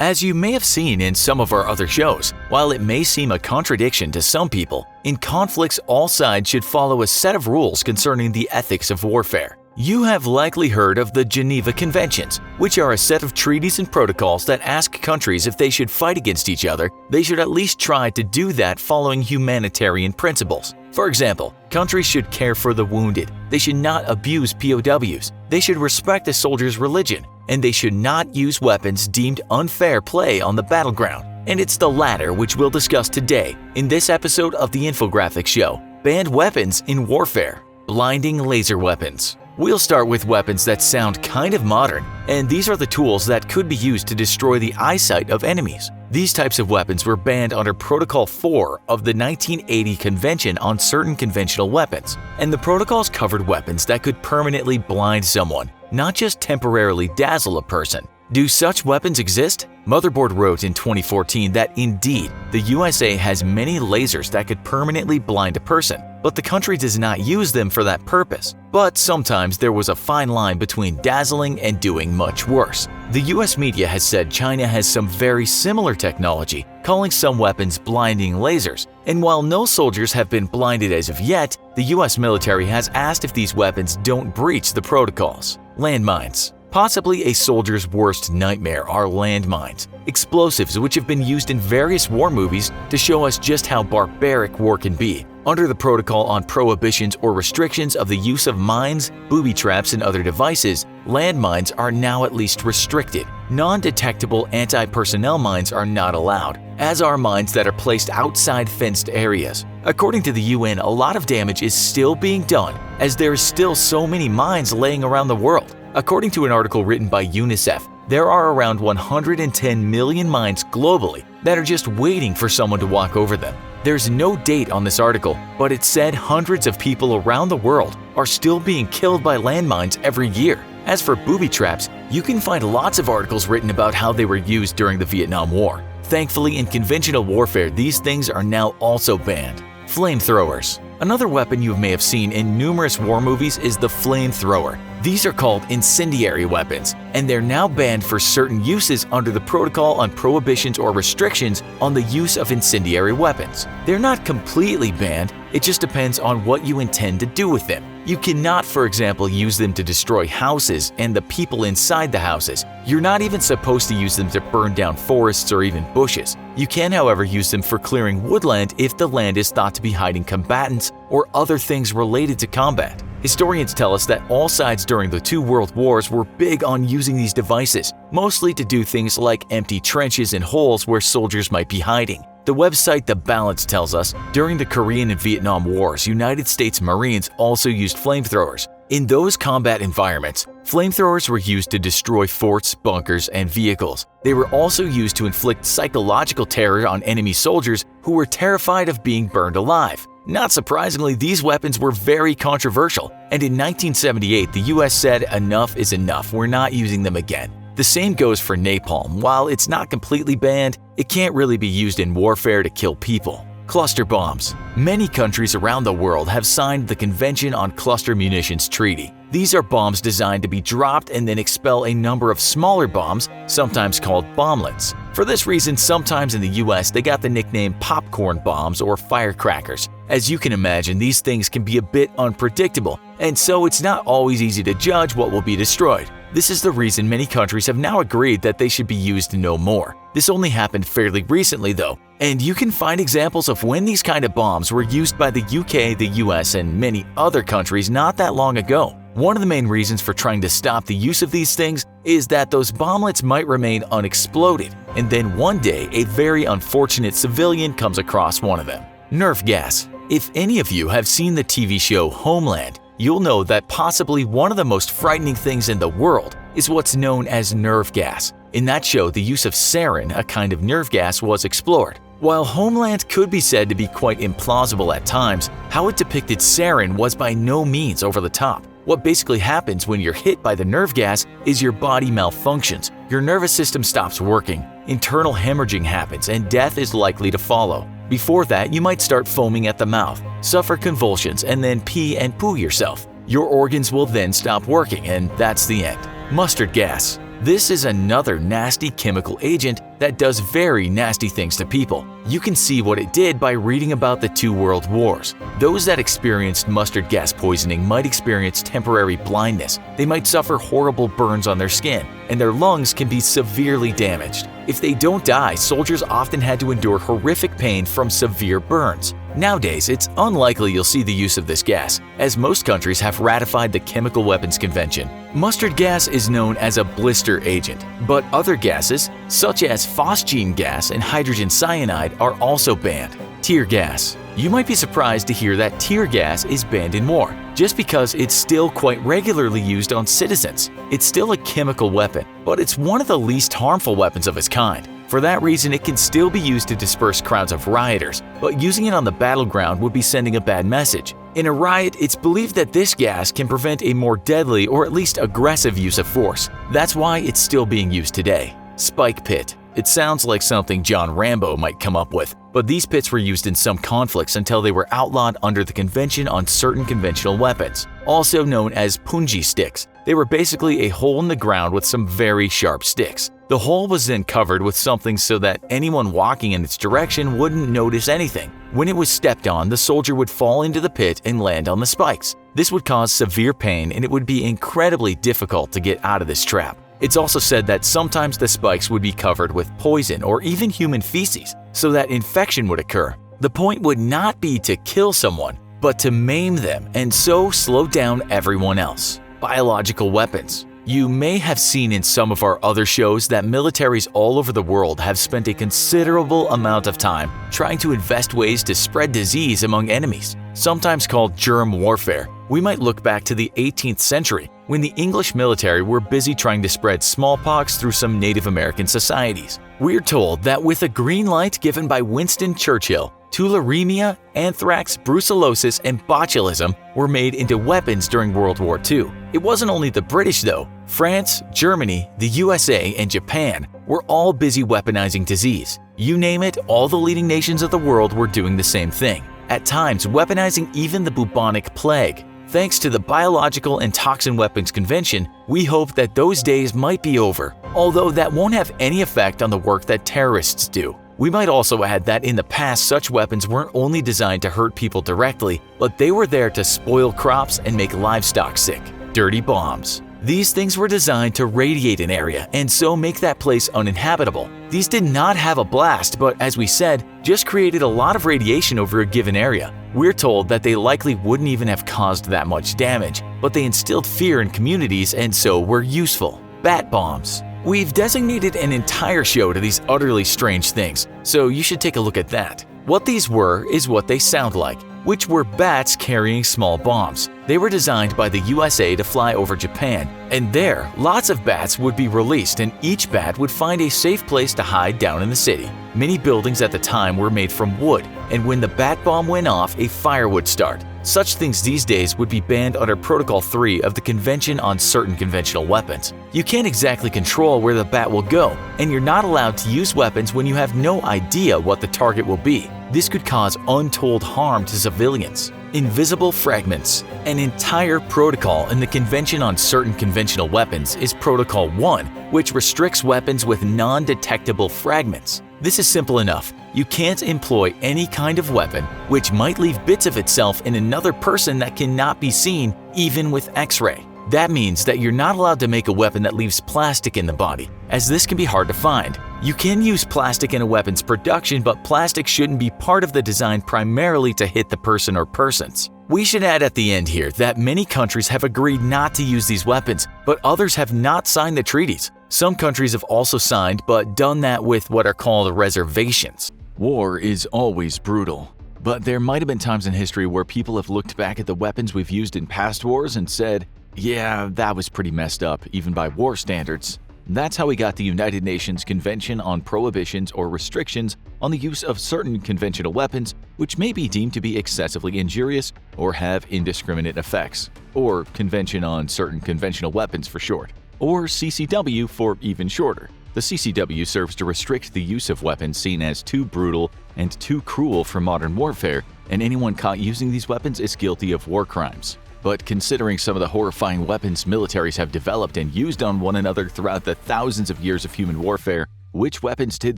As you may have seen in some of our other shows, while it may seem a contradiction to some people, in conflicts all sides should follow a set of rules concerning the ethics of warfare. You have likely heard of the Geneva Conventions, which are a set of treaties and protocols that ask countries if they should fight against each other, they should at least try to do that following humanitarian principles. For example, countries should care for the wounded, they should not abuse POWs, they should respect a soldier's religion, and they should not use weapons deemed unfair play on the battleground. And it's the latter which we'll discuss today in this episode of the Infographics Show, Banned Weapons in Warfare, Blinding Laser Weapons. We'll start with weapons that sound kind of modern, and these are the tools that could be used to destroy the eyesight of enemies. These types of weapons were banned under Protocol 4 of the 1980 Convention on Certain Conventional Weapons, and the protocols covered weapons that could permanently blind someone, not just temporarily dazzle a person. Do such weapons exist? Motherboard wrote in 2014 that indeed, the USA has many lasers that could permanently blind a person, but the country does not use them for that purpose. But sometimes there was a fine line between dazzling and doing much worse. The US media has said China has some very similar technology, calling some weapons blinding lasers. And while no soldiers have been blinded as of yet, the US military has asked if these weapons don't breach the protocols. Landmines. Possibly a soldier's worst nightmare are landmines, explosives which have been used in various war movies to show us just how barbaric war can be. Under the Protocol on Prohibitions or Restrictions of the Use of Mines, Booby Traps, and Other Devices, landmines are now at least restricted. Non-detectable anti-personnel mines are not allowed, as are mines that are placed outside fenced areas. According to the UN, a lot of damage is still being done, as there is still so many mines laying around the world. According to an article written by UNICEF, there are around 110 million mines globally that are just waiting for someone to walk over them. There's no date on this article, but it said hundreds of people around the world are still being killed by landmines every year. As for booby traps, you can find lots of articles written about how they were used during the Vietnam War. Thankfully, in conventional warfare, these things are now also banned. Flamethrowers. Another weapon you may have seen in numerous war movies is the flamethrower. These are called incendiary weapons, and they're now banned for certain uses under the Protocol on Prohibitions or Restrictions on the Use of Incendiary Weapons. They're not completely banned, it just depends on what you intend to do with them. You cannot, for example, use them to destroy houses and the people inside the houses. You're not even supposed to use them to burn down forests or even bushes. You can, however, use them for clearing woodland if the land is thought to be hiding combatants or other things related to combat. Historians tell us that all sides during the two world wars were big on using these devices, mostly to do things like empty trenches and holes where soldiers might be hiding. The website The Balance tells us, during the Korean and Vietnam Wars, United States Marines also used flamethrowers. In those combat environments, flamethrowers were used to destroy forts, bunkers, and vehicles. They were also used to inflict psychological terror on enemy soldiers who were terrified of being burned alive. Not surprisingly, these weapons were very controversial, and in 1978 the US said enough is enough, we're not using them again. The same goes for napalm. While it's not completely banned, it can't really be used in warfare to kill people. Cluster bombs. Many countries around the world have signed the Convention on Cluster Munitions Treaty. These are bombs designed to be dropped and then expel a number of smaller bombs, sometimes called bomblets. For this reason, sometimes in the US they got the nickname popcorn bombs or firecrackers. As you can imagine, these things can be a bit unpredictable, and so it's not always easy to judge what will be destroyed. This is the reason many countries have now agreed that they should be used no more. This only happened fairly recently though, and you can find examples of when these kind of bombs were used by the UK, the US, and many other countries not that long ago. One of the main reasons for trying to stop the use of these things is that those bomblets might remain unexploded, and then one day a very unfortunate civilian comes across one of them. Nerve gas. If any of you have seen the TV show Homeland, you'll know that possibly one of the most frightening things in the world is what's known as nerve gas. In that show, the use of sarin, a kind of nerve gas, was explored. While Homeland could be said to be quite implausible at times, how it depicted sarin was by no means over the top. What basically happens when you're hit by the nerve gas is your body malfunctions, your nervous system stops working, internal hemorrhaging happens, and death is likely to follow. Before that, you might start foaming at the mouth, suffer convulsions, and then pee and poo yourself. Your organs will then stop working, and that's the end. Mustard gas. This is another nasty chemical agent that does very nasty things to people. You can see what it did by reading about the 2 world wars. Those that experienced mustard gas poisoning might experience temporary blindness. They might suffer horrible burns on their skin, and their lungs can be severely damaged. If they don't die, soldiers often had to endure horrific pain from severe burns. Nowadays, it's unlikely you'll see the use of this gas, as most countries have ratified the Chemical Weapons Convention. Mustard gas is known as a blister agent, but other gases, such as phosgene gas and hydrogen cyanide, are also banned. Tear gas. You might be surprised to hear that tear gas is banned in war, just because it's still quite regularly used on citizens. It's still a chemical weapon, but it's one of the least harmful weapons of its kind. For that reason, it can still be used to disperse crowds of rioters, but using it on the battleground would be sending a bad message. In a riot, it's believed that this gas can prevent a more deadly or at least aggressive use of force. That's why it's still being used today. Spike pit. It sounds like something John Rambo might come up with, but these pits were used in some conflicts until they were outlawed under the Convention on Certain Conventional Weapons, also known as punji sticks. They were basically a hole in the ground with some very sharp sticks. The hole was then covered with something so that anyone walking in its direction wouldn't notice anything. When it was stepped on, the soldier would fall into the pit and land on the spikes. This would cause severe pain, and it would be incredibly difficult to get out of this trap. It's also said that sometimes the spikes would be covered with poison or even human feces, so that infection would occur. The point would not be to kill someone, but to maim them and so slow down everyone else. Biological weapons. You may have seen in some of our other shows that militaries all over the world have spent a considerable amount of time trying to invest ways to spread disease among enemies, sometimes called germ warfare. We might look back to the 18th century, when the English military were busy trying to spread smallpox through some Native American societies. We're told that with a green light given by Winston Churchill, tularemia, anthrax, brucellosis, and botulism were made into weapons during World War II. It wasn't only the British though. France, Germany, the USA, and Japan were all busy weaponizing disease. You name it, all the leading nations of the world were doing the same thing, at times weaponizing even the bubonic plague. Thanks to the Biological and Toxin Weapons Convention, we hope that those days might be over, although that won't have any effect on the work that terrorists do. We might also add that in the past, such weapons weren't only designed to hurt people directly, but they were there to spoil crops and make livestock sick. Dirty bombs. These things were designed to radiate an area and so make that place uninhabitable. These did not have a blast, but as we said, just created a lot of radiation over a given area. We're told that they likely wouldn't even have caused that much damage, but they instilled fear in communities and so were useful. Bat bombs. We've designated an entire show to these utterly strange things, so you should take a look at that. What these were is what they sound like, which were bats carrying small bombs. They were designed by the USA to fly over Japan, and there, lots of bats would be released and each bat would find a safe place to hide down in the city. Many buildings at the time were made from wood, and when the bat bomb went off, a fire would start. Such things these days would be banned under Protocol 3 of the Convention on Certain Conventional Weapons. You can't exactly control where the bat will go, and you're not allowed to use weapons when you have no idea what the target will be. This could cause untold harm to civilians. Invisible fragments. An entire protocol in the Convention on Certain Conventional Weapons is Protocol 1, which restricts weapons with non-detectable fragments. This is simple enough. You can't employ any kind of weapon which might leave bits of itself in another person that cannot be seen, even with X-ray. That means that you're not allowed to make a weapon that leaves plastic in the body, as this can be hard to find. You can use plastic in a weapon's production, but plastic shouldn't be part of the design primarily to hit the person or persons. We should add at the end here that many countries have agreed not to use these weapons, but others have not signed the treaties. Some countries have also signed, but done that with what are called reservations. War is always brutal, but there might have been times in history where people have looked back at the weapons we've used in past wars and said, yeah, that was pretty messed up, even by war standards. That's how we got the United Nations Convention on Prohibitions or Restrictions on the Use of Certain Conventional Weapons, which may be deemed to be excessively injurious or have indiscriminate effects, or Convention on Certain Conventional Weapons for short, or CCW for even shorter. The CCW serves to restrict the use of weapons seen as too brutal and too cruel for modern warfare, and anyone caught using these weapons is guilty of war crimes. But considering some of the horrifying weapons militaries have developed and used on one another throughout the thousands of years of human warfare, Which weapons did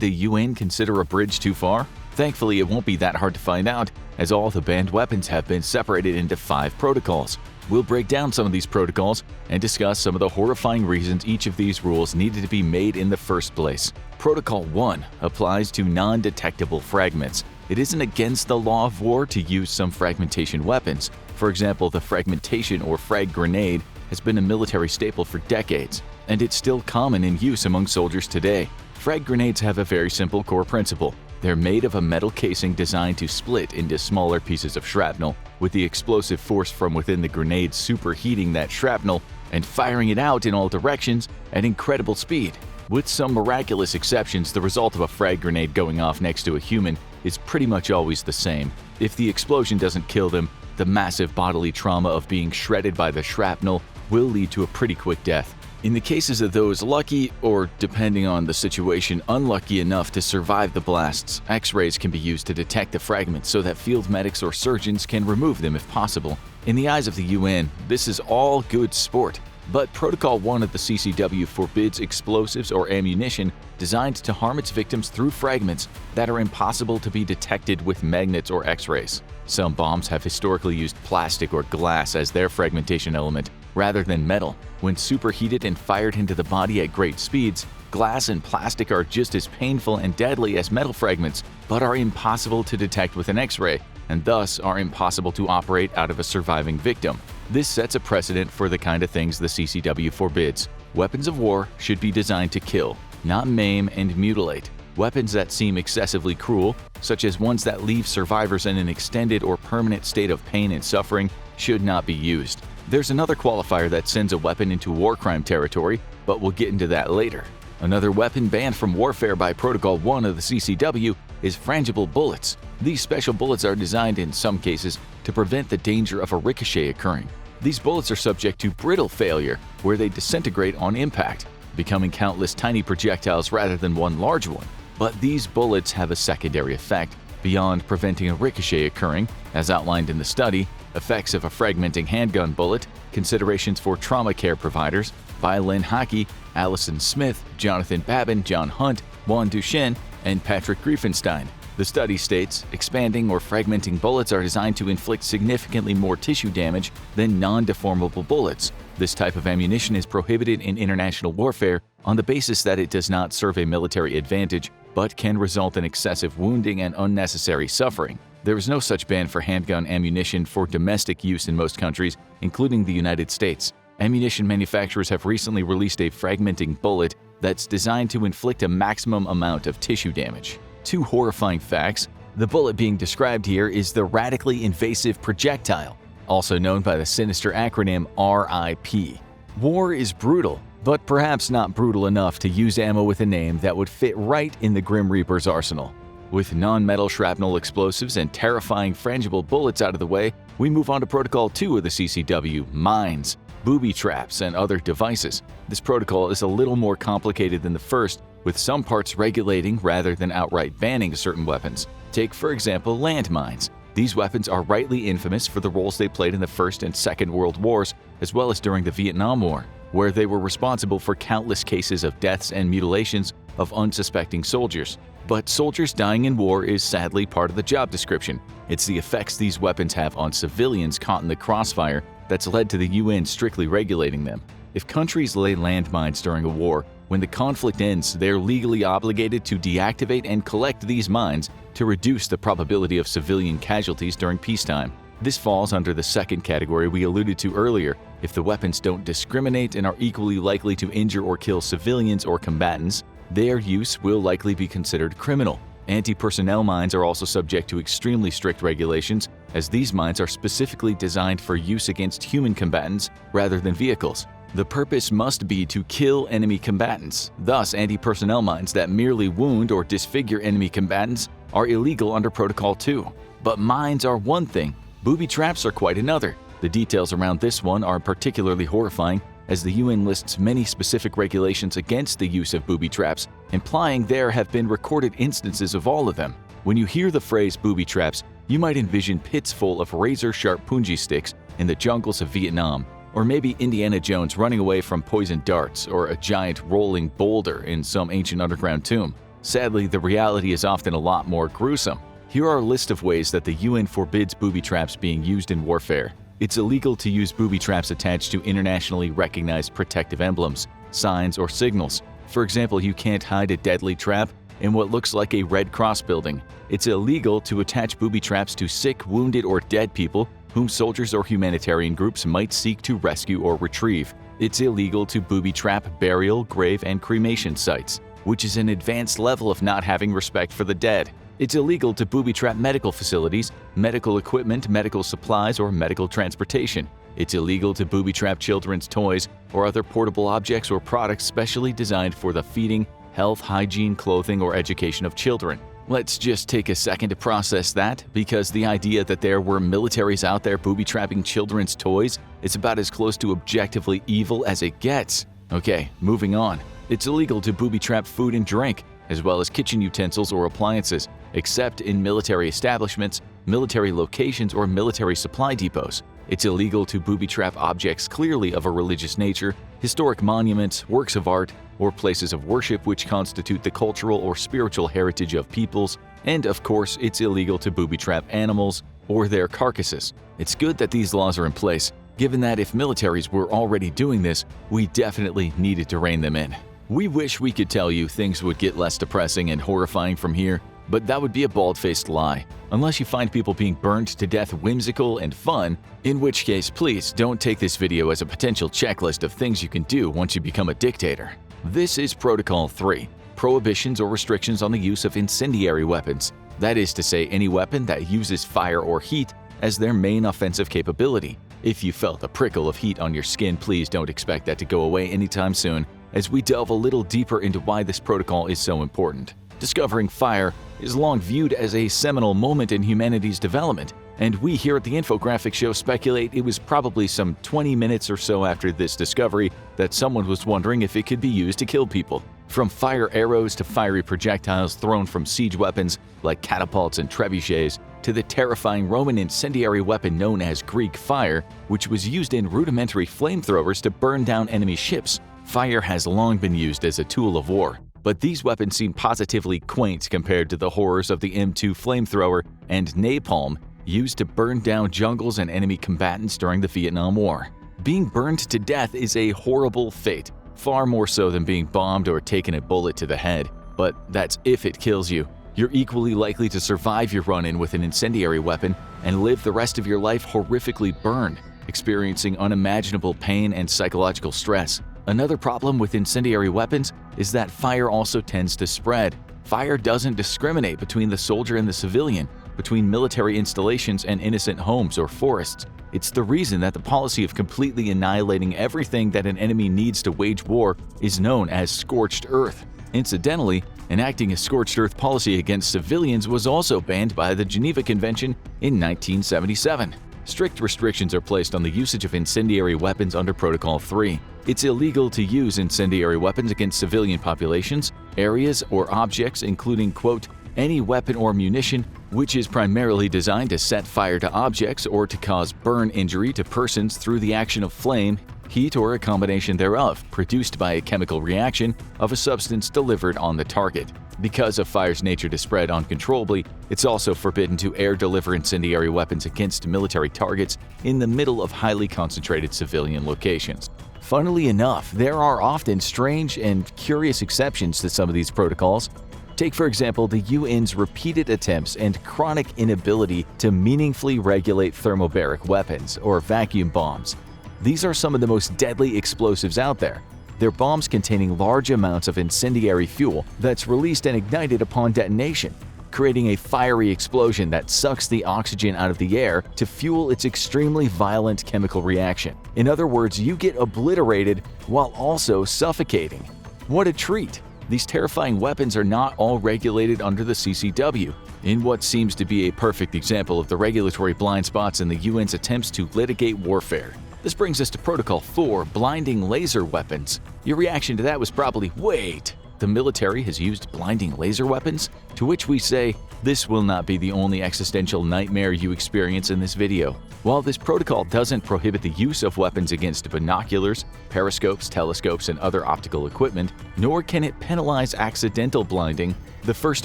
the UN consider a bridge too far? Thankfully, it won't be that hard to find out, as all the banned weapons have been separated into 5 protocols. We'll break down some of these protocols and discuss some of the horrifying reasons each of these rules needed to be made in the first place. Protocol 1 applies to non-detectable fragments. It isn't against the law of war to use some fragmentation weapons. For example, the fragmentation or frag grenade has been a military staple for decades, and it's still common in use among soldiers today. Frag grenades have a very simple core principle. They're made of a metal casing designed to split into smaller pieces of shrapnel, with the explosive force from within the grenade superheating that shrapnel and firing it out in all directions at incredible speed. With some miraculous exceptions, the result of a frag grenade going off next to a human is pretty much always the same. If the explosion doesn't kill them, the massive bodily trauma of being shredded by the shrapnel will lead to a pretty quick death. In the cases of those lucky, or depending on the situation, unlucky enough to survive the blasts, X-rays can be used to detect the fragments so that field medics or surgeons can remove them if possible. In the eyes of the UN, this is all good sport. But Protocol 1 of the CCW forbids explosives or ammunition designed to harm its victims through fragments that are impossible to be detected with magnets or X-rays. Some bombs have historically used plastic or glass as their fragmentation element, rather than metal. When superheated and fired into the body at great speeds, glass and plastic are just as painful and deadly as metal fragments, but are impossible to detect with an X-ray, and thus are impossible to operate out of a surviving victim. This sets a precedent for the kind of things the CCW forbids. Weapons of war should be designed to kill, not maim and mutilate. Weapons that seem excessively cruel, such as ones that leave survivors in an extended or permanent state of pain and suffering, should not be used. There's another qualifier that sends a weapon into war crime territory, but we'll get into that later. Another weapon banned from warfare by Protocol 1 of the CCW is frangible bullets. These special bullets are designed in some cases to prevent the danger of a ricochet occurring. These bullets are subject to brittle failure, where they disintegrate on impact, becoming countless tiny projectiles rather than one large one. But these bullets have a secondary effect. Beyond preventing a ricochet occurring, as outlined in the study, effects of a fragmenting handgun bullet, considerations for trauma care providers by Lynn Hockey, Allison Smith, Jonathan Babin, John Hunt, Juan Duchenne, and Patrick Griefenstein. The study states, expanding or fragmenting bullets are designed to inflict significantly more tissue damage than non-deformable bullets. This type of ammunition is prohibited in international warfare on the basis that it does not serve a military advantage, but can result in excessive wounding and unnecessary suffering. There is no such ban for handgun ammunition for domestic use in most countries, including the United States. Ammunition manufacturers have recently released a fragmenting bullet that's designed to inflict a maximum amount of tissue damage. 2 horrifying facts. The bullet being described here is the radically invasive projectile, also known by the sinister acronym RIP. War is brutal, but perhaps not brutal enough to use ammo with a name that would fit right in the Grim Reaper's arsenal. With non-metal shrapnel explosives and terrifying frangible bullets out of the way, we move on to Protocol 2 of the CCW, mines, booby traps, and other devices. This protocol is a little more complicated than the first, with some parts regulating rather than outright banning certain weapons. Take, for example, landmines. These weapons are rightly infamous for the roles they played in the First and Second World Wars, as well as during the Vietnam War, where they were responsible for countless cases of deaths and mutilations of unsuspecting soldiers. But soldiers dying in war is sadly part of the job description. It's the effects these weapons have on civilians caught in the crossfire that's led to the UN strictly regulating them. If countries lay landmines during a war, when the conflict ends, they're legally obligated to deactivate and collect these mines to reduce the probability of civilian casualties during peacetime. This falls under the second category we alluded to earlier. If the weapons don't discriminate and are equally likely to injure or kill civilians or combatants, their use will likely be considered criminal. Anti-personnel mines are also subject to extremely strict regulations, as these mines are specifically designed for use against human combatants rather than vehicles. The purpose must be to kill enemy combatants. Thus, anti-personnel mines that merely wound or disfigure enemy combatants are illegal under Protocol 2. But mines are one thing, booby traps are quite another. The details around this one are particularly horrifying, as the UN lists many specific regulations against the use of booby traps, implying there have been recorded instances of all of them. When you hear the phrase booby traps, you might envision pits full of razor-sharp punji sticks in the jungles of Vietnam. Or maybe Indiana Jones running away from poisoned darts or a giant rolling boulder in some ancient underground tomb. Sadly, the reality is often a lot more gruesome. Here are a list of ways that the UN forbids booby traps being used in warfare. It's illegal to use booby traps attached to internationally recognized protective emblems, signs, or signals. For example, you can't hide a deadly trap in what looks like a Red Cross building. It's illegal to attach booby traps to sick, wounded, or dead people whom soldiers or humanitarian groups might seek to rescue or retrieve. It's illegal to booby trap burial, grave, and cremation sites, which is an advanced level of not having respect for the dead. It's illegal to booby trap medical facilities, medical equipment, medical supplies, or medical transportation. It's illegal to booby trap children's toys or other portable objects or products specially designed for the feeding, health, hygiene, clothing, or education of children. Let's just take a second to process that, because the idea that there were militaries out there booby-trapping children's toys is about as close to objectively evil as it gets. Okay, moving on. It's illegal to booby-trap food and drink, as well as kitchen utensils or appliances, except in military establishments, military locations, or military supply depots. It's illegal to booby-trap objects clearly of a religious nature, historic monuments, works of art, or places of worship which constitute the cultural or spiritual heritage of peoples, and of course, it's illegal to booby-trap animals or their carcasses. It's good that these laws are in place, given that if militaries were already doing this, we definitely needed to rein them in. We wish we could tell you things would get less depressing and horrifying from here, but that would be a bald-faced lie, unless you find people being burned to death whimsical and fun, in which case please don't take this video as a potential checklist of things you can do once you become a dictator. This is Protocol 3, prohibitions or restrictions on the use of incendiary weapons. That is to say, any weapon that uses fire or heat as their main offensive capability. If you felt a prickle of heat on your skin, please don't expect that to go away anytime soon, as we delve a little deeper into why this protocol is so important. Discovering fire is long viewed as a seminal moment in humanity's development, and we here at the Infographic Show speculate it was probably some 20 minutes or so after this discovery that someone was wondering if it could be used to kill people. From fire arrows to fiery projectiles thrown from siege weapons like catapults and trebuchets, to the terrifying Roman incendiary weapon known as Greek fire, which was used in rudimentary flamethrowers to burn down enemy ships. Fire has long been used as a tool of war, but these weapons seem positively quaint compared to the horrors of the M2 flamethrower and napalm used to burn down jungles and enemy combatants during the Vietnam War. Being burned to death is a horrible fate, far more so than being bombed or taking a bullet to the head. But that's if it kills you. You're equally likely to survive your run-in with an incendiary weapon and live the rest of your life horrifically burned, experiencing unimaginable pain and psychological stress. Another problem with incendiary weapons is that fire also tends to spread. Fire doesn't discriminate between the soldier and the civilian, between military installations and innocent homes or forests. It's the reason that the policy of completely annihilating everything that an enemy needs to wage war is known as scorched earth. Incidentally, enacting a scorched earth policy against civilians was also banned by the Geneva Convention in 1977. Strict restrictions are placed on the usage of incendiary weapons under Protocol 3. It's illegal to use incendiary weapons against civilian populations, areas, or objects, including, quote, any weapon or munition which is primarily designed to set fire to objects or to cause burn injury to persons through the action of flame, heat, or a combination thereof, produced by a chemical reaction of a substance delivered on the target. Because of fire's nature to spread uncontrollably, it's also forbidden to air-deliver incendiary weapons against military targets in the middle of highly concentrated civilian locations. Funnily enough, there are often strange and curious exceptions to some of these protocols. Take, for example, the UN's repeated attempts and chronic inability to meaningfully regulate thermobaric weapons, or vacuum bombs. These are some of the most deadly explosives out there. They're bombs containing large amounts of incendiary fuel that's released and ignited upon detonation, creating a fiery explosion that sucks the oxygen out of the air to fuel its extremely violent chemical reaction. In other words, you get obliterated while also suffocating. What a treat! These terrifying weapons are not all regulated under the CCW, in what seems to be a perfect example of the regulatory blind spots in the UN's attempts to litigate warfare. This brings us to Protocol 4, blinding laser weapons. Your reaction to that was probably, wait, the military has used blinding laser weapons? To which we say, this will not be the only existential nightmare you experience in this video. While this protocol doesn't prohibit the use of weapons against binoculars, periscopes, telescopes, and other optical equipment, nor can it penalize accidental blinding, the first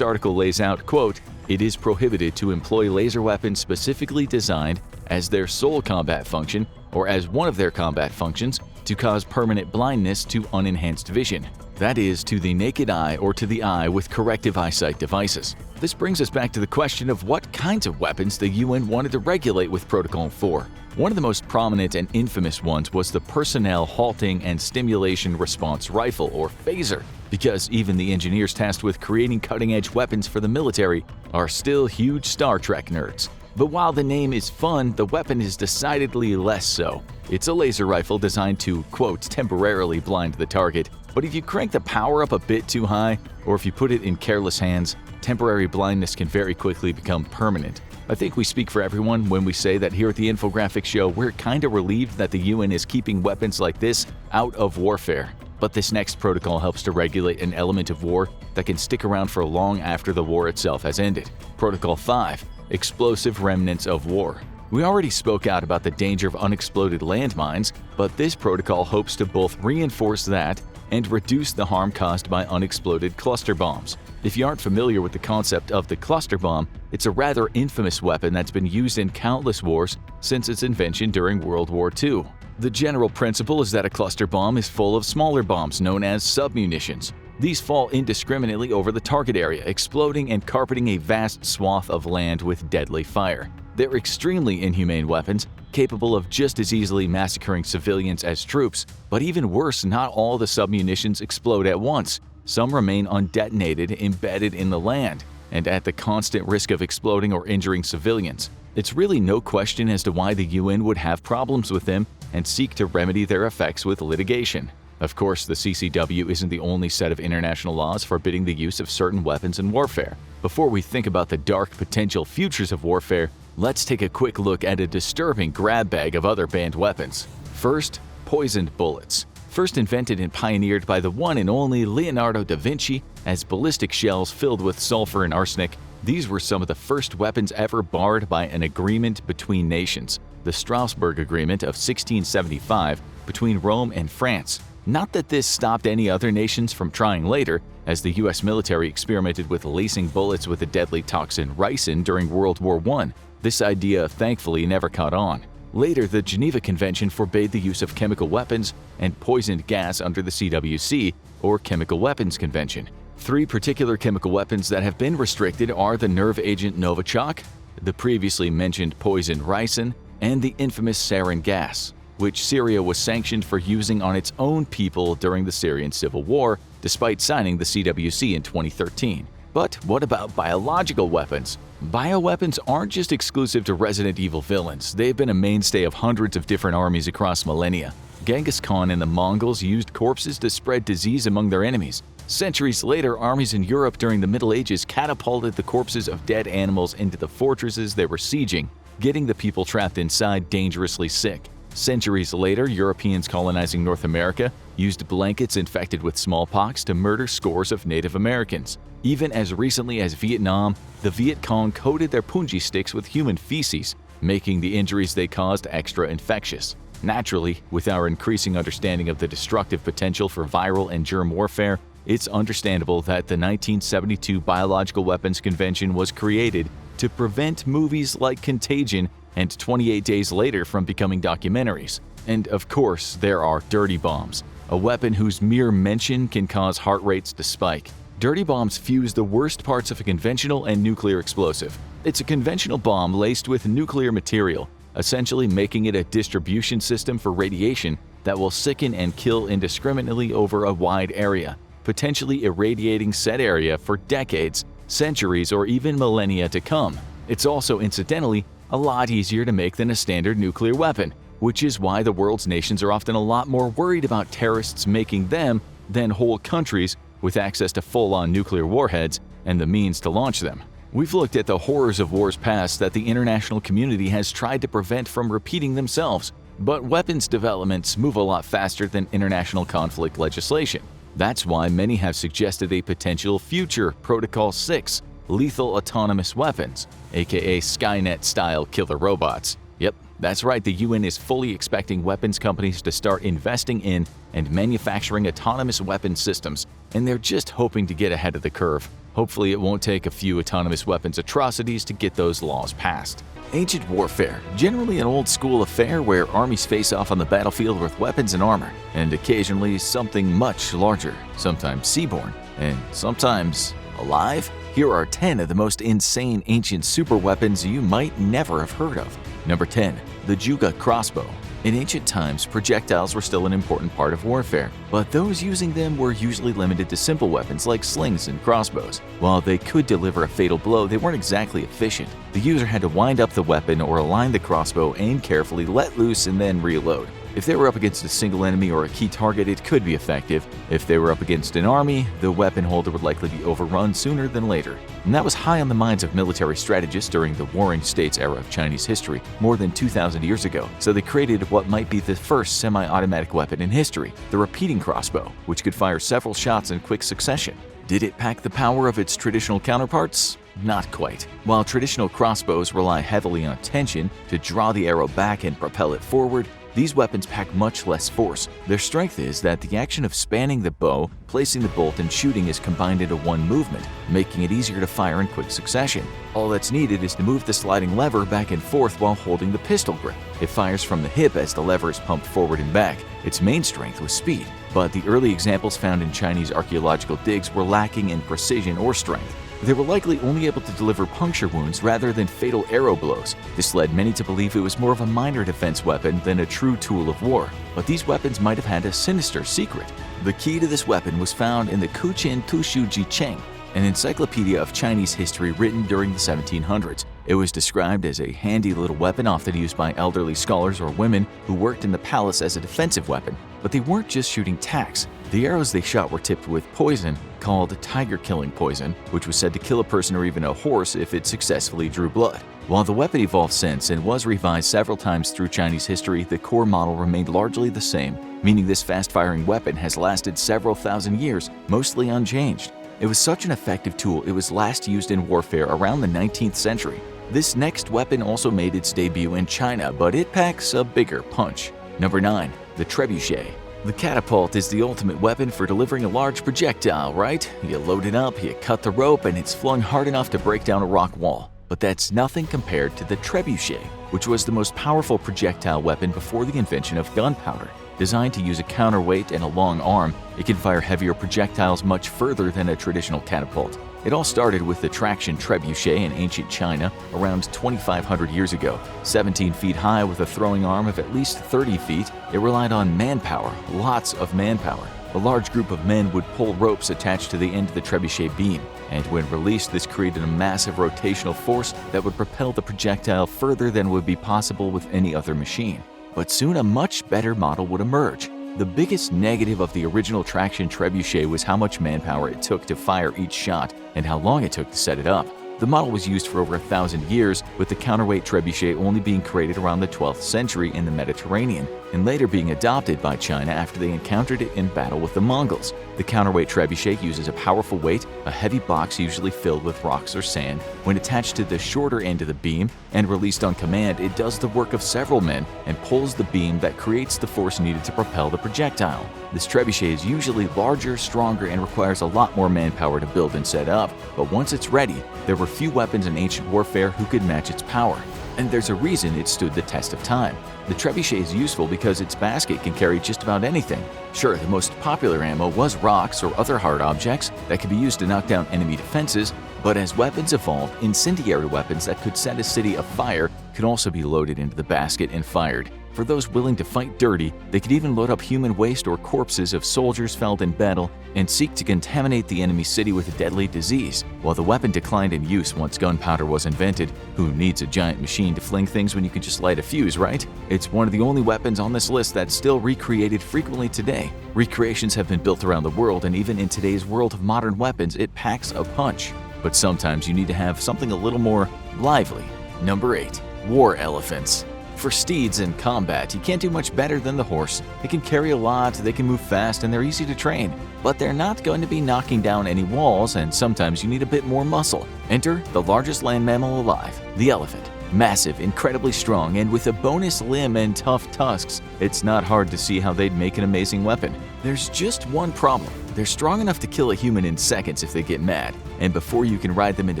article lays out, quote, "It is prohibited to employ laser weapons specifically designed as their sole combat function or as one of their combat functions to cause permanent blindness to unenhanced vision, that is, to the naked eye or to the eye with corrective eyesight devices." This brings us back to the question of what kinds of weapons the UN wanted to regulate with Protocol 4. One of the most prominent and infamous ones was the Personnel Halting and Stimulation Response Rifle, or phaser, because even the engineers tasked with creating cutting-edge weapons for the military are still huge Star Trek nerds. But while the name is fun, the weapon is decidedly less so. It's a laser rifle designed to, quote, temporarily blind the target, but if you crank the power up a bit too high, or if you put it in careless hands, temporary blindness can very quickly become permanent. I think we speak for everyone when we say that here at the Infographics Show, we're kinda relieved that the UN is keeping weapons like this out of warfare. But this next protocol helps to regulate an element of war that can stick around for long after the war itself has ended. Protocol 5. Explosive Remnants of War. We already spoke out about the danger of unexploded landmines, but this protocol hopes to both reinforce that and reduce the harm caused by unexploded cluster bombs. If you aren't familiar with the concept of the cluster bomb, it's a rather infamous weapon that's been used in countless wars since its invention during World War II. The general principle is that a cluster bomb is full of smaller bombs known as submunitions. These fall indiscriminately over the target area, exploding and carpeting a vast swath of land with deadly fire. They're extremely inhumane weapons, capable of just as easily massacring civilians as troops, but even worse, not all the submunitions explode at once. Some remain undetonated, embedded in the land, and at the constant risk of exploding or injuring civilians. It's really no question as to why the UN would have problems with them and seek to remedy their effects with litigation. Of course, the CCW isn't the only set of international laws forbidding the use of certain weapons in warfare. Before we think about the dark potential futures of warfare, let's take a quick look at a disturbing grab bag of other banned weapons. First, poisoned bullets. First invented and pioneered by the one and only Leonardo da Vinci as ballistic shells filled with sulfur and arsenic, these were some of the first weapons ever barred by an agreement between nations, the Strasbourg Agreement of 1675 between Rome and France. Not that this stopped any other nations from trying later, as the US military experimented with lacing bullets with the deadly toxin ricin during World War I. This idea thankfully never caught on. Later, the Geneva Convention forbade the use of chemical weapons and poisoned gas under the CWC, or Chemical Weapons Convention. Three particular chemical weapons that have been restricted are the nerve agent Novichok, the previously mentioned poison ricin, and the infamous sarin gas, which Syria was sanctioned for using on its own people during the Syrian civil war, despite signing the CWC in 2013. But what about biological weapons? Bioweapons aren't just exclusive to Resident Evil villains, they've been a mainstay of hundreds of different armies across millennia. Genghis Khan and the Mongols used corpses to spread disease among their enemies. Centuries later, armies in Europe during the Middle Ages catapulted the corpses of dead animals into the fortresses they were sieging, getting the people trapped inside dangerously sick. Centuries later, Europeans colonizing North America used blankets infected with smallpox to murder scores of Native Americans. Even as recently as Vietnam, the Viet Cong coated their punji sticks with human feces, making the injuries they caused extra infectious. Naturally, with our increasing understanding of the destructive potential for viral and germ warfare, it's understandable that the 1972 Biological Weapons Convention was created to prevent movies like Contagion and 28 Days Later from becoming documentaries. And of course, there are dirty bombs, a weapon whose mere mention can cause heart rates to spike. Dirty bombs fuse the worst parts of a conventional and nuclear explosive. It's a conventional bomb laced with nuclear material, essentially making it a distribution system for radiation that will sicken and kill indiscriminately over a wide area, potentially irradiating said area for decades, centuries, or even millennia to come. It's also, incidentally, a lot easier to make than a standard nuclear weapon, which is why the world's nations are often a lot more worried about terrorists making them than whole countries with access to full-on nuclear warheads and the means to launch them. We've looked at the horrors of wars past that the international community has tried to prevent from repeating themselves, but weapons developments move a lot faster than international conflict legislation. That's why many have suggested a potential future Protocol 6, lethal autonomous weapons, aka Skynet-style killer robots. Yep, that's right, the UN is fully expecting weapons companies to start investing in and manufacturing autonomous weapon systems, and they're just hoping to get ahead of the curve. Hopefully it won't take a few autonomous weapons atrocities to get those laws passed. Ancient warfare, generally an old-school affair where armies face off on the battlefield with weapons and armor, and occasionally something much larger, sometimes seaborne, and sometimes alive. Here are 10 of the most insane ancient superweapons you might never have heard of. Number 10. The Juga crossbow. In ancient times, projectiles were still an important part of warfare, but those using them were usually limited to simple weapons like slings and crossbows. While they could deliver a fatal blow, they weren't exactly efficient. The user had to wind up the weapon or align the crossbow, aim carefully, let loose, and then reload. If they were up against a single enemy or a key target, it could be effective. If they were up against an army, the weapon holder would likely be overrun sooner than later. And that was high on the minds of military strategists during the Warring States era of Chinese history, more than 2,000 years ago. So they created what might be the first semi-automatic weapon in history, the repeating crossbow, which could fire several shots in quick succession. Did it pack the power of its traditional counterparts? Not quite. While traditional crossbows rely heavily on tension to draw the arrow back and propel it forward, these weapons pack much less force. Their strength is that the action of spanning the bow, placing the bolt, and shooting is combined into one movement, making it easier to fire in quick succession. All that's needed is to move the sliding lever back and forth while holding the pistol grip. It fires from the hip as the lever is pumped forward and back. Its main strength was speed, but the early examples found in Chinese archaeological digs were lacking in precision or strength. They were likely only able to deliver puncture wounds rather than fatal arrow blows. This led many to believe it was more of a minor defense weapon than a true tool of war. But these weapons might have had a sinister secret. The key to this weapon was found in the Kuchin Tushu Jicheng, an encyclopedia of Chinese history written during the 1700s. It was described as a handy little weapon often used by elderly scholars or women who worked in the palace as a defensive weapon. But they weren't just shooting tacks. The arrows they shot were tipped with poison called tiger-killing poison, which was said to kill a person or even a horse if it successfully drew blood. While the weapon evolved since and was revised several times through Chinese history, the core model remained largely the same, meaning this fast-firing weapon has lasted several thousand years, mostly unchanged. It was such an effective tool, it was last used in warfare around the 19th century. This next weapon also made its debut in China, but it packs a bigger punch. Number 9. The trebuchet. The catapult is the ultimate weapon for delivering a large projectile, right? You load it up, you cut the rope, and it's flung hard enough to break down a rock wall. But that's nothing compared to the trebuchet, which was the most powerful projectile weapon before the invention of gunpowder. Designed to use a counterweight and a long arm, it can fire heavier projectiles much further than a traditional catapult. It all started with the traction trebuchet in ancient China around 2,500 years ago. 17 feet high with a throwing arm of at least 30 feet, it relied on manpower, lots of manpower. A large group of men would pull ropes attached to the end of the trebuchet beam, and when released, this created a massive rotational force that would propel the projectile further than would be possible with any other machine. But soon a much better model would emerge. The biggest negative of the original traction trebuchet was how much manpower it took to fire each shot and how long it took to set it up. The model was used for over 1,000 years, with the counterweight trebuchet only being created around the 12th century in the Mediterranean, and later being adopted by China after they encountered it in battle with the Mongols. The counterweight trebuchet uses a powerful weight, a heavy box usually filled with rocks or sand. When attached to the shorter end of the beam and released on command, it does the work of several men and pulls the beam that creates the force needed to propel the projectile. This trebuchet is usually larger, stronger, and requires a lot more manpower to build and set up, but once it's ready, there were few weapons in ancient warfare who could match its power. And there's a reason it stood the test of time. The trebuchet is useful because its basket can carry just about anything. Sure, the most popular ammo was rocks or other hard objects that could be used to knock down enemy defenses, but as weapons evolved, incendiary weapons that could set a city afire could also be loaded into the basket and fired. For those willing to fight dirty, they could even load up human waste or corpses of soldiers felled in battle and seek to contaminate the enemy city with a deadly disease. While the weapon declined in use once gunpowder was invented, who needs a giant machine to fling things when you can just light a fuse, right? It's one of the only weapons on this list that's still recreated frequently today. Recreations have been built around the world, and even in today's world of modern weapons, it packs a punch. But sometimes you need to have something a little more lively. Number 8. War elephants. For steeds in combat, you can't do much better than the horse. They can carry a lot, they can move fast, and they're easy to train. But they're not going to be knocking down any walls, and sometimes you need a bit more muscle. Enter the largest land mammal alive, the elephant. Massive, incredibly strong, and with a bonus limb and tough tusks, it's not hard to see how they'd make an amazing weapon. There's just one problem. They're strong enough to kill a human in seconds if they get mad, and before you can ride them into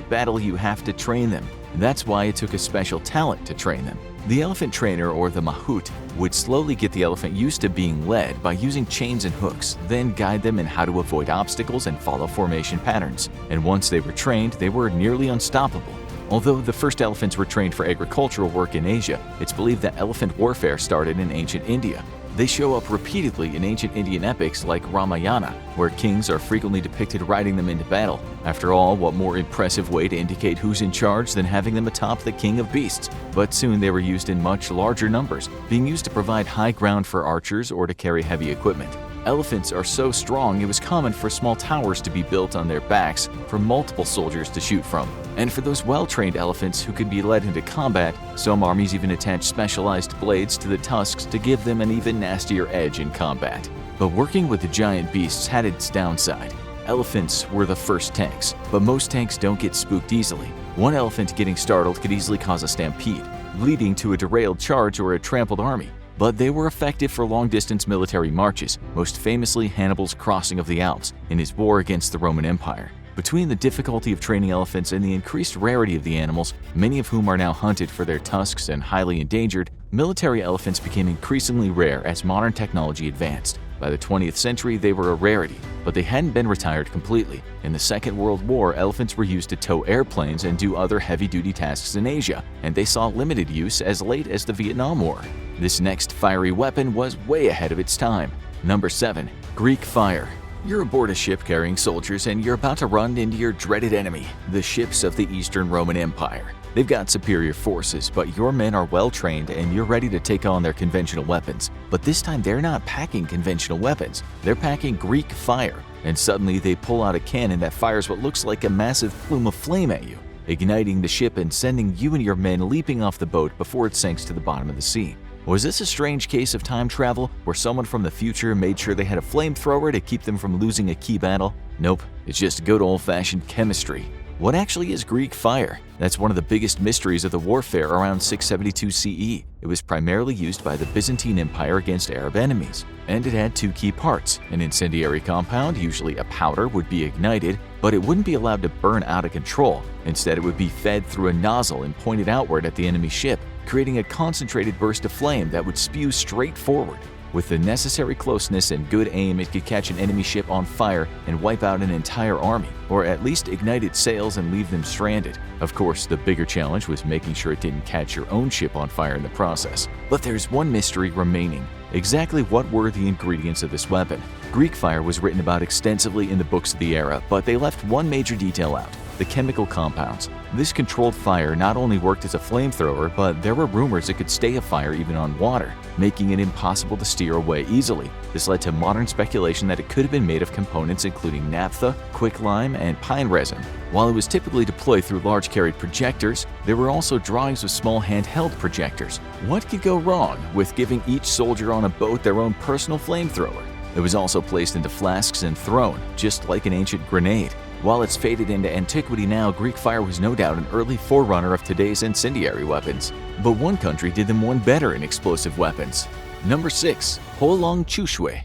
battle, you have to train them. That's why it took a special talent to train them. The elephant trainer, or the mahout, would slowly get the elephant used to being led by using chains and hooks, then guide them in how to avoid obstacles and follow formation patterns. And once they were trained, they were nearly unstoppable. Although the first elephants were trained for agricultural work in Asia, it's believed that elephant warfare started in ancient India. They show up repeatedly in ancient Indian epics like Ramayana, where kings are frequently depicted riding them into battle. After all, what more impressive way to indicate who's in charge than having them atop the king of beasts? But soon they were used in much larger numbers, being used to provide high ground for archers or to carry heavy equipment. Elephants are so strong, it was common for small towers to be built on their backs for multiple soldiers to shoot from. And for those well-trained elephants who could be led into combat, some armies even attached specialized blades to the tusks to give them an even nastier edge in combat. But working with the giant beasts had its downside. Elephants were the first tanks, but most tanks don't get spooked easily. One elephant getting startled could easily cause a stampede, leading to a derailed charge or a trampled army. But they were effective for long-distance military marches, most famously Hannibal's crossing of the Alps in his war against the Roman Empire. Between the difficulty of training elephants and the increased rarity of the animals, many of whom are now hunted for their tusks and highly endangered, military elephants became increasingly rare as modern technology advanced. By the 20th century, they were a rarity, but they hadn't been retired completely. In the Second World War, elephants were used to tow airplanes and do other heavy-duty tasks in Asia, and they saw limited use as late as the Vietnam War. This next fiery weapon was way ahead of its time. Number 7. Greek fire. You're aboard a ship carrying soldiers and you're about to run into your dreaded enemy, the ships of the Eastern Roman Empire. They've got superior forces, but your men are well trained and you're ready to take on their conventional weapons. But this time they're not packing conventional weapons, they're packing Greek fire. And suddenly they pull out a cannon that fires what looks like a massive plume of flame at you, igniting the ship and sending you and your men leaping off the boat before it sinks to the bottom of the sea. Was this a strange case of time travel where someone from the future made sure they had a flamethrower to keep them from losing a key battle? Nope, it's just good old-fashioned chemistry. What actually is Greek fire? That's one of the biggest mysteries of the warfare around 672 CE. It was primarily used by the Byzantine Empire against Arab enemies, and it had two key parts. An incendiary compound, usually a powder, would be ignited, but it wouldn't be allowed to burn out of control. Instead, it would be fed through a nozzle and pointed outward at the enemy ship, creating a concentrated burst of flame that would spew straight forward. With the necessary closeness and good aim, it could catch an enemy ship on fire and wipe out an entire army, or at least ignite its sails and leave them stranded. Of course, the bigger challenge was making sure it didn't catch your own ship on fire in the process. But there's one mystery remaining. Exactly what were the ingredients of this weapon? Greek fire was written about extensively in the books of the era, but they left one major detail out: the chemical compounds. This controlled fire not only worked as a flamethrower, but there were rumors it could stay afire even on water, making it impossible to steer away easily. This led to modern speculation that it could have been made of components including naphtha, quicklime, and pine resin. While it was typically deployed through large carried projectors, there were also drawings of small handheld projectors. What could go wrong with giving each soldier on a boat their own personal flamethrower? It was also placed into flasks and thrown, just like an ancient grenade. While it's faded into antiquity now, Greek fire was no doubt an early forerunner of today's incendiary weapons. But one country did them one better in explosive weapons. Number 6. Holong Chushue.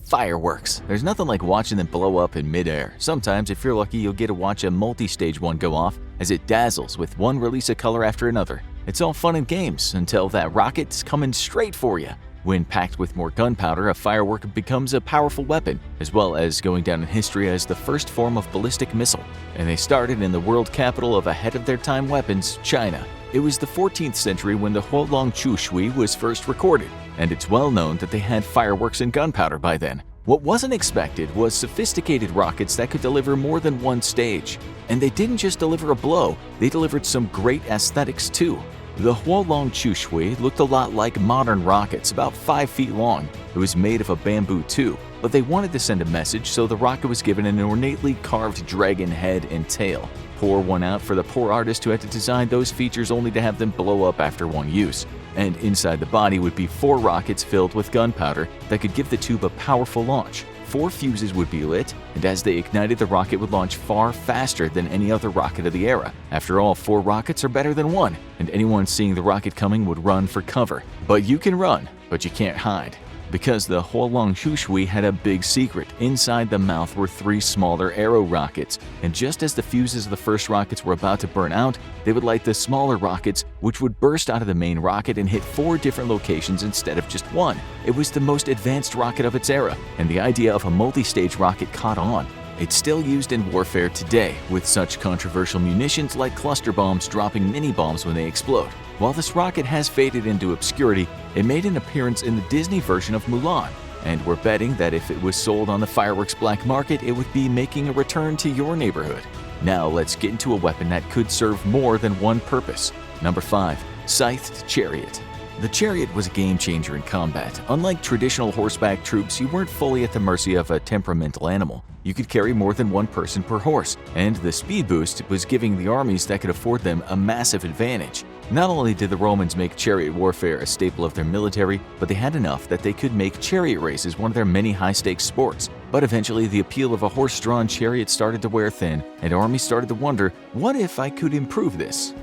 Fireworks. There's nothing like watching them blow up in midair. Sometimes, if you're lucky, you'll get to watch a multi-stage one go off as it dazzles with one release of color after another. It's all fun and games until that rocket's coming straight for you. When packed with more gunpowder, a firework becomes a powerful weapon, as well as going down in history as the first form of ballistic missile. And they started in the world capital of ahead-of-their-time weapons, China. It was the 14th century when the Holong Chushue was first recorded, and it's well known that they had fireworks and gunpowder by then. What wasn't expected was sophisticated rockets that could deliver more than one stage. And they didn't just deliver a blow, they delivered some great aesthetics too. The Holong Chushue looked a lot like modern rockets, about 5 feet long. It was made of a bamboo tube, but they wanted to send a message, so the rocket was given an ornately carved dragon head and tail. Pour one out for the poor artist who had to design those features only to have them blow up after one use. and inside the body would be 4 rockets filled with gunpowder that could give the tube a powerful launch. 4 fuses would be lit, and as they ignited, the rocket would launch far faster than any other rocket of the era. After all, 4 rockets are better than 1, and anyone seeing the rocket coming would run for cover. But you can run, but you can't hide. Because the Huolong Shushui had a big secret. Inside the mouth were 3 smaller arrow rockets, and just as the fuses of the first rockets were about to burn out, they would light the smaller rockets, which would burst out of the main rocket and hit 4 different locations instead of just 1. It was the most advanced rocket of its era, and the idea of a multi-stage rocket caught on. It's still used in warfare today, with such controversial munitions like cluster bombs dropping mini-bombs when they explode. While this rocket has faded into obscurity, it made an appearance in the Disney version of Mulan, and we're betting that if it was sold on the fireworks black market, it would be making a return to your neighborhood. Now let's get into a weapon that could serve more than one purpose. Number 5. Scythed Chariot. The chariot was a game-changer in combat. Unlike traditional horseback troops, you weren't fully at the mercy of a temperamental animal. You could carry more than 1 person per horse, and the speed boost was giving the armies that could afford them a massive advantage. Not only did the Romans make chariot warfare a staple of their military, but they had enough that they could make chariot races one of their many high-stakes sports. But eventually, the appeal of a horse-drawn chariot started to wear thin, and armies started to wonder, what if I could improve this?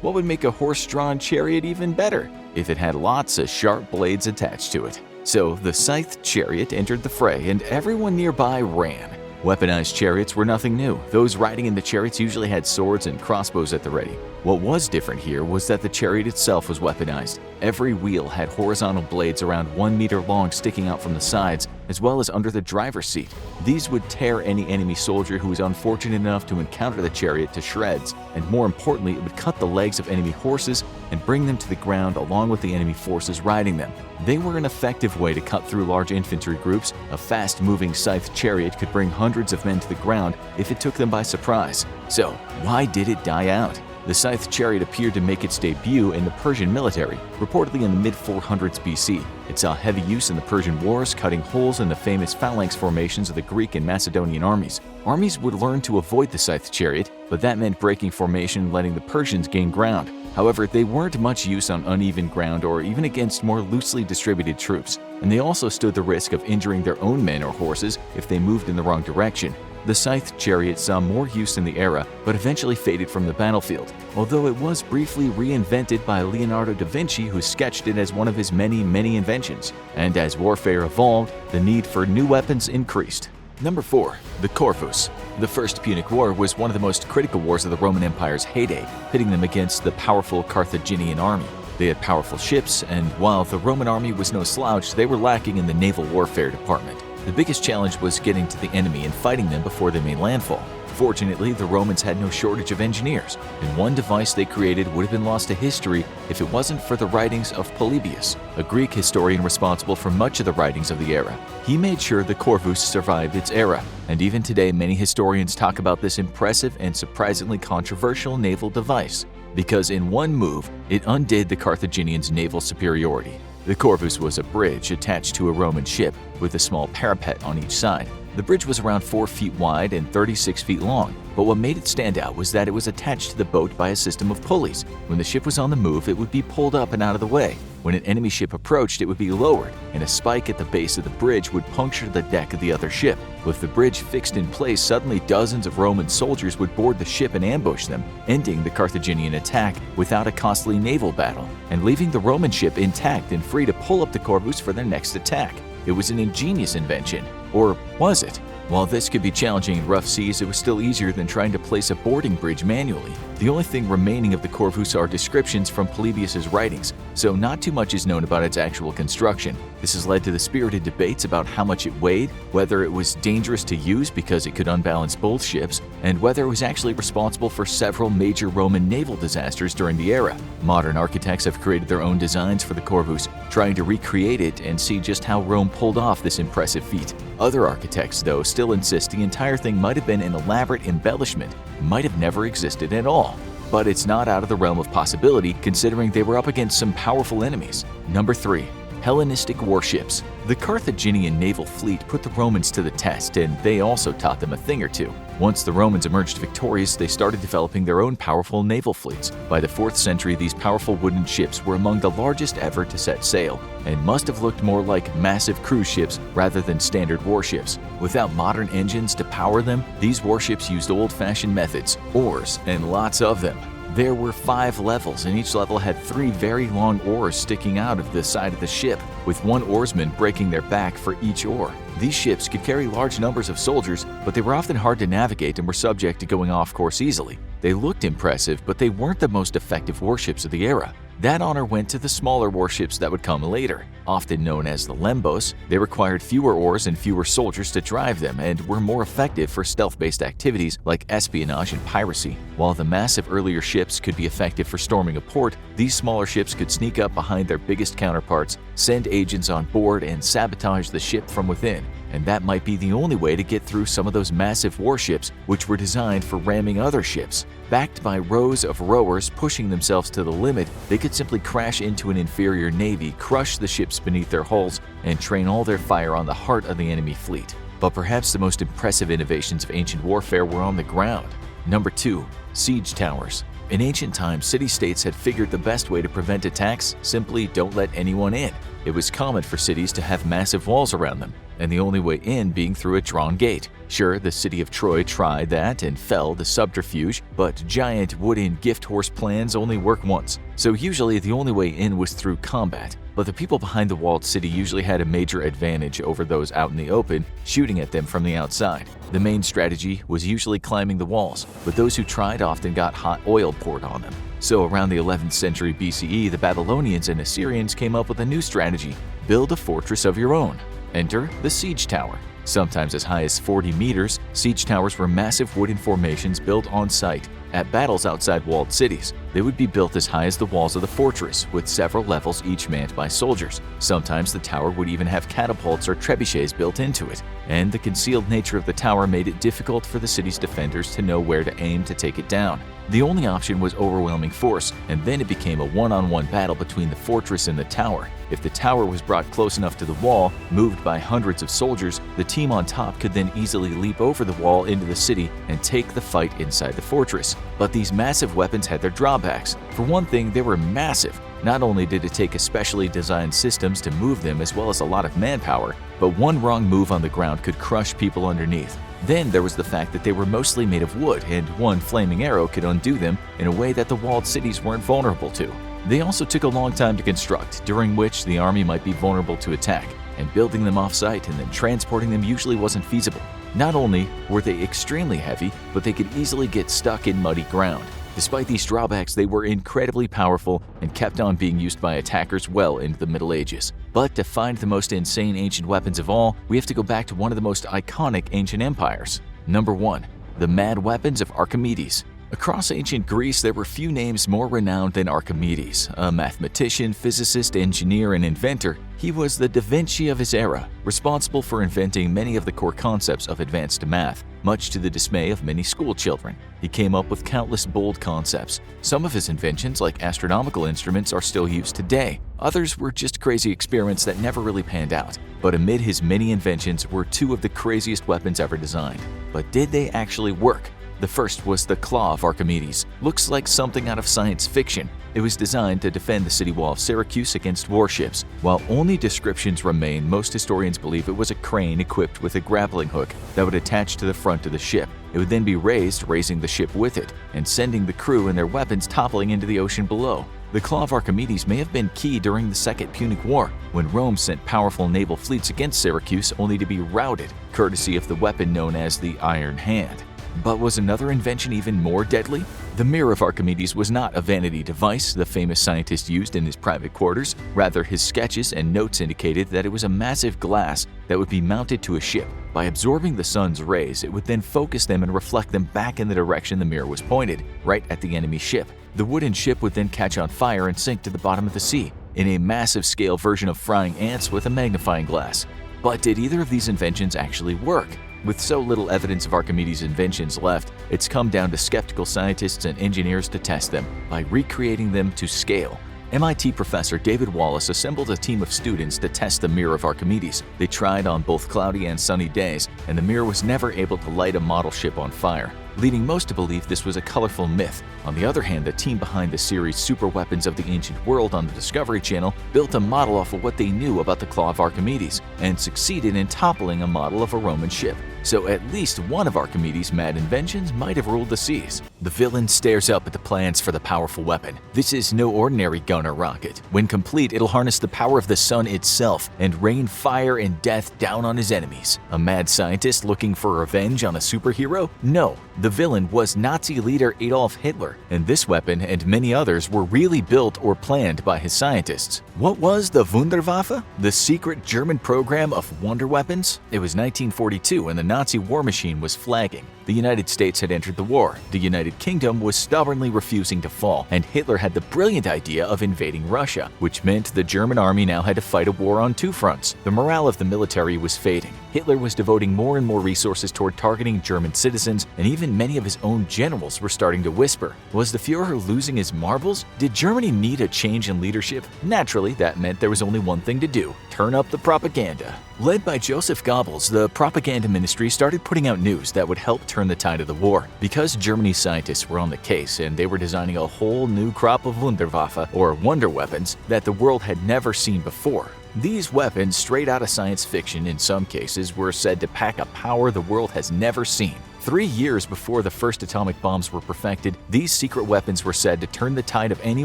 What would make a horse-drawn chariot even better? If it had lots of sharp blades attached to it. So the scythed chariot entered the fray, and everyone nearby ran. Weaponized chariots were nothing new. Those riding in the chariots usually had swords and crossbows at the ready. What was different here was that the chariot itself was weaponized. Every wheel had horizontal blades around 1 meter long sticking out from the sides, as well as under the driver's seat. These would tear any enemy soldier who was unfortunate enough to encounter the chariot to shreds, and more importantly, it would cut the legs of enemy horses and bring them to the ground along with the enemy forces riding them. They were an effective way to cut through large infantry groups. A fast-moving scythed chariot could bring hundreds of men to the ground if it took them by surprise. So, why did it die out? The scythed chariot appeared to make its debut in the Persian military, reportedly in the mid-400s BC. It saw heavy use in the Persian Wars, cutting holes in the famous phalanx formations of the Greek and Macedonian armies. Armies would learn to avoid the scythed chariot, but that meant breaking formation and letting the Persians gain ground. However, they weren't much use on uneven ground or even against more loosely distributed troops, and they also stood the risk of injuring their own men or horses if they moved in the wrong direction. The scythed chariot saw more use in the era, but eventually faded from the battlefield, although it was briefly reinvented by Leonardo da Vinci, who sketched it as one of his many inventions. And as warfare evolved, the need for new weapons increased. Number 4. The Corvus. The First Punic War was one of the most critical wars of the Roman Empire's heyday, pitting them against the powerful Carthaginian army. They had powerful ships, and while the Roman army was no slouch, they were lacking in the naval warfare department. The biggest challenge was getting to the enemy and fighting them before they made landfall. Fortunately, the Romans had no shortage of engineers, and one device they created would have been lost to history if it wasn't for the writings of Polybius, a Greek historian responsible for much of the writings of the era. He made sure the Corvus survived its era, and even today many historians talk about this impressive and surprisingly controversial naval device, because in one move, it undid the Carthaginians' naval superiority. The Corvus was a bridge attached to a Roman ship with a small parapet on each side. The bridge was around 4 feet wide and 36 feet long, but what made it stand out was that it was attached to the boat by a system of pulleys. When the ship was on the move, it would be pulled up and out of the way. When an enemy ship approached, it would be lowered, and a spike at the base of the bridge would puncture the deck of the other ship. With the bridge fixed in place, suddenly dozens of Roman soldiers would board the ship and ambush them, ending the Carthaginian attack without a costly naval battle, and leaving the Roman ship intact and free to pull up the Corvus for their next attack. It was an ingenious invention. Or was it? While this could be challenging in rough seas, it was still easier than trying to place a boarding bridge manually. The only thing remaining of the Corvus are descriptions from Polybius' writings, so not too much is known about its actual construction. This has led to the spirited debates about how much it weighed, whether it was dangerous to use because it could unbalance both ships, and whether it was actually responsible for several major Roman naval disasters during the era. Modern architects have created their own designs for the Corvus, trying to recreate it and see just how Rome pulled off this impressive feat. Other architects, though, still insist the entire thing might have been an elaborate embellishment, might have never existed at all. But it's not out of the realm of possibility, considering they were up against some powerful enemies. Number 3. Hellenistic warships. The Carthaginian naval fleet put the Romans to the test, and they also taught them a thing or two. Once the Romans emerged victorious, they started developing their own powerful naval fleets. By the 4th century, these powerful wooden ships were among the largest ever to set sail, and must have looked more like massive cruise ships rather than standard warships. Without modern engines to power them, these warships used old-fashioned methods, oars, and lots of them. There were 5 levels, and each level had 3 very long oars sticking out of the side of the ship, with one oarsman breaking their back for each oar. These ships could carry large numbers of soldiers, but they were often hard to navigate and were subject to going off course easily. They looked impressive, but they weren't the most effective warships of the era. That honor went to the smaller warships that would come later. Often known as the lembos, they required fewer oars and fewer soldiers to drive them and were more effective for stealth-based activities like espionage and piracy. While the massive earlier ships could be effective for storming a port, these smaller ships could sneak up behind their biggest counterparts, send agents on board, and sabotage the ship from within. And that might be the only way to get through some of those massive warships which were designed for ramming other ships. Backed by rows of rowers pushing themselves to the limit, they could simply crash into an inferior navy, crush the ships beneath their hulls, and train all their fire on the heart of the enemy fleet. But perhaps the most impressive innovations of ancient warfare were on the ground. Number 2. Siege towers. In ancient times, city-states had figured the best way to prevent attacks: simply don't let anyone in. It was common for cities to have massive walls around them, and the only way in being through a drawn gate. Sure, the city of Troy tried that and fell the subterfuge, but giant wooden gift horse plans only work once, so usually the only way in was through combat. But the people behind the walled city usually had a major advantage over those out in the open, shooting at them from the outside. The main strategy was usually climbing the walls, but those who tried often got hot oil poured on them. So around the 11th century BCE, the Babylonians and Assyrians came up with a new strategy: build a fortress of your own. Enter the siege tower. Sometimes as high as 40 meters, siege towers were massive wooden formations built on site. At battles outside walled cities, they would be built as high as the walls of the fortress, with several levels each manned by soldiers. Sometimes the tower would even have catapults or trebuchets built into it, and the concealed nature of the tower made it difficult for the city's defenders to know where to aim to take it down. The only option was overwhelming force, and then it became a one-on-one battle between the fortress and the tower. If the tower was brought close enough to the wall, moved by hundreds of soldiers, the team on top could then easily leap over the wall into the city and take the fight inside the fortress. But these massive weapons had their drawbacks. For one thing, they were massive. Not only did it take especially designed systems to move them as well as a lot of manpower, but one wrong move on the ground could crush people underneath. Then there was the fact that they were mostly made of wood, and one flaming arrow could undo them in a way that the walled cities weren't vulnerable to. They also took a long time to construct, during which the army might be vulnerable to attack, and building them off-site and then transporting them usually wasn't feasible. Not only were they extremely heavy, but they could easily get stuck in muddy ground. Despite these drawbacks, they were incredibly powerful and kept on being used by attackers well into the Middle Ages. But to find the most insane ancient weapons of all, we have to go back to one of the most iconic ancient empires. Number 1. The mad weapons of Archimedes. Across ancient Greece, there were few names more renowned than Archimedes. A mathematician, physicist, engineer, and inventor, he was the Da Vinci of his era, responsible for inventing many of the core concepts of advanced math, much to the dismay of many school children. He came up with countless bold concepts. Some of his inventions, like astronomical instruments, are still used today. Others were just crazy experiments that never really panned out. But amid his many inventions were 2 of the craziest weapons ever designed. But did they actually work? The first was the Claw of Archimedes. Looks like something out of science fiction. It was designed to defend the city wall of Syracuse against warships. While only descriptions remain, most historians believe it was a crane equipped with a grappling hook that would attach to the front of the ship. It would then be raised, raising the ship with it, and sending the crew and their weapons toppling into the ocean below. The Claw of Archimedes may have been key during the Second Punic War, when Rome sent powerful naval fleets against Syracuse only to be routed, courtesy of the weapon known as the Iron Hand. But was another invention even more deadly? The Mirror of Archimedes was not a vanity device the famous scientist used in his private quarters. Rather, his sketches and notes indicated that it was a massive glass that would be mounted to a ship. By absorbing the sun's rays, it would then focus them and reflect them back in the direction the mirror was pointed, right at the enemy ship. The wooden ship would then catch on fire and sink to the bottom of the sea, in a massive scale version of frying ants with a magnifying glass. But did either of these inventions actually work? With so little evidence of Archimedes' inventions left, it's come down to skeptical scientists and engineers to test them by recreating them to scale. MIT professor David Wallace assembled a team of students to test the mirror of Archimedes. They tried on both cloudy and sunny days, and the mirror was never able to light a model ship on fire, leading most to believe this was a colorful myth. On the other hand, the team behind the series Super Weapons of the Ancient World on the Discovery Channel built a model off of what they knew about the Claw of Archimedes and succeeded in toppling a model of a Roman ship. So at least one of Archimedes' mad inventions might have ruled the seas. The villain stares up at the plans for the powerful weapon. This is no ordinary gun or rocket. When complete, it'll harness the power of the sun itself and rain fire and death down on his enemies. A mad scientist looking for revenge on a superhero? No, the villain was Nazi leader Adolf Hitler, and this weapon and many others were really built or planned by his scientists. What was the Wunderwaffe? The secret German program of wonder weapons? It was 1942 and the Nazi war machine was flagging. The United States had entered the war, the United Kingdom was stubbornly refusing to fall, and Hitler had the brilliant idea of invading Russia, which meant the German army now had to fight a war on two fronts. The morale of the military was fading. Hitler was devoting more and more resources toward targeting German citizens, and even many of his own generals were starting to whisper. Was the Führer losing his marbles? Did Germany need a change in leadership? Naturally, that meant there was only one thing to do: turn up the propaganda. Led by Joseph Goebbels, the propaganda ministry started putting out news that would help turn the tide of the war. Because Germany's scientists were on the case and they were designing a whole new crop of Wunderwaffe, or wonder weapons, that the world had never seen before. These weapons, straight out of science fiction in some cases, were said to pack a power the world has never seen. 3 years before the first atomic bombs were perfected, these secret weapons were said to turn the tide of any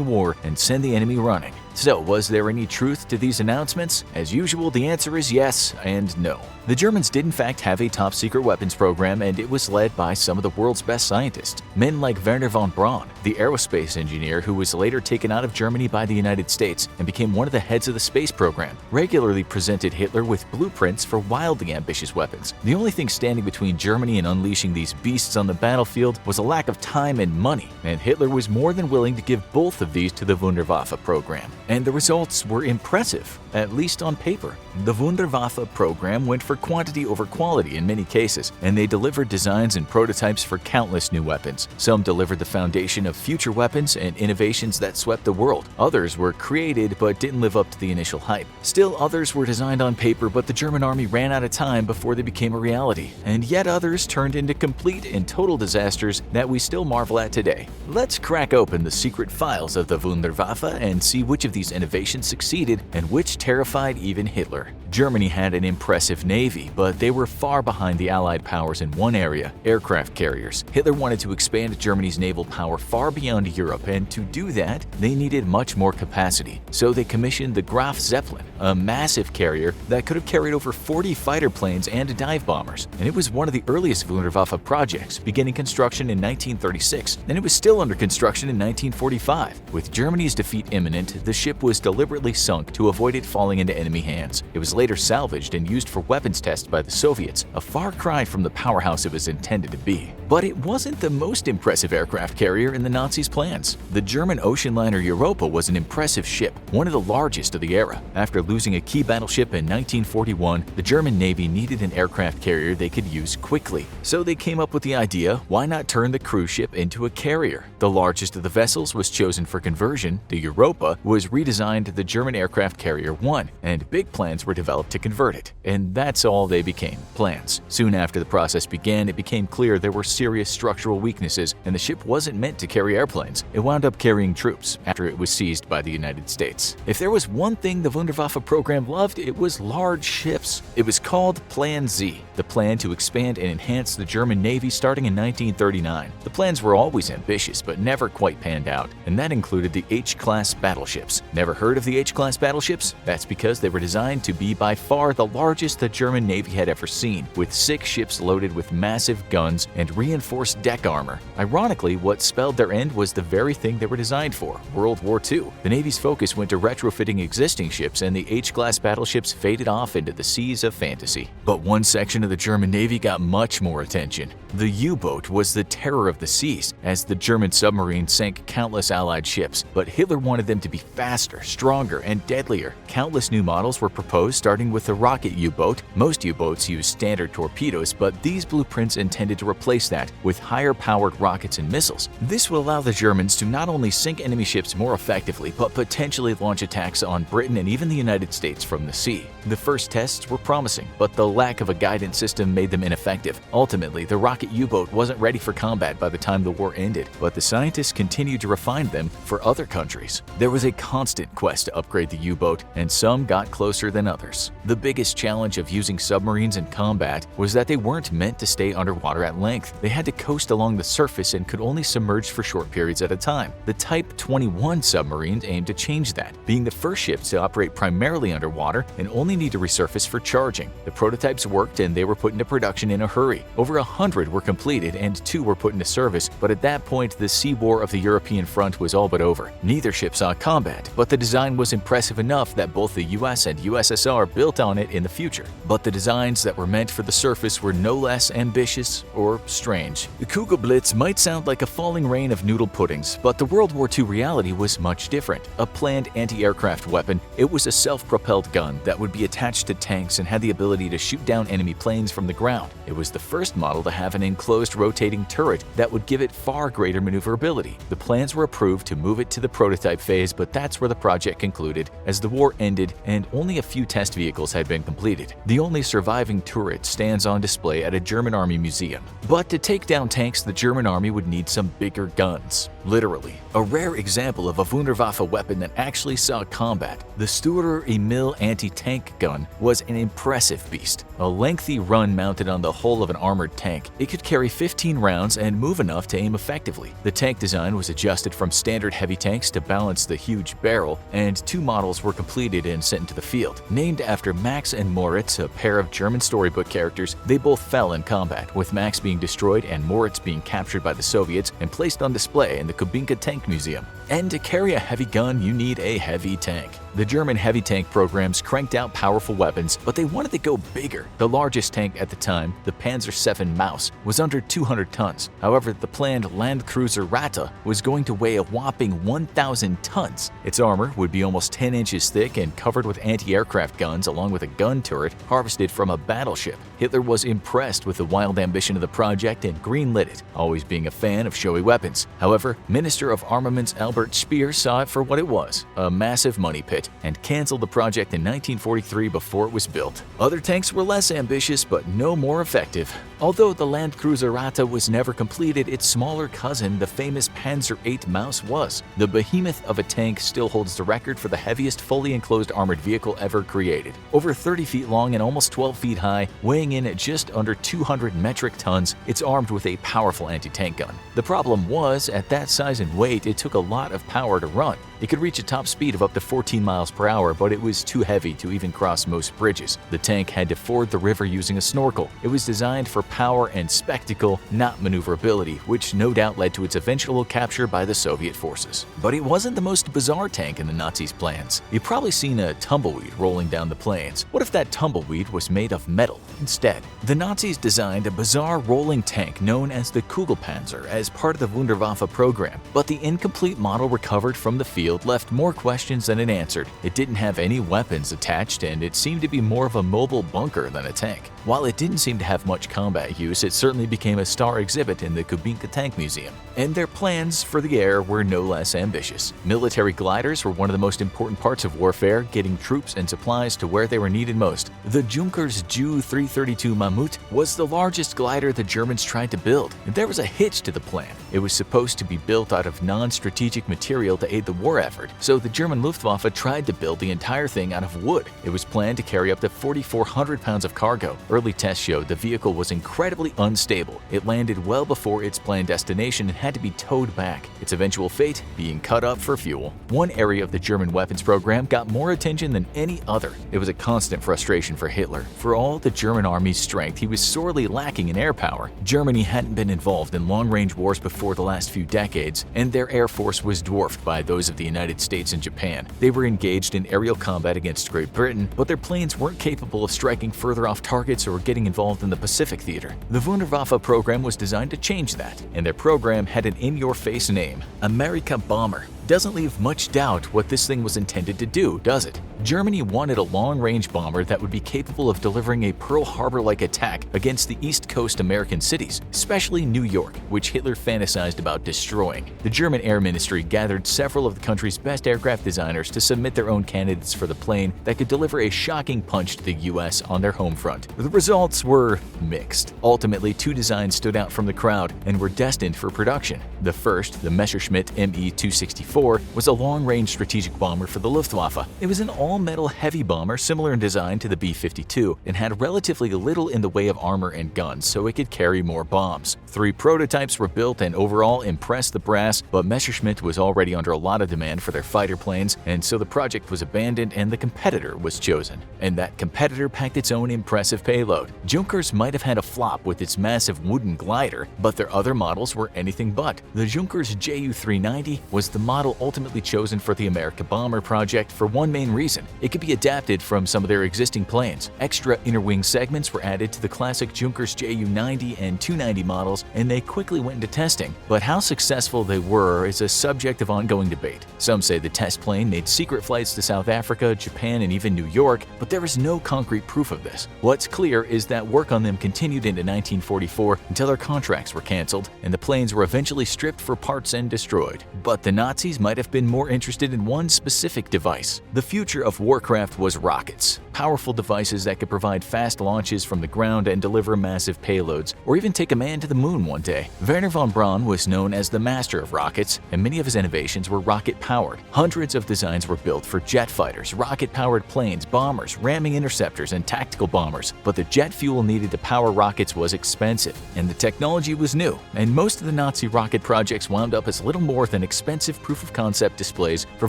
war and send the enemy running. So, was there any truth to these announcements? As usual, the answer is yes and no. The Germans did in fact have a top-secret weapons program, and it was led by some of the world's best scientists. Men like Wernher von Braun, the aerospace engineer who was later taken out of Germany by the United States and became one of the heads of the space program, regularly presented Hitler with blueprints for wildly ambitious weapons. The only thing standing between Germany and unleashing these beasts on the battlefield was a lack of time and money, and Hitler was more than willing to give both of these to the Wunderwaffe program. And the results were impressive, at least on paper. The Wunderwaffe program went for quantity over quality in many cases, and they delivered designs and prototypes for countless new weapons. Some delivered the foundation of future weapons and innovations that swept the world. Others were created but didn't live up to the initial hype. Still others were designed on paper, but the German army ran out of time before they became a reality. And yet others turned into complete and total disasters that we still marvel at today. Let's crack open the secret files of the Wunderwaffe and see which of these innovations succeeded and which terrified even Hitler. Germany had an impressive navy, but they were far behind the Allied powers in one area: aircraft carriers. Hitler wanted to expand Germany's naval power far beyond Europe, and to do that, they needed much more capacity. So they commissioned the Graf Zeppelin, a massive carrier that could have carried over 40 fighter planes and dive bombers. And it was one of the earliest Wunderwaffe projects, beginning construction in 1936, and it was still under construction in 1945. With Germany's defeat imminent, the ship was deliberately sunk to avoid it falling into enemy hands. It was later salvaged and used for weapons tests by the Soviets, a far cry from the powerhouse it was intended to be. But it wasn't the most impressive aircraft carrier in the Nazis' plans. The German ocean liner Europa was an impressive ship, one of the largest of the era. After losing a key battleship in 1941, the German Navy needed an aircraft carrier they could use quickly. So they came up with the idea, why not turn the cruise ship into a carrier? The largest of the vessels was chosen for conversion. The Europa was redesigned to the German aircraft carrier 1, and big plans were developed to convert it. And that's all they became, plans. Soon after the process began, it became clear there were serious structural weaknesses, and the ship wasn't meant to carry airplanes. It wound up carrying troops after it was seized by the United States. If there was one thing the Wunderwaffe program loved, it was large ships. It was called Plan Z, the plan to expand and enhance the German Navy starting in 1939. The plans were always ambitious, but never quite panned out, and that included the H-class battleships. Never heard of the H-class battleships? That's because they were designed to be by far the largest the German Navy had ever seen, with 6 ships loaded with massive guns and reinforced deck armor. Ironically, what spelled their end was the very thing they were designed for: World War II. The Navy's focus went to retrofitting existing ships, and the H-class battleships faded off into the seas of fantasy. But one section of the German Navy got much more attention. The U-boat was the terror of the seas, as the German submarine sank countless Allied ships, but Hitler wanted them to be faster, stronger, and deadlier. Countless new models were proposed, starting with the rocket U-boat. Most U-boats use standard torpedoes, but these blueprints intended to replace that with higher-powered rockets and missiles. This will allow the Germans to not only sink enemy ships more effectively, but potentially launch attacks on Britain and even the United States from the sea. The first tests were promising, but the lack of a guidance system made them ineffective. Ultimately, the rocket U-boat wasn't ready for combat by the time the war ended, but the scientists continued to refine them for other countries. There was a constant quest to upgrade the U-boat, and some got closer than others. The biggest challenge of using submarines in combat was that they weren't meant to stay underwater at length. They had to coast along the surface and could only submerge for short periods at a time. The Type 21 submarines aimed to change that, being the first ships to operate primarily underwater and only need to resurface for charging. The prototypes worked and they were put into production in a hurry. Over 100 were completed and 2 were put into service, but at that point the sea war of the European front was all but over. Neither ship saw combat, but the design was impressive enough that both the US and USSR built on it in the future. But the designs that were meant for the surface were no less ambitious or strange. The Kugelblitz might sound like a falling rain of noodle puddings, but the World War II reality was much different. A planned anti-aircraft weapon, it was a self-propelled gun that would be attached to tanks and had the ability to shoot down enemy planes from the ground. It was the first model to have an enclosed rotating turret that would give it far greater maneuverability. The plans were approved to move it to the prototype phase, but that's where the project concluded as the war ended and only a few test vehicles had been completed. The only surviving turret stands on display at a German army museum. But to take down tanks, the German army would need some bigger guns. Literally, a rare example of a Wunderwaffe weapon that actually saw combat. The Sturer Emil anti-tank gun was an impressive beast. A lengthy run mounted on the hull of an armored tank. It could carry 15 rounds and move enough to aim effectively. The tank design was adjusted from standard heavy tanks to balance the huge barrel, and 2 models were completed and sent into the field. Named after Max and Moritz, a pair of German storybook characters, they both fell in combat, with Max being destroyed and Moritz being captured by the Soviets and placed on display in the Kubinka Tank Museum. And to carry a heavy gun, you need a heavy tank. The German heavy tank programs cranked out powerful weapons, but they wanted to go bigger. The largest tank at the time, the Panzer VII Maus, was under 200 tons. However, the planned Landkruiser Ratte was going to weigh a whopping 1,000 tons. Its armor would be almost 10 inches thick and covered with anti-aircraft guns along with a gun turret harvested from a battleship. Hitler was impressed with the wild ambition of the project and greenlit it, always being a fan of showy weapons. However, Minister of Armaments Albert Speer saw it for what it was, a massive money pit, and canceled the project in 1943 before it was built. Other tanks were less ambitious but no more effective. Although the Landkruiser Ratte was never completed, its smaller cousin, the famous Panzer VIII Maus, was. The behemoth of a tank still holds the record for the heaviest fully enclosed armored vehicle ever created. Over 30 feet long and almost 12 feet high, weighing in at just under 200 metric tons, it's armed with a powerful anti-tank gun. The problem was, at that size and weight, it took a lot of power to run. It could reach a top speed of up to 14 miles per hour, but it was too heavy to even cross most bridges. The tank had to ford the river using a snorkel. It was designed for power and spectacle, not maneuverability, which no doubt led to its eventual capture by the Soviet forces. But it wasn't the most bizarre tank in the Nazis' plans. You've probably seen a tumbleweed rolling down the plains. What if that tumbleweed was made of metal instead? The Nazis designed a bizarre rolling tank known as the Kugelpanzer as part of the Wunderwaffe program, but the incomplete model recovered from the field left more questions than it answered. It didn't have any weapons attached, and it seemed to be more of a mobile bunker than a tank. While it didn't seem to have much combat use, it certainly became a star exhibit in the Kubinka Tank Museum. And their plans for the air were no less ambitious. Military gliders were one of the most important parts of warfare, getting troops and supplies to where they were needed most. The Junkers Ju 332 Mammut was the largest glider the Germans tried to build, and there was a hitch to the plan. It was supposed to be built out of non-strategic material to aid the war effort, so the German Luftwaffe tried to build the entire thing out of wood. It was planned to carry up to 4,400 pounds of cargo. Early tests showed the vehicle was incredibly unstable. It landed well before its planned destination and had to be towed back, its eventual fate being cut up for fuel. One area of the German weapons program got more attention than any other. It was a constant frustration for Hitler. For all the German army's strength, he was sorely lacking in air power. Germany hadn't been involved in long-range wars before the last few decades, and their air force was dwarfed by those of the United States and Japan. They were engaged in aerial combat against Great Britain, but their planes weren't capable of striking further off targets or getting involved in the Pacific theater. The Wunderwaffe program was designed to change that, and their program had an in-your-face name, America Bomber. Doesn't leave much doubt what this thing was intended to do, does it? Germany wanted a long-range bomber that would be capable of delivering a Pearl Harbor-like attack against the East Coast American cities, especially New York, which Hitler fantasized about destroying. The German Air Ministry gathered several of the country's best aircraft designers to submit their own candidates for the plane that could deliver a shocking punch to the US on their home front. The results were mixed. Ultimately, two designs stood out from the crowd and were destined for production. The first, the Messerschmitt Me-264, was a long-range strategic bomber for the Luftwaffe. It was an all-metal heavy bomber similar in design to the B-52 and had relatively little in the way of armor and guns, so it could carry more bombs. 3 prototypes were built and overall impressed the brass, but Messerschmitt was already under a lot of demand for their fighter planes, and so the project was abandoned and the competitor was chosen. And that competitor packed its own impressive payload. Junkers might have had a flop with its massive wooden glider, but their other models were anything but. The Junkers Ju-390 was the model ultimately chosen for the America Bomber project for one main reason. It could be adapted from some of their existing planes. Extra inner wing segments were added to the classic Junkers Ju-90 and 290 models, and they quickly went into testing. But how successful they were is a subject of ongoing debate. Some say the test plane made secret flights to South Africa, Japan, and even New York, but there is no concrete proof of this. What's clear is that work on them continued into 1944 until their contracts were canceled, and the planes were eventually stripped for parts and destroyed. But the Nazis might have been more interested in one specific device. The future of warcraft was rockets. Powerful devices that could provide fast launches from the ground and deliver massive payloads, or even take a man to the moon one day. Wernher von Braun was known as the master of rockets, and many of his innovations were rocket-powered. Hundreds of designs were built for jet fighters, rocket-powered planes, bombers, ramming interceptors, and tactical bombers. But the jet fuel needed to power rockets was expensive, and the technology was new, and most of the Nazi rocket projects wound up as little more than expensive proof-of-concept displays for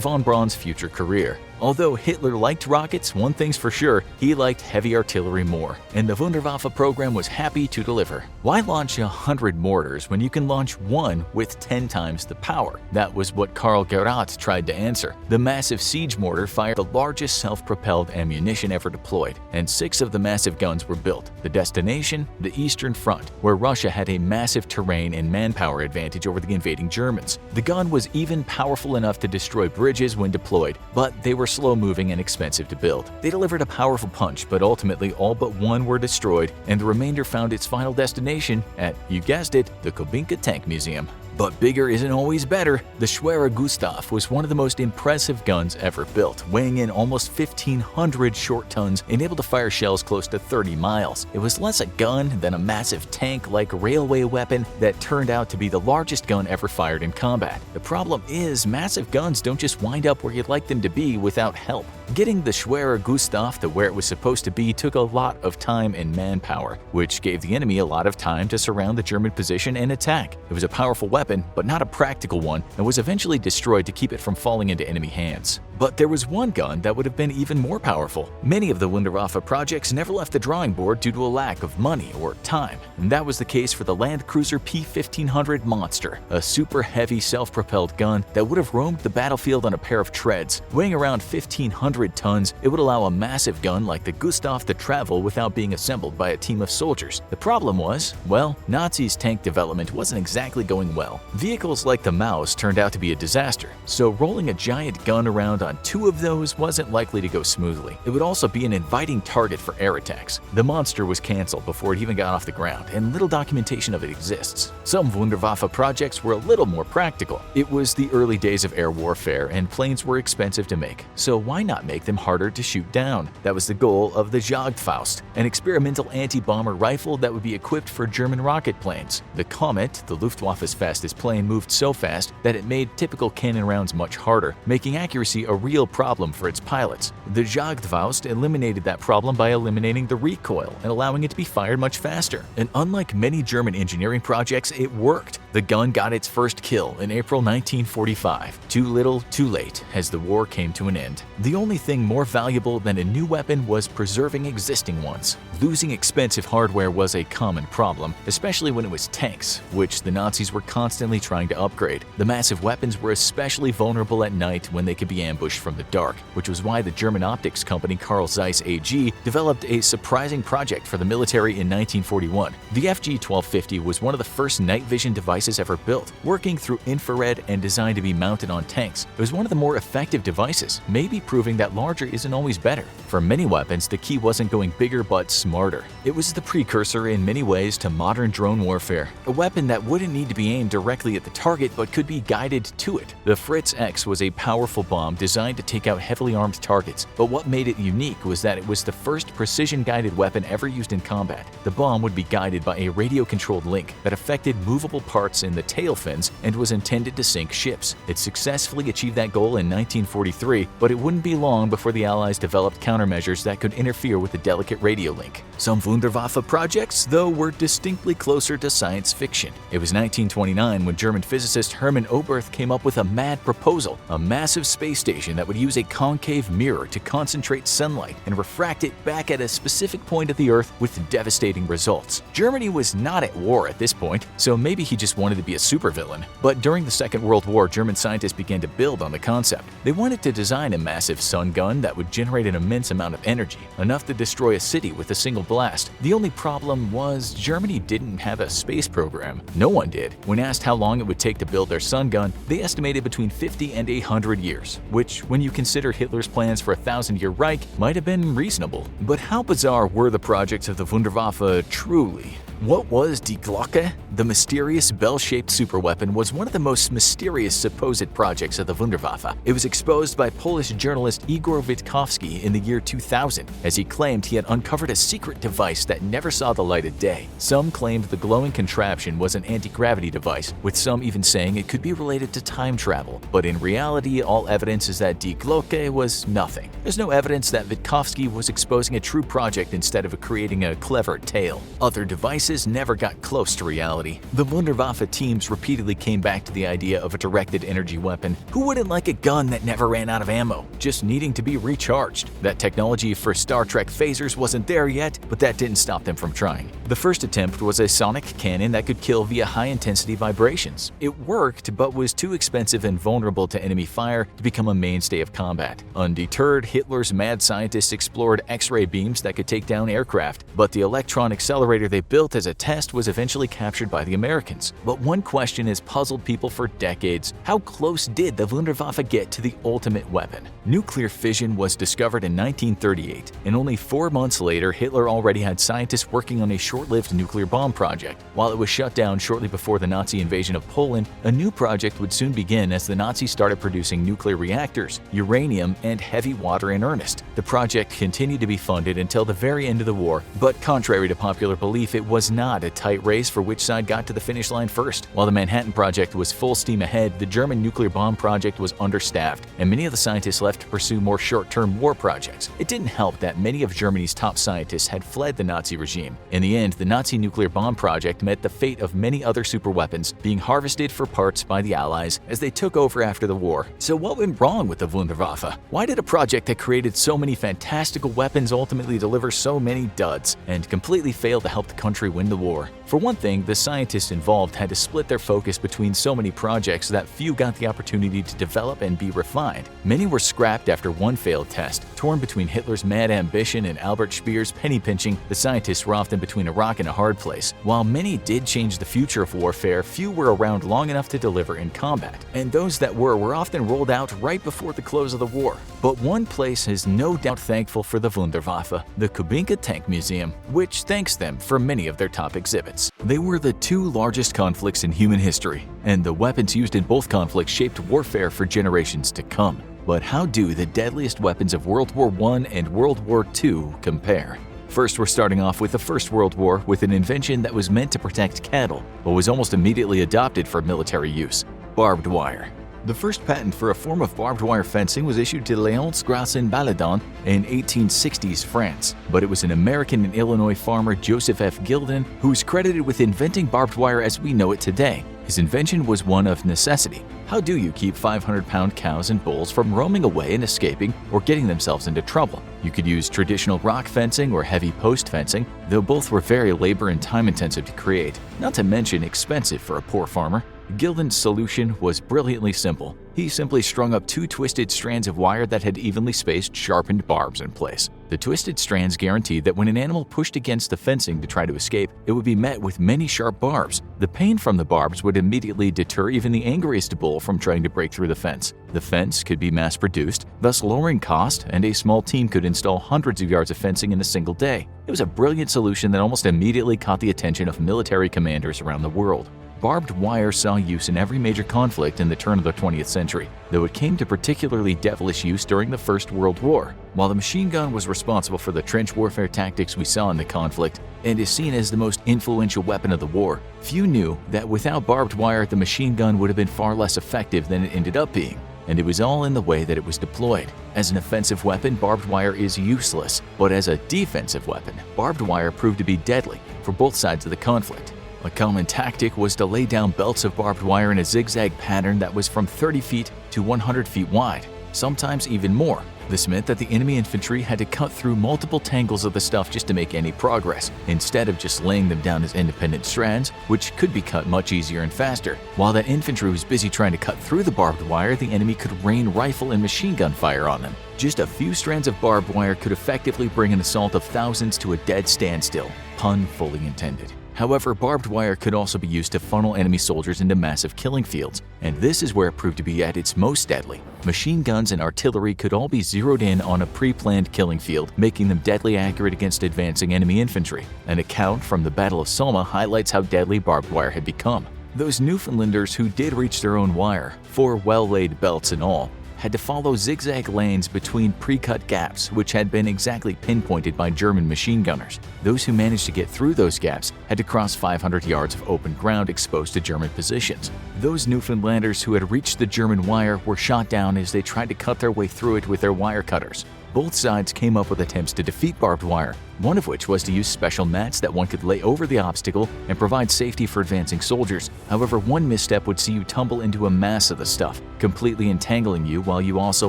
von Braun's future career. Although Hitler liked rockets, one thing's for sure, he liked heavy artillery more, and the Wunderwaffe program was happy to deliver. Why launch 100 mortars when you can launch one with 10 times the power? That was what Karl Gerhardt tried to answer. The massive siege mortar fired the largest self-propelled ammunition ever deployed, and 6 of the massive guns were built. The destination? The Eastern Front, where Russia had a massive terrain and manpower advantage over the invading Germans. The gun was even powerful enough to destroy bridges when deployed, but they were slow-moving and expensive to build. They delivered a powerful punch, but ultimately all but one were destroyed, and the remainder found its final destination at, you guessed it, the Kubinka Tank Museum. But bigger isn't always better. The Schwerer Gustav was one of the most impressive guns ever built, weighing in almost 1,500 short tons and able to fire shells close to 30 miles. It was less a gun than a massive tank-like railway weapon that turned out to be the largest gun ever fired in combat. The problem is, massive guns don't just wind up where you'd like them to be without help. Getting the Schwerer Gustav to where it was supposed to be took a lot of time and manpower, which gave the enemy a lot of time to surround the German position and attack. It was a powerful weapon, but not a practical one, and was eventually destroyed to keep it from falling into enemy hands. But there was one gun that would have been even more powerful. Many of the Wunderwaffe projects never left the drawing board due to a lack of money or time, and that was the case for the Land Cruiser P-1500 Monster, a super heavy self-propelled gun that would have roamed the battlefield on a pair of treads. Weighing around 1,500 tons, it would allow a massive gun like the Gustav to travel without being assembled by a team of soldiers. The problem was, well, Nazis' tank development wasn't exactly going well. Vehicles like the Maus turned out to be a disaster, so rolling a giant gun around on 2 of those wasn't likely to go smoothly. It would also be an inviting target for air attacks. The monster was cancelled before it even got off the ground, and little documentation of it exists. Some Wunderwaffe projects were a little more practical. It was the early days of air warfare, and planes were expensive to make, so why not make them harder to shoot down? That was the goal of the Jagdfaust, an experimental anti-bomber rifle that would be equipped for German rocket planes. The Comet, the Luftwaffe's fastest plane, moved so fast that it made typical cannon rounds much harder, making accuracy a real problem for its pilots. The Jagdfaust eliminated that problem by eliminating the recoil and allowing it to be fired much faster. And unlike many German engineering projects, it worked. The gun got its first kill in April 1945. Too little, too late, as the war came to an end. The only thing more valuable than a new weapon was preserving existing ones. Losing expensive hardware was a common problem, especially when it was tanks, which the Nazis were constantly trying to upgrade. The massive weapons were especially vulnerable at night when they could be ambushed from the dark, which was why the German optics company Carl Zeiss AG developed a surprising project for the military in 1941. The FG-1250 was one of the first night vision devices ever built, working through infrared and designed to be mounted on tanks. It was one of the more effective devices, maybe proving that larger isn't always better. For many weapons, the key wasn't going bigger but smarter. It was the precursor in many ways to modern drone warfare, a weapon that wouldn't need to be aimed directly at the target but could be guided to it. The Fritz X was a powerful bomb designed to take out heavily armed targets, but what made it unique was that it was the first precision-guided weapon ever used in combat. The bomb would be guided by a radio-controlled link that affected movable parts in the tail fins and was intended to sink ships. It successfully achieved that goal in 1943, but it wouldn't be long before the Allies developed countermeasures that could interfere with the delicate radio link. Some Wunderwaffe projects, though, were distinctly closer to science fiction. It was 1929 when German physicist Hermann Oberth came up with a mad proposal, a massive space station that would use a concave mirror to concentrate sunlight and refract it back at a specific point of the Earth with devastating results. Germany was not at war at this point, so maybe he just wanted to be a supervillain. But during the Second World War, German scientists began to build on the concept. They wanted to design a massive sun gun that would generate an immense amount of energy, enough to destroy a city with a single blast. The only problem was Germany didn't have a space program. No one did. When asked how long it would take to build their sun gun, they estimated between 50 and 100 years, which, when you consider Hitler's plans for a 1,000-year Reich, might have been reasonable. But how bizarre were the projects of the Wunderwaffe truly? What was Die Glocke? The mysterious bell-shaped superweapon was one of the most mysterious supposed projects of the Wunderwaffe. It was exposed by Polish journalist Igor Witkowski in the year 2000, as he claimed he had uncovered a secret device that never saw the light of day. Some claimed the glowing contraption was an anti-gravity device, with some even saying it could be related to time travel. But in reality, all evidence is that Die Glocke was nothing. There's no evidence that Witkowski was exposing a true project instead of creating a clever tale. Other devices never got close to reality. The Wunderwaffe teams repeatedly came back to the idea of a directed energy weapon. Who wouldn't like a gun that never ran out of ammo, just needing to be recharged? That technology for Star Trek phasers wasn't there yet, but that didn't stop them from trying. The first attempt was a sonic cannon that could kill via high-intensity vibrations. It worked, but was too expensive and vulnerable to enemy fire to become a mainstay of combat. Undeterred, Hitler's mad scientists explored X-ray beams that could take down aircraft, but the electron accelerator they built as a test was eventually captured by the Americans. But one question has puzzled people for decades. How close did the Wunderwaffe get to the ultimate weapon? Nuclear fission was discovered in 1938, and only 4 months later, Hitler already had scientists working on a short-lived nuclear bomb project. While it was shut down shortly before the Nazi invasion of Poland, a new project would soon begin as the Nazis started producing nuclear reactors, uranium, and heavy water in earnest. The project continued to be funded until the very end of the war, but contrary to popular belief, it was not a tight race for which side got to the finish line first. While the Manhattan Project was full steam ahead, the German nuclear bomb project was understaffed, and many of the scientists left to pursue more short-term war projects. It didn't help that many of Germany's top scientists had fled the Nazi regime. In the end, the Nazi nuclear bomb project met the fate of many other superweapons, being harvested for parts by the Allies as they took over after the war. So what went wrong with the Wunderwaffe? Why did a project that created so many fantastical weapons ultimately deliver so many duds and completely fail to help the country win the war? For one thing, the scientists involved had to split their focus between so many projects that few got the opportunity to develop and be refined. Many were scrapped after one failed test. Torn between Hitler's mad ambition and Albert Speer's penny-pinching, the scientists were often between a rock and a hard place. While many did change the future of warfare, few were around long enough to deliver in combat. And those that were often rolled out right before the close of the war. But one place is no doubt thankful for the Wunderwaffe, the Kubinka Tank Museum, which thanks them for many of their top exhibits. They were the two largest conflicts in human history, and the weapons used in both conflicts shaped warfare for generations to come. But how do the deadliest weapons of World War I and World War II compare? First, we're starting off with the First World War with an invention that was meant to protect cattle, but was almost immediately adopted for military use: barbed wire. The first patent for a form of barbed wire fencing was issued to Léonce Grassin-Baladon in 1860s France, but it was an American and Illinois farmer, Joseph F. Gilden, who is credited with inventing barbed wire as we know it today. His invention was one of necessity. How do you keep 500-pound cows and bulls from roaming away and escaping or getting themselves into trouble? You could use traditional rock fencing or heavy post fencing, though both were very labor and time-intensive to create, not to mention expensive for a poor farmer. Gilden's solution was brilliantly simple. He simply strung up 2 twisted strands of wire that had evenly spaced, sharpened barbs in place. The twisted strands guaranteed that when an animal pushed against the fencing to try to escape, it would be met with many sharp barbs. The pain from the barbs would immediately deter even the angriest bull from trying to break through the fence. The fence could be mass-produced, thus lowering cost, and a small team could install hundreds of yards of fencing in a single day. It was a brilliant solution that almost immediately caught the attention of military commanders around the world. Barbed wire saw use in every major conflict in the turn of the 20th century, though it came to particularly devilish use during the First World War. While the machine gun was responsible for the trench warfare tactics we saw in the conflict and is seen as the most influential weapon of the war, few knew that without barbed wire, the machine gun would have been far less effective than it ended up being. And it was all in the way that it was deployed. As an offensive weapon, barbed wire is useless, but as a defensive weapon, barbed wire proved to be deadly for both sides of the conflict. A common tactic was to lay down belts of barbed wire in a zigzag pattern that was from 30 feet to 100 feet wide, sometimes even more. This meant that the enemy infantry had to cut through multiple tangles of the stuff just to make any progress, instead of just laying them down as independent strands, which could be cut much easier and faster. While that infantry was busy trying to cut through the barbed wire, the enemy could rain rifle and machine gun fire on them. Just a few strands of barbed wire could effectively bring an assault of thousands to a dead standstill, pun fully intended. However, barbed wire could also be used to funnel enemy soldiers into massive killing fields, and this is where it proved to be at its most deadly. Machine guns and artillery could all be zeroed in on a pre-planned killing field, making them deadly accurate against advancing enemy infantry. An account from the Battle of Selma highlights how deadly barbed wire had become. Those Newfoundlanders who did reach their own wire, 4 well-laid belts in all, had to follow zigzag lanes between pre-cut gaps which had been exactly pinpointed by German machine gunners. Those who managed to get through those gaps had to cross 500 yards of open ground exposed to German positions. Those Newfoundlanders who had reached the German wire were shot down as they tried to cut their way through it with their wire cutters. Both sides came up with attempts to defeat barbed wire, one of which was to use special mats that one could lay over the obstacle and provide safety for advancing soldiers. However, one misstep would see you tumble into a mass of the stuff, completely entangling you while you also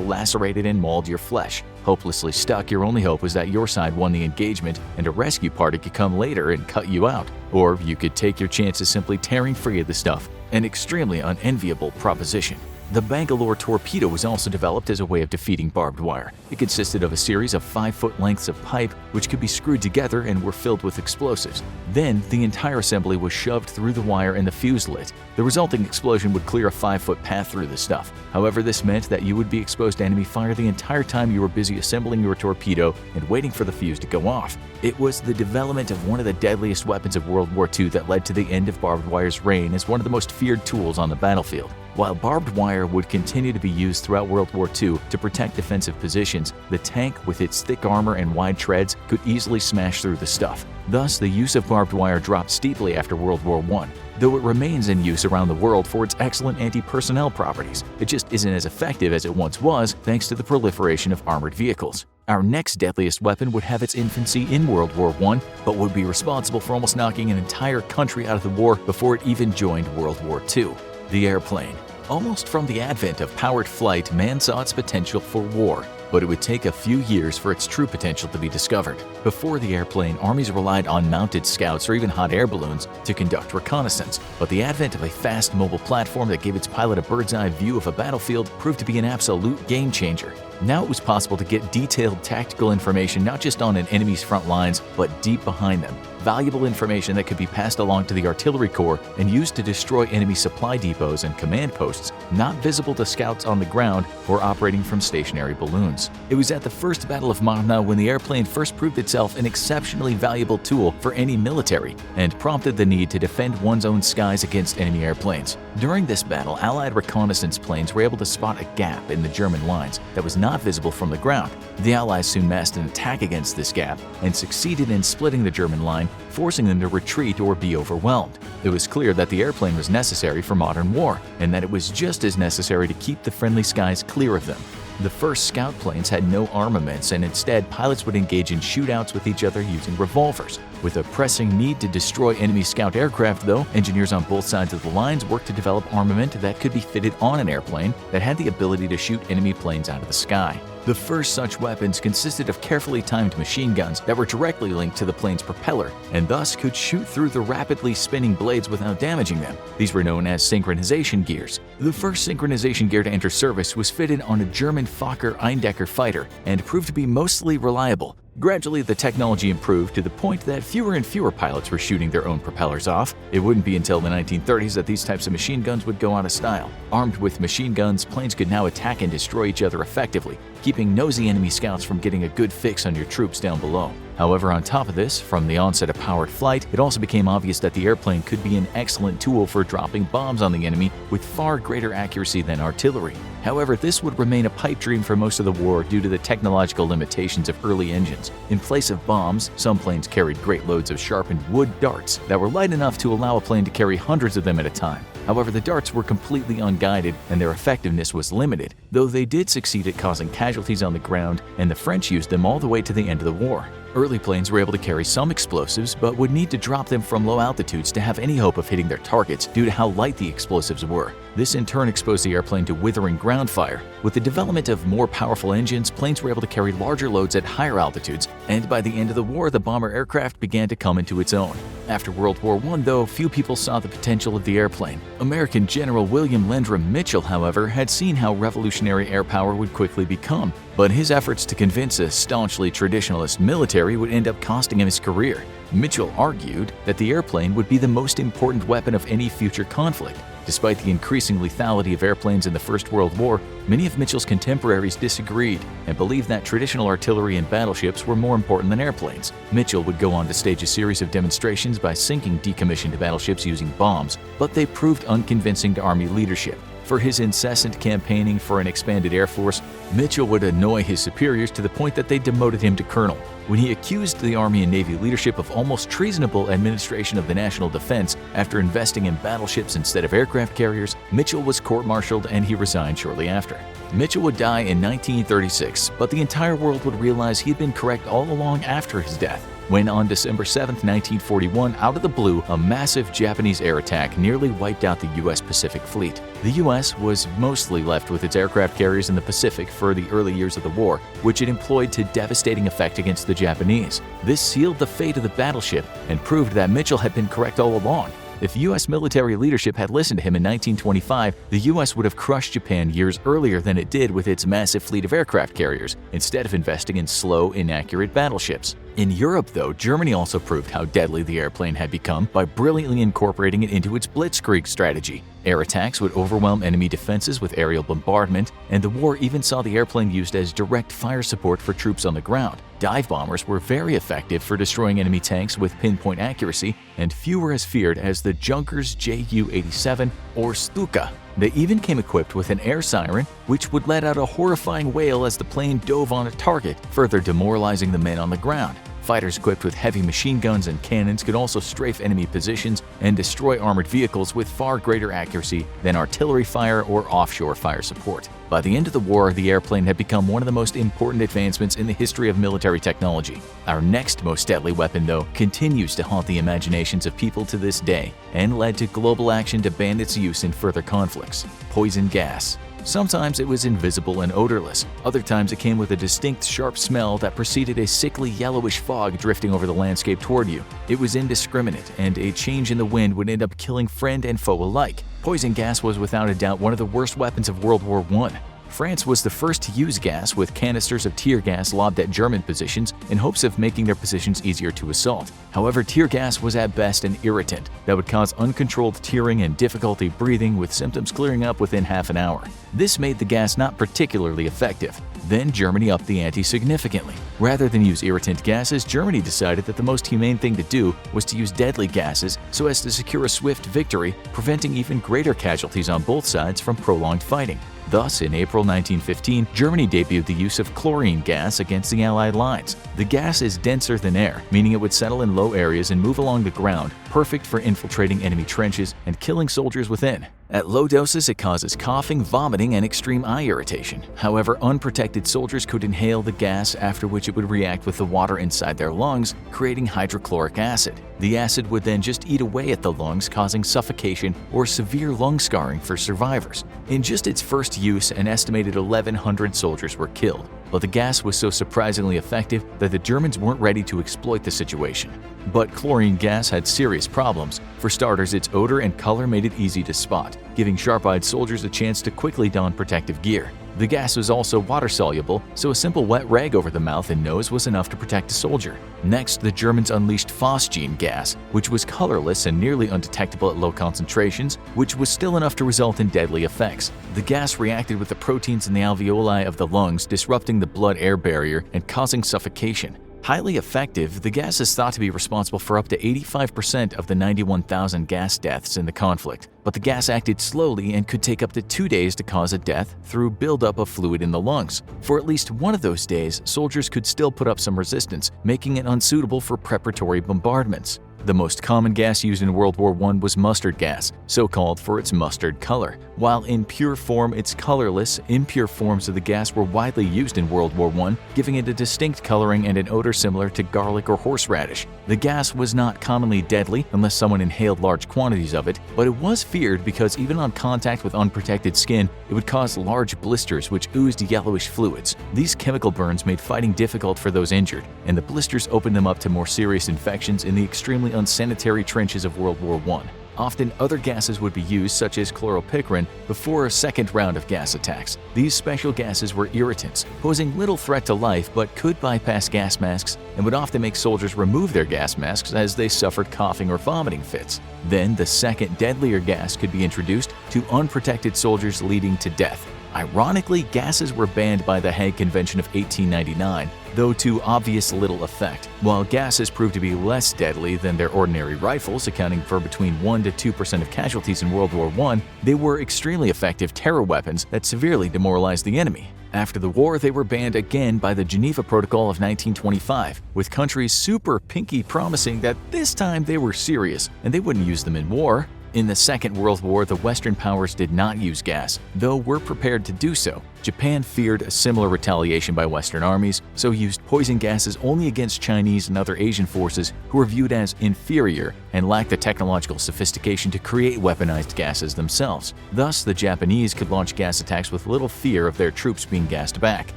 lacerated and mauled your flesh. Hopelessly stuck, your only hope was that your side won the engagement and a rescue party could come later and cut you out. Or you could take your chances simply tearing free of the stuff, an extremely unenviable proposition. The Bangalore torpedo was also developed as a way of defeating barbed wire. It consisted of a series of 5-foot lengths of pipe which could be screwed together and were filled with explosives. Then, the entire assembly was shoved through the wire and the fuse lit. The resulting explosion would clear a 5-foot path through the stuff. However, this meant that you would be exposed to enemy fire the entire time you were busy assembling your torpedo and waiting for the fuse to go off. It was the development of one of the deadliest weapons of World War II that led to the end of barbed wire's reign as one of the most feared tools on the battlefield. While barbed wire would continue to be used throughout World War II to protect defensive positions, the tank with its thick armor and wide treads could easily smash through the stuff. Thus, the use of barbed wire dropped steeply after World War I. Though it remains in use around the world for its excellent anti-personnel properties, it just isn't as effective as it once was thanks to the proliferation of armored vehicles. Our next deadliest weapon would have its infancy in World War I, but would be responsible for almost knocking an entire country out of the war before it even joined World War II. The airplane. Almost from the advent of powered flight, man saw its potential for war, but it would take a few years for its true potential to be discovered. Before the airplane, armies relied on mounted scouts or even hot air balloons to conduct reconnaissance, but the advent of a fast mobile platform that gave its pilot a bird's-eye view of a battlefield proved to be an absolute game-changer. Now it was possible to get detailed tactical information not just on an enemy's front lines, but deep behind them. Valuable information that could be passed along to the artillery corps and used to destroy enemy supply depots and command posts, not visible to scouts on the ground or operating from stationary balloons. It was at the First Battle of Marna when the airplane first proved itself an exceptionally valuable tool for any military and prompted the need to defend one's own skies against enemy airplanes. During this battle, Allied reconnaissance planes were able to spot a gap in the German lines that was not visible from the ground. The Allies soon massed an attack against this gap and succeeded in splitting the German line, forcing them to retreat or be overwhelmed. It was clear that the airplane was necessary for modern war, and that it was just as necessary to keep the friendly skies clear of them. The first scout planes had no armaments, and instead pilots would engage in shootouts with each other using revolvers. With a pressing need to destroy enemy scout aircraft, though, engineers on both sides of the lines worked to develop armament that could be fitted on an airplane that had the ability to shoot enemy planes out of the sky. The first such weapons consisted of carefully timed machine guns that were directly linked to the plane's propeller and thus could shoot through the rapidly spinning blades without damaging them. These were known as synchronization gears. The first synchronization gear to enter service was fitted on a German Fokker Eindecker fighter and proved to be mostly reliable. Gradually, the technology improved to the point that fewer and fewer pilots were shooting their own propellers off. It wouldn't be until the 1930s that these types of machine guns would go out of style. Armed with machine guns, planes could now attack and destroy each other effectively, keeping nosy enemy scouts from getting a good fix on your troops down below. However, on top of this, from the onset of powered flight, it also became obvious that the airplane could be an excellent tool for dropping bombs on the enemy with far greater accuracy than artillery. However, this would remain a pipe dream for most of the war due to the technological limitations of early engines. In place of bombs, some planes carried great loads of sharpened wood darts that were light enough to allow a plane to carry hundreds of them at a time. However, the darts were completely unguided and their effectiveness was limited, though they did succeed at causing casualties on the ground, and the French used them all the way to the end of the war. Early planes were able to carry some explosives, but would need to drop them from low altitudes to have any hope of hitting their targets due to how light the explosives were. This in turn exposed the airplane to withering ground fire. With the development of more powerful engines, planes were able to carry larger loads at higher altitudes, and by the end of the war, the bomber aircraft began to come into its own. After World War I, though, few people saw the potential of the airplane. American General William Landrum Mitchell, however, had seen how revolutionary air power would quickly become, but his efforts to convince a staunchly traditionalist military would end up costing him his career. Mitchell argued that the airplane would be the most important weapon of any future conflict. Despite the increasing lethality of airplanes in the First World War, many of Mitchell's contemporaries disagreed and believed that traditional artillery and battleships were more important than airplanes. Mitchell would go on to stage a series of demonstrations by sinking decommissioned battleships using bombs, but they proved unconvincing to Army leadership. For his incessant campaigning for an expanded Air Force, Mitchell would annoy his superiors to the point that they demoted him to colonel. When he accused the Army and Navy leadership of almost treasonable administration of the national defense after investing in battleships instead of aircraft carriers, Mitchell was court-martialed and he resigned shortly after. Mitchell would die in 1936, but the entire world would realize he had been correct all along after his death, when on December 7, 1941, out of the blue, a massive Japanese air attack nearly wiped out the U.S. Pacific Fleet. The U.S. was mostly left with its aircraft carriers in the Pacific for the early years of the war, which it employed to devastating effect against the Japanese. This sealed the fate of the battleship and proved that Mitchell had been correct all along. If U.S. military leadership had listened to him in 1925, the U.S. would have crushed Japan years earlier than it did with its massive fleet of aircraft carriers, instead of investing in slow, inaccurate battleships. In Europe, though, Germany also proved how deadly the airplane had become by brilliantly incorporating it into its blitzkrieg strategy. Air attacks would overwhelm enemy defenses with aerial bombardment, and the war even saw the airplane used as direct fire support for troops on the ground. Dive bombers were very effective for destroying enemy tanks with pinpoint accuracy, and few were as feared as the Junkers Ju-87 or Stuka. They even came equipped with an air siren, which would let out a horrifying wail as the plane dove on a target, further demoralizing the men on the ground. Fighters equipped with heavy machine guns and cannons could also strafe enemy positions and destroy armored vehicles with far greater accuracy than artillery fire or offshore fire support. By the end of the war, the airplane had become one of the most important advancements in the history of military technology. Our next most deadly weapon, though, continues to haunt the imaginations of people to this day and led to global action to ban its use in further conflicts: poison gas. Sometimes it was invisible and odorless. Other times it came with a distinct sharp smell that preceded a sickly yellowish fog drifting over the landscape toward you. It was indiscriminate, and a change in the wind would end up killing friend and foe alike. Poison gas was without a doubt one of the worst weapons of World War I. France was the first to use gas, with canisters of tear gas lobbed at German positions in hopes of making their positions easier to assault. However, tear gas was at best an irritant that would cause uncontrolled tearing and difficulty breathing, with symptoms clearing up within half an hour. This made the gas not particularly effective. Then Germany upped the ante significantly. Rather than use irritant gases, Germany decided that the most humane thing to do was to use deadly gases so as to secure a swift victory, preventing even greater casualties on both sides from prolonged fighting. Thus, in April 1915, Germany debuted the use of chlorine gas against the Allied lines. The gas is denser than air, meaning it would settle in low areas and move along the ground, perfect for infiltrating enemy trenches and killing soldiers within. At low doses, it causes coughing, vomiting, and extreme eye irritation. However, unprotected soldiers could inhale the gas, after which it would react with the water inside their lungs, creating hydrochloric acid. The acid would then just eat away at the lungs, causing suffocation or severe lung scarring for survivors. In just its first use, an estimated 1,100 soldiers were killed. But the gas was so surprisingly effective that the Germans weren't ready to exploit the situation. But chlorine gas had serious problems. For starters, its odor and color made it easy to spot, giving sharp-eyed soldiers a chance to quickly don protective gear. The gas was also water-soluble, so a simple wet rag over the mouth and nose was enough to protect a soldier. Next, the Germans unleashed phosgene gas, which was colorless and nearly undetectable at low concentrations, which was still enough to result in deadly effects. The gas reacted with the proteins in the alveoli of the lungs, disrupting the blood-air barrier and causing suffocation. Highly effective, the gas is thought to be responsible for up to 85% of the 91,000 gas deaths in the conflict. But the gas acted slowly and could take up to 2 days to cause a death through buildup of fluid in the lungs. For at least one of those days, soldiers could still put up some resistance, making it unsuitable for preparatory bombardments. The most common gas used in World War I was mustard gas, so called for its mustard color. While in pure form it's colorless, impure forms of the gas were widely used in World War I, giving it a distinct coloring and an odor similar to garlic or horseradish. The gas was not commonly deadly unless someone inhaled large quantities of it, but it was feared because even on contact with unprotected skin, it would cause large blisters which oozed yellowish fluids. These chemical burns made fighting difficult for those injured, and the blisters opened them up to more serious infections in the extremely unsanitary trenches of World War I. Often other gases would be used, such as chloropicrin, before a second round of gas attacks. These special gases were irritants, posing little threat to life but could bypass gas masks and would often make soldiers remove their gas masks as they suffered coughing or vomiting fits. Then the second, deadlier gas could be introduced to unprotected soldiers, leading to death. Ironically, gases were banned by the Hague Convention of 1899, though to obvious little effect. While gases proved to be less deadly than their ordinary rifles, accounting for between 1 to 2% of casualties in World War I, they were extremely effective terror weapons that severely demoralized the enemy. After the war, they were banned again by the Geneva Protocol of 1925, with countries super pinky promising that this time they were serious and they wouldn't use them in war. In the Second World War, the Western powers did not use gas, though were prepared to do so. Japan feared a similar retaliation by Western armies, so used poison gases only against Chinese and other Asian forces who were viewed as inferior and lacked the technological sophistication to create weaponized gases themselves. Thus, the Japanese could launch gas attacks with little fear of their troops being gassed back.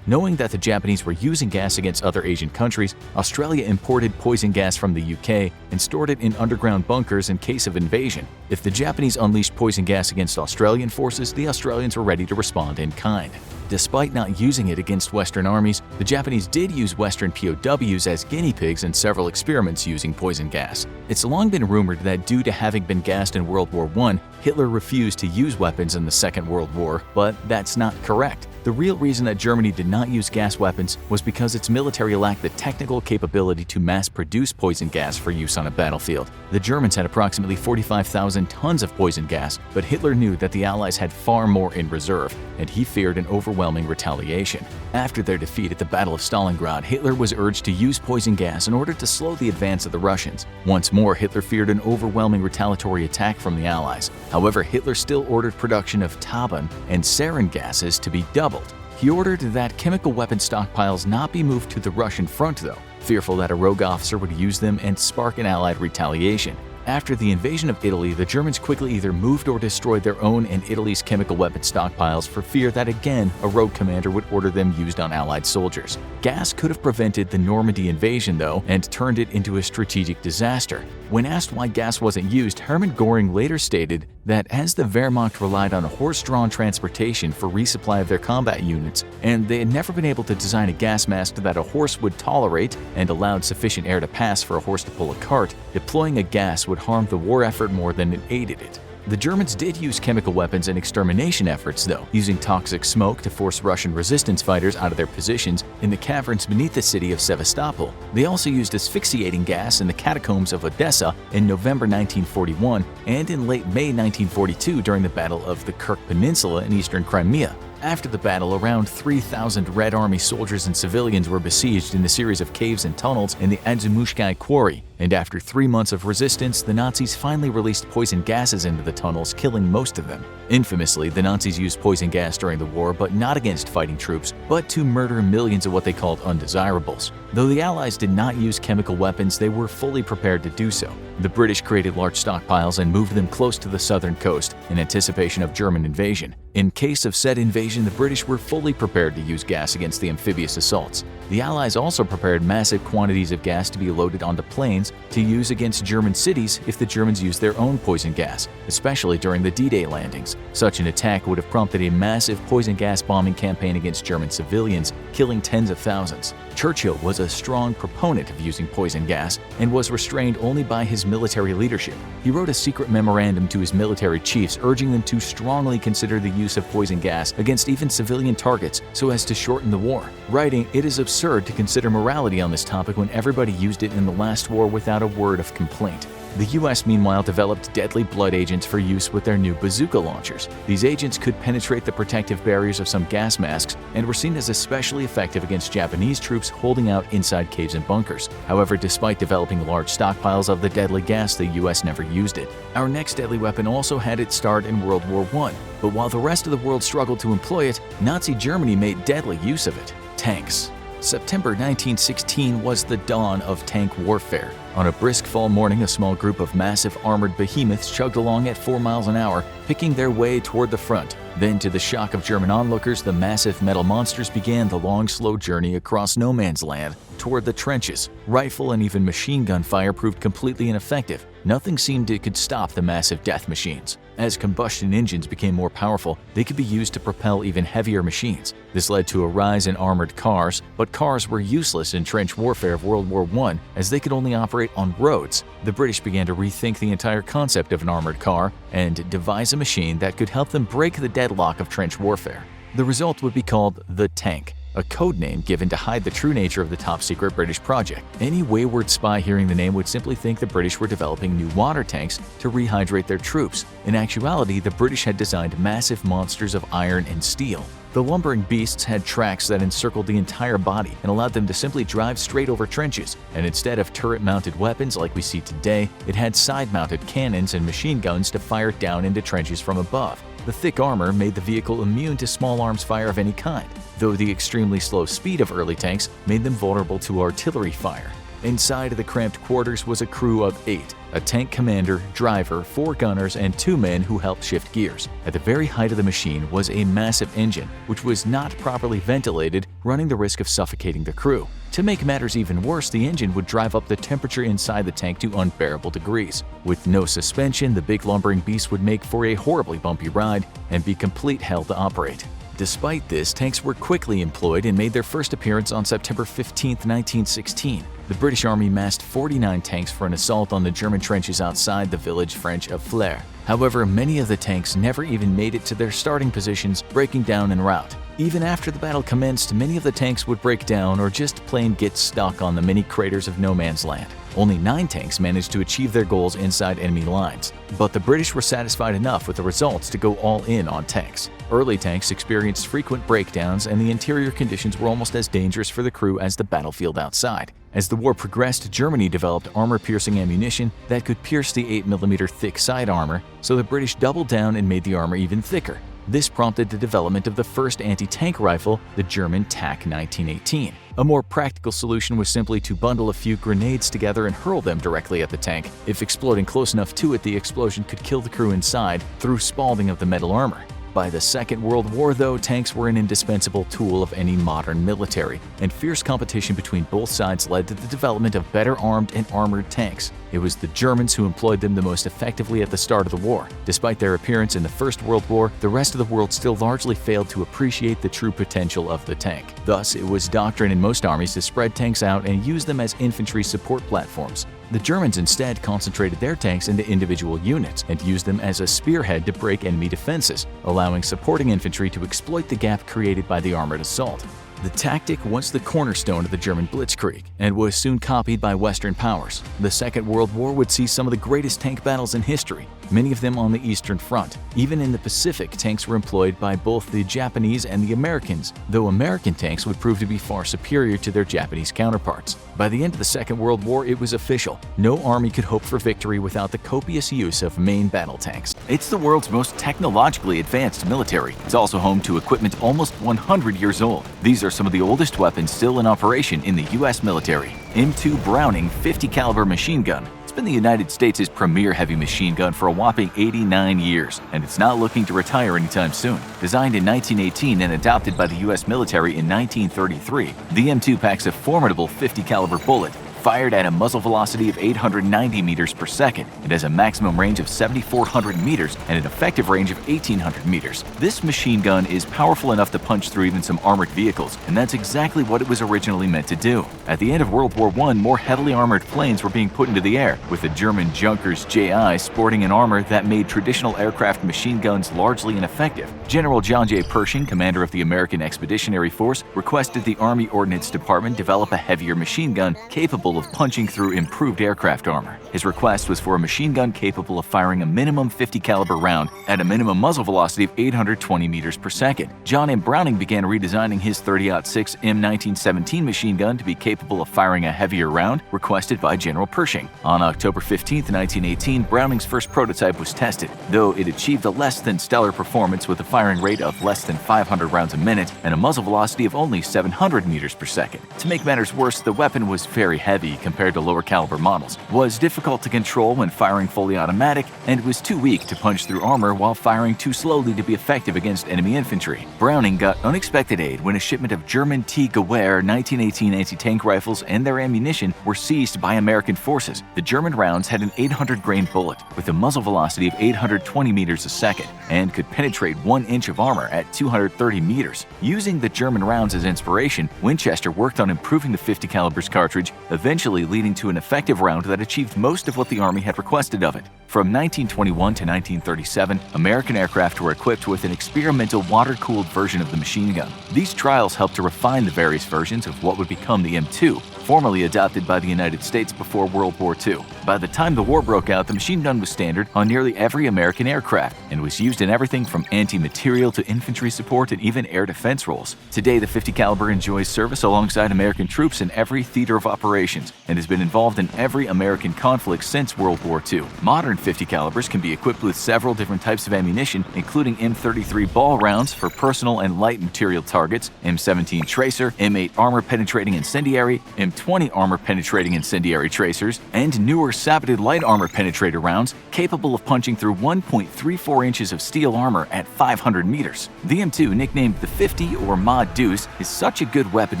Knowing that the Japanese were using gas against other Asian countries, Australia imported poison gas from the UK and stored it in underground bunkers in case of invasion. If the Japanese unleashed poison gas against Australian forces, the Australians were ready to respond in kind. Despite not using it against Western armies, the Japanese did use Western POWs as guinea pigs in several experiments using poison gas. It's long been rumored that due to having been gassed in World War I, Hitler refused to use weapons in the Second World War, but that's not correct. The real reason that Germany did not use gas weapons was because its military lacked the technical capability to mass-produce poison gas for use on a battlefield. The Germans had approximately 45,000 tons of poison gas, but Hitler knew that the Allies had far more in reserve, and he feared an overwhelming retaliation. After their defeat at the Battle of Stalingrad, Hitler was urged to use poison gas in order to slow the advance of the Russians. Once more, Hitler feared an overwhelming retaliatory attack from the Allies. However, Hitler still ordered production of Taban and sarin gases to be doubled. He ordered that chemical weapon stockpiles not be moved to the Russian front, though, fearful that a rogue officer would use them and spark an Allied retaliation. After the invasion of Italy, the Germans quickly either moved or destroyed their own and Italy's chemical weapon stockpiles for fear that again a rogue commander would order them used on Allied soldiers. Gas could have prevented the Normandy invasion, though, and turned it into a strategic disaster. When asked why gas wasn't used, Hermann Göring later stated that as the Wehrmacht relied on horse-drawn transportation for resupply of their combat units, and they had never been able to design a gas mask that a horse would tolerate and allowed sufficient air to pass for a horse to pull a cart, deploying a gas would harm the war effort more than it aided it. The Germans did use chemical weapons in extermination efforts, though, using toxic smoke to force Russian resistance fighters out of their positions in the caverns beneath the city of Sevastopol. They also used asphyxiating gas in the catacombs of Odessa in November 1941 and in late May 1942 during the Battle of the Kursk Peninsula in eastern Crimea. After the battle, around 3,000 Red Army soldiers and civilians were besieged in a series of caves and tunnels in the Adzumushkai quarry, and after 3 months of resistance, the Nazis finally released poison gases into the tunnels, killing most of them. Infamously, the Nazis used poison gas during the war, but not against fighting troops, but to murder millions of what they called undesirables. Though the Allies did not use chemical weapons, they were fully prepared to do so. The British created large stockpiles and moved them close to the southern coast in anticipation of German invasion. In case of said invasion, the British were fully prepared to use gas against the amphibious assaults. The Allies also prepared massive quantities of gas to be loaded onto planes to use against German cities if the Germans used their own poison gas, especially during the D-Day landings. Such an attack would have prompted a massive poison gas bombing campaign against German civilians, killing tens of thousands. Churchill was a strong proponent of using poison gas and was restrained only by his military leadership. He wrote a secret memorandum to his military chiefs urging them to strongly consider the use of poison gas against even civilian targets so as to shorten the war, writing, "It is absurd to consider morality on this topic when everybody used it in the last war without a word of complaint." The US meanwhile developed deadly blood agents for use with their new bazooka launchers. These agents could penetrate the protective barriers of some gas masks and were seen as especially effective against Japanese troops holding out inside caves and bunkers. However, despite developing large stockpiles of the deadly gas, the US never used it. Our next deadly weapon also had its start in World War I, but while the rest of the world struggled to employ it, Nazi Germany made deadly use of it: tanks. September 1916 was the dawn of tank warfare. On a brisk fall morning, a small group of massive armored behemoths chugged along at 4 miles an hour, picking their way toward the front. Then, to the shock of German onlookers, the massive metal monsters began the long, slow journey across no man's land toward the trenches. Rifle and even machine gun fire proved completely ineffective. Nothing seemed it could stop the massive death machines. As combustion engines became more powerful, they could be used to propel even heavier machines. This led to a rise in armored cars, but cars were useless in trench warfare of World War I as they could only operate on roads. The British began to rethink the entire concept of an armored car and devise a machine that could help them break the deadlock of trench warfare. The result would be called the tank, a code name given to hide the true nature of the top-secret British project. Any wayward spy hearing the name would simply think the British were developing new water tanks to rehydrate their troops. In actuality, the British had designed massive monsters of iron and steel. The lumbering beasts had tracks that encircled the entire body and allowed them to simply drive straight over trenches, and instead of turret-mounted weapons like we see today, it had side-mounted cannons and machine guns to fire down into trenches from above. The thick armor made the vehicle immune to small arms fire of any kind, though the extremely slow speed of early tanks made them vulnerable to artillery fire. Inside of the cramped quarters was a crew of 8, a tank commander, driver, 4 gunners, and 2 men who helped shift gears. At the very height of the machine was a massive engine, which was not properly ventilated, running the risk of suffocating the crew. To make matters even worse, the engine would drive up the temperature inside the tank to unbearable degrees. With no suspension, the big lumbering beast would make for a horribly bumpy ride and be complete hell to operate. Despite this, tanks were quickly employed and made their first appearance on September 15, 1916. The British Army massed 49 tanks for an assault on the German trenches outside the village French of Flers. However, many of the tanks never even made it to their starting positions, breaking down en route. Even after the battle commenced, many of the tanks would break down or just plain get stuck on the many craters of no man's land. Only 9 tanks managed to achieve their goals inside enemy lines, but the British were satisfied enough with the results to go all in on tanks. Early tanks experienced frequent breakdowns, and the interior conditions were almost as dangerous for the crew as the battlefield outside. As the war progressed, Germany developed armor-piercing ammunition that could pierce the 8mm thick side armor, so the British doubled down and made the armor even thicker. This prompted the development of the first anti-tank rifle, the German TAC 1918. A more practical solution was simply to bundle a few grenades together and hurl them directly at the tank. If exploding close enough to it, the explosion could kill the crew inside through spalling of the metal armor. By the Second World War, though, tanks were an indispensable tool of any modern military, and fierce competition between both sides led to the development of better armed and armored tanks. It was the Germans who employed them the most effectively at the start of the war. Despite their appearance in the First World War, the rest of the world still largely failed to appreciate the true potential of the tank. Thus, it was doctrine in most armies to spread tanks out and use them as infantry support platforms. The Germans instead concentrated their tanks into individual units and used them as a spearhead to break enemy defenses, allowing supporting infantry to exploit the gap created by the armored assault. The tactic was the cornerstone of the German Blitzkrieg and was soon copied by Western powers. The Second World War would see some of the greatest tank battles in history, many of them on the Eastern Front. Even in the Pacific, tanks were employed by both the Japanese and the Americans, though American tanks would prove to be far superior to their Japanese counterparts. By the end of the Second World War, it was official. No army could hope for victory without the copious use of main battle tanks. It's the world's most technologically advanced military. It's also home to equipment almost 100 years old. These are some of the oldest weapons still in operation in the U.S. military. M2 Browning 50 caliber machine gun. It's been the United States' premier heavy machine gun for a whopping 89 years, and it's not looking to retire anytime soon. Designed in 1918 and adopted by the U.S. military in 1933, the M2 packs a formidable 50 caliber bullet. Fired at a muzzle velocity of 890 meters per second, it has a maximum range of 7,400 meters and an effective range of 1,800 meters. This machine gun is powerful enough to punch through even some armored vehicles, and that's exactly what it was originally meant to do. At the end of World War I, more heavily armored planes were being put into the air, with the German Junkers JI sporting an armor that made traditional aircraft machine guns largely ineffective. General John J. Pershing, commander of the American Expeditionary Force, requested the Army Ordnance Department develop a heavier machine gun capable of punching through improved aircraft armor. His request was for a machine gun capable of firing a minimum 50 caliber round at a minimum muzzle velocity of 820 meters per second. John M. Browning began redesigning his .30-06 M1917 machine gun to be capable of firing a heavier round requested by General Pershing. On October 15, 1918, Browning's first prototype was tested, though it achieved a less than stellar performance with a firing rate of less than 500 rounds a minute and a muzzle velocity of only 700 meters per second. To make matters worse, the weapon was very heavy compared to lower caliber models, was difficult to control when firing fully automatic, and was too weak to punch through armor while firing too slowly to be effective against enemy infantry. Browning got unexpected aid when a shipment of German T. Gewehr 1918 anti-tank rifles and their ammunition were seized by American forces. The German rounds had an 800-grain bullet with a muzzle velocity of 820 meters a second and could penetrate 1 inch of armor at 230 meters. Using the German rounds as inspiration, Winchester worked on improving the 50 caliber's cartridge, eventually leading to an effective round that achieved most of what the Army had requested of it. From 1921 to 1937, American aircraft were equipped with an experimental water-cooled version of the machine gun. These trials helped to refine the various versions of what would become the M2, formally adopted by the United States before World War II. By the time the war broke out, the machine gun was standard on nearly every American aircraft and was used in everything from anti-materiel to infantry support and even air defense roles. Today, the 50 caliber enjoys service alongside American troops in every theater of operations and has been involved in every American conflict since World War II. Modern 50 calibers can be equipped with several different types of ammunition, including M33 ball rounds for personal and light material targets, M17 tracer, M8 armor-penetrating incendiary, M20 armor-penetrating incendiary tracers, and newer sabotted light armor penetrator rounds capable of punching through 1.34 inches of steel armor at 500 meters. The M2, nicknamed the 50 or Mod Deuce, is such a good weapon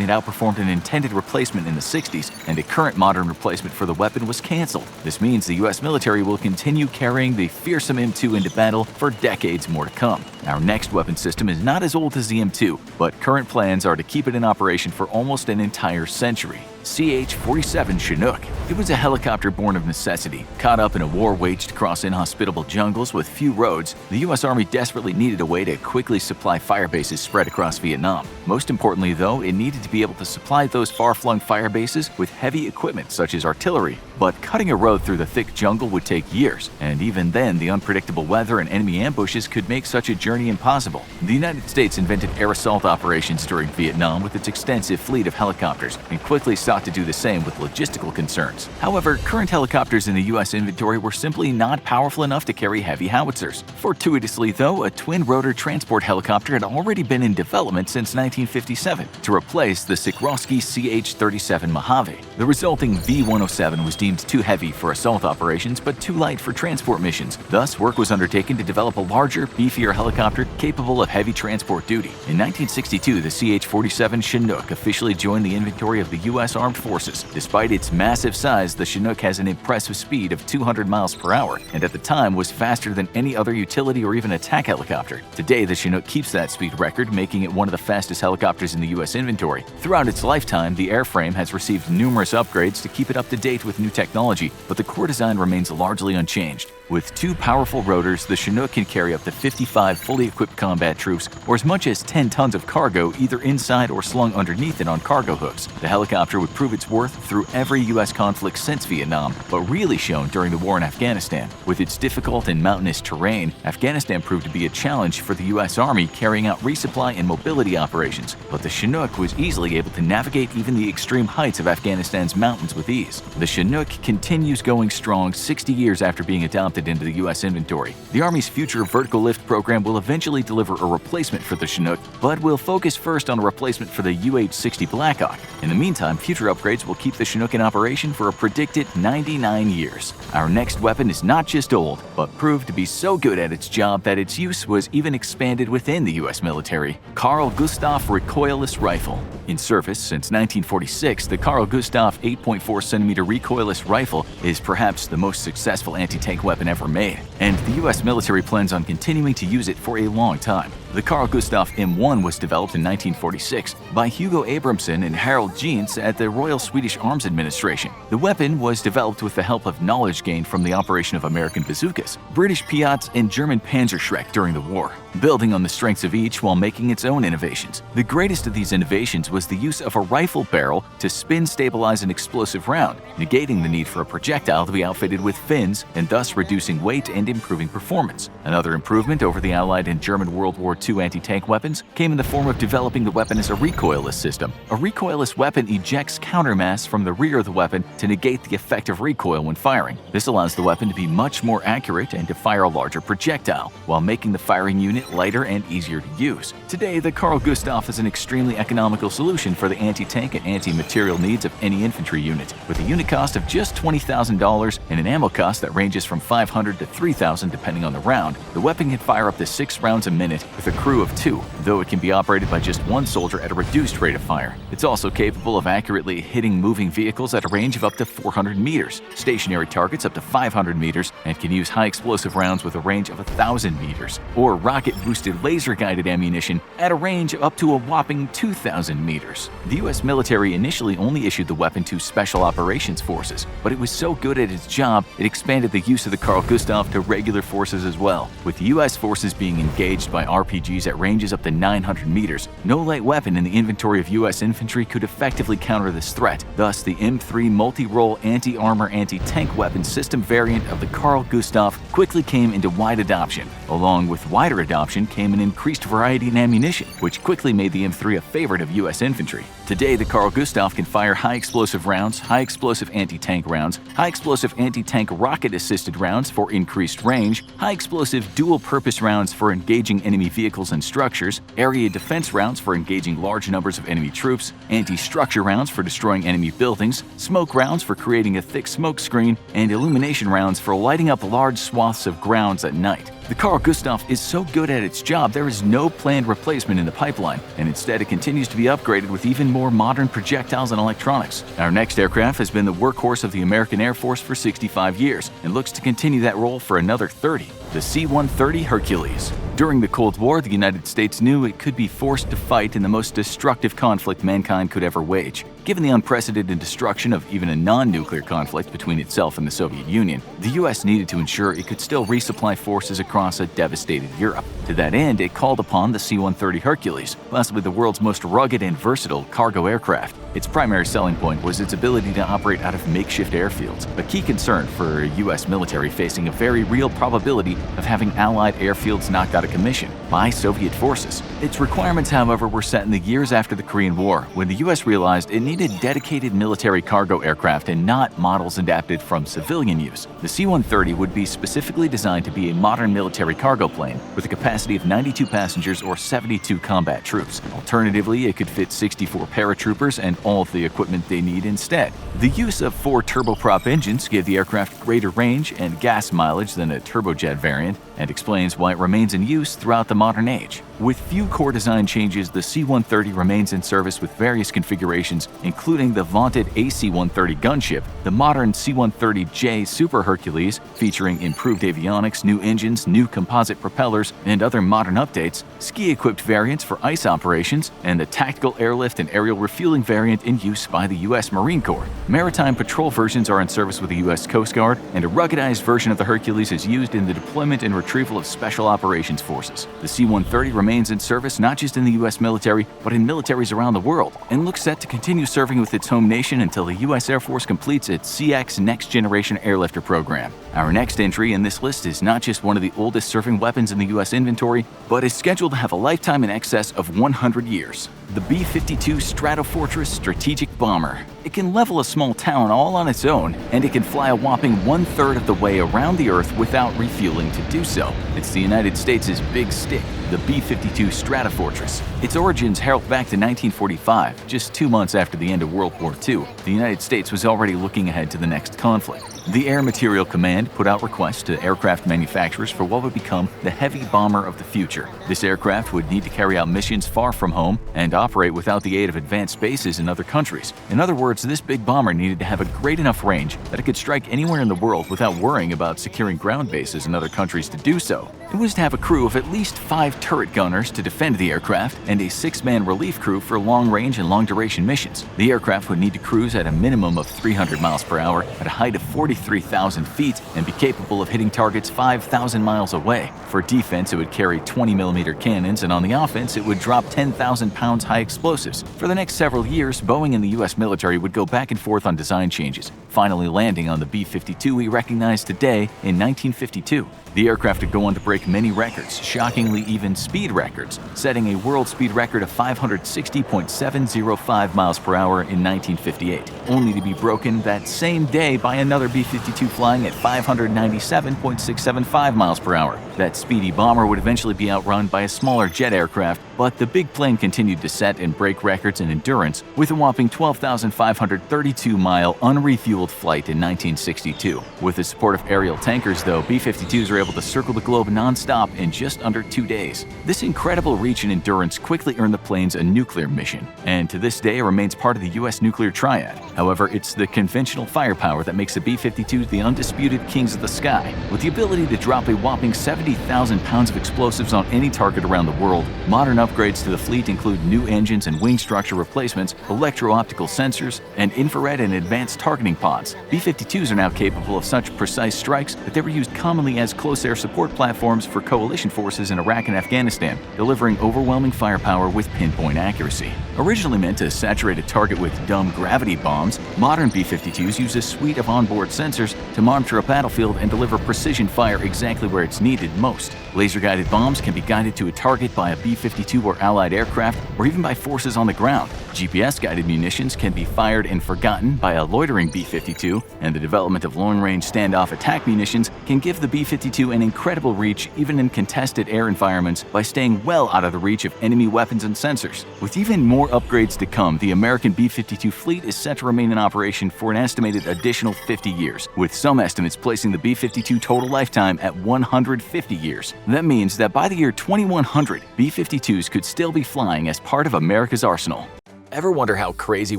it outperformed an intended replacement in the 60s, and a current modern replacement for the weapon was canceled. This means the U.S. military will continue carrying the fearsome M2 into battle for decades more to come. Our next weapon system is not as old as the M2, but current plans are to keep it in operation for almost an entire century. CH-47 Chinook. It was a helicopter born of necessity. Caught up in a war waged across inhospitable jungles with few roads, the U.S. Army desperately needed a way to quickly supply fire bases spread across Vietnam. Most importantly, though, it needed to be able to supply those far-flung fire bases with heavy equipment such as artillery. But cutting a road through the thick jungle would take years, and even then, the unpredictable weather and enemy ambushes could make such a journey impossible. The United States invented air assault operations during Vietnam with its extensive fleet of helicopters, and quickly sought to do the same with logistical concerns. However, current helicopters in the U.S. inventory were simply not powerful enough to carry heavy howitzers. Fortuitously, though, a twin-rotor transport helicopter had already been in development since 1957 to replace the Sikorsky CH-37 Mojave. The resulting V-107 was deemed too heavy for assault operations but too light for transport missions. Thus, work was undertaken to develop a larger, beefier helicopter capable of heavy transport duty. In 1962, the CH-47 Chinook officially joined the inventory of the U.S. Armed Forces. Despite its massive size, the Chinook has an impressive speed of 200 miles per hour, and at the time was faster than any other utility or even attack helicopter. Today, the Chinook keeps that speed record, making it one of the fastest helicopters in the U.S. inventory. Throughout its lifetime, the airframe has received numerous upgrades to keep it up to date with new technology, but the core design remains largely unchanged. With two powerful rotors, the Chinook can carry up to 55 fully equipped combat troops or as much as 10 tons of cargo either inside or slung underneath it on cargo hooks. The helicopter would prove its worth through every U.S. conflict since Vietnam, but really shown during the war in Afghanistan. With its difficult and mountainous terrain, Afghanistan proved to be a challenge for the U.S. Army carrying out resupply and mobility operations, but the Chinook was easily able to navigate even the extreme heights of Afghanistan's mountains with ease. The Chinook continues going strong 60 years after being adopted into the U.S. inventory. The Army's future vertical lift program will eventually deliver a replacement for the Chinook, but will focus first on a replacement for the UH-60 Blackhawk. In the meantime, future upgrades will keep the Chinook in operation for a predicted 99 years. Our next weapon is not just old, but proved to be so good at its job that its use was even expanded within the U.S. military. Carl Gustaf Recoilless Rifle. In service since 1946, the Carl Gustaf 8.4cm recoilless rifle is perhaps the most successful anti-tank weapon ever made, and the U.S. military plans on continuing to use it for a long time. The Carl Gustaf M1 was developed in 1946 by Hugo Abramson and Harold Jeans at the Royal Swedish Arms Administration. The weapon was developed with the help of knowledge gained from the operation of American bazookas, British Piats, and German Panzerschreck during the war, building on the strengths of each while making its own innovations. The greatest of these innovations was the use of a rifle barrel to spin stabilize an explosive round, negating the need for a projectile to be outfitted with fins and thus reducing weight and improving performance. Another improvement over the Allied and German World War II anti-tank weapons came in the form of developing the weapon as a recoilless system. A recoilless weapon ejects countermass from the rear of the weapon to negate the effect of recoil when firing. This allows the weapon to be much more accurate and to fire a larger projectile, while making the firing unit lighter and easier to use. Today, the Carl Gustaf is an extremely economical solution for the anti-tank and anti-material needs of any infantry unit, with a unit cost of just $20,000 and an ammo cost that ranges from $500 to $3,000 depending on the round. The weapon can fire up to 6 rounds a minute with a crew of 2, though it can be operated by just 1 soldier at a reduced rate of fire. It's also capable of accurately hitting moving vehicles at a range of up to 400 meters, stationary targets up to 500 meters, and can use high explosive rounds with a range of 1,000 meters, or rocket-boosted laser-guided ammunition at a range of up to a whopping 2,000 meters. The U.S. military initially only issued the weapon to Special Operations Forces, but it was so good at its job, it expanded the use of the Carl Gustaf to regular forces as well, with U.S. forces being engaged by RPGs at ranges up to 900 meters. No light weapon in the inventory of U.S. infantry could effectively counter this threat. Thus, the M3 multi-role anti-armor anti-tank weapon system variant of the Carl Gustaf quickly came into wide adoption. Along with wider adoption came an increased variety in ammunition, which quickly made the M3 a favorite of U.S. infantry. Today, the Carl Gustaf can fire high-explosive rounds, high-explosive anti-tank rounds, high-explosive anti-tank rocket-assisted rounds for increased range, high-explosive dual-purpose rounds for engaging enemy vehicles and structures, area defense rounds for engaging large numbers of enemy troops, anti-structure rounds for destroying enemy buildings, smoke rounds for creating a thick smoke screen, and illumination rounds for lighting up large swaths of grounds at night. The Carl Gustaf is so good at its job there is no planned replacement in the pipeline, and instead it continues to be upgraded with even more modern projectiles and electronics. Our next aircraft has been the workhorse of the American Air Force for 65 years and looks to continue that role for another 30. The C-130 Hercules. During the Cold War, the United States knew it could be forced to fight in the most destructive conflict mankind could ever wage. Given the unprecedented destruction of even a non-nuclear conflict between itself and the Soviet Union, the U.S. needed to ensure it could still resupply forces across a devastated Europe. To that end, it called upon the C-130 Hercules, possibly the world's most rugged and versatile cargo aircraft. Its primary selling point was its ability to operate out of makeshift airfields, a key concern for a U.S. military facing a very real probability of having Allied airfields knocked out of commission by Soviet forces. Its requirements, however, were set in the years after the Korean War, when the U.S. realized it needed dedicated military cargo aircraft and not models adapted from civilian use. The C-130 would be specifically designed to be a modern military cargo plane with a capacity of 92 passengers or 72 combat troops. Alternatively, it could fit 64 paratroopers and all of the equipment they need instead. The use of 4 turboprop engines gave the aircraft greater range and gas mileage than a turbojet variant, and explains why it remains in use throughout the modern age. With few core design changes, the C-130 remains in service with various configurations, including the vaunted AC-130 gunship, the modern C-130J Super Hercules, featuring improved avionics, new engines, new composite propellers, and other modern updates, ski-equipped variants for ice operations, and the tactical airlift and aerial refueling variant in use by the U.S. Marine Corps. Maritime patrol versions are in service with the U.S. Coast Guard, and a ruggedized version of the Hercules is used in the deployment and retrieval of special operations forces. The C-130 remains in service not just in the U.S. military, but in militaries around the world, and looks set to continue serving with its home nation until the U.S. Air Force completes its CX Next Generation Airlifter program. Our next entry in this list is not just one of the oldest surfing weapons in the U.S. inventory, but is scheduled to have a lifetime in excess of 100 years. The B-52 Stratofortress Strategic Bomber. It can level a small town all on its own, and it can fly a whopping 1/3 of the way around the Earth without refueling to do so. It's the United States' big stick, the B-52 Stratofortress. Its origins herald back to 1945, just 2 months after the end of World War II. The United States was already looking ahead to the next conflict. The Air Material Command put out requests to aircraft manufacturers for what would become the heavy bomber of the future. This aircraft would need to carry out missions far from home and operate without the aid of advanced bases in other countries. In other words, this big bomber needed to have a great enough range that it could strike anywhere in the world without worrying about securing ground bases in other countries to do so. It was to have a crew of at least 5 turret gunners to defend the aircraft and a 6-man relief crew for long-range and long-duration missions. The aircraft would need to cruise at a minimum of 300 miles per hour at a height of 43,000 feet and be capable of hitting targets 5,000 miles away. For defense, it would carry 20mm cannons, and on the offense, it would drop 10,000 pounds high explosives. For the next several years, Boeing and the U.S. military would go back and forth on design changes, finally landing on the B-52 we recognize today in 1952. The aircraft would go on to break many records, shockingly even speed records, setting a world speed record of 560.705 miles per hour in 1958, only to be broken that same day by another B-52 flying at 597.675 miles per hour. That speedy bomber would eventually be outrun by a smaller jet aircraft, but the big plane continued to set and break records in endurance with a whopping 12,532-mile unrefueled flight in 1962. With the support of aerial tankers, though, B-52s were able to circle the globe non-stop in just under 2 days. This incredible reach and endurance quickly earned the planes a nuclear mission, and to this day remains part of the U.S. nuclear triad. However, it's the conventional firepower that makes the B-52s the undisputed kings of the sky. With the ability to drop a whopping 70,000 pounds of explosives on any target around the world, modern upgrades to the fleet include new engines and wing structure replacements, electro-optical sensors, and infrared and advanced targeting pods. B-52s are now capable of such precise strikes that they were used commonly as close air support platforms for coalition forces in Iraq and Afghanistan, delivering overwhelming firepower with pinpoint accuracy. Originally meant to saturate a target with dumb gravity bombs, modern B-52s use a suite of onboard sensors to monitor a battlefield and deliver precision fire exactly where it's needed most. Laser-guided bombs can be guided to a target by a B-52 or allied aircraft, or even by forces on the ground. GPS-guided munitions can be fired and forgotten by a loitering B-52, and the development of long-range standoff attack munitions can give the B-52 an incredible reach even in contested air environments by staying well out of the reach of enemy weapons and sensors. With even more upgrades to come, the American B-52 fleet is set to remain in operation for an estimated additional 50 years, with some estimates placing the B-52 total lifetime at 150 years. That means that by the year 2100, B-52s could still be flying as part of America's arsenal. Ever wonder how crazy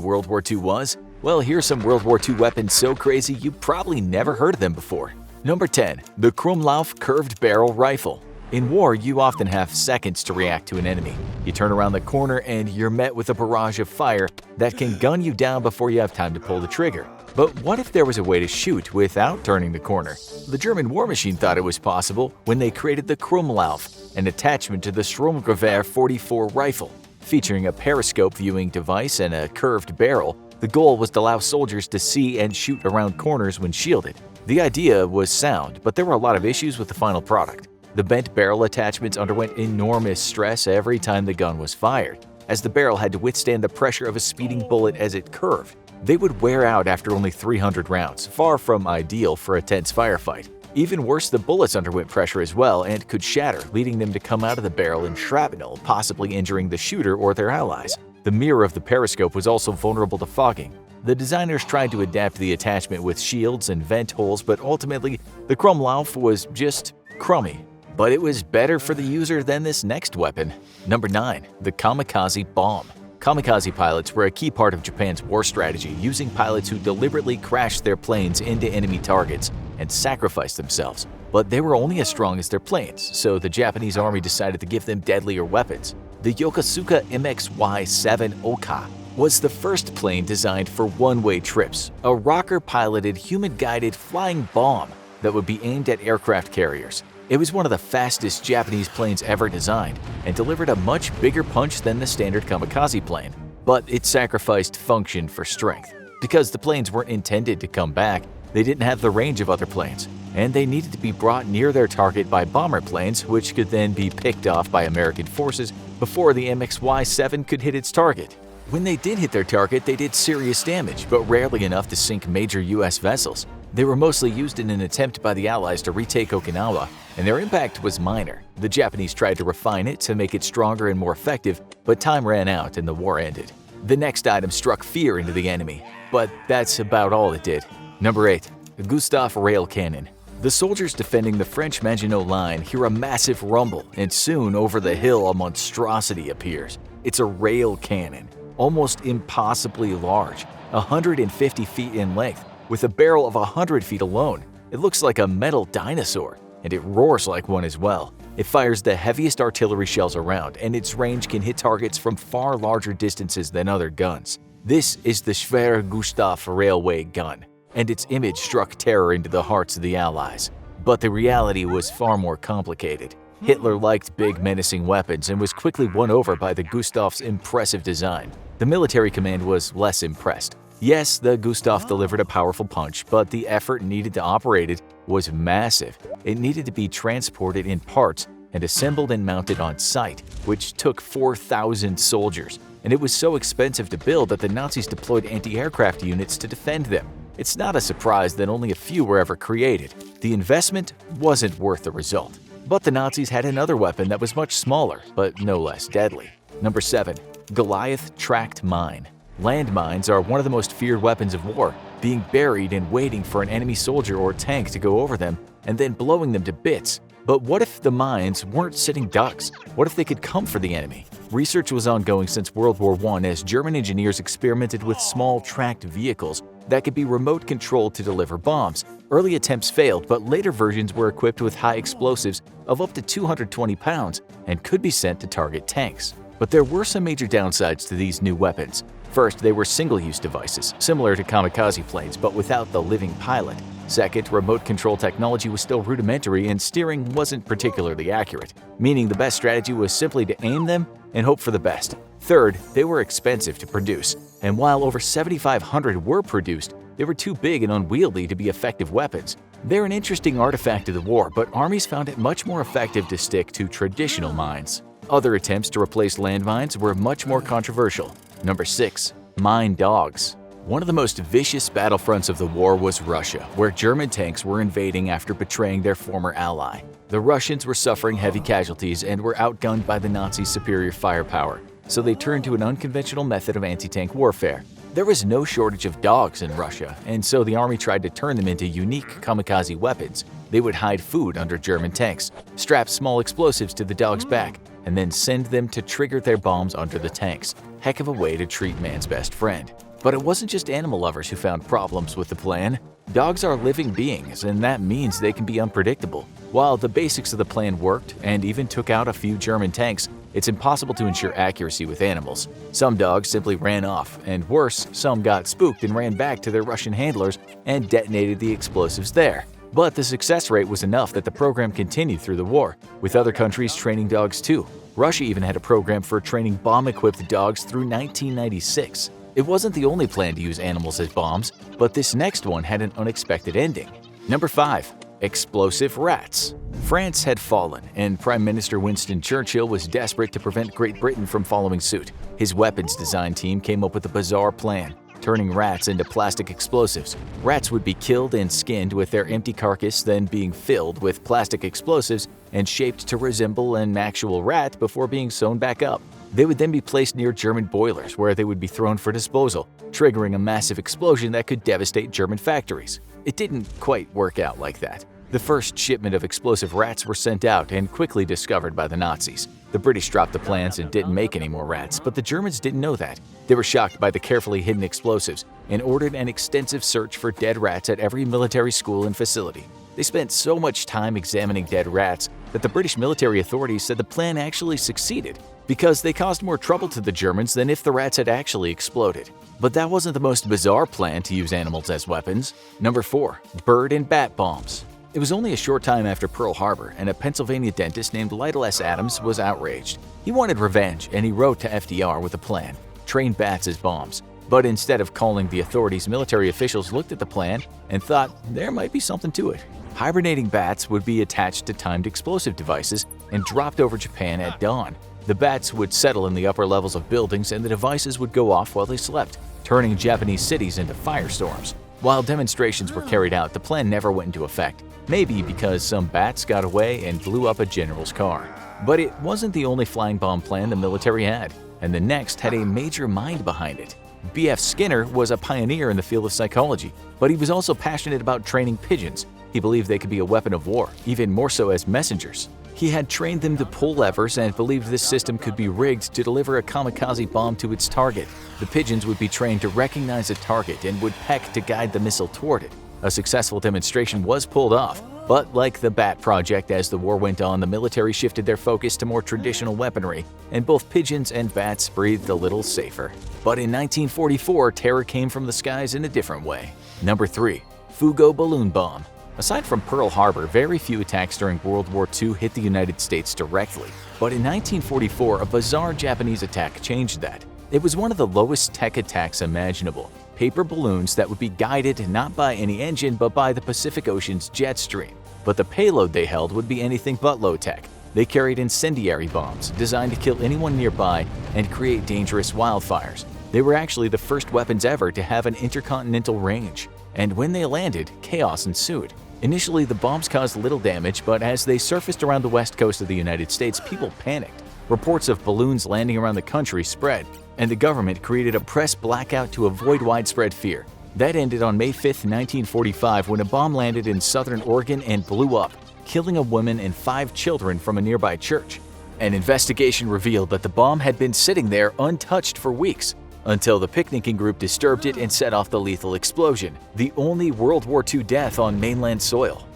World War II was? Well, here's some World War II weapons so crazy you probably never heard of them before. Number 10. The Krumlauf Curved Barrel Rifle. In war, you often have seconds to react to an enemy. You turn around the corner and you're met with a barrage of fire that can gun you down before you have time to pull the trigger. But what if there was a way to shoot without turning the corner? The German war machine thought it was possible when they created the Krumlauf, an attachment to the Sturmgewehr 44 rifle. Featuring a periscope viewing device and a curved barrel, the goal was to allow soldiers to see and shoot around corners when shielded. The idea was sound, but there were a lot of issues with the final product. The bent barrel attachments underwent enormous stress every time the gun was fired, as the barrel had to withstand the pressure of a speeding bullet as it curved. They would wear out after only 300 rounds, far from ideal for a tense firefight. Even worse, the bullets underwent pressure as well and could shatter, leading them to come out of the barrel in shrapnel, possibly injuring the shooter or their allies. The mirror of the periscope was also vulnerable to fogging. The designers tried to adapt the attachment with shields and vent holes, but ultimately, the Krumlauf was just crummy. But it was better for the user than this next weapon. Number 9. The Kamikaze Bomb. Kamikaze pilots were a key part of Japan's war strategy, using pilots who deliberately crashed their planes into enemy targets and sacrificed themselves. But they were only as strong as their planes, so the Japanese army decided to give them deadlier weapons. The Yokosuka MXY-7 Oka was the first plane designed for one-way trips, a rocker-piloted, human-guided flying bomb that would be aimed at aircraft carriers. It was one of the fastest Japanese planes ever designed and delivered a much bigger punch than the standard kamikaze plane. But it sacrificed function for strength. Because the planes weren't intended to come back, they didn't have the range of other planes, and they needed to be brought near their target by bomber planes, which could then be picked off by American forces before the MXY-7 could hit its target. When they did hit their target, they did serious damage, but rarely enough to sink major US vessels. They were mostly used in an attempt by the Allies to retake Okinawa, and their impact was minor. The Japanese tried to refine it to make it stronger and more effective, but time ran out and the war ended. The next item struck fear into the enemy, but that's about all it did. Number 8. Gustave Rail Cannon. The soldiers defending the French Maginot Line hear a massive rumble, and soon over the hill a monstrosity appears. It's a rail cannon, almost impossibly large, 150 feet in length, with a barrel of 100 feet alone. It looks like a metal dinosaur, and it roars like one as well. It fires the heaviest artillery shells around, and its range can hit targets from far larger distances than other guns. This is the Schwere Gustave railway gun, and its image struck terror into the hearts of the Allies. But the reality was far more complicated. Hitler liked big, menacing weapons and was quickly won over by the Gustave's impressive design. The military command was less impressed. Yes, the Gustave delivered a powerful punch, but the effort needed to operate it was massive. It needed to be transported in parts and assembled and mounted on site, which took 4,000 soldiers. And it was so expensive to build that the Nazis deployed anti-aircraft units to defend them. It's not a surprise that only a few were ever created. The investment wasn't worth the result. But the Nazis had another weapon that was much smaller, but no less deadly. Number 7. Goliath Tracked Mine. Landmines are one of the most feared weapons of war, being buried and waiting for an enemy soldier or tank to go over them and then blowing them to bits. But what if the mines weren't sitting ducks? What if they could come for the enemy? Research was ongoing since World War I as German engineers experimented with small tracked vehicles that could be remote controlled to deliver bombs. Early attempts failed, but later versions were equipped with high explosives of up to 220 pounds and could be sent to target tanks. But there were some major downsides to these new weapons. First, they were single-use devices, similar to kamikaze planes, but without the living pilot. Second, remote control technology was still rudimentary and steering wasn't particularly accurate, meaning the best strategy was simply to aim them and hope for the best. Third, they were expensive to produce, and while over 7,500 were produced, they were too big and unwieldy to be effective weapons. They're an interesting artifact of the war, but armies found it much more effective to stick to traditional mines. Other attempts to replace landmines were much more controversial. Number 6. Mine dogs. One of the most vicious battlefronts of the war was Russia, where German tanks were invading after betraying their former ally. The Russians were suffering heavy casualties and were outgunned by the Nazis' superior firepower, so they turned to an unconventional method of anti-tank warfare. There was no shortage of dogs in Russia, and so the army tried to turn them into unique kamikaze weapons. They would hide food under German tanks, strap small explosives to the dog's back, and then send them to trigger their bombs under the tanks. Heck of a way to treat man's best friend. But it wasn't just animal lovers who found problems with the plan. Dogs are living beings, and that means they can be unpredictable. While the basics of the plan worked and even took out a few German tanks, it's impossible to ensure accuracy with animals. Some dogs simply ran off, and worse, some got spooked and ran back to their Russian handlers and detonated the explosives there. But the success rate was enough that the program continued through the war, with other countries training dogs too. Russia even had a program for training bomb-equipped dogs through 1996. It wasn't the only plan to use animals as bombs, but this next one had an unexpected ending. Number 5. Explosive rats. France had fallen, and Prime Minister Winston Churchill was desperate to prevent Great Britain from following suit. His weapons design team came up with a bizarre plan, turning rats into plastic explosives. Rats would be killed and skinned with their empty carcass, then being filled with plastic explosives and shaped to resemble an actual rat before being sewn back up. They would then be placed near German boilers where they would be thrown for disposal, triggering a massive explosion that could devastate German factories. It didn't quite work out like that. The first shipment of explosive rats were sent out and quickly discovered by the Nazis. The British dropped the plans and didn't make any more rats, but the Germans didn't know that. They were shocked by the carefully hidden explosives and ordered an extensive search for dead rats at every military school and facility. They spent so much time examining dead rats that the British military authorities said the plan actually succeeded because they caused more trouble to the Germans than if the rats had actually exploded. But that wasn't the most bizarre plan to use animals as weapons. Number 4. Bird and bat bombs. It was only a short time after Pearl Harbor, and a Pennsylvania dentist named Lytle S. Adams was outraged. He wanted revenge, and he wrote to FDR with a plan: train bats as bombs. But instead of calling the authorities, military officials looked at the plan and thought there might be something to it. Hibernating bats would be attached to timed explosive devices and dropped over Japan at dawn. The bats would settle in the upper levels of buildings, and the devices would go off while they slept, turning Japanese cities into firestorms. While demonstrations were carried out, the plan never went into effect, maybe because some bats got away and blew up a general's car. But it wasn't the only flying bomb plan the military had, and the next had a major mind behind it. B.F. Skinner was a pioneer in the field of psychology, but he was also passionate about training pigeons. He believed they could be a weapon of war, even more so as messengers. He had trained them to pull levers and believed this system could be rigged to deliver a kamikaze bomb to its target. The pigeons would be trained to recognize a target and would peck to guide the missile toward it. A successful demonstration was pulled off, but like the Bat Project, as the war went on, the military shifted their focus to more traditional weaponry, and both pigeons and bats breathed a little safer. But in 1944, terror came from the skies in a different way. Number 3. Fugo balloon bomb. Aside from Pearl Harbor, very few attacks during World War II hit the United States directly. But in 1944, a bizarre Japanese attack changed that. It was one of the lowest tech attacks imaginable. Paper balloons that would be guided not by any engine but by the Pacific Ocean's jet stream. But the payload they held would be anything but low tech. They carried incendiary bombs designed to kill anyone nearby and create dangerous wildfires. They were actually the first weapons ever to have an intercontinental range. And when they landed, chaos ensued. Initially, the bombs caused little damage, but as they surfaced around the west coast of the United States, people panicked. Reports of balloons landing around the country spread, and the government created a press blackout to avoid widespread fear. That ended on May 5, 1945, when a bomb landed in southern Oregon and blew up, killing a woman and 5 children from a nearby church. An investigation revealed that the bomb had been sitting there untouched for weeks, until the picnicking group disturbed it and set off the lethal explosion, the only World War II death on mainland soil.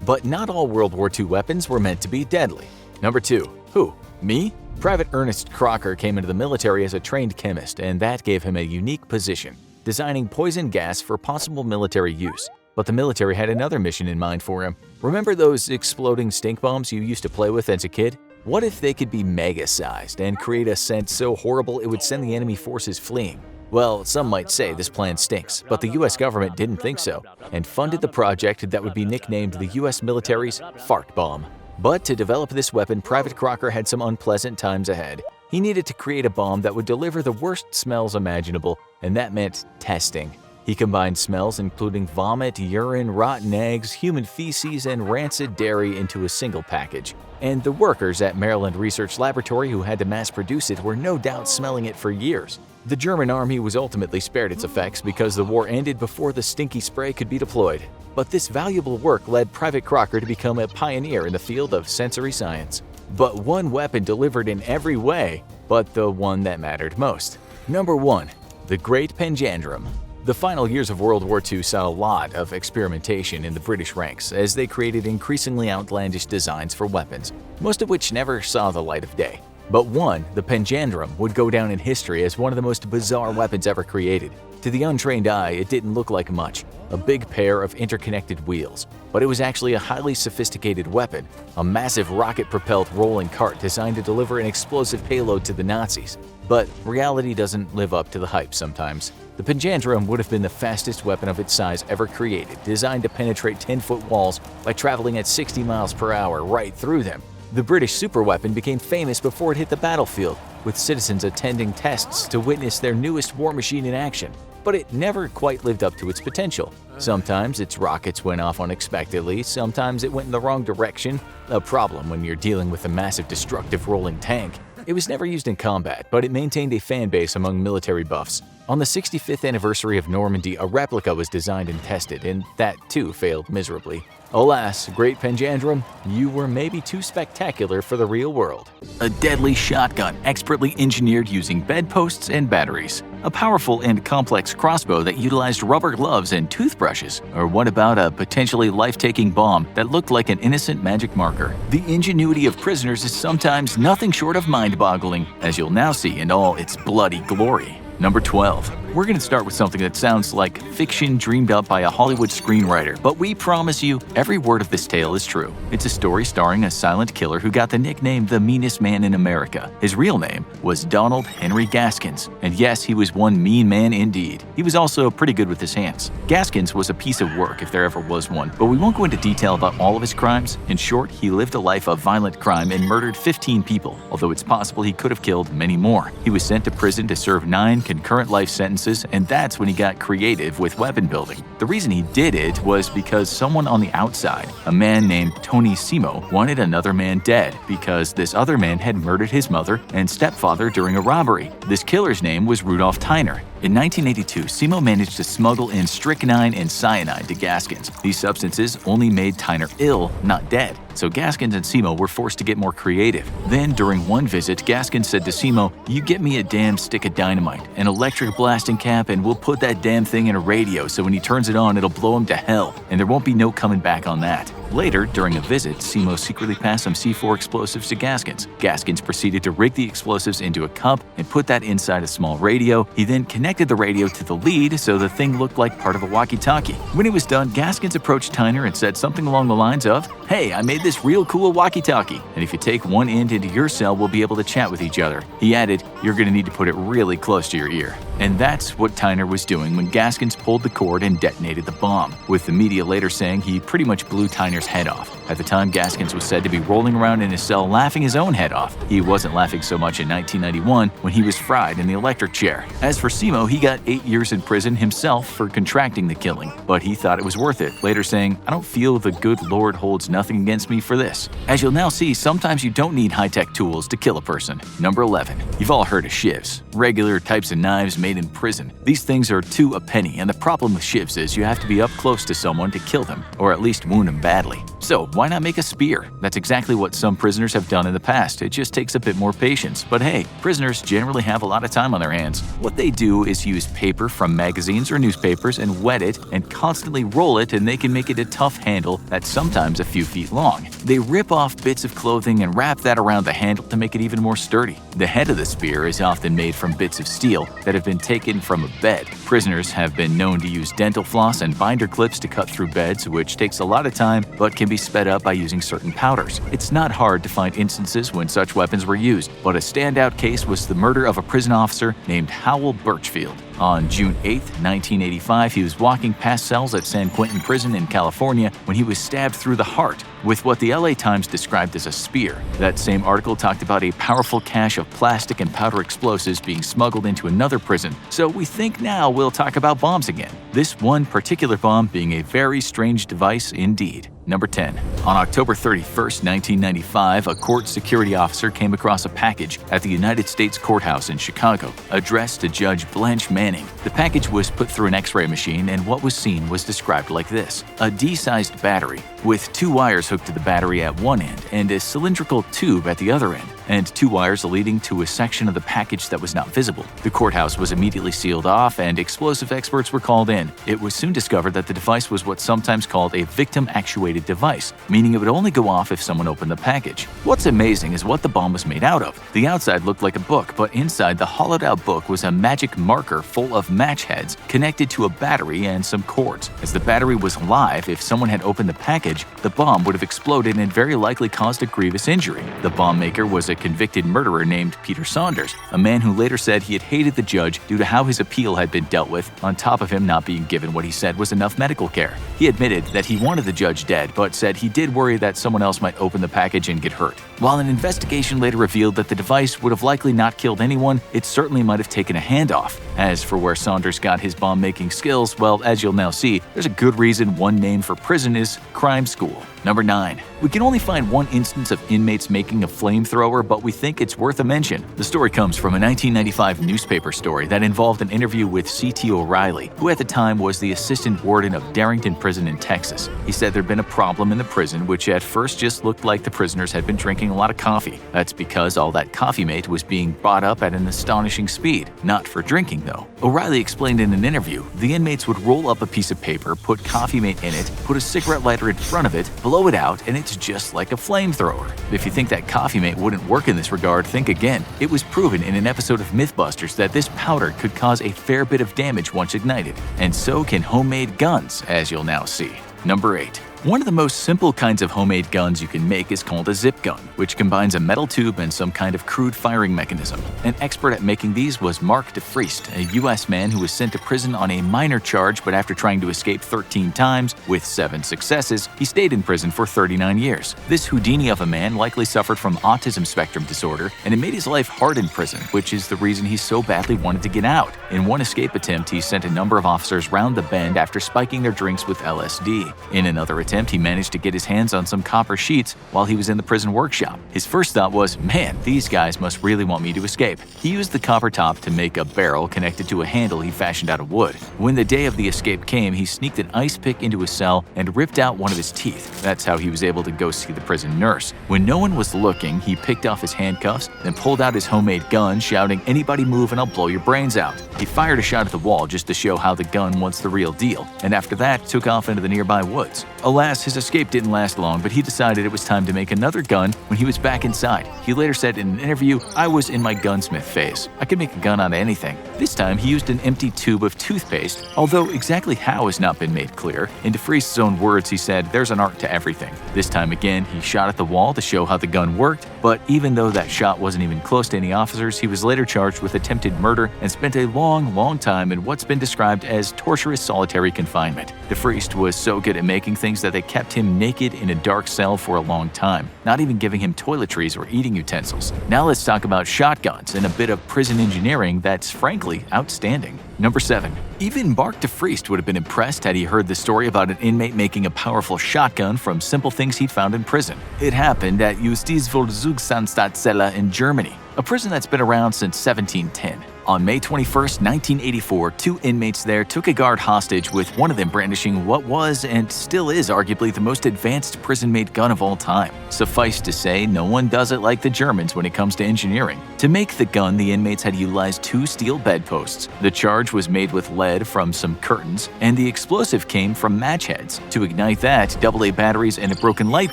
But not all World War II weapons were meant to be deadly. Number 2. Who? Me? Private Ernest Crocker came into the military as a trained chemist, and that gave him a unique position, designing poison gas for possible military use. But the military had another mission in mind for him. Remember those exploding stink bombs you used to play with as a kid? What if they could be mega-sized and create a scent so horrible it would send the enemy forces fleeing? Well, some might say this plan stinks, but the US government didn't think so and funded the project that would be nicknamed the US military's fart bomb. But to develop this weapon, Private Crocker had some unpleasant times ahead. He needed to create a bomb that would deliver the worst smells imaginable, and that meant testing. He combined smells including vomit, urine, rotten eggs, human feces, and rancid dairy into a single package. And the workers at Maryland Research Laboratory who had to mass produce it were no doubt smelling it for years. The German army was ultimately spared its effects because the war ended before the stinky spray could be deployed. But this valuable work led Private Crocker to become a pioneer in the field of sensory science. But one weapon delivered in every way, but the one that mattered most. Number 1. The Great Panjandrum. The final years of World War II saw a lot of experimentation in the British ranks as they created increasingly outlandish designs for weapons, most of which never saw the light of day. But one, the Panjandrum, would go down in history as one of the most bizarre weapons ever created. To the untrained eye, it didn't look like much, a big pair of interconnected wheels. But it was actually a highly sophisticated weapon, a massive rocket-propelled rolling cart designed to deliver an explosive payload to the Nazis. But reality doesn't live up to the hype sometimes. The Panjandrum would have been the fastest weapon of its size ever created, designed to penetrate 10-foot walls by traveling at 60 miles per hour right through them. The British superweapon became famous before it hit the battlefield, with citizens attending tests to witness their newest war machine in action. But it never quite lived up to its potential. Sometimes its rockets went off unexpectedly, sometimes it went in the wrong direction, a problem when you're dealing with a massive destructive rolling tank. It was never used in combat, but it maintained a fan base among military buffs. On the 65th anniversary of Normandy, a replica was designed and tested, and that too failed miserably. Alas, Great Panjandrum, you were maybe too spectacular for the real world. A deadly shotgun expertly engineered using bedposts and batteries. A powerful and complex crossbow that utilized rubber gloves and toothbrushes. Or what about a potentially life-taking bomb that looked like an innocent magic marker? The ingenuity of prisoners is sometimes nothing short of mind-boggling, as you'll now see in all its bloody glory. Number 12. We're going to start with something that sounds like fiction dreamed up by a Hollywood screenwriter, but we promise you, every word of this tale is true. It's a story starring a silent killer who got the nickname the meanest man in America. His real name was Donald Henry Gaskins, and yes, he was one mean man indeed. He was also pretty good with his hands. Gaskins was a piece of work if there ever was one, but we won't go into detail about all of his crimes. In short, he lived a life of violent crime and murdered 15 people, although it's possible he could have killed many more. He was sent to prison to serve 9 concurrent life sentences, and that's when he got creative with weapon building. The reason he did it was because someone on the outside, a man named Tony Simo, wanted another man dead because this other man had murdered his mother and stepfather during a robbery. This killer's name was Rudolph Tyner. In 1982, Simo managed to smuggle in strychnine and cyanide to Gaskins. These substances only made Tyner ill, not dead. So Gaskins and Simo were forced to get more creative. Then, during one visit, Gaskins said to Simo, "You get me a damn stick of dynamite, an electric blasting cap, and we'll put that damn thing in a radio so when he turns it on, it'll blow him to hell, and there won't be no coming back on that." Later, during a visit, Simo secretly passed some C4 explosives to Gaskins. Gaskins proceeded to rig the explosives into a cup and put that inside a small radio. He then connected the radio to the lead so the thing looked like part of a walkie-talkie. When he was done, Gaskins approached Tyner and said something along the lines of, "Hey, I made this real cool walkie-talkie, and if you take one end into your cell, we'll be able to chat with each other." He added, "You're going to need to put it really close to your ear." And that's what Tyner was doing when Gaskins pulled the cord and detonated the bomb, with the media later saying he pretty much blew Tyner's head off. At the time, Gaskins was said to be rolling around in his cell laughing his own head off. He wasn't laughing so much in 1991 when he was fried in the electric chair. As for Simo, he got 8 years in prison himself for contracting the killing, but he thought it was worth it, later saying, "I don't feel the good Lord holds nothing against me for this." As you'll now see, sometimes you don't need high-tech tools to kill a person. Number 11. You've all heard of shivs, regular types of knives made in prison. These things are $2 a penny, and the problem with shivs is you have to be up close to someone to kill them, or at least wound them badly. So why not make a spear? That's exactly what some prisoners have done in the past. It just takes a bit more patience. But hey, prisoners generally have a lot of time on their hands. What they do is use paper from magazines or newspapers and wet it and constantly roll it, and they can make it a tough handle that's sometimes a few feet long. They rip off bits of clothing and wrap that around the handle to make it even more sturdy. The head of the spear is often made from bits of steel that have been taken from a bed. Prisoners have been known to use dental floss and binder clips to cut through beds, which takes a lot of time but can be sped up by using certain powders. It's not hard to find instances when such weapons were used, but a standout case was the murder of a prison officer named Howell Birchfield. On June 8, 1985, he was walking past cells at San Quentin Prison in California when he was stabbed through the heart with what the LA Times described as a spear. That same article talked about a powerful cache of plastic and powder explosives being smuggled into another prison. So we think now we'll talk about bombs again. This one particular bomb being a very strange device indeed. Number 10. On October 31st, 1995, a court security officer came across a package at the United States Courthouse in Chicago, addressed to Judge Blanche Manning. The package was put through an X-ray machine, and what was seen was described like this: a D-sized battery with 2 wires hooked to the battery at one end and a cylindrical tube at the other end, and 2 wires leading to a section of the package that was not visible. The courthouse was immediately sealed off, and explosive experts were called in. It was soon discovered that the device was what's sometimes called a victim-actuated device, meaning it would only go off if someone opened the package. What's amazing is what the bomb was made out of. The outside looked like a book, but inside the hollowed-out book was a magic marker full of match heads connected to a battery and some cords. As the battery was live, if someone had opened the package, the bomb would have exploded and very likely caused a grievous injury. The bomb maker was a convicted murderer named Peter Saunders, a man who later said he had hated the judge due to how his appeal had been dealt with, on top of him not being given what he said was enough medical care. He admitted that he wanted the judge dead, but said he did worry that someone else might open the package and get hurt. While an investigation later revealed that the device would have likely not killed anyone, it certainly might have taken a hand off. As for where Saunders got his bomb-making skills, well, as you'll now see, there's a good reason one name for prison is crime school. Number 9. We can only find one instance of inmates making a flamethrower, but we think it's worth a mention. The story comes from a 1995 newspaper story that involved an interview with C.T. O'Reilly, who at the time was the assistant warden of Darrington Prison in Texas. He said there'd been a problem in the prison, which at first just looked like the prisoners had been drinking a lot of coffee. That's because all that coffee mate was being brought up at an astonishing speed. Not for drinking, though. O'Reilly explained in an interview, the inmates would roll up a piece of paper, put coffee mate in it, put a cigarette lighter in front of it, blow it out, and it's just like a flamethrower. If you think that coffee mate wouldn't work in this regard, think again. It was proven in an episode of Mythbusters that this powder could cause a fair bit of damage once ignited, and so can homemade guns, as you'll now see. Number 8. One of the most simple kinds of homemade guns you can make is called a zip gun, which combines a metal tube and some kind of crude firing mechanism. An expert at making these was Mark DeFriest, a U.S. man who was sent to prison on a minor charge, but after trying to escape 13 times, with 7 successes, he stayed in prison for 39 years. This Houdini of a man likely suffered from autism spectrum disorder, and it made his life hard in prison, which is the reason he so badly wanted to get out. In one escape attempt, he sent a number of officers round the bend after spiking their drinks with LSD. In another attempt, he managed to get his hands on some copper sheets while he was in the prison workshop. His first thought was, man, these guys must really want me to escape. He used the copper top to make a barrel connected to a handle he fashioned out of wood. When the day of the escape came, he sneaked an ice pick into his cell and ripped out one of his teeth. That's how he was able to go see the prison nurse. When no one was looking, he picked off his handcuffs, then pulled out his homemade gun, shouting, "Anybody move and I'll blow your brains out." He fired a shot at the wall just to show how the gun was the real deal, and after that took off into the nearby woods. Alas, his escape didn't last long, but he decided it was time to make another gun when he was back inside. He later said in an interview, "I was in my gunsmith phase. I could make a gun out of anything." This time he used an empty tube of toothpaste, although exactly how has not been made clear. In DeFriest's own words, he said, "There's an art to everything." This time again, he shot at the wall to show how the gun worked, but even though that shot wasn't even close to any officers, he was later charged with attempted murder and spent a long time in what's been described as torturous solitary confinement. DeFriest was so good at making things that they kept him naked in a dark cell for a long time, not even giving him toiletries or eating utensils. Now let's talk about shotguns and a bit of prison engineering that's frankly outstanding. Number 7. Even Mark DeFriest would have been impressed had he heard the story about an inmate making a powerful shotgun from simple things he'd found in prison. It happened at Justizvollzugsanstalt in Germany, a prison that's been around since 1710. On May 21, 1984, 2 inmates there took a guard hostage, with one of them brandishing what was and still is arguably the most advanced prison-made gun of all time. Suffice to say, no one does it like the Germans when it comes to engineering. To make the gun, the inmates had utilized 2 steel bedposts. The charge was made with lead from some curtains, and the explosive came from match heads. To ignite that, AA batteries and a broken light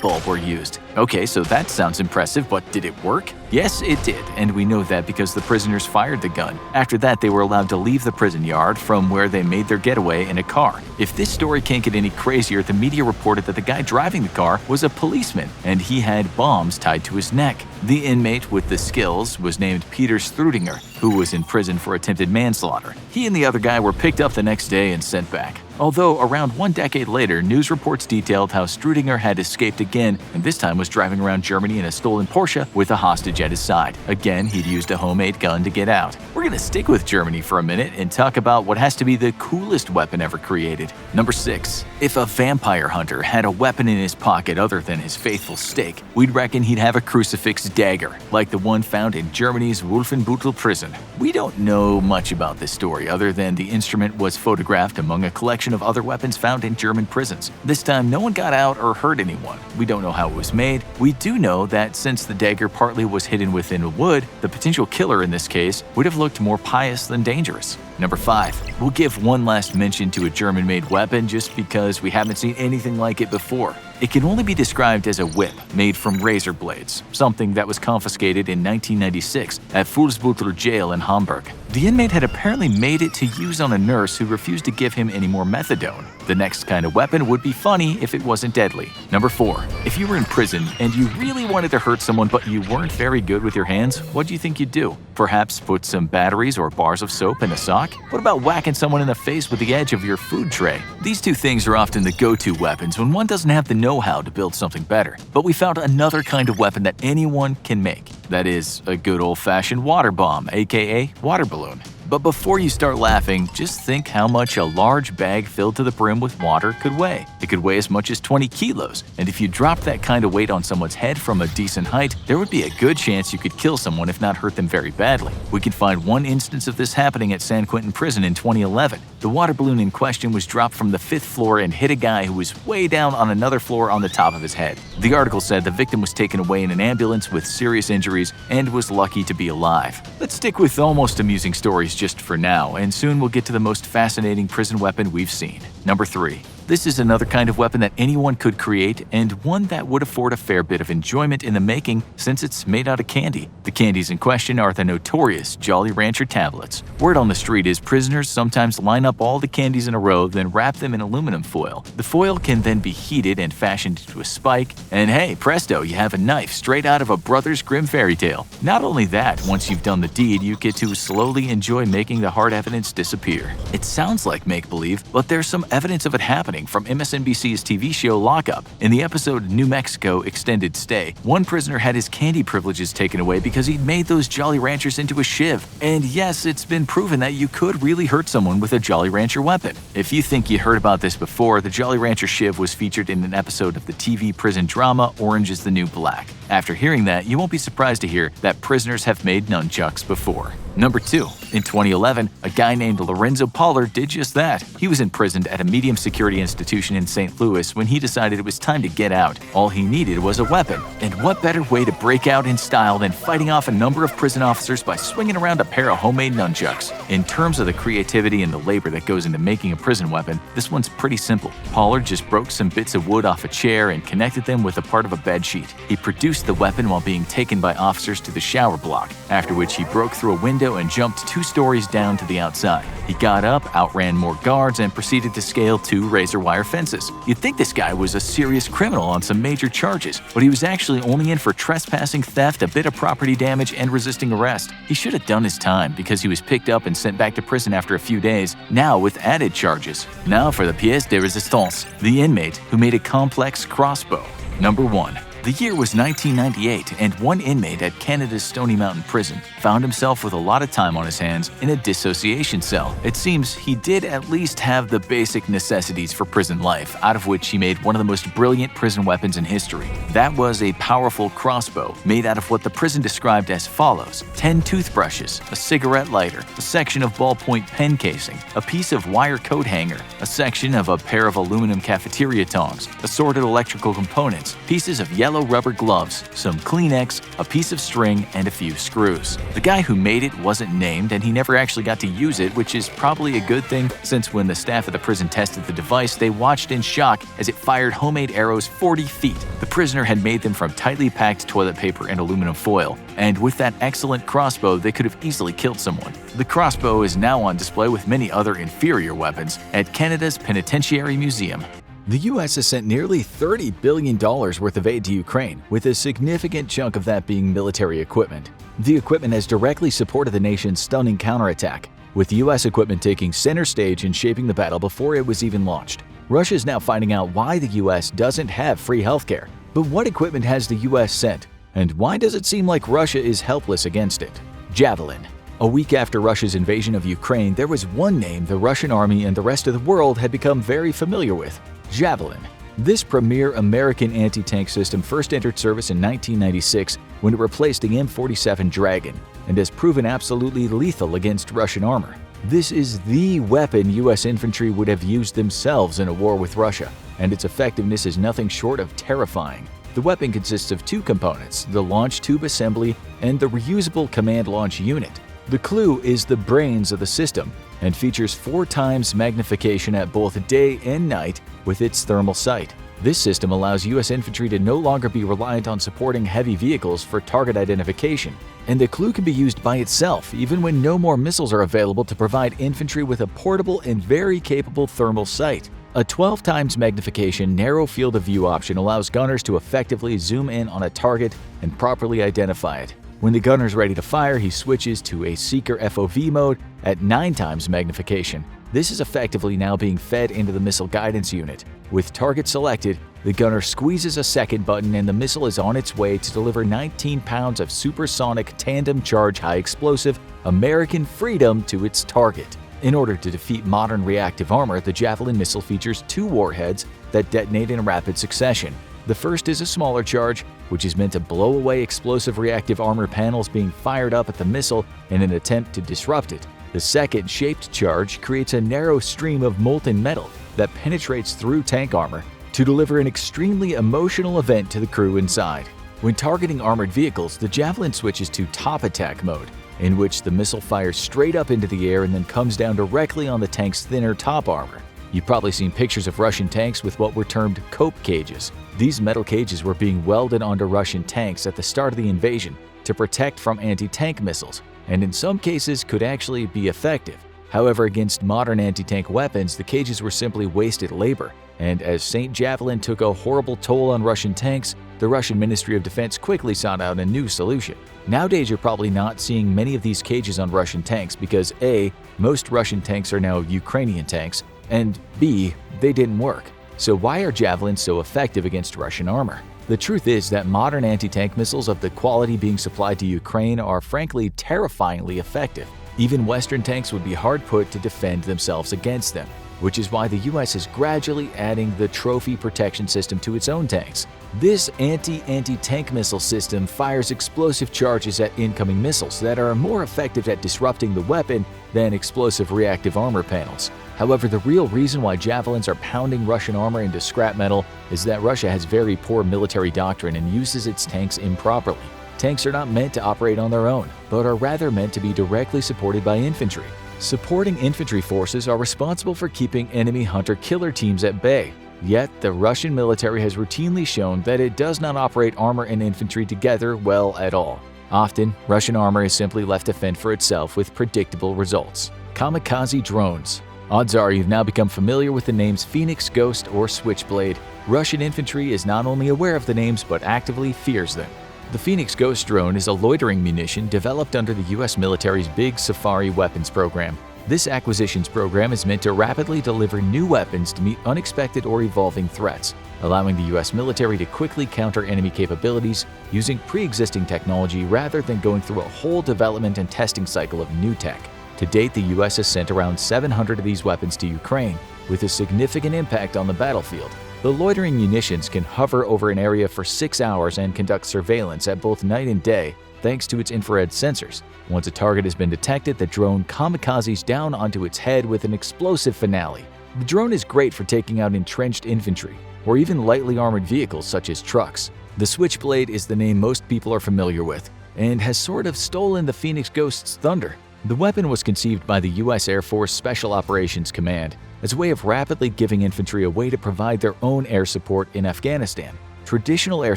bulb were used. Okay, so that sounds impressive, but did it work? Yes, it did, and we know that because the prisoners fired the gun. After that, they were allowed to leave the prison yard, from where they made their getaway in a car. If this story can't get any crazier, the media reported that the guy driving the car was a policeman, and he had bombs tied to his neck. The inmate with the skills was named Peter Strudinger, who was in prison for attempted manslaughter. He and the other guy were picked up the next day and sent back. Although around 1 decade later, news reports detailed how Strudinger had escaped again, and this time was driving around Germany in a stolen Porsche with a hostage at his side. Again, he'd used a homemade gun to get out. We're gonna stick with Germany for a minute and talk about what has to be the coolest weapon ever created. Number 6. If a vampire hunter had a weapon in his pocket other than his faithful stake, we'd reckon he'd have a crucifix dagger, like the one found in Germany's Wolfenbüttel prison. We don't know much about this story other than the instrument was photographed among a collection of other weapons found in German prisons. This time, no one got out or hurt anyone. We don't know how it was made. We do know that since the dagger partly was hidden within wood, the potential killer in this case would have looked more pious than dangerous. Number 5. We'll give one last mention to a German-made weapon just because we haven't seen anything like it before. It can only be described as a whip made from razor blades, something that was confiscated in 1996 at Fuhlsbüttel jail in Hamburg. The inmate had apparently made it to use on a nurse who refused to give him any more methadone. The next kind of weapon would be funny if it wasn't deadly. Number 4. If you were in prison and you really wanted to hurt someone but you weren't very good with your hands, what do you think you'd do? Perhaps put some batteries or bars of soap in a sock? What about whacking someone in the face with the edge of your food tray? These 2 things are often the go-to weapons when one doesn't have the know-how to build something better. But we found another kind of weapon that anyone can make. That is, a good old-fashioned water bomb, aka water balloon. But before you start laughing, just think how much a large bag filled to the brim with water could weigh. It could weigh as much as 20 kilos, and if you dropped that kind of weight on someone's head from a decent height, there would be a good chance you could kill someone if not hurt them very badly. We can find one instance of this happening at San Quentin Prison in 2011. The water balloon in question was dropped from the 5th floor and hit a guy who was way down on another floor on the top of his head. The article said the victim was taken away in an ambulance with serious injuries and was lucky to be alive. Let's stick with almost amusing stories just for now, and soon we'll get to the most fascinating prison weapon we've seen. Number 3. This is another kind of weapon that anyone could create, and one that would afford a fair bit of enjoyment in the making since it's made out of candy. The candies in question are the notorious Jolly Rancher tablets. Word on the street is prisoners sometimes line up all the candies in a row, then wrap them in aluminum foil. The foil can then be heated and fashioned into a spike, and hey, presto, you have a knife straight out of a Brothers Grimm fairy tale. Not only that, once you've done the deed, you get to slowly enjoy making the hard evidence disappear. It sounds like make-believe, but there's some evidence of it happening from MSNBC's TV show Lockup. In the episode New Mexico Extended Stay, one prisoner had his candy privileges taken away because he'd made those Jolly Ranchers into a shiv. And yes, it's been proven that you could really hurt someone with a Jolly Rancher weapon. If you think you heard about this before, the Jolly Rancher shiv was featured in an episode of the TV prison drama Orange is the New Black. After hearing that, you won't be surprised to hear that prisoners have made nunchucks before. Number 2. In 2011, a guy named Lorenzo Pollard did just that. He was imprisoned at a medium security institution in St. Louis when he decided it was time to get out. All he needed was a weapon. And what better way to break out in style than fighting off a number of prison officers by swinging around a pair of homemade nunchucks? In terms of the creativity and the labor that goes into making a prison weapon, this one's pretty simple. Pollard just broke some bits of wood off a chair and connected them with a part of a bed sheet. He produced the weapon while being taken by officers to the shower block, after which he broke through a window and jumped 2 stories down to the outside. He got up, outran more guards, and proceeded to scale 2 razor wire fences. You'd think this guy was a serious criminal on some major charges, but he was actually only in for trespassing, theft, a bit of property damage, and resisting arrest. He should have done his time because he was picked up and sent back to prison after a few days, now with added charges. Now for the pièce de résistance, the inmate who made a complex crossbow. Number 1. The year was 1998, and one inmate at Canada's Stony Mountain Prison found himself with a lot of time on his hands in a dissociation cell. It seems he did at least have the basic necessities for prison life, out of which he made one of the most brilliant prison weapons in history. That was a powerful crossbow made out of what the prison described as follows: 10 toothbrushes, a cigarette lighter, a section of ballpoint pen casing, a piece of wire coat hanger, a section of a pair of aluminum cafeteria tongs, assorted electrical components, pieces of yellow rubber gloves, some Kleenex, a piece of string, and a few screws. The guy who made it wasn't named, and he never actually got to use it, which is probably a good thing, since when the staff of the prison tested the device, they watched in shock as it fired homemade arrows 40 feet. The prisoner had made them from tightly packed toilet paper and aluminum foil, and with that excellent crossbow, they could have easily killed someone. The crossbow is now on display with many other inferior weapons at Canada's Penitentiary Museum. The U.S. has sent nearly $30 billion worth of aid to Ukraine, with a significant chunk of that being military equipment. The equipment has directly supported the nation's stunning counterattack, with U.S. equipment taking center stage in shaping the battle before it was even launched. Russia is now finding out why the U.S. doesn't have free healthcare. But what equipment has the U.S. sent? And why does it seem like Russia is helpless against it? Javelin. A week after Russia's invasion of Ukraine, there was one name the Russian army and the rest of the world had become very familiar with: Javelin. This premier American anti-tank system first entered service in 1996 when it replaced the M47 Dragon, and has proven absolutely lethal against Russian armor. This is the weapon U.S. infantry would have used themselves in a war with Russia, and its effectiveness is nothing short of terrifying. The weapon consists of 2 components: the launch tube assembly and the reusable command launch unit. The clue is the brains of the system, and features 4 times magnification at both day and night with its thermal sight. This system allows U.S. infantry to no longer be reliant on supporting heavy vehicles for target identification, and the clue can be used by itself even when no more missiles are available to provide infantry with a portable and very capable thermal sight. A 12 times magnification narrow field of view option allows gunners to effectively zoom in on a target and properly identify it. When the gunner's ready to fire, he switches to a Seeker FOV mode at 9 times magnification. This is effectively now being fed into the missile guidance unit. With target selected, the gunner squeezes a second button and the missile is on its way to deliver 19 pounds of supersonic tandem charge high explosive American freedom to its target. In order to defeat modern reactive armor, the Javelin missile features 2 warheads that detonate in rapid succession. The first is a smaller charge, which is meant to blow away explosive reactive armor panels being fired up at the missile in an attempt to disrupt it. The second shaped charge creates a narrow stream of molten metal that penetrates through tank armor to deliver an extremely emotional event to the crew inside. When targeting armored vehicles, the Javelin switches to top attack mode, in which the missile fires straight up into the air and then comes down directly on the tank's thinner top armor. You've probably seen pictures of Russian tanks with what were termed cope cages. These metal cages were being welded onto Russian tanks at the start of the invasion to protect from anti-tank missiles, and in some cases could actually be effective. However, against modern anti-tank weapons, the cages were simply wasted labor, and as St. Javelin took a horrible toll on Russian tanks, the Russian Ministry of Defense quickly sought out a new solution. Nowadays, you're probably not seeing many of these cages on Russian tanks because A, most Russian tanks are now Ukrainian tanks, and B, they didn't work. So why are Javelins so effective against Russian armor? The truth is that modern anti-tank missiles of the quality being supplied to Ukraine are frankly terrifyingly effective. Even Western tanks would be hard put to defend themselves against them, which is why the US is gradually adding the trophy protection system to its own tanks. This anti-tank missile system fires explosive charges at incoming missiles that are more effective at disrupting the weapon than explosive reactive armor panels. However, the real reason why Javelins are pounding Russian armor into scrap metal is that Russia has very poor military doctrine and uses its tanks improperly. Tanks are not meant to operate on their own, but are rather meant to be directly supported by infantry. Supporting infantry forces are responsible for keeping enemy hunter-killer teams at bay. Yet, the Russian military has routinely shown that it does not operate armor and infantry together well at all. Often, Russian armor is simply left to fend for itself with predictable results. Kamikaze drones. Odds are you've now become familiar with the names Phoenix Ghost or Switchblade. Russian infantry is not only aware of the names but actively fears them. The Phoenix Ghost drone is a loitering munition developed under the US military's Big Safari weapons program. This acquisitions program is meant to rapidly deliver new weapons to meet unexpected or evolving threats, allowing the US military to quickly counter enemy capabilities using pre-existing technology rather than going through a whole development and testing cycle of new tech. To date, the US has sent around 700 of these weapons to Ukraine, with a significant impact on the battlefield. The loitering munitions can hover over an area for 6 hours and conduct surveillance at both night and day thanks to its infrared sensors. Once a target has been detected, the drone kamikazes down onto its head with an explosive finale. The drone is great for taking out entrenched infantry, or even lightly armored vehicles such as trucks. The Switchblade is the name most people are familiar with, and has sort of stolen the Phoenix Ghost's thunder. The weapon was conceived by the US Air Force Special Operations Command as a way of rapidly giving infantry a way to provide their own air support in Afghanistan. Traditional air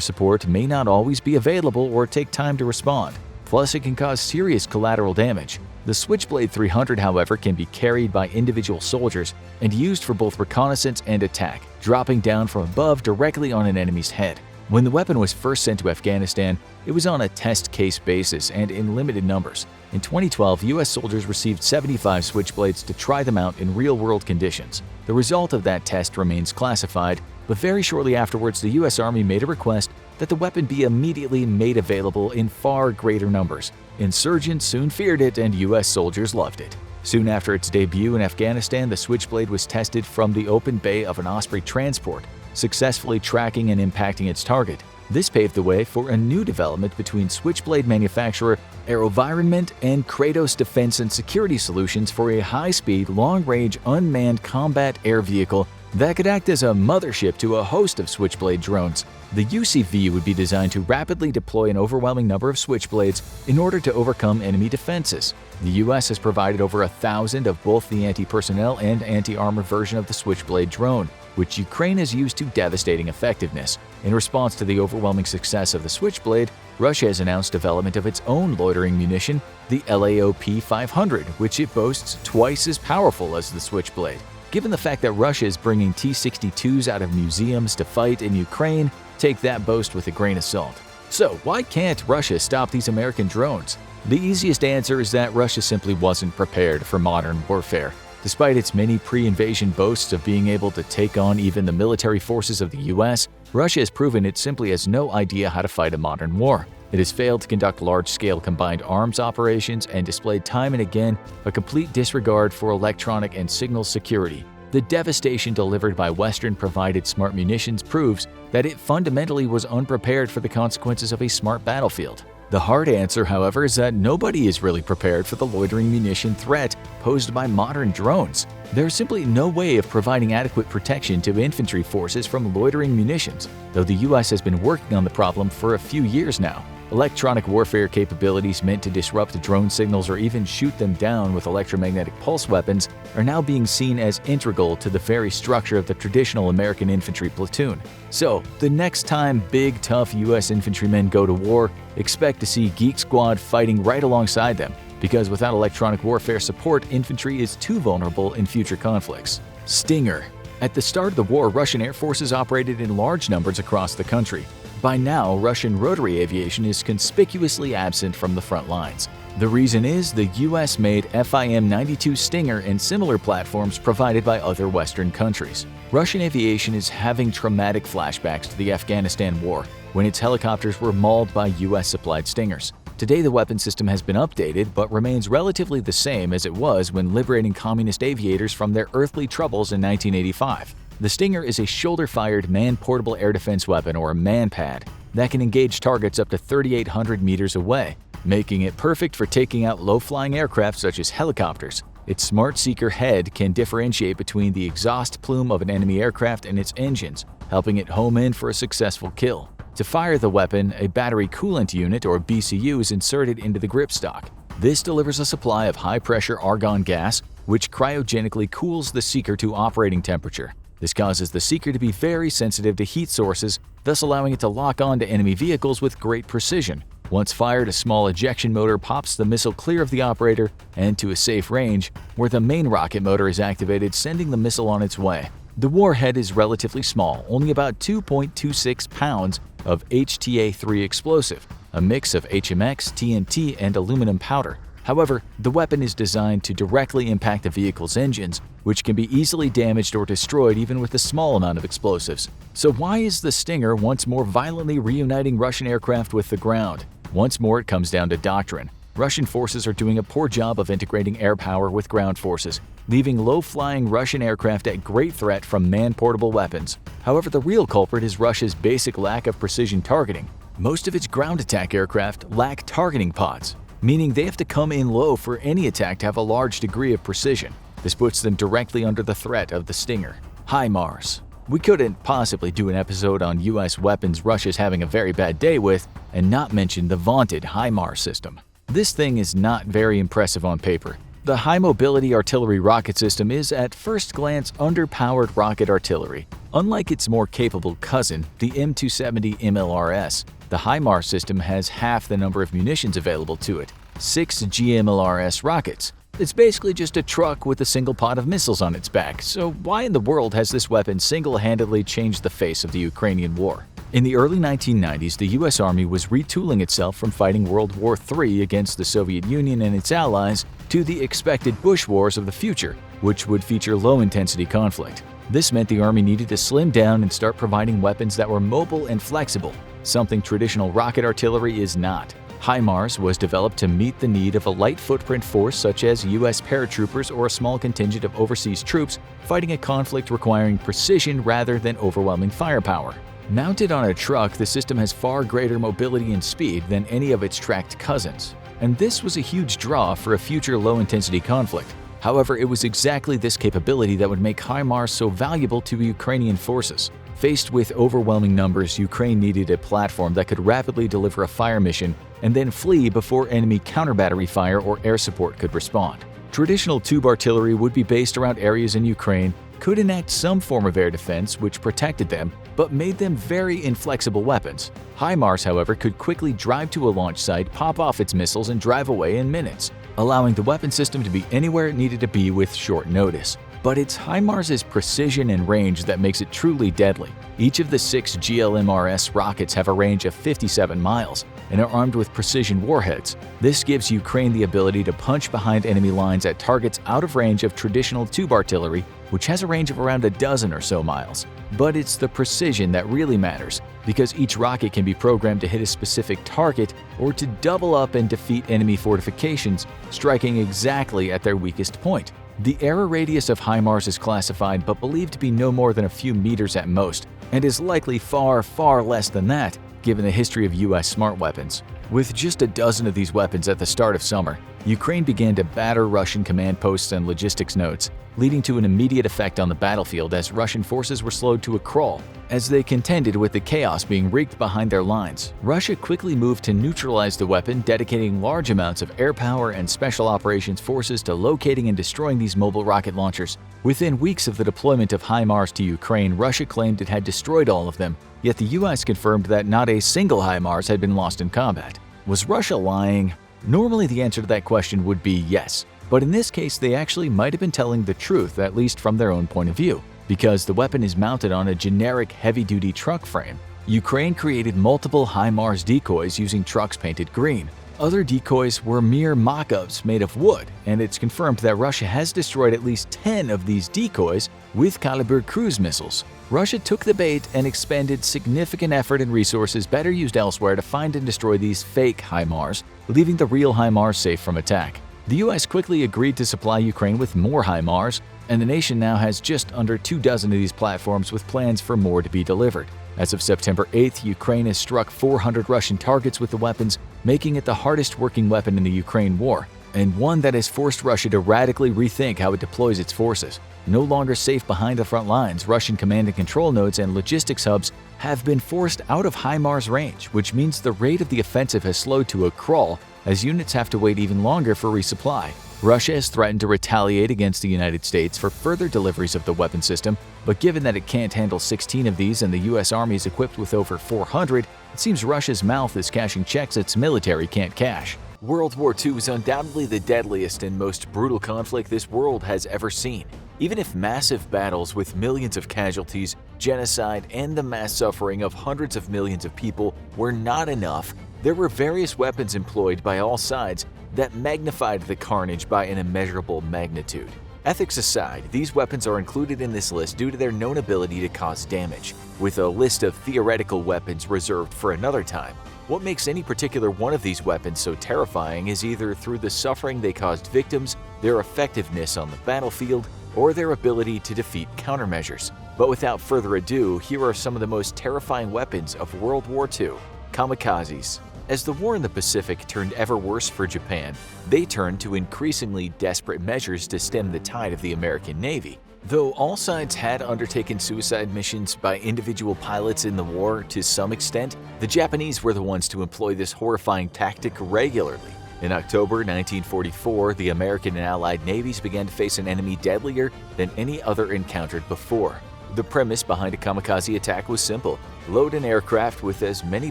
support may not always be available or take time to respond. Plus, it can cause serious collateral damage. The Switchblade 300, however, can be carried by individual soldiers and used for both reconnaissance and attack, dropping down from above directly on an enemy's head. When the weapon was first sent to Afghanistan, it was on a test case basis and in limited numbers. In 2012, US soldiers received 75 Switchblades to try them out in real-world conditions. The result of that test remains classified, but very shortly afterwards, the US Army made a request that the weapon be immediately made available in far greater numbers. Insurgents soon feared it and US soldiers loved it. Soon after its debut in Afghanistan, the Switchblade was tested from the open bay of an Osprey transport, successfully tracking and impacting its target. This paved the way for a new development between Switchblade manufacturer AeroVironment and Kratos Defense and Security Solutions for a high-speed, long-range, unmanned combat air vehicle that could act as a mothership to a host of Switchblade drones. The UCV would be designed to rapidly deploy an overwhelming number of Switchblades in order to overcome enemy defenses. The US has provided over 1,000 of both the anti-personnel and anti-armor version of the Switchblade drone, which Ukraine has used to devastating effectiveness. In response to the overwhelming success of the Switchblade, Russia has announced development of its own loitering munition, the LAOP-500, which it boasts twice as powerful as the Switchblade. Given the fact that Russia is bringing T-62s out of museums to fight in Ukraine, take that boast with a grain of salt. So why can't Russia stop these American drones? The easiest answer is that Russia simply wasn't prepared for modern warfare. Despite its many pre-invasion boasts of being able to take on even the military forces of the US, Russia has proven it simply has no idea how to fight a modern war. It has failed to conduct large-scale combined arms operations and displayed time and again a complete disregard for electronic and signal security. The devastation delivered by Western-provided smart munitions proves that it fundamentally was unprepared for the consequences of a smart battlefield. The hard answer, however, is that nobody is really prepared for the loitering munition threat posed by modern drones. There is simply no way of providing adequate protection to infantry forces from loitering munitions, though the US has been working on the problem for a few years now. Electronic warfare capabilities meant to disrupt drone signals or even shoot them down with electromagnetic pulse weapons are now being seen as integral to the very structure of the traditional American infantry platoon. So, the next time big, tough US infantrymen go to war, expect to see Geek Squad fighting right alongside them, because without electronic warfare support, infantry is too vulnerable in future conflicts. Stinger. At the start of the war, Russian air forces operated in large numbers across the country. By now, Russian rotary aviation is conspicuously absent from the front lines. The reason is the US-made FIM-92 Stinger and similar platforms provided by other Western countries. Russian aviation is having traumatic flashbacks to the Afghanistan war, when its helicopters were mauled by US-supplied Stingers. Today, the weapon system has been updated but remains relatively the same as it was when liberating communist aviators from their earthly troubles in 1985. The Stinger is a shoulder-fired man-portable air defense weapon, or a MANPAD, that can engage targets up to 3,800 meters away, making it perfect for taking out low-flying aircraft such as helicopters. Its smart seeker head can differentiate between the exhaust plume of an enemy aircraft and its engines, helping it home in for a successful kill. To fire the weapon, a battery coolant unit, or BCU, is inserted into the gripstock. This delivers a supply of high-pressure argon gas, which cryogenically cools the seeker to operating temperature. This causes the seeker to be very sensitive to heat sources, thus allowing it to lock on to enemy vehicles with great precision. Once fired, a small ejection motor pops the missile clear of the operator and to a safe range, where the main rocket motor is activated, sending the missile on its way. The warhead is relatively small, only about 2.26 pounds of HTA-3 explosive, a mix of HMX, TNT, and aluminum powder. However, the weapon is designed to directly impact the vehicle's engines, which can be easily damaged or destroyed even with a small amount of explosives. So why is the Stinger once more violently reuniting Russian aircraft with the ground? Once more, it comes down to doctrine. Russian forces are doing a poor job of integrating air power with ground forces, leaving low-flying Russian aircraft at great threat from man-portable weapons. However, the real culprit is Russia's basic lack of precision targeting. Most of its ground attack aircraft lack targeting pods, meaning they have to come in low for any attack to have a large degree of precision. This puts them directly under the threat of the Stinger. HIMARS. We couldn't possibly do an episode on US weapons Russia's having a very bad day with and not mention the vaunted HIMARS system. This thing is not very impressive on paper. The high-mobility artillery rocket system is, at first glance, underpowered rocket artillery. Unlike its more capable cousin, the M270 MLRS, the HIMARS system has half the number of munitions available to it, 6 GMLRS rockets. It's basically just a truck with a single pod of missiles on its back, so why in the world has this weapon single-handedly changed the face of the Ukrainian war? In the early 1990s, the US Army was retooling itself from fighting World War III against the Soviet Union and its allies to the expected Bush Wars of the future, which would feature low-intensity conflict. This meant the Army needed to slim down and start providing weapons that were mobile and flexible, something traditional rocket artillery is not. HIMARS was developed to meet the need of a light footprint force such as US paratroopers or a small contingent of overseas troops fighting a conflict requiring precision rather than overwhelming firepower. Mounted on a truck, the system has far greater mobility and speed than any of its tracked cousins, and this was a huge draw for a future low-intensity conflict. However, it was exactly this capability that would make HIMARS so valuable to Ukrainian forces. Faced with overwhelming numbers, Ukraine needed a platform that could rapidly deliver a fire mission and then flee before enemy counter-battery fire or air support could respond. Traditional tube artillery would be based around areas in Ukraine, could enact some form of air defense which protected them, but made them very inflexible weapons. HIMARS, however, could quickly drive to a launch site, pop off its missiles, and drive away in minutes, allowing the weapon system to be anywhere it needed to be with short notice. But it's HIMARS's precision and range that makes it truly deadly. Each of the 6 GLMRS rockets have a range of 57 miles and are armed with precision warheads. This gives Ukraine the ability to punch behind enemy lines at targets out of range of traditional tube artillery, which has a range of around a dozen or so miles. But it's the precision that really matters, because each rocket can be programmed to hit a specific target or to double up and defeat enemy fortifications, striking exactly at their weakest point. The error radius of HIMARS is classified but believed to be no more than a few meters at most, and is likely far, far less than that, given the history of US smart weapons. With just a dozen of these weapons at the start of summer, Ukraine began to batter Russian command posts and logistics nodes, leading to an immediate effect on the battlefield as Russian forces were slowed to a crawl. As they contended with the chaos being wreaked behind their lines, Russia quickly moved to neutralize the weapon, dedicating large amounts of air power and special operations forces to locating and destroying these mobile rocket launchers. Within weeks of the deployment of HIMARS to Ukraine, Russia claimed it had destroyed all of them, yet the US confirmed that not a single HIMARS had been lost in combat. Was Russia lying? Normally the answer to that question would be yes, but in this case they actually might have been telling the truth, at least from their own point of view, because the weapon is mounted on a generic heavy-duty truck frame. Ukraine created multiple HIMARS decoys using trucks painted green. Other decoys were mere mock-ups made of wood, and it's confirmed that Russia has destroyed at least 10 of these decoys with Caliber cruise missiles. Russia took the bait and expended significant effort and resources better used elsewhere to find and destroy these fake HIMARS, leaving the real HIMARS safe from attack. The US quickly agreed to supply Ukraine with more HIMARS, and the nation now has just under 24 of these platforms with plans for more to be delivered. As of September 8th, Ukraine has struck 400 Russian targets with the weapons, making it the hardest working weapon in the Ukraine war, and one that has forced Russia to radically rethink how it deploys its forces. No longer safe behind the front lines, Russian command and control nodes and logistics hubs have been forced out of HIMARS range, which means the rate of the offensive has slowed to a crawl as units have to wait even longer for resupply. Russia has threatened to retaliate against the United States for further deliveries of the weapon system, but given that it can't handle 16 of these and the US Army is equipped with over 400, it seems Russia's mouth is cashing checks its military can't cash. World War II is undoubtedly the deadliest and most brutal conflict this world has ever seen. Even if massive battles with millions of casualties, genocide, and the mass suffering of hundreds of millions of people were not enough, there were various weapons employed by all sides that magnified the carnage by an immeasurable magnitude. Ethics aside, these weapons are included in this list due to their known ability to cause damage, with a list of theoretical weapons reserved for another time. What makes any particular one of these weapons so terrifying is either through the suffering they caused victims, their effectiveness on the battlefield, or their ability to defeat countermeasures. But without further ado, here are some of the most terrifying weapons of World War II. Kamikazes. As the war in the Pacific turned ever worse for Japan, they turned to increasingly desperate measures to stem the tide of the American Navy. Though all sides had undertaken suicide missions by individual pilots in the war to some extent, the Japanese were the ones to employ this horrifying tactic regularly. In October 1944, the American and Allied navies began to face an enemy deadlier than any other encountered before. The premise behind a kamikaze attack was simple: load an aircraft with as many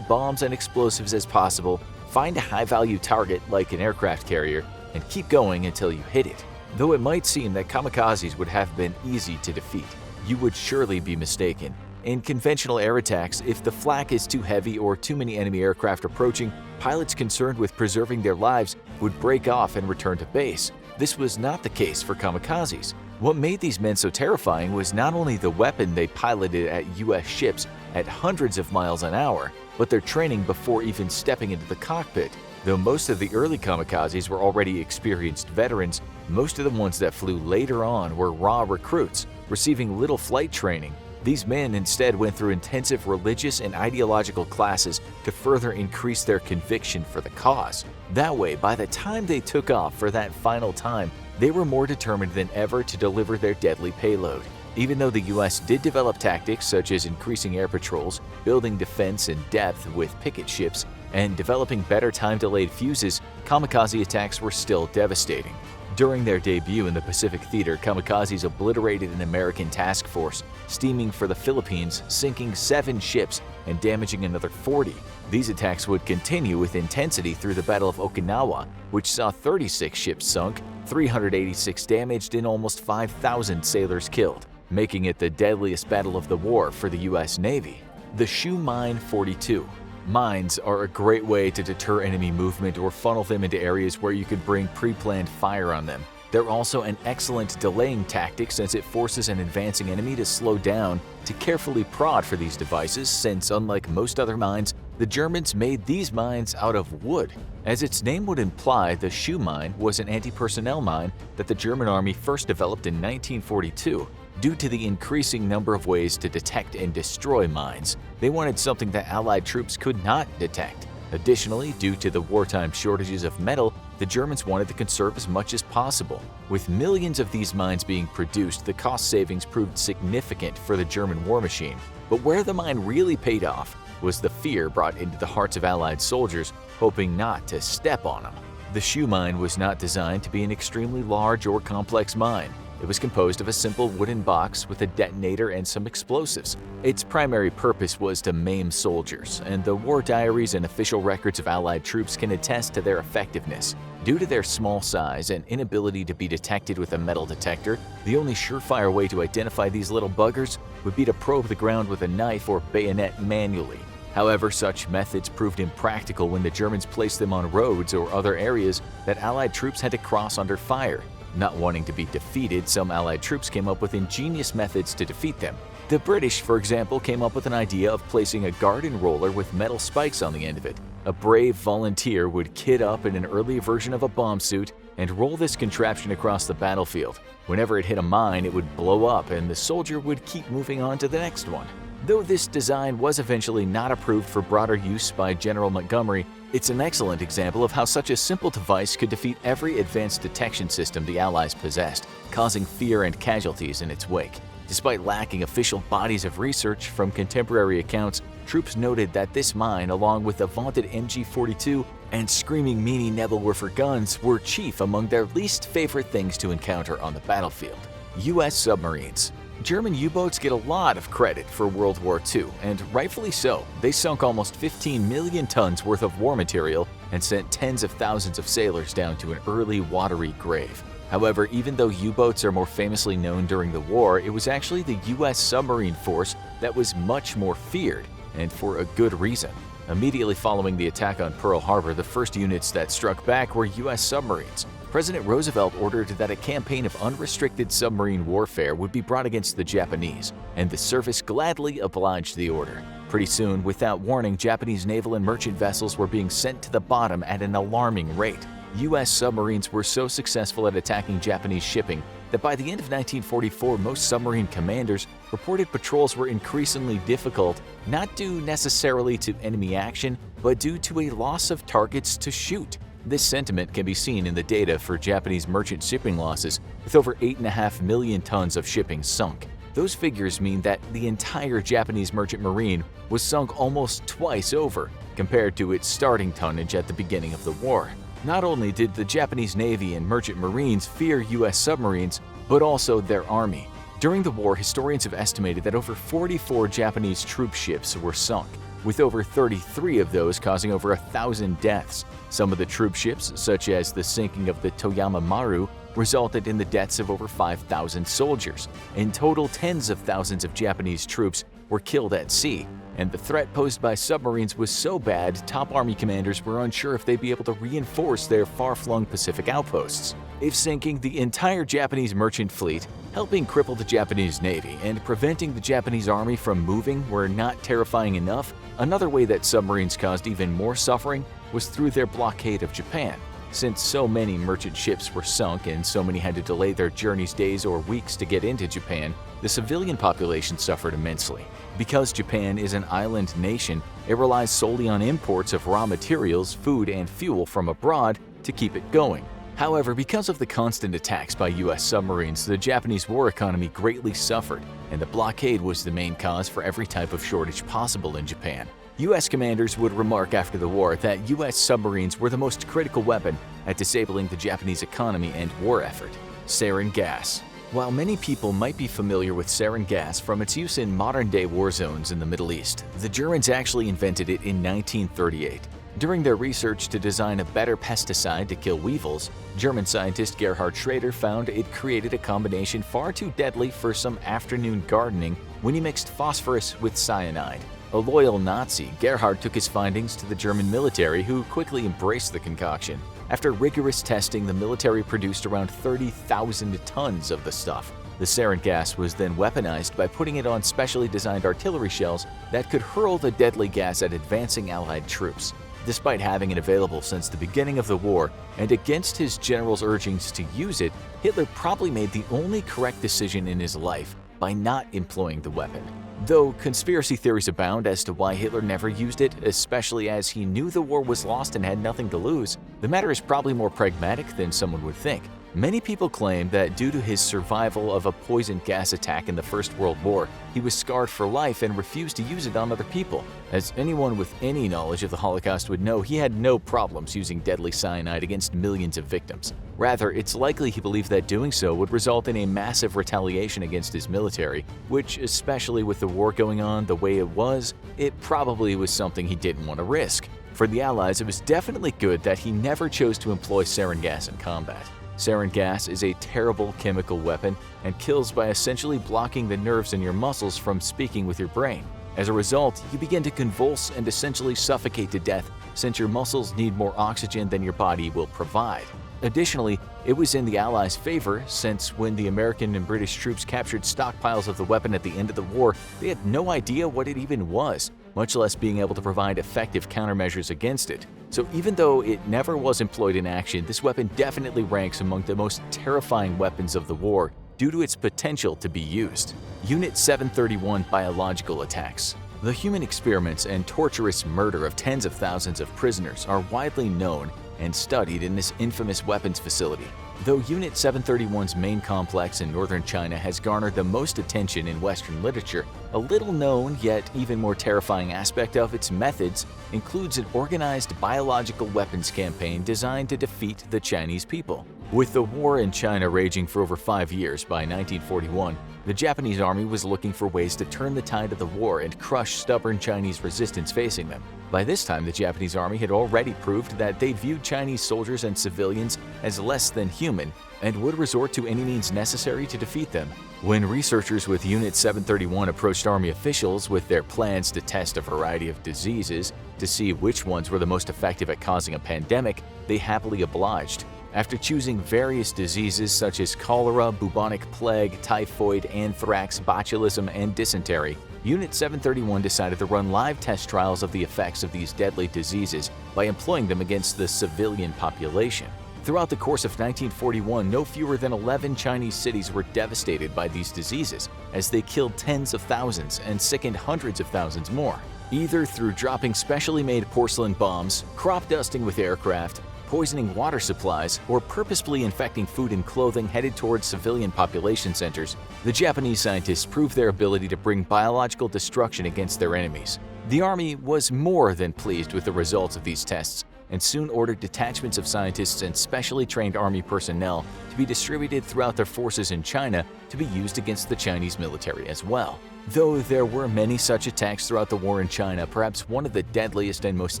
bombs and explosives as possible, find a high-value target like an aircraft carrier, and keep going until you hit it. Though it might seem that kamikazes would have been easy to defeat, you would surely be mistaken. In conventional air attacks, if the flak is too heavy or too many enemy aircraft approaching, pilots concerned with preserving their lives would break off and return to base. This was not the case for kamikazes. What made these men so terrifying was not only the weapon they piloted at US ships at hundreds of miles an hour, but their training before even stepping into the cockpit. Though most of the early kamikazes were already experienced veterans, most of the ones that flew later on were raw recruits, receiving little flight training. These men instead went through intensive religious and ideological classes to further increase their conviction for the cause. That way, by the time they took off for that final time, they were more determined than ever to deliver their deadly payload. Even though the US did develop tactics such as increasing air patrols, building defense in depth with picket ships, and developing better time-delayed fuses, kamikaze attacks were still devastating. During their debut in the Pacific Theater, kamikazes obliterated an American task force, steaming for the Philippines, sinking 7 ships and damaging another 40. These attacks would continue with intensity through the Battle of Okinawa, which saw 36 ships sunk, 386 damaged, and almost 5,000 sailors killed, making it the deadliest battle of the war for the U.S. Navy. The Shoe Mine 42. Mines are a great way to deter enemy movement or funnel them into areas where you could bring pre-planned fire on them. They're also an excellent delaying tactic since it forces an advancing enemy to slow down to carefully prod for these devices, since unlike most other mines, the Germans made these mines out of wood. As its name would imply, the Shoe Mine was an anti-personnel mine that the German army first developed in 1942. Due to the increasing number of ways to detect and destroy mines, they wanted something that Allied troops could not detect. Additionally, due to the wartime shortages of metal, the Germans wanted to conserve as much as possible. With millions of these mines being produced, the cost savings proved significant for the German war machine. But where the mine really paid off was the fear brought into the hearts of Allied soldiers, hoping not to step on them. The Shoe Mine was not designed to be an extremely large or complex mine. It was composed of a simple wooden box with a detonator and some explosives. Its primary purpose was to maim soldiers, and the war diaries and official records of Allied troops can attest to their effectiveness. Due to their small size and inability to be detected with a metal detector, the only surefire way to identify these little buggers would be to probe the ground with a knife or bayonet manually. However, such methods proved impractical when the Germans placed them on roads or other areas that Allied troops had to cross under fire. Not wanting to be defeated, some Allied troops came up with ingenious methods to defeat them. The British, for example, came up with an idea of placing a garden roller with metal spikes on the end of it. A brave volunteer would kit up in an early version of a bomb suit and roll this contraption across the battlefield. Whenever it hit a mine, it would blow up and the soldier would keep moving on to the next one. Though this design was eventually not approved for broader use by General Montgomery, it's an excellent example of how such a simple device could defeat every advanced detection system the Allies possessed, causing fear and casualties in its wake. Despite lacking official bodies of research, from contemporary accounts, troops noted that this mine, along with the vaunted MG-42 and Screaming Meanie Nebelwerfer guns, were chief among their least favorite things to encounter on the battlefield. U.S. submarines. German U-boats get a lot of credit for World War II, and rightfully so. They sunk almost 15 million tons worth of war material and sent tens of thousands of sailors down to an early watery grave. However, even though U-boats are more famously known during the war, it was actually the U.S. submarine force that was much more feared, and for a good reason. Immediately following the attack on Pearl Harbor, the first units that struck back were U.S. submarines. President Roosevelt ordered that a campaign of unrestricted submarine warfare would be brought against the Japanese, and the service gladly obliged the order. Pretty soon, without warning, Japanese naval and merchant vessels were being sent to the bottom at an alarming rate. U.S. submarines were so successful at attacking Japanese shipping that by the end of 1944, most submarine commanders reported patrols were increasingly difficult, not due necessarily to enemy action, but due to a loss of targets to shoot. This sentiment can be seen in the data for Japanese merchant shipping losses, with over 8.5 million tons of shipping sunk. Those figures mean that the entire Japanese merchant marine was sunk almost twice over compared to its starting tonnage at the beginning of the war. Not only did the Japanese Navy and merchant marines fear U.S. submarines, but also their army. During the war, historians have estimated that over 44 Japanese troop ships were sunk, with over 33 of those causing over 1,000 deaths. Some of the troop ships, such as the sinking of the Toyama Maru, resulted in the deaths of over 5,000 soldiers. In total, tens of thousands of Japanese troops were killed at sea, and the threat posed by submarines was so bad, top army commanders were unsure if they'd be able to reinforce their far-flung Pacific outposts. If sinking the entire Japanese merchant fleet, helping cripple the Japanese Navy, and preventing the Japanese army from moving were not terrifying enough, another way that submarines caused even more suffering was through their blockade of Japan. Since so many merchant ships were sunk and so many had to delay their journeys days or weeks to get into Japan, the civilian population suffered immensely. Because Japan is an island nation, it relies solely on imports of raw materials, food, and fuel from abroad to keep it going. However, because of the constant attacks by U.S. submarines, the Japanese war economy greatly suffered, and the blockade was the main cause for every type of shortage possible in Japan. U.S. commanders would remark after the war that U.S. submarines were the most critical weapon at disabling the Japanese economy and war effort. Sarin gas. While many people might be familiar with sarin gas from its use in modern-day war zones in the Middle East, the Germans actually invented it in 1938. During their research to design a better pesticide to kill weevils, German scientist Gerhard Schrader found it created a combination far too deadly for some afternoon gardening when he mixed phosphorus with cyanide. A loyal Nazi, Gerhard took his findings to the German military, who quickly embraced the concoction. After rigorous testing, the military produced around 30,000 tons of the stuff. The sarin gas was then weaponized by putting it on specially designed artillery shells that could hurl the deadly gas at advancing Allied troops. Despite having it available since the beginning of the war, and against his general's urgings to use it, Hitler probably made the only correct decision in his life by not employing the weapon. Though conspiracy theories abound as to why Hitler never used it, especially as he knew the war was lost and had nothing to lose, the matter is probably more pragmatic than someone would think. Many people claim that due to his survival of a poison gas attack in the First World War, he was scarred for life and refused to use it on other people. As anyone with any knowledge of the Holocaust would know, he had no problems using deadly cyanide against millions of victims. Rather, it's likely he believed that doing so would result in a massive retaliation against his military, which, especially with the war going on the way it was, it probably was something he didn't want to risk. For the Allies, it was definitely good that he never chose to employ sarin gas in combat. Sarin gas is a terrible chemical weapon and kills by essentially blocking the nerves in your muscles from speaking with your brain. As a result, you begin to convulse and essentially suffocate to death since your muscles need more oxygen than your body will provide. Additionally, it was in the Allies' favor since when the American and British troops captured stockpiles of the weapon at the end of the war, they had no idea what it even was, much less being able to provide effective countermeasures against it. So even though it never was employed in action, this weapon definitely ranks among the most terrifying weapons of the war due to its potential to be used. Unit 731 biological attacks. The human experiments and torturous murder of tens of thousands of prisoners are widely known and studied in this infamous weapons facility. Though Unit 731's main complex in northern China has garnered the most attention in Western literature, a little known yet even more terrifying aspect of its methods includes an organized biological weapons campaign designed to defeat the Chinese people. With the war in China raging for over 5 years by 1941, the Japanese army was looking for ways to turn the tide of the war and crush stubborn Chinese resistance facing them. By this time, the Japanese army had already proved that they viewed Chinese soldiers and civilians as less than human and would resort to any means necessary to defeat them. When researchers with Unit 731 approached army officials with their plans to test a variety of diseases to see which ones were the most effective at causing a pandemic, they happily obliged. After choosing various diseases such as cholera, bubonic plague, typhoid, anthrax, botulism, and dysentery, Unit 731 decided to run live test trials of the effects of these deadly diseases by employing them against the civilian population. Throughout the course of 1941, no fewer than 11 Chinese cities were devastated by these diseases, as they killed tens of thousands and sickened hundreds of thousands more, either through dropping specially made porcelain bombs, crop dusting with aircraft, poisoning water supplies, or purposefully infecting food and clothing headed towards civilian population centers. The Japanese scientists proved their ability to bring biological destruction against their enemies. The army was more than pleased with the results of these tests and soon ordered detachments of scientists and specially trained army personnel to be distributed throughout their forces in China to be used against the Chinese military as well. Though there were many such attacks throughout the war in China, perhaps one of the deadliest and most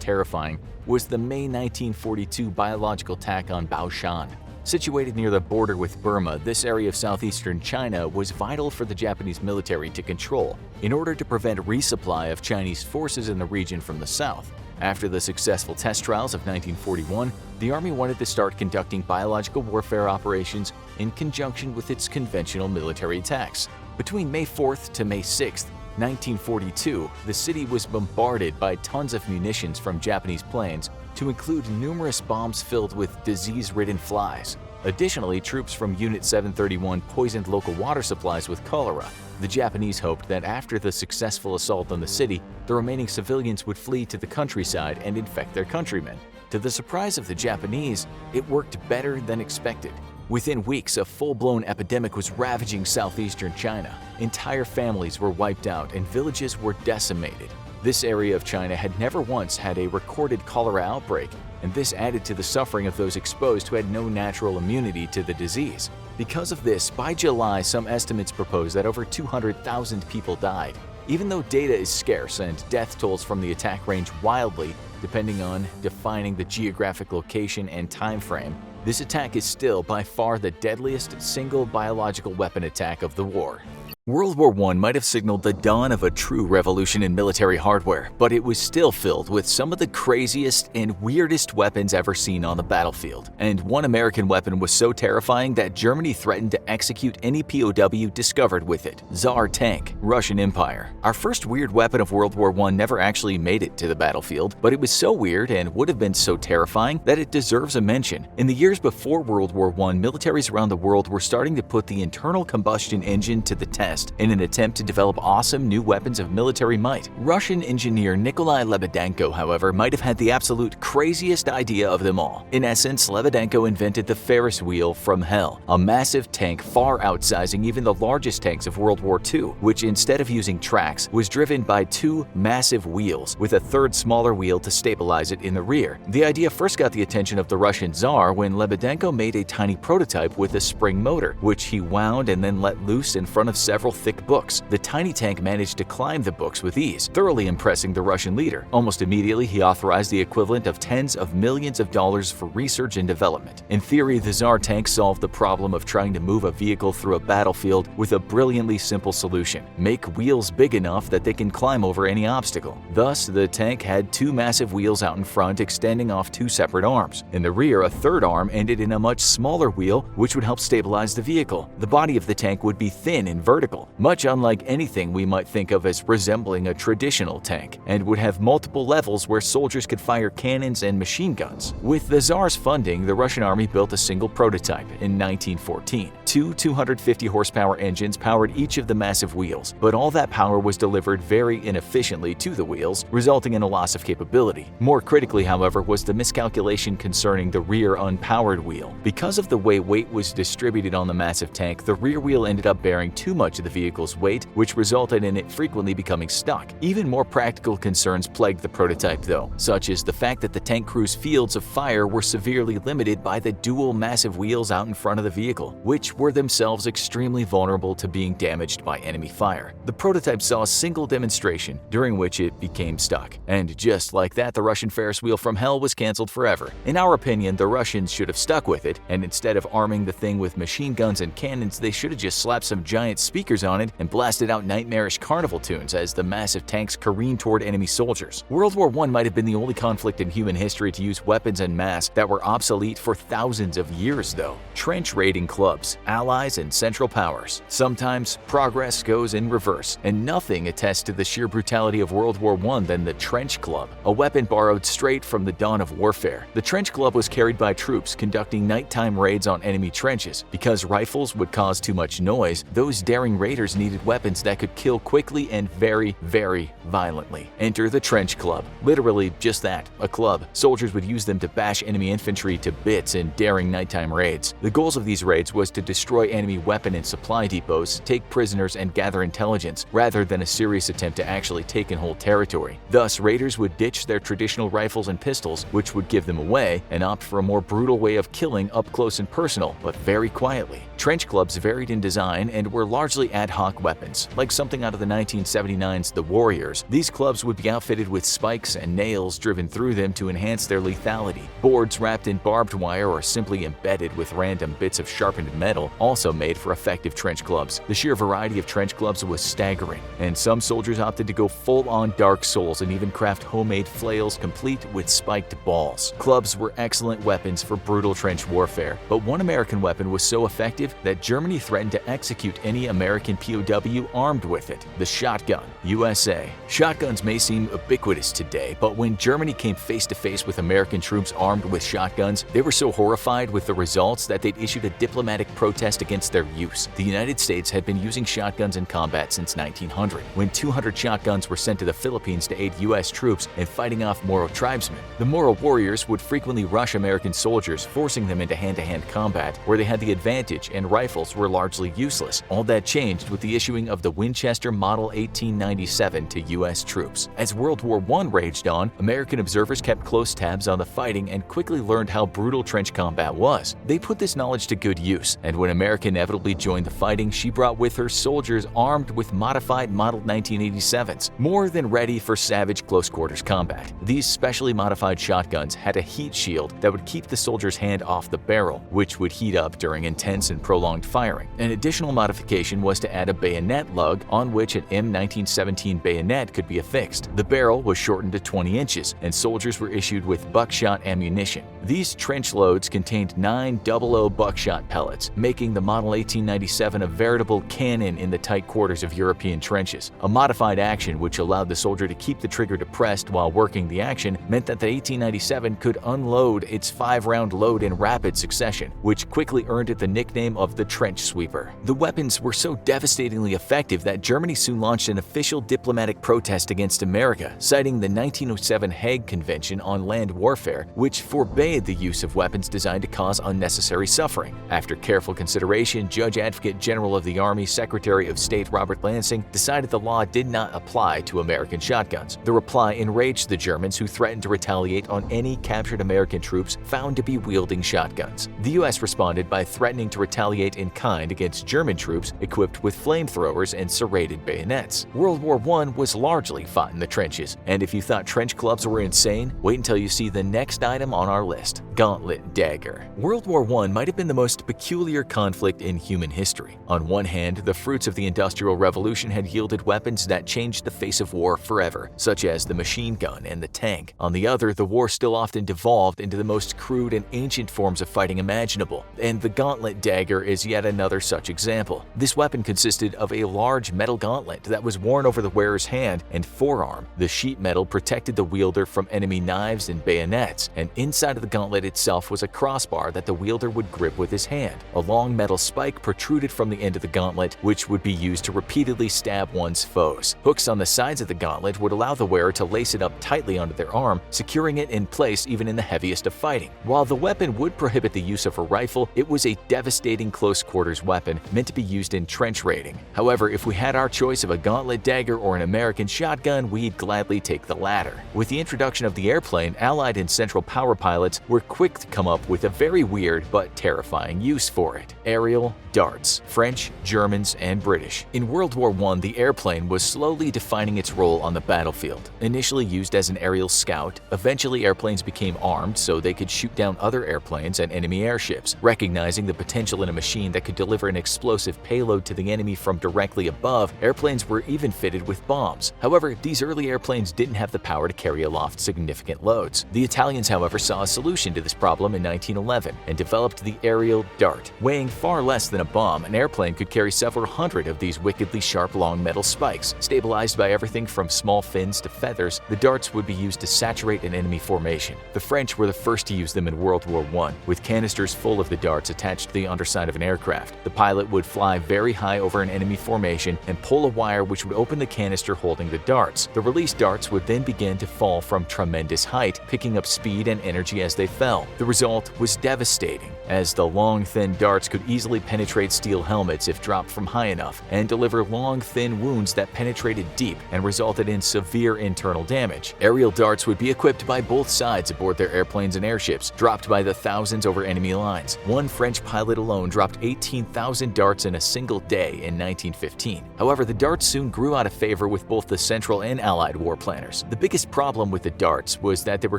terrifying was the May 1942 biological attack on Baoshan. Situated near the border with Burma, this area of southeastern China was vital for the Japanese military to control in order to prevent resupply of Chinese forces in the region from the south. After the successful test trials of 1941, the Army wanted to start conducting biological warfare operations in conjunction with its conventional military attacks. Between May 4th to May 6th, 1942, the city was bombarded by tons of munitions from Japanese planes, to include numerous bombs filled with disease-ridden flies. Additionally, troops from Unit 731 poisoned local water supplies with cholera. The Japanese hoped that after the successful assault on the city, the remaining civilians would flee to the countryside and infect their countrymen. To the surprise of the Japanese, it worked better than expected. Within weeks, a full-blown epidemic was ravaging southeastern China. Entire families were wiped out and villages were decimated. This area of China had never once had a recorded cholera outbreak, and this added to the suffering of those exposed who had no natural immunity to the disease. Because of this, by July, some estimates propose that over 200,000 people died. Even though data is scarce and death tolls from the attack range wildly, depending on defining the geographic location and time frame, this attack is still by far the deadliest single biological weapon attack of the war. World War I might have signaled the dawn of a true revolution in military hardware, but it was still filled with some of the craziest and weirdest weapons ever seen on the battlefield. And one American weapon was so terrifying that Germany threatened to execute any POW discovered with it: Tsar Tank, Russian Empire. Our first weird weapon of World War I never actually made it to the battlefield, but it was so weird and would have been so terrifying that it deserves a mention. In the years before World War I, militaries around the world were starting to put the internal combustion engine to the test in an attempt to develop awesome new weapons of military might. Russian engineer Nikolai Lebedenko, however, might have had the absolute craziest idea of them all. In essence, Lebedenko invented the Ferris wheel from hell, a massive tank far outsizing even the largest tanks of World War II, which instead of using tracks, was driven by two massive wheels, with a third smaller wheel to stabilize it in the rear. The idea first got the attention of the Russian Tsar when Lebedenko made a tiny prototype with a spring motor, which he wound and then let loose in front of several thick books. The tiny tank managed to climb the books with ease, thoroughly impressing the Russian leader. Almost immediately, he authorized the equivalent of tens of millions of dollars for research and development. In theory, the Tsar Tank solved the problem of trying to move a vehicle through a battlefield with a brilliantly simple solution: make wheels big enough that they can climb over any obstacle. Thus, the tank had two massive wheels out in front extending off two separate arms. In the rear, a third arm ended in a much smaller wheel which would help stabilize the vehicle. The body of the tank would be thin and vertical, much unlike anything we might think of as resembling a traditional tank, and would have multiple levels where soldiers could fire cannons and machine guns. With the Tsar's funding, the Russian army built a single prototype in 1914. Two 250 horsepower engines powered each of the massive wheels, but all that power was delivered very inefficiently to the wheels, resulting in a loss of capability. More critically, however, was the miscalculation concerning the rear unpowered wheel. Because of the way weight was distributed on the massive tank, the rear wheel ended up bearing too much of the vehicle's weight, which resulted in it frequently becoming stuck. Even more practical concerns plagued the prototype though, such as the fact that the tank crew's fields of fire were severely limited by the dual massive wheels out in front of the vehicle, which were themselves extremely vulnerable to being damaged by enemy fire. The prototype saw a single demonstration, during which it became stuck. And just like that, the Russian Ferris wheel from hell was cancelled forever. In our opinion, the Russians should have stuck with it, and instead of arming the thing with machine guns and cannons, they should have just slapped some giant speakers on it and blasted out nightmarish carnival tunes as the massive tanks careened toward enemy soldiers. World War I might have been the only conflict in human history to use weapons en masse that were obsolete for thousands of years though. Trench raiding clubs, allies, and central powers. Sometimes progress goes in reverse, and nothing attests to the sheer brutality of World War I than the trench club, a weapon borrowed straight from the dawn of warfare. The trench club was carried by troops conducting nighttime raids on enemy trenches. Because rifles would cause too much noise, those daring raiders needed weapons that could kill quickly and very, very violently. Enter the trench club. Literally just that, a club. Soldiers would use them to bash enemy infantry to bits in daring nighttime raids. The goals of these raids was to destroy enemy weapon and supply depots, take prisoners, and gather intelligence, rather than a serious attempt to actually take and hold territory. Thus, raiders would ditch their traditional rifles and pistols, which would give them away, and opt for a more brutal way of killing up close and personal, but very quietly. Trench clubs varied in design and were largely ad hoc weapons, like something out of the 1979's The Warriors. These clubs would be outfitted with spikes and nails driven through them to enhance their lethality. Boards wrapped in barbed wire or simply embedded with random bits of sharpened metal also made for effective trench clubs. The sheer variety of trench clubs was staggering, and some soldiers opted to go full-on Dark Souls and even craft homemade flails complete with spiked balls. Clubs were excellent weapons for brutal trench warfare, but one American weapon was so effective that Germany threatened to execute any American POW armed with it: the shotgun. USA. Shotguns may seem ubiquitous today, but when Germany came face to face with American troops armed with shotguns, they were so horrified with the results that they'd issued a diplomatic protest against their use. The United States had been using shotguns in combat since 1900, when 200 shotguns were sent to the Philippines to aid U.S. troops in fighting off Moro tribesmen. The Moro warriors would frequently rush American soldiers, forcing them into hand-to-hand combat, where they had the advantage and rifles were largely useless. All that changed changed with the issuing of the Winchester Model 1897 to U.S. troops. As World War I raged on, American observers kept close tabs on the fighting and quickly learned how brutal trench combat was. They put this knowledge to good use, and when America inevitably joined the fighting, she brought with her soldiers armed with modified Model 1987s, more than ready for savage close-quarters combat. These specially modified shotguns had a heat shield that would keep the soldier's hand off the barrel, which would heat up during intense and prolonged firing. An additional modification was to add a bayonet lug on which an M1917 bayonet could be affixed. The barrel was shortened to 20 inches, and soldiers were issued with buckshot ammunition. These trench loads contained 9 00 buckshot pellets, making the Model 1897 a veritable cannon in the tight quarters of European trenches. A modified action which allowed the soldier to keep the trigger depressed while working the action meant that the 1897 could unload its 5-round load in rapid succession, which quickly earned it the nickname of the trench sweeper. The weapons were so devastatingly effective that Germany soon launched an official diplomatic protest against America, citing the 1907 Hague Convention on Land Warfare, which forbade the use of weapons designed to cause unnecessary suffering. After careful consideration, Judge Advocate General of the Army Secretary of State Robert Lansing decided the law did not apply to American shotguns. The reply enraged the Germans, who threatened to retaliate on any captured American troops found to be wielding shotguns. The U.S. responded by threatening to retaliate in kind against German troops equipped with flamethrowers and serrated bayonets. World War I was largely fought in the trenches, and if you thought trench clubs were insane, wait until you see the next item on our list: Gauntlet Dagger. World War I might have been the most peculiar conflict in human history. On one hand, the fruits of the Industrial Revolution had yielded weapons that changed the face of war forever, such as the machine gun and the tank. On the other, the war still often devolved into the most crude and ancient forms of fighting imaginable, and the Gauntlet Dagger is yet another such example. This weapon consisted of a large metal gauntlet that was worn over the wearer's hand and forearm. The sheet metal protected the wielder from enemy knives and bayonets, and inside of the gauntlet itself was a crossbar that the wielder would grip with his hand. A long metal spike protruded from the end of the gauntlet, which would be used to repeatedly stab one's foes. Hooks on the sides of the gauntlet would allow the wearer to lace it up tightly onto their arm, securing it in place even in the heaviest of fighting. While the weapon would prohibit the use of a rifle, it was a devastating close-quarters weapon meant to be used in trench raiding. However, if we had our choice of a Gauntlet Dagger or an American shotgun, we'd gladly take the latter. With the introduction of the airplane, Allied and Central Power pilots were quick to come up with a very weird but terrifying use for it: aerial darts. French, Germans, and British. In World War I, the airplane was slowly defining its role on the battlefield. Initially used as an aerial scout, eventually airplanes became armed so they could shoot down other airplanes and enemy airships. Recognizing the potential in a machine that could deliver an explosive payload to the enemy from directly above, airplanes were even fitted with bombs. However, these early airplanes didn't have the power to carry aloft significant loads. The Italians, however, saw a solution to this problem in 1911 and developed the aerial dart. Weighing far less than a bomb, an airplane could carry several hundred of these wickedly sharp long metal spikes. Stabilized by everything from small fins to feathers, the darts would be used to saturate an enemy formation. The French were the first to use them in World War I, with canisters full of the darts attached to the underside of an aircraft. The pilot would fly very high over an enemy formation and pull a wire which would open the canister holding the darts. The released darts would then begin to fall from tremendous height, picking up speed and energy as they fell. The result was devastating, as the long, thin darts could easily penetrate steel helmets if dropped from high enough, and deliver long, thin wounds that penetrated deep and resulted in severe internal damage. Aerial darts would be equipped by both sides aboard their airplanes and airships, dropped by the thousands over enemy lines. One French pilot alone dropped 18,000 darts in a single day in 1915. However, the darts soon grew out of favor with both the Central and Allied war planners. The biggest problem with the darts was that they were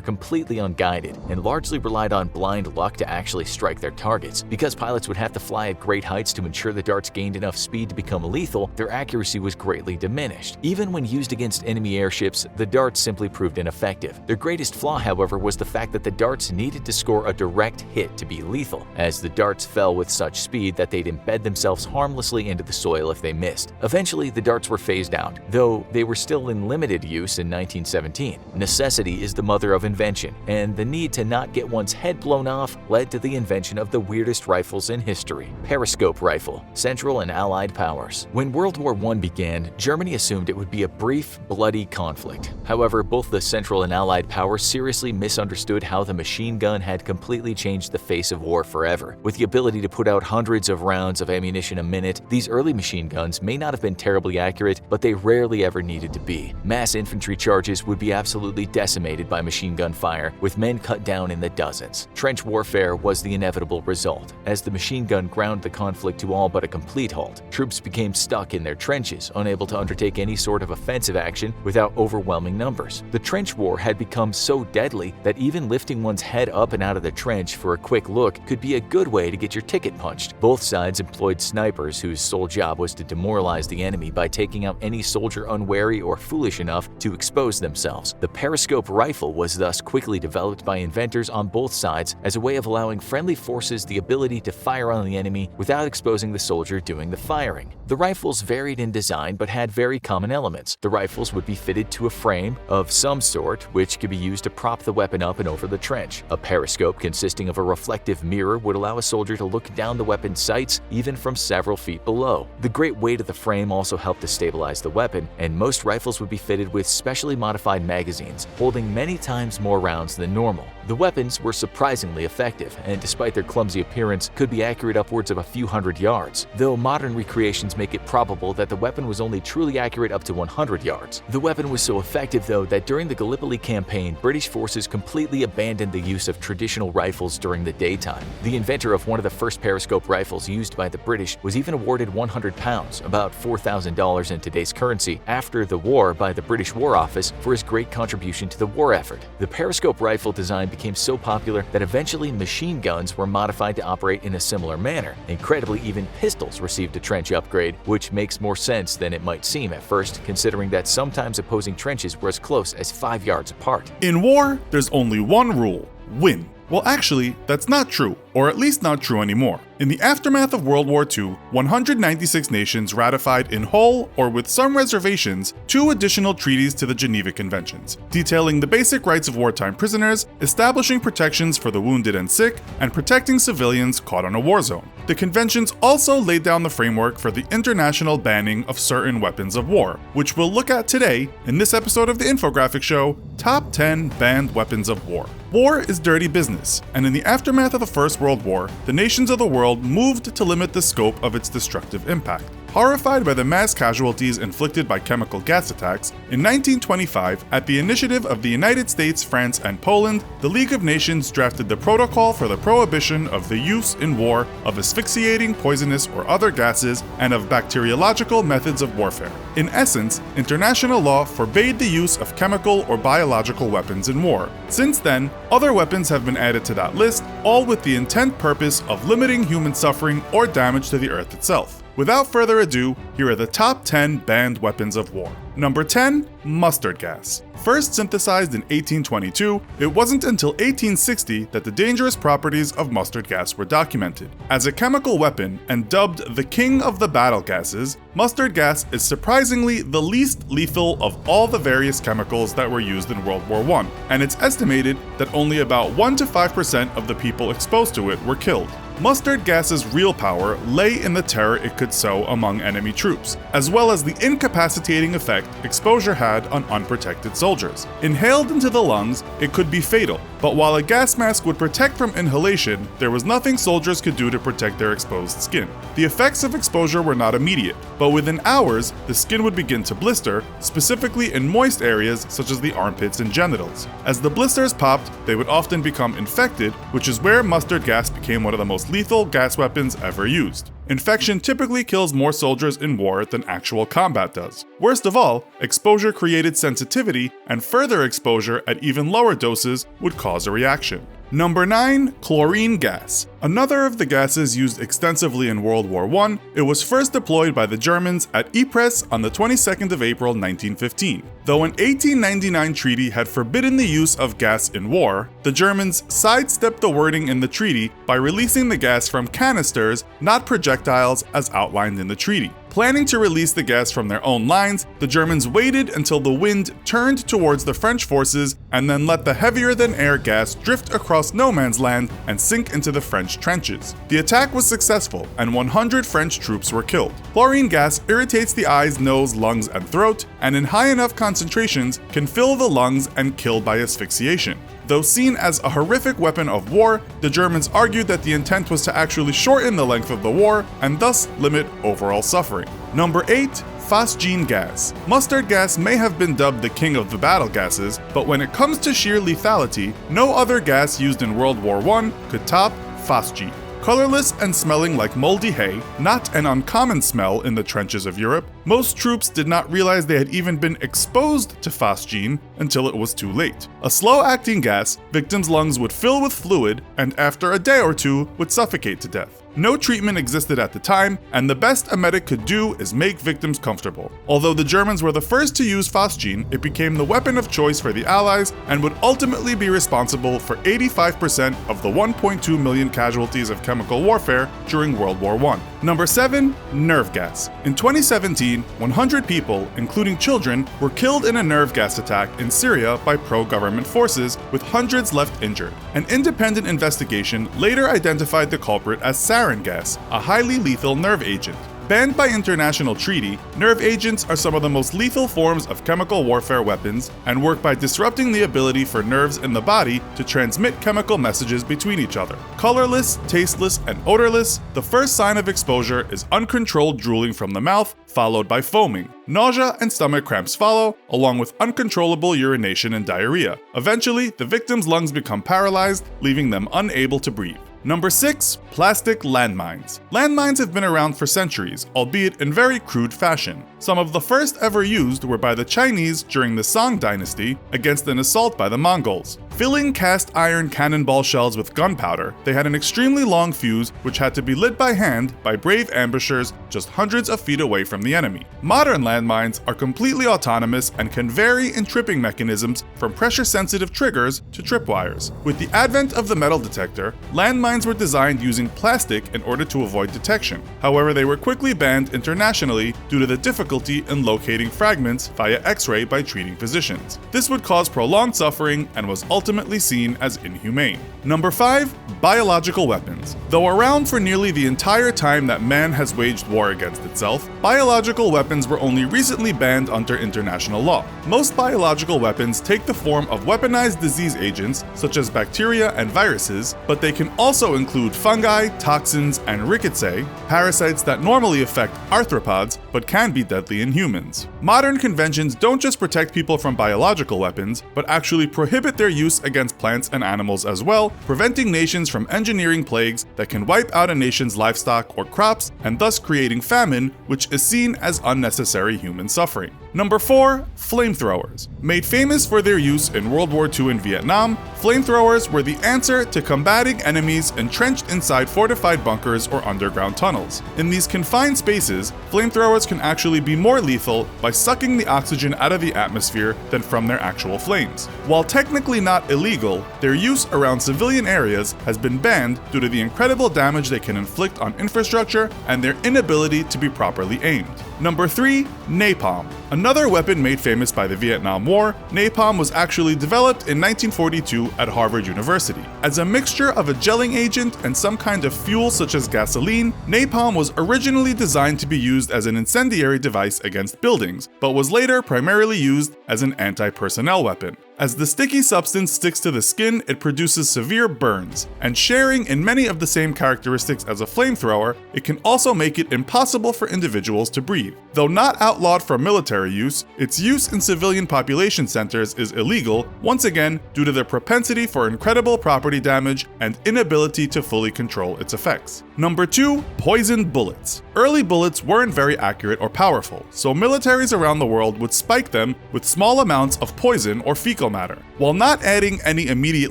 completely unguided and largely relied on blind luck to actually strike their targets. Because pilots would have to fly at great heights to ensure the darts gained enough speed to become lethal, their accuracy was greatly diminished. Even when used against enemy airships, the darts simply proved ineffective. Their greatest flaw, however, was the fact that the darts needed to score a direct hit to be lethal, as the darts fell with such speed that they'd embed themselves harmlessly into the soil if they missed. Eventually, the darts were phased out, though they were still in limited use in 1917. Necessity is the mother of invention, and the need to not get one's head blown off led to the invention of the weirdest rifles in history: periscope rifle, Central and Allied powers. When World War I began, Germany assumed it would be a brief, bloody conflict. However, both the Central and Allied powers seriously misunderstood how the machine gun had completely changed the face of war forever. With the ability to put out hundreds of rounds of ammunition a minute, the These early machine guns may not have been terribly accurate, but they rarely ever needed to be. Mass infantry charges would be absolutely decimated by machine gun fire, with men cut down in the dozens. Trench warfare was the inevitable result. As the machine gun ground the conflict to all but a complete halt, troops became stuck in their trenches, unable to undertake any sort of offensive action without overwhelming numbers. The trench war had become so deadly that even lifting one's head up and out of the trench for a quick look could be a good way to get your ticket punched. Both sides employed snipers whose sole job was to demoralize the enemy by taking out any soldier unwary or foolish enough to expose themselves. The periscope rifle was thus quickly developed by inventors on both sides as a way of allowing friendly forces the ability to fire on the enemy without exposing the soldier doing the firing. The rifles varied in design but had very common elements. The rifles would be fitted to a frame of some sort, which could be used to prop the weapon up and over the trench. A periscope consisting of a reflective mirror would allow a soldier to look down the weapon's sights even from several feet below. The great weight of the frame also helped to stabilize the weapon, and most rifles would be fitted with specially modified magazines, holding many times more rounds than normal. The weapons were surprisingly effective, and despite their clumsy appearance, could be accurate upwards of a few hundred yards, though modern recreations make it probable that the weapon was only truly accurate up to 100 yards. The weapon was so effective, though, that during the Gallipoli campaign, British forces completely abandoned the use of traditional rifles during the daytime. The inventor of one of the first periscope rifles used by the British was even awarded £100, about $4,000 in today's currency, after the war by the British War Office for his great contribution to the war effort. The periscope rifle design became so popular that eventually machine guns were modified to operate in a similar manner. Incredibly, even pistols received a trench upgrade, which makes more sense than it might seem at first, considering that sometimes opposing trenches were as close as 5 yards apart. In war, there's only one rule: win. Well, actually, that's not true, or at least not true anymore. In the aftermath of World War II, 196 nations ratified in whole, or with some reservations, 2 additional treaties to the Geneva Conventions, detailing the basic rights of wartime prisoners, establishing protections for the wounded and sick, and protecting civilians caught on a war zone. The conventions also laid down the framework for the international banning of certain weapons of war, which we'll look at today in this episode of the infographic show, Top 10 Banned Weapons of War. War is dirty business, and in the aftermath of the First World War, the nations of the world moved to limit the scope of its destructive impact. Horrified by the mass casualties inflicted by chemical gas attacks, in 1925, at the initiative of the United States, France, and Poland, the League of Nations drafted the Protocol for the Prohibition of the Use in War of Asphyxiating, Poisonous, or Other Gases and of Bacteriological Methods of Warfare. In essence, international law forbade the use of chemical or biological weapons in war. Since then, other weapons have been added to that list, all with the intent purpose of limiting human suffering or damage to the Earth itself. Without further ado, here are the top 10 banned weapons of war. Number 10. Mustard gas. First synthesized in 1822, it wasn't until 1860 that the dangerous properties of mustard gas were documented. As a chemical weapon and dubbed the king of the battle gases, mustard gas is surprisingly the least lethal of all the various chemicals that were used in World War I, and it's estimated that only about 1 to 5% of the people exposed to it were killed. Mustard gas's real power lay in the terror it could sow among enemy troops, as well as the incapacitating effect exposure had on unprotected soldiers. Inhaled into the lungs, it could be fatal, but while a gas mask would protect from inhalation, there was nothing soldiers could do to protect their exposed skin. The effects of exposure were not immediate, but within hours, the skin would begin to blister, specifically in moist areas such as the armpits and genitals. As the blisters popped, they would often become infected, which is where mustard gas became one of the most lethal gas weapons ever used. Infection typically kills more soldiers in war than actual combat does. Worst of all, exposure created sensitivity, and further exposure at even lower doses would cause a reaction. Number 9. Chlorine gas. Another of the gases used extensively in World War I, it was first deployed by the Germans at Ypres on the 22nd of April 1915. Though an 1899 treaty had forbidden the use of gas in war, the Germans sidestepped the wording in the treaty by releasing the gas from canisters, not projectiles as outlined in the treaty. Planning to release the gas from their own lines, the Germans waited until the wind turned towards the French forces and then let the heavier-than-air gas drift across no man's land and sink into the French trenches. The attack was successful, and 100 French troops were killed. Chlorine gas irritates the eyes, nose, lungs, and throat, and in high enough concentrations can fill the lungs and kill by asphyxiation. Though seen as a horrific weapon of war, the Germans argued that the intent was to actually shorten the length of the war and thus limit overall suffering. Number 8. Phosgene gas. Mustard gas may have been dubbed the king of the battle gases, but when it comes to sheer lethality, no other gas used in World War I could top phosgene. Colorless and smelling like moldy hay, not an uncommon smell in the trenches of Europe, most troops did not realize they had even been exposed to phosgene until it was too late. A slow-acting gas, victims' lungs would fill with fluid and after a day or two would suffocate to death. No treatment existed at the time, and the best a medic could do is make victims comfortable. Although the Germans were the first to use phosgene, it became the weapon of choice for the Allies and would ultimately be responsible for 85% of the 1.2 million casualties of chemical warfare during World War I. Number 7. Nerve gas. In 2017, 100 people, including children, were killed in a nerve gas attack in Syria by pro-government forces, with hundreds left injured. An independent investigation later identified the culprit as sarin gas, a highly lethal nerve agent. Banned by international treaty, nerve agents are some of the most lethal forms of chemical warfare weapons and work by disrupting the ability for nerves in the body to transmit chemical messages between each other. Colorless, tasteless, and odorless, the first sign of exposure is uncontrolled drooling from the mouth, followed by foaming. Nausea and stomach cramps follow, along with uncontrollable urination and diarrhea. Eventually, the victim's lungs become paralyzed, leaving them unable to breathe. Number 6. Plastic landmines. Landmines have been around for centuries, albeit in very crude fashion. Some of the first ever used were by the Chinese during the Song dynasty against an assault by the Mongols. Filling cast iron cannonball shells with gunpowder, they had an extremely long fuse which had to be lit by hand by brave ambushers just hundreds of feet away from the enemy. Modern landmines are completely autonomous and can vary in tripping mechanisms from pressure-sensitive triggers to tripwires. With the advent of the metal detector, landmines were designed using plastic in order to avoid detection. However, they were quickly banned internationally due to the difficulty in locating fragments via X-ray by treating physicians. This would cause prolonged suffering and was ultimately seen as inhumane. Number 5. Biological weapons. Though around for nearly the entire time that man has waged war against itself, biological weapons were only recently banned under international law. Most biological weapons take the form of weaponized disease agents such as bacteria and viruses, but they can also include fungi, toxins, and rickettsia, parasites that normally affect arthropods but can be deadly in humans. Modern conventions don't just protect people from biological weapons, but actually prohibit their use against plants and animals as well, preventing nations from engineering plagues that can wipe out a nation's livestock or crops and thus creating famine, which is seen as unnecessary human suffering. Number 4. Flamethrowers. Made famous for their use in World War II and Vietnam, flamethrowers were the answer to combating enemies entrenched inside fortified bunkers or underground tunnels. In these confined spaces, flamethrowers can actually be more lethal by sucking the oxygen out of the atmosphere than from their actual flames. While technically not illegal, their use around civilian areas has been banned due to the incredible damage they can inflict on infrastructure and their inability to be properly aimed. Number 3. Napalm. Another weapon made famous by the Vietnam War, napalm was actually developed in 1942 at Harvard University. As a mixture of a gelling agent and some kind of fuel such as gasoline, napalm was originally designed to be used as an incendiary device against buildings, but was later primarily used as an anti-personnel weapon. As the sticky substance sticks to the skin, it produces severe burns, and sharing in many of the same characteristics as a flamethrower, it can also make it impossible for individuals to breathe. Though not outlawed for military use, its use in civilian population centers is illegal, once again due to their propensity for incredible property damage and inability to fully control its effects. Number 2. Poisoned bullets. Early bullets weren't very accurate or powerful, so militaries around the world would spike them with small amounts of poison or fecal matter. While not adding any immediate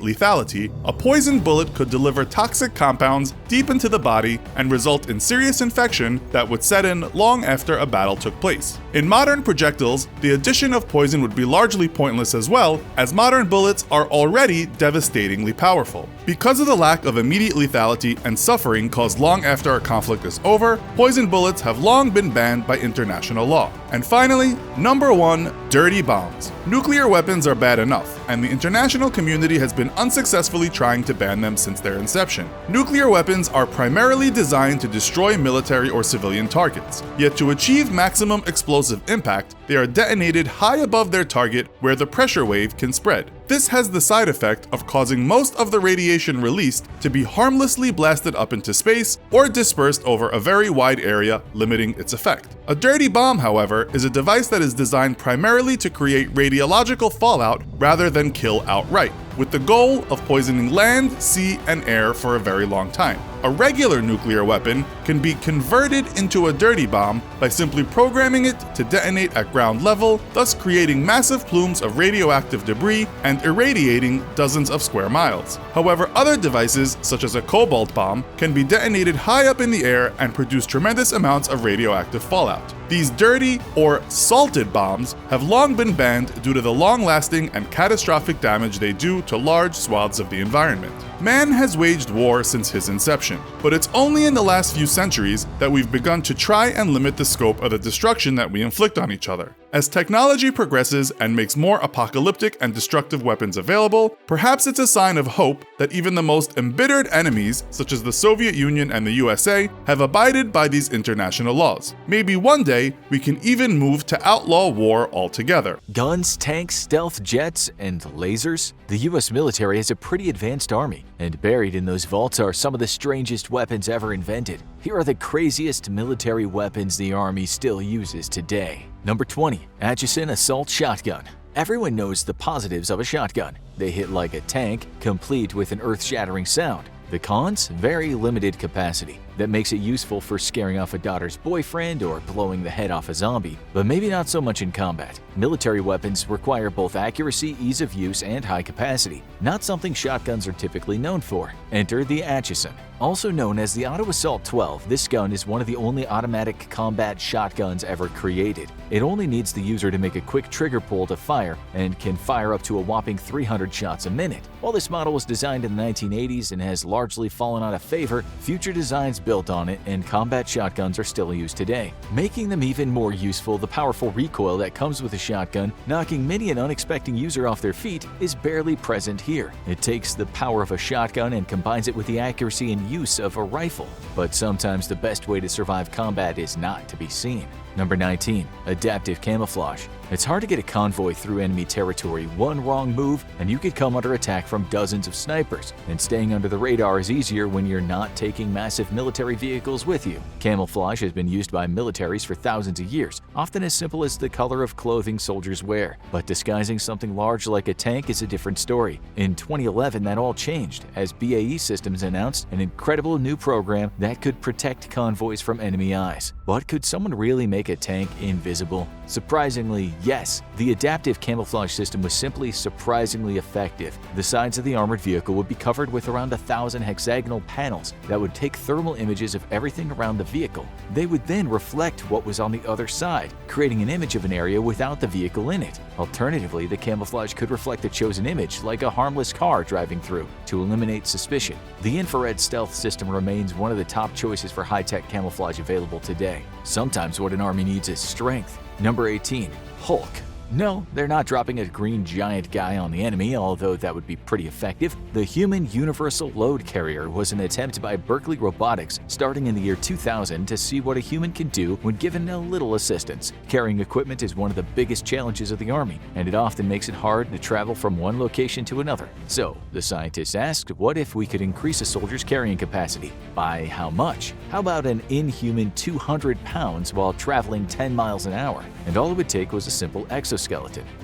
lethality, a poisoned bullet could deliver toxic compounds deep into the body and result in serious infection that would set in long after a battle took place. In modern projectiles, the addition of poison would be largely pointless as well, as modern bullets are already devastatingly powerful. Because of the lack of immediate lethality and suffering caused as long after a conflict is over, poison bullets have long been banned by international law. And finally, number 1, dirty bombs. Nuclear weapons are bad enough, and the international community has been unsuccessfully trying to ban them since their inception. Nuclear weapons are primarily designed to destroy military or civilian targets, yet to achieve maximum explosive impact, they are detonated high above their target where the pressure wave can spread. This has the side effect of causing most of the radiation released to be harmlessly blasted up into space or dispersed over a very wide area, limiting its effect. A dirty bomb, however, is a device that is designed primarily to create radiological fallout rather than kill outright, with the goal of poisoning land, sea, and air for a very long time. A regular nuclear weapon can be converted into a dirty bomb by simply programming it to detonate at ground level, thus creating massive plumes of radioactive debris and irradiating dozens of square miles. However, other devices, such as a cobalt bomb, can be detonated high up in the air and produce tremendous amounts of radioactive fallout. These dirty or salted bombs have long been banned due to the long-lasting and catastrophic damage they do to large swaths of the environment. Man has waged war since his inception, but it's only in the last few centuries that we've begun to try and limit the scope of the destruction that we inflict on each other. As technology progresses and makes more apocalyptic and destructive weapons available, perhaps it's a sign of hope that even the most embittered enemies, such as the Soviet Union and the USA, have abided by these international laws. Maybe one day we can even move to outlaw war altogether. Guns, tanks, stealth jets, and lasers? The US military has a pretty advanced army, and buried in those vaults are some of the strangest weapons ever invented. Here are the craziest military weapons the Army still uses today. Number 20. Atchison Assault Shotgun. Everyone knows the positives of a shotgun. They hit like a tank, complete with an earth-shattering sound. The cons? Very limited capacity. That makes it useful for scaring off a daughter's boyfriend or blowing the head off a zombie, but maybe not so much in combat. Military weapons require both accuracy, ease of use, and high capacity, not something shotguns are typically known for. Enter the Atchison. Also known as the Auto Assault 12, this gun is one of the only automatic combat shotguns ever created. It only needs the user to make a quick trigger pull to fire and can fire up to a whopping 300 shots a minute. While this model was designed in the 1980s and has largely fallen out of favor, future designs built on it and combat shotguns are still used today. Making them even more useful, the powerful recoil that comes with a shotgun, knocking many an unexpected user off their feet, is barely present here. It takes the power of a shotgun and combines it with the accuracy and use of a rifle. But sometimes the best way to survive combat is not to be seen. Number 19. Adaptive Camouflage. It's hard to get a convoy through enemy territory. One wrong move and you could come under attack from dozens of snipers. And staying under the radar is easier when you're not taking massive military vehicles with you. Camouflage has been used by militaries for thousands of years, often as simple as the color of clothing soldiers wear. But disguising something large like a tank is a different story. In 2011, that all changed as BAE Systems announced an incredible new program that could protect convoys from enemy eyes. But could someone really make a tank invisible? Surprisingly, yes. The adaptive camouflage system was simply surprisingly effective. The sides of the armored vehicle would be covered with around 1,000 hexagonal panels that would take thermal images of everything around the vehicle. They would then reflect what was on the other side, creating an image of an area without the vehicle in it. Alternatively, the camouflage could reflect the chosen image, like a harmless car driving through, to eliminate suspicion. The infrared stealth system remains one of the top choices for high-tech camouflage available today. Sometimes what an army needs is strength. Number 18. Hulk. No, they're not dropping a green giant guy on the enemy, although that would be pretty effective. The Human Universal Load Carrier was an attempt by Berkeley Robotics starting in the year 2000 to see what a human can do when given a little assistance. Carrying equipment is one of the biggest challenges of the Army, and it often makes it hard to travel from one location to another. So, the scientists asked, what if we could increase a soldier's carrying capacity? By how much? How about an inhuman 200 pounds while traveling 10 miles an hour? And all it would take was a simple exoskeleton.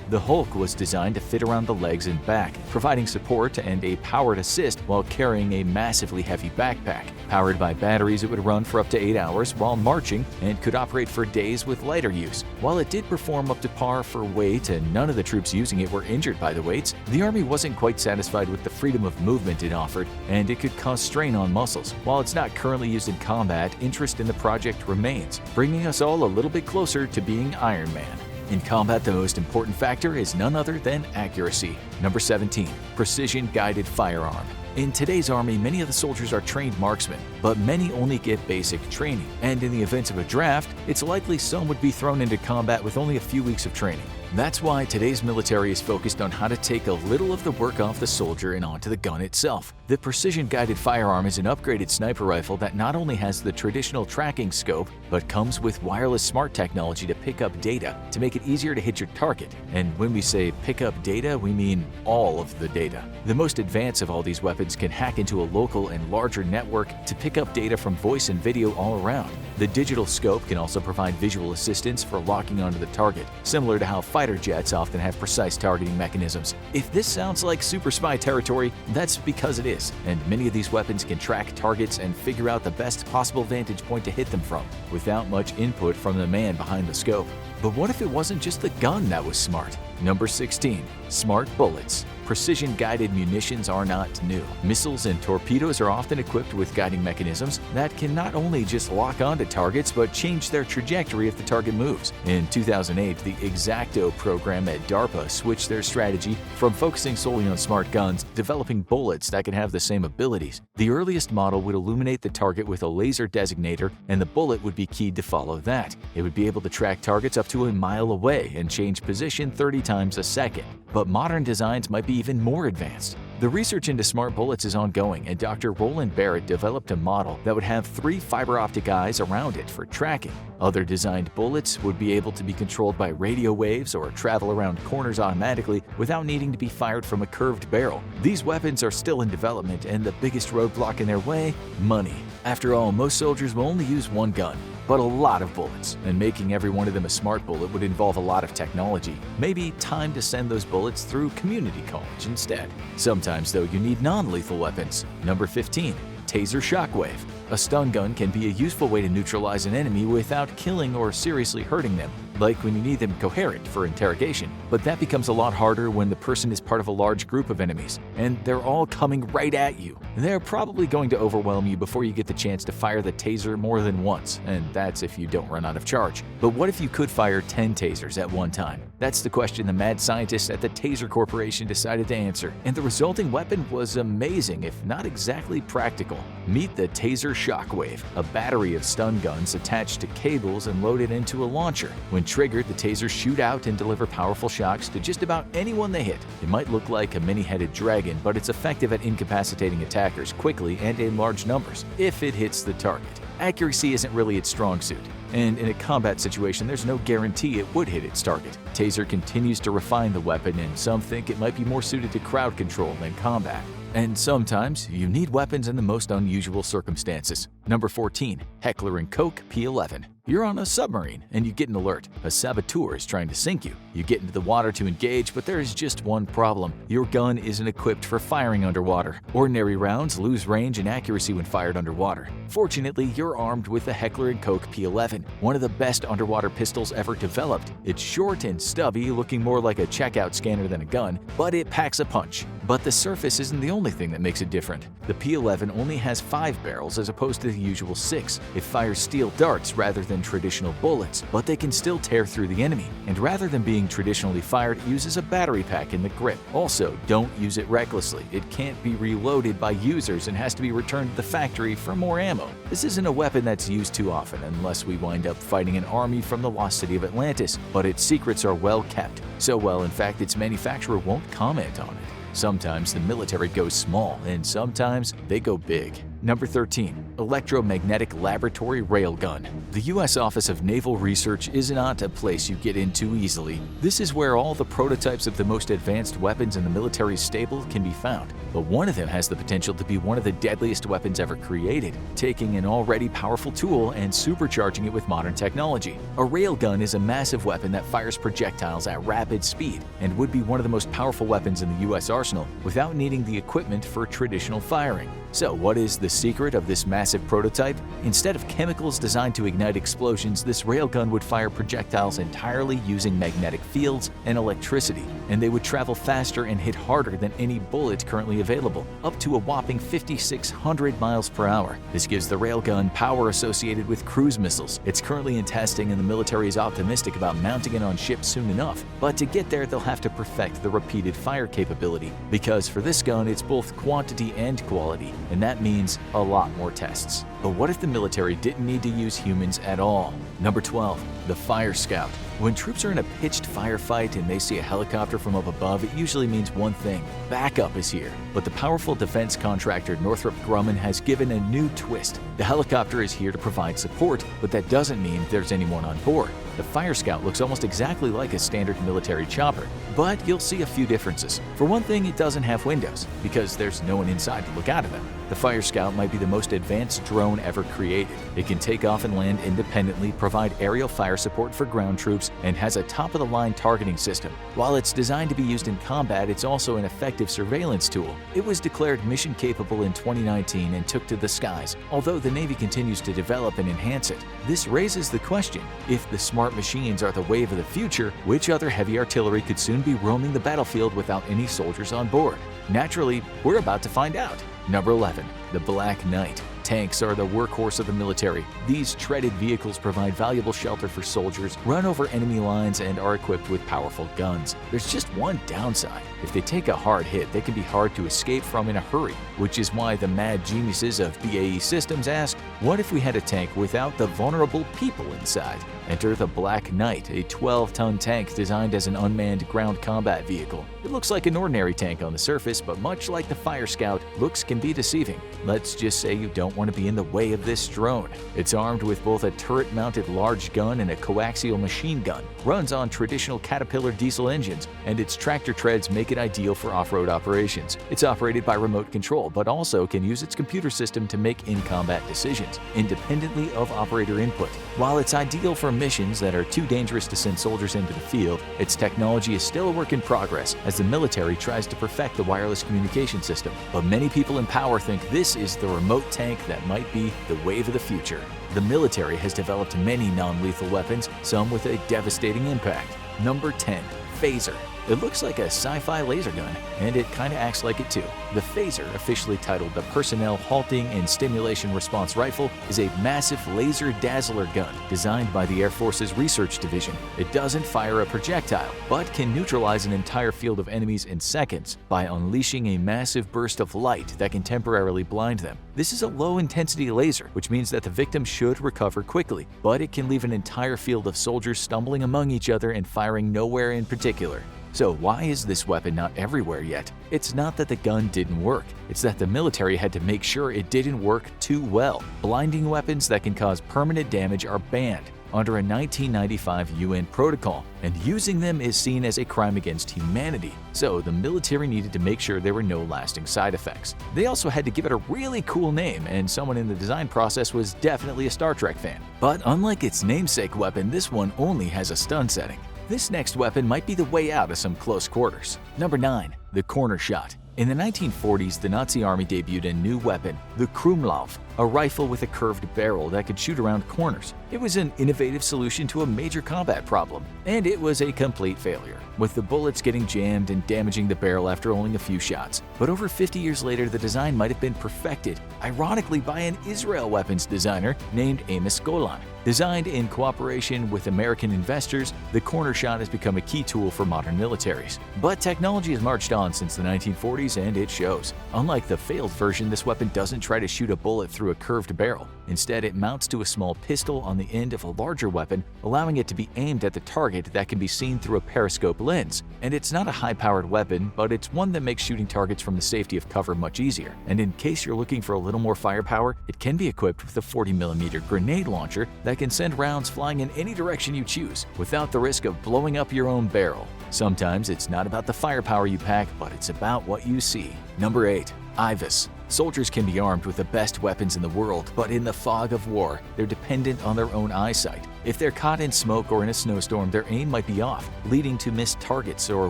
The Hulk was designed to fit around the legs and back, providing support and a powered assist while carrying a massively heavy backpack. Powered by batteries, it would run for up to 8 hours while marching and could operate for days with lighter use. While it did perform up to par for weight and none of the troops using it were injured by the weights, the Army wasn't quite satisfied with the freedom of movement it offered, and it could cause strain on muscles. While it's not currently used in combat, interest in the project remains, bringing us all a little bit closer to being Iron Man. In combat, the most important factor is none other than accuracy. Number 17. Precision Guided Firearm. In today's army, many of the soldiers are trained marksmen, but many only get basic training, and in the event of a draft, it's likely some would be thrown into combat with only a few weeks of training. That's why today's military is focused on how to take a little of the work off the soldier and onto the gun itself. The precision-guided firearm is an upgraded sniper rifle that not only has the traditional tracking scope, but comes with wireless smart technology to pick up data to make it easier to hit your target. And when we say pick up data, we mean all of the data. The most advanced of all these weapons can hack into a local and larger network to pick up data from voice and video all around. The digital scope can also provide visual assistance for locking onto the target, similar to how fighter jets often have precise targeting mechanisms. If this sounds like super spy territory, that's because it is, and many of these weapons can track targets and figure out the best possible vantage point to hit them from, without much input from the man behind the scope. But what if it wasn't just the gun that was smart? Number 16. Smart bullets. Precision-guided munitions are not new. Missiles and torpedoes are often equipped with guiding mechanisms that can not only just lock onto targets but change their trajectory if the target moves. In 2008, the Exacto program at DARPA switched their strategy from focusing solely on smart guns, developing bullets that can have the same abilities. The earliest model would illuminate the target with a laser designator, and the bullet would be keyed to follow that. It would be able to track targets up to a mile away and change position 30 times a second. But modern designs might be even more advanced. The research into smart bullets is ongoing, and Dr. Roland Barrett developed a model that would have 3 fiber optic eyes around it for tracking. Other designed bullets would be able to be controlled by radio waves or travel around corners automatically without needing to be fired from a curved barrel. These weapons are still in development, and the biggest roadblock in their way? Money. After all, most soldiers will only use one gun, but a lot of bullets, and making every one of them a smart bullet would involve a lot of technology. Maybe time to send those bullets through community college instead. Sometimes, though, you need non-lethal weapons. Number 15. Taser Shockwave. A stun gun can be a useful way to neutralize an enemy without killing or seriously hurting them, like when you need them coherent for interrogation. But that becomes a lot harder when the person is part of a large group of enemies, and they're all coming right at you. They're probably going to overwhelm you before you get the chance to fire the taser more than once, and that's if you don't run out of charge. But what if you could fire 10 tasers at one time? That's the question the mad scientists at the Taser Corporation decided to answer, and the resulting weapon was amazing, if not exactly practical. Meet the Taser Shockwave, a battery of stun guns attached to cables and loaded into a launcher. When triggered, the tasers shoot out and deliver powerful shocks to just about anyone they hit. It might look like a many-headed dragon, but it's effective at incapacitating attackers quickly and in large numbers, if it hits the target. Accuracy isn't really its strong suit, and in a combat situation, there's no guarantee it would hit its target. Taser continues to refine the weapon, and some think it might be more suited to crowd control than combat. And sometimes, you need weapons in the most unusual circumstances. Number 14. Heckler & Koch P11. You're on a submarine, and you get an alert. A saboteur is trying to sink you. You get into the water to engage, but there is just one problem. Your gun isn't equipped for firing underwater. Ordinary rounds lose range and accuracy when fired underwater. Fortunately, you're armed with the Heckler & Koch P11, one of the best underwater pistols ever developed. It's short and stubby, looking more like a checkout scanner than a gun, but it packs a punch. But the surface isn't the only thing that makes it different. The P11 only has 5 barrels as opposed to the usual 6. It fires steel darts rather than traditional bullets, but they can still tear through the enemy. And rather than being traditionally fired, it uses a battery pack in the grip. Also, don't use it recklessly. It can't be reloaded by users and has to be returned to the factory for more ammo. This isn't a weapon that's used too often unless we wind up fighting an army from the lost city of Atlantis, but its secrets are well kept. So well, in fact, its manufacturer won't comment on it. Sometimes the military goes small, and sometimes they go big. Number 13. Electromagnetic Laboratory Railgun. The U.S. Office of Naval Research is not a place you get into easily. This is where all the prototypes of the most advanced weapons in the military stable can be found. But one of them has the potential to be one of the deadliest weapons ever created, taking an already powerful tool and supercharging it with modern technology. A railgun is a massive weapon that fires projectiles at rapid speed and would be one of the most powerful weapons in the U.S. arsenal without needing the equipment for traditional firing. So what is the secret of this massive prototype? Instead of chemicals designed to ignite explosions, this railgun would fire projectiles entirely using magnetic fields and electricity, and they would travel faster and hit harder than any bullet currently available, up to a whopping 5,600 miles per hour. This gives the railgun power associated with cruise missiles. It's currently in testing, and the military is optimistic about mounting it on ships soon enough, but to get there they'll have to perfect the repeated fire capability, because for this gun it's both quantity and quality, and that means a lot more tests. But what if the military didn't need to use humans at all? Number 12. The Fire Scout. When troops are in a pitched firefight and they see a helicopter from up above, it usually means one thing: backup is here. But the powerful defense contractor Northrop Grumman has given a new twist. The helicopter is here to provide support, but that doesn't mean there's anyone on board. The Fire Scout looks almost exactly like a standard military chopper, but you'll see a few differences. For one thing, it doesn't have windows, because there's no one inside to look out of them. The Fire Scout might be the most advanced drone ever created. It can take off and land independently, provide aerial fire support for ground troops, and has a top-of-the-line targeting system. While it's designed to be used in combat, it's also an effective surveillance tool. It was declared mission-capable in 2019 and took to the skies, although the Navy continues to develop and enhance it. This raises the question: if the smart machines are the wave of the future, which other heavy artillery could soon be roaming the battlefield without any soldiers on board? Naturally, we're about to find out. Number 11. The Black Knight. Tanks are the workhorse of the military. These treaded vehicles provide valuable shelter for soldiers, run over enemy lines, and are equipped with powerful guns. There's just one downside. If they take a hard hit, they can be hard to escape from in a hurry, which is why the mad geniuses of BAE Systems asked, what if we had a tank without the vulnerable people inside? Enter the Black Knight, a 12-ton tank designed as an unmanned ground combat vehicle. It looks like an ordinary tank on the surface, but much like the Fire Scout, looks can be deceiving. Let's just say you don't want to be in the way of this drone. It's armed with both a turret-mounted large gun and a coaxial machine gun, runs on traditional Caterpillar diesel engines, and its tractor treads make it ideal for off-road operations. It's operated by remote control, but also can use its computer system to make in-combat decisions, independently of operator input. While it's ideal for missions that are too dangerous to send soldiers into the field, its technology is still a work in progress as the military tries to perfect the wireless communication system. But many people in power think this is the remote tank that might be the wave of the future. The military has developed many non-lethal weapons, some with a devastating impact. Number 10. Phaser. It looks like a sci-fi laser gun, and it kinda acts like it too. The Phaser, officially titled the Personnel Halting and Stimulation Response Rifle, is a massive laser dazzler gun designed by the Air Force's Research Division. It doesn't fire a projectile, but can neutralize an entire field of enemies in seconds by unleashing a massive burst of light that can temporarily blind them. This is a low-intensity laser, which means that the victim should recover quickly, but it can leave an entire field of soldiers stumbling among each other and firing nowhere in particular. So why is this weapon not everywhere yet? It's not that the gun didn't work, it's that the military had to make sure it didn't work too well. Blinding weapons that can cause permanent damage are banned under a 1995 UN protocol, and using them is seen as a crime against humanity, so the military needed to make sure there were no lasting side effects. They also had to give it a really cool name, and someone in the design process was definitely a Star Trek fan. But unlike its namesake weapon, this one only has a stun setting. This next weapon might be the way out of some close quarters. Number 9. The Corner Shot. In the 1940s, the Nazi army debuted a new weapon, the Krumlauf, a rifle with a curved barrel that could shoot around corners. It was an innovative solution to a major combat problem, and it was a complete failure, with the bullets getting jammed and damaging the barrel after only a few shots. But over 50 years later, the design might have been perfected, ironically by an Israel weapons designer named Amos Golan. Designed in cooperation with American investors, the Corner Shot has become a key tool for modern militaries. But technology has marched on since the 1940s, and it shows. Unlike the failed version, this weapon doesn't try to shoot a bullet through a curved barrel. Instead, it mounts to a small pistol on the end of a larger weapon, allowing it to be aimed at the target that can be seen through a periscope lens. And it's not a high-powered weapon, but it's one that makes shooting targets from the safety of cover much easier. And in case you're looking for a little more firepower, it can be equipped with a 40mm grenade launcher that can send rounds flying in any direction you choose, without the risk of blowing up your own barrel. Sometimes it's not about the firepower you pack, but it's about what you see. Number 8. IVAS. Soldiers can be armed with the best weapons in the world, but in the fog of war, they're dependent on their own eyesight. If they're caught in smoke or in a snowstorm, their aim might be off, leading to missed targets or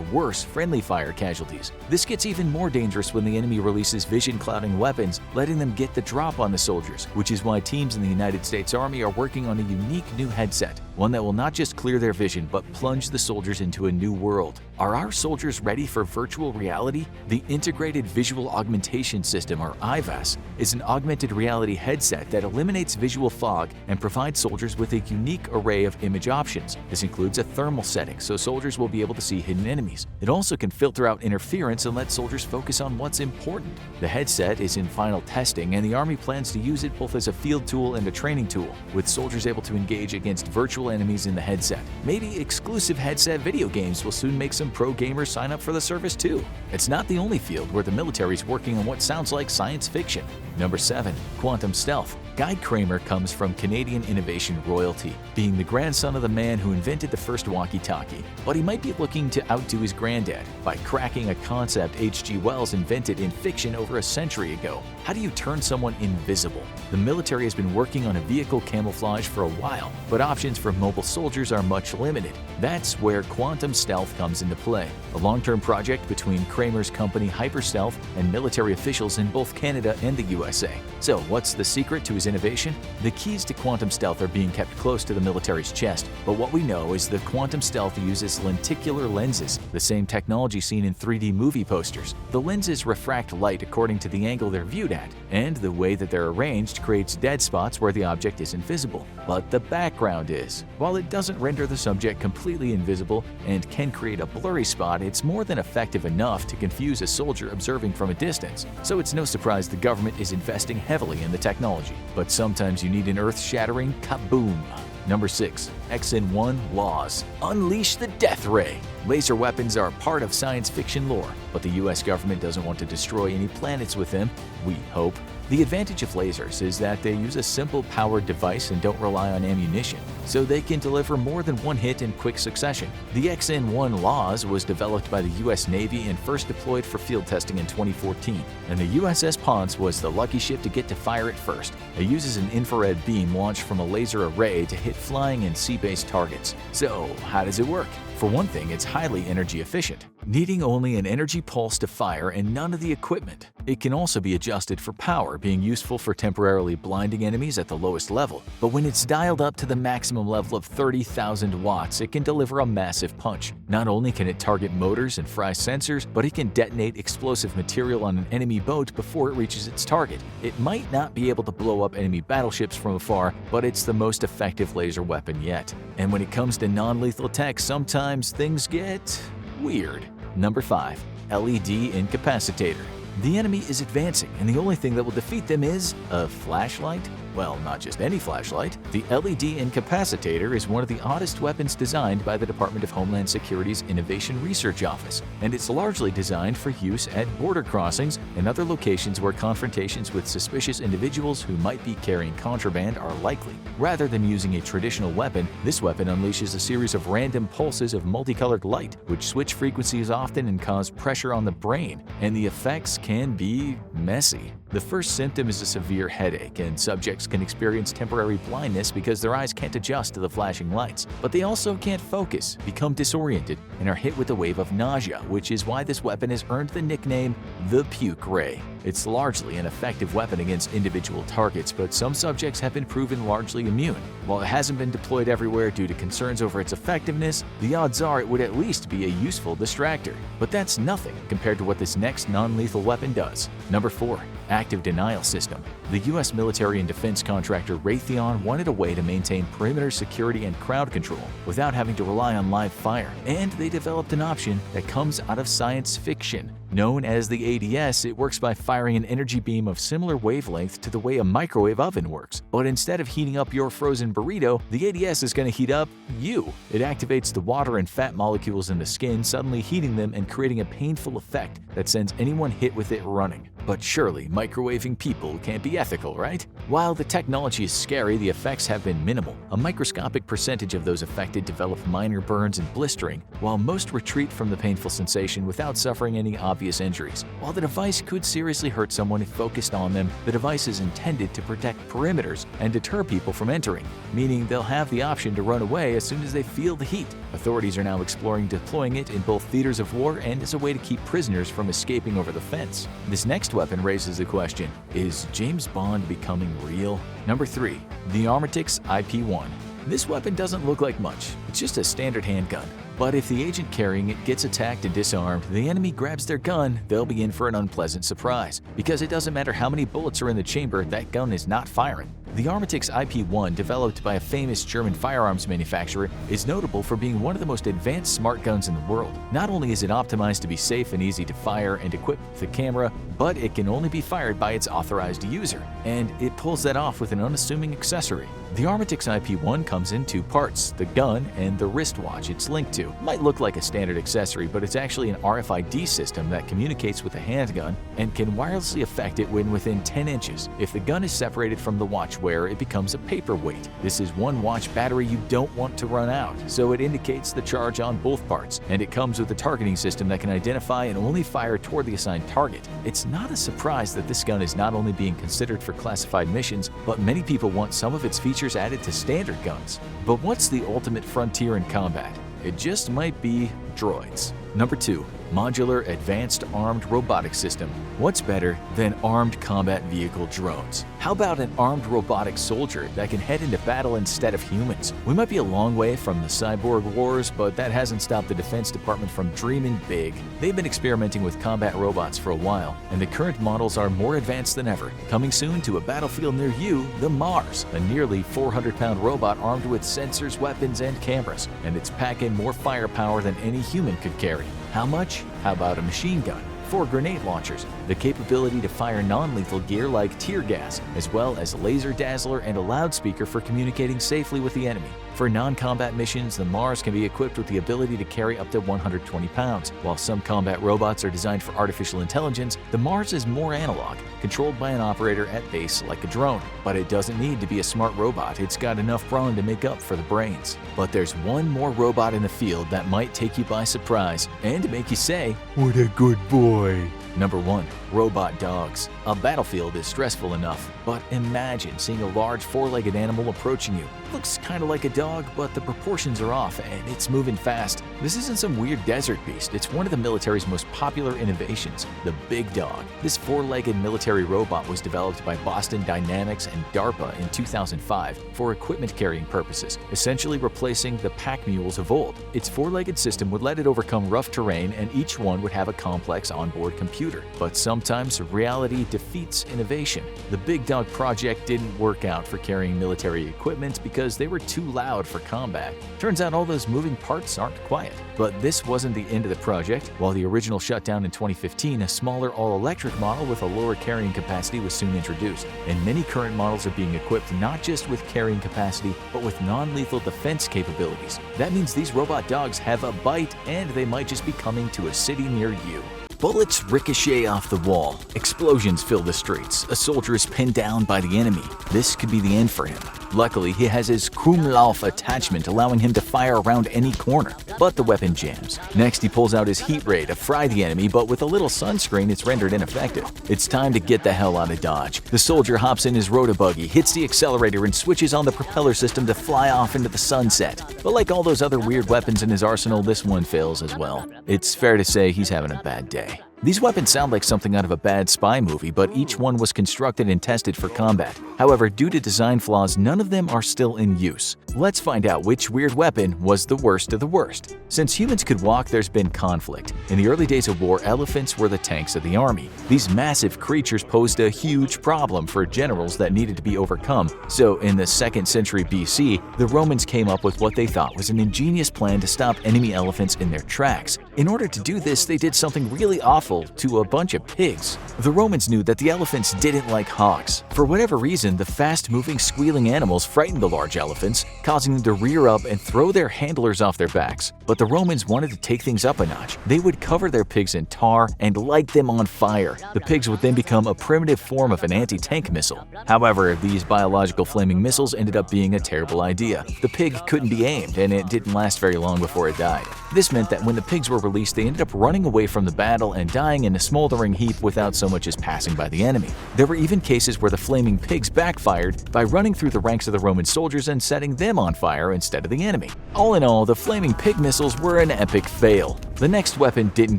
worse, friendly fire casualties. This gets even more dangerous when the enemy releases vision-clouding weapons, letting them get the drop on the soldiers, which is why teams in the United States Army are working on a unique new headset, one that will not just clear their vision but plunge the soldiers into a new world. Are our soldiers ready for virtual reality? The Integrated Visual Augmentation System, or IVAS, is an augmented reality headset that eliminates visual fog and provides soldiers with a unique array of image options. This includes a thermal setting, so soldiers will be able to see hidden enemies. It also can filter out interference and let soldiers focus on what's important. The headset is in final testing, and the Army plans to use it both as a field tool and a training tool, with soldiers able to engage against virtual enemies in the headset. Maybe exclusive headset video games will soon make some pro gamers sign up for the service too. It's not the only field where the military is working on what sounds like science fiction. Number 7. Quantum Stealth. Guy Kramer comes from Canadian innovation royalty, being the grandson of the man who invented the first walkie-talkie. But he might be looking to outdo his granddad by cracking a concept H.G. Wells invented in fiction over a century ago. How do you turn someone invisible? The military has been working on a vehicle camouflage for a while, but options for mobile soldiers are much limited. That's where quantum stealth comes into play, a long-term project between Kramer's company Hyperstealth and military officials in both Canada and the USA. So what's the secret to his innovation? The keys to quantum stealth are being kept close to the military's chest, but what we know is that quantum stealth uses lenticular lenses, the same technology seen in 3D movie posters. The lenses refract light according to the angle they're viewed at, and the way that they're arranged creates dead spots where the object isn't visible, but the background is. While it doesn't render the subject completely invisible and can create a blurry spot, it's more than effective enough to confuse a soldier observing from a distance. So it's no surprise the government is investing heavily in the technology. But sometimes you need an earth-shattering kaboom. Number 6. XN1 Laws. Unleash the Death Ray. Laser weapons are part of science fiction lore, but the US government doesn't want to destroy any planets with them, we hope. The advantage of lasers is that they use a simple powered device and don't rely on ammunition, so they can deliver more than one hit in quick succession. The XN1 Laws was developed by the US Navy and first deployed for field testing in 2014, and the USS Ponce was the lucky ship to get to fire it first. It uses an infrared beam launched from a laser array to hit flying and sea-based targets. So, how does it work? For one thing, it's highly energy efficient, needing only an energy pulse to fire and none of the equipment. It can also be adjusted for power, being useful for temporarily blinding enemies at the lowest level. But when it's dialed up to the maximum level of 30,000 watts, it can deliver a massive punch. Not only can it target motors and fry sensors, but it can detonate explosive material on an enemy boat before it reaches its target. It might not be able to blow up enemy battleships from afar, but it's the most effective laser weapon yet. And when it comes to non-lethal tech, sometimes things get weird. Number 5. LED Incapacitator. The enemy is advancing, and the only thing that will defeat them is a flashlight? Well, not just any flashlight. The LED Incapacitator is one of the oddest weapons designed by the Department of Homeland Security's Innovation Research Office, and it's largely designed for use at border crossings and other locations where confrontations with suspicious individuals who might be carrying contraband are likely. Rather than using a traditional weapon, this weapon unleashes a series of random pulses of multicolored light, which switch frequencies often and cause pressure on the brain, and the effects can be messy. The first symptom is a severe headache, and subjects can experience temporary blindness because their eyes can't adjust to the flashing lights. But they also can't focus, become disoriented, and are hit with a wave of nausea, which is why this weapon has earned the nickname the Puke Ray. It's largely an effective weapon against individual targets, but some subjects have been proven largely immune. While it hasn't been deployed everywhere due to concerns over its effectiveness, the odds are it would at least be a useful distractor. But that's nothing compared to what this next non-lethal weapon does. Number 4. Active Denial System. The U.S. military and defense contractor Raytheon wanted a way to maintain perimeter security and crowd control without having to rely on live fire, and they developed an option that comes out of science fiction. Known as the ADS, it works by firing an energy beam of similar wavelength to the way a microwave oven works. But instead of heating up your frozen burrito, the ADS is going to heat up you. It activates the water and fat molecules in the skin, suddenly heating them and creating a painful effect that sends anyone hit with it running. But surely microwaving people can't be ethical, right? While the technology is scary, the effects have been minimal. A microscopic percentage of those affected develop minor burns and blistering, while most retreat from the painful sensation without suffering any obvious injuries. While the device could seriously hurt someone if focused on them, the device is intended to protect perimeters and deter people from entering, meaning they'll have the option to run away as soon as they feel the heat. Authorities are now exploring deploying it in both theaters of war and as a way to keep prisoners from escaping over the fence. This next weapon raises the question, is James Bond becoming real? Number 3. The Armatix IP-1. This weapon doesn't look like much, it's just a standard handgun. But if the agent carrying it gets attacked and disarmed, the enemy grabs their gun, they'll be in for an unpleasant surprise. Because it doesn't matter how many bullets are in the chamber, that gun is not firing. The Armatix IP-1, developed by a famous German firearms manufacturer, is notable for being one of the most advanced smart guns in the world. Not only is it optimized to be safe and easy to fire and equipped with a camera, but it can only be fired by its authorized user, and it pulls that off with an unassuming accessory. The Armatix IP-1 comes in 2 parts, the gun and the wristwatch it's linked to. Might look like a standard accessory, but it's actually an RFID system that communicates with a handgun and can wirelessly affect it when within 10 inches. If the gun is separated from the watch wearer, it becomes a paperweight. This is one watch battery you don't want to run out, so it indicates the charge on both parts, and it comes with a targeting system that can identify and only fire toward the assigned target. It's not a surprise that this gun is not only being considered for classified missions, but many people want some of its features added to standard guns. But what's the ultimate frontier in combat? It just might be droids. Number 2. Modular Advanced Armed Robotics System. What's better than armed combat vehicle drones? How about an armed robotic soldier that can head into battle instead of humans? We might be a long way from the cyborg wars, but that hasn't stopped the Defense Department from dreaming big. They've been experimenting with combat robots for a while, and the current models are more advanced than ever. Coming soon to a battlefield near you, the Mars, a nearly 400-pound robot armed with sensors, weapons, and cameras, and it's packing more firepower than any human could carry. How much? How about a machine gun? 4 grenade launchers, the capability to fire non-lethal gear like tear gas, as well as laser dazzler and a loudspeaker for communicating safely with the enemy. For non-combat missions, the Mars can be equipped with the ability to carry up to 120 pounds. While some combat robots are designed for artificial intelligence, the Mars is more analog, controlled by an operator at base like a drone. But it doesn't need to be a smart robot, it's got enough brawn to make up for the brains. But there's one more robot in the field that might take you by surprise and make you say, "What a good boy." Number 1. Robot dogs. A battlefield is stressful enough, but imagine seeing a large 4-legged animal approaching you. It looks kind of like a dog, but the proportions are off and it's moving fast. This isn't some weird desert beast, it's one of the military's most popular innovations, the Big Dog. This 4-legged military robot was developed by Boston Dynamics and DARPA in 2005 for equipment carrying purposes, essentially replacing the pack mules of old. Its 4-legged system would let it overcome rough terrain, and each one would have a complex onboard computer. But sometimes reality defeats innovation. The Big Dog project didn't work out for carrying military equipment because they were too loud for combat. Turns out all those moving parts aren't quiet. But this wasn't the end of the project. While the original shut down in 2015, a smaller all-electric model with a lower carrying capacity was soon introduced. And many current models are being equipped not just with carrying capacity, but with non-lethal defense capabilities. That means these robot dogs have a bite, and they might just be coming to a city near you. Bullets ricochet off the wall. Explosions fill the streets. A soldier is pinned down by the enemy. This could be the end for him. Luckily, he has his Krumlauf attachment, allowing him to fire around any corner. But the weapon jams. Next, he pulls out his heat ray to fry the enemy, but with a little sunscreen, it's rendered ineffective. It's time to get the hell out of Dodge. The soldier hops in his rotobuggy, hits the accelerator, and switches on the propeller system to fly off into the sunset. But like all those other weird weapons in his arsenal, this one fails as well. It's fair to say he's having a bad day. These weapons sound like something out of a bad spy movie, but each one was constructed and tested for combat. However, due to design flaws, none of them are still in use. Let's find out which weird weapon was the worst of the worst. Since humans could walk, there's been conflict. In the early days of war, elephants were the tanks of the army. These massive creatures posed a huge problem for generals that needed to be overcome. So in the 2nd century BC, the Romans came up with what they thought was an ingenious plan to stop enemy elephants in their tracks. In order to do this, they did something really awful powerful to a bunch of pigs. The Romans knew that the elephants didn't like hogs. For whatever reason, the fast-moving, squealing animals frightened the large elephants, causing them to rear up and throw their handlers off their backs. But the Romans wanted to take things up a notch. They would cover their pigs in tar and light them on fire. The pigs would then become a primitive form of an anti-tank missile. However, these biological flaming missiles ended up being a terrible idea. The pig couldn't be aimed, and it didn't last very long before it died. This meant that when the pigs were released, they ended up running away from the battle and dying in a smoldering heap without so much as passing by the enemy. There were even cases where the flaming pigs backfired by running through the ranks of the Roman soldiers and setting them on fire instead of the enemy. All in all, the flaming pig missiles were an epic fail. The next weapon didn't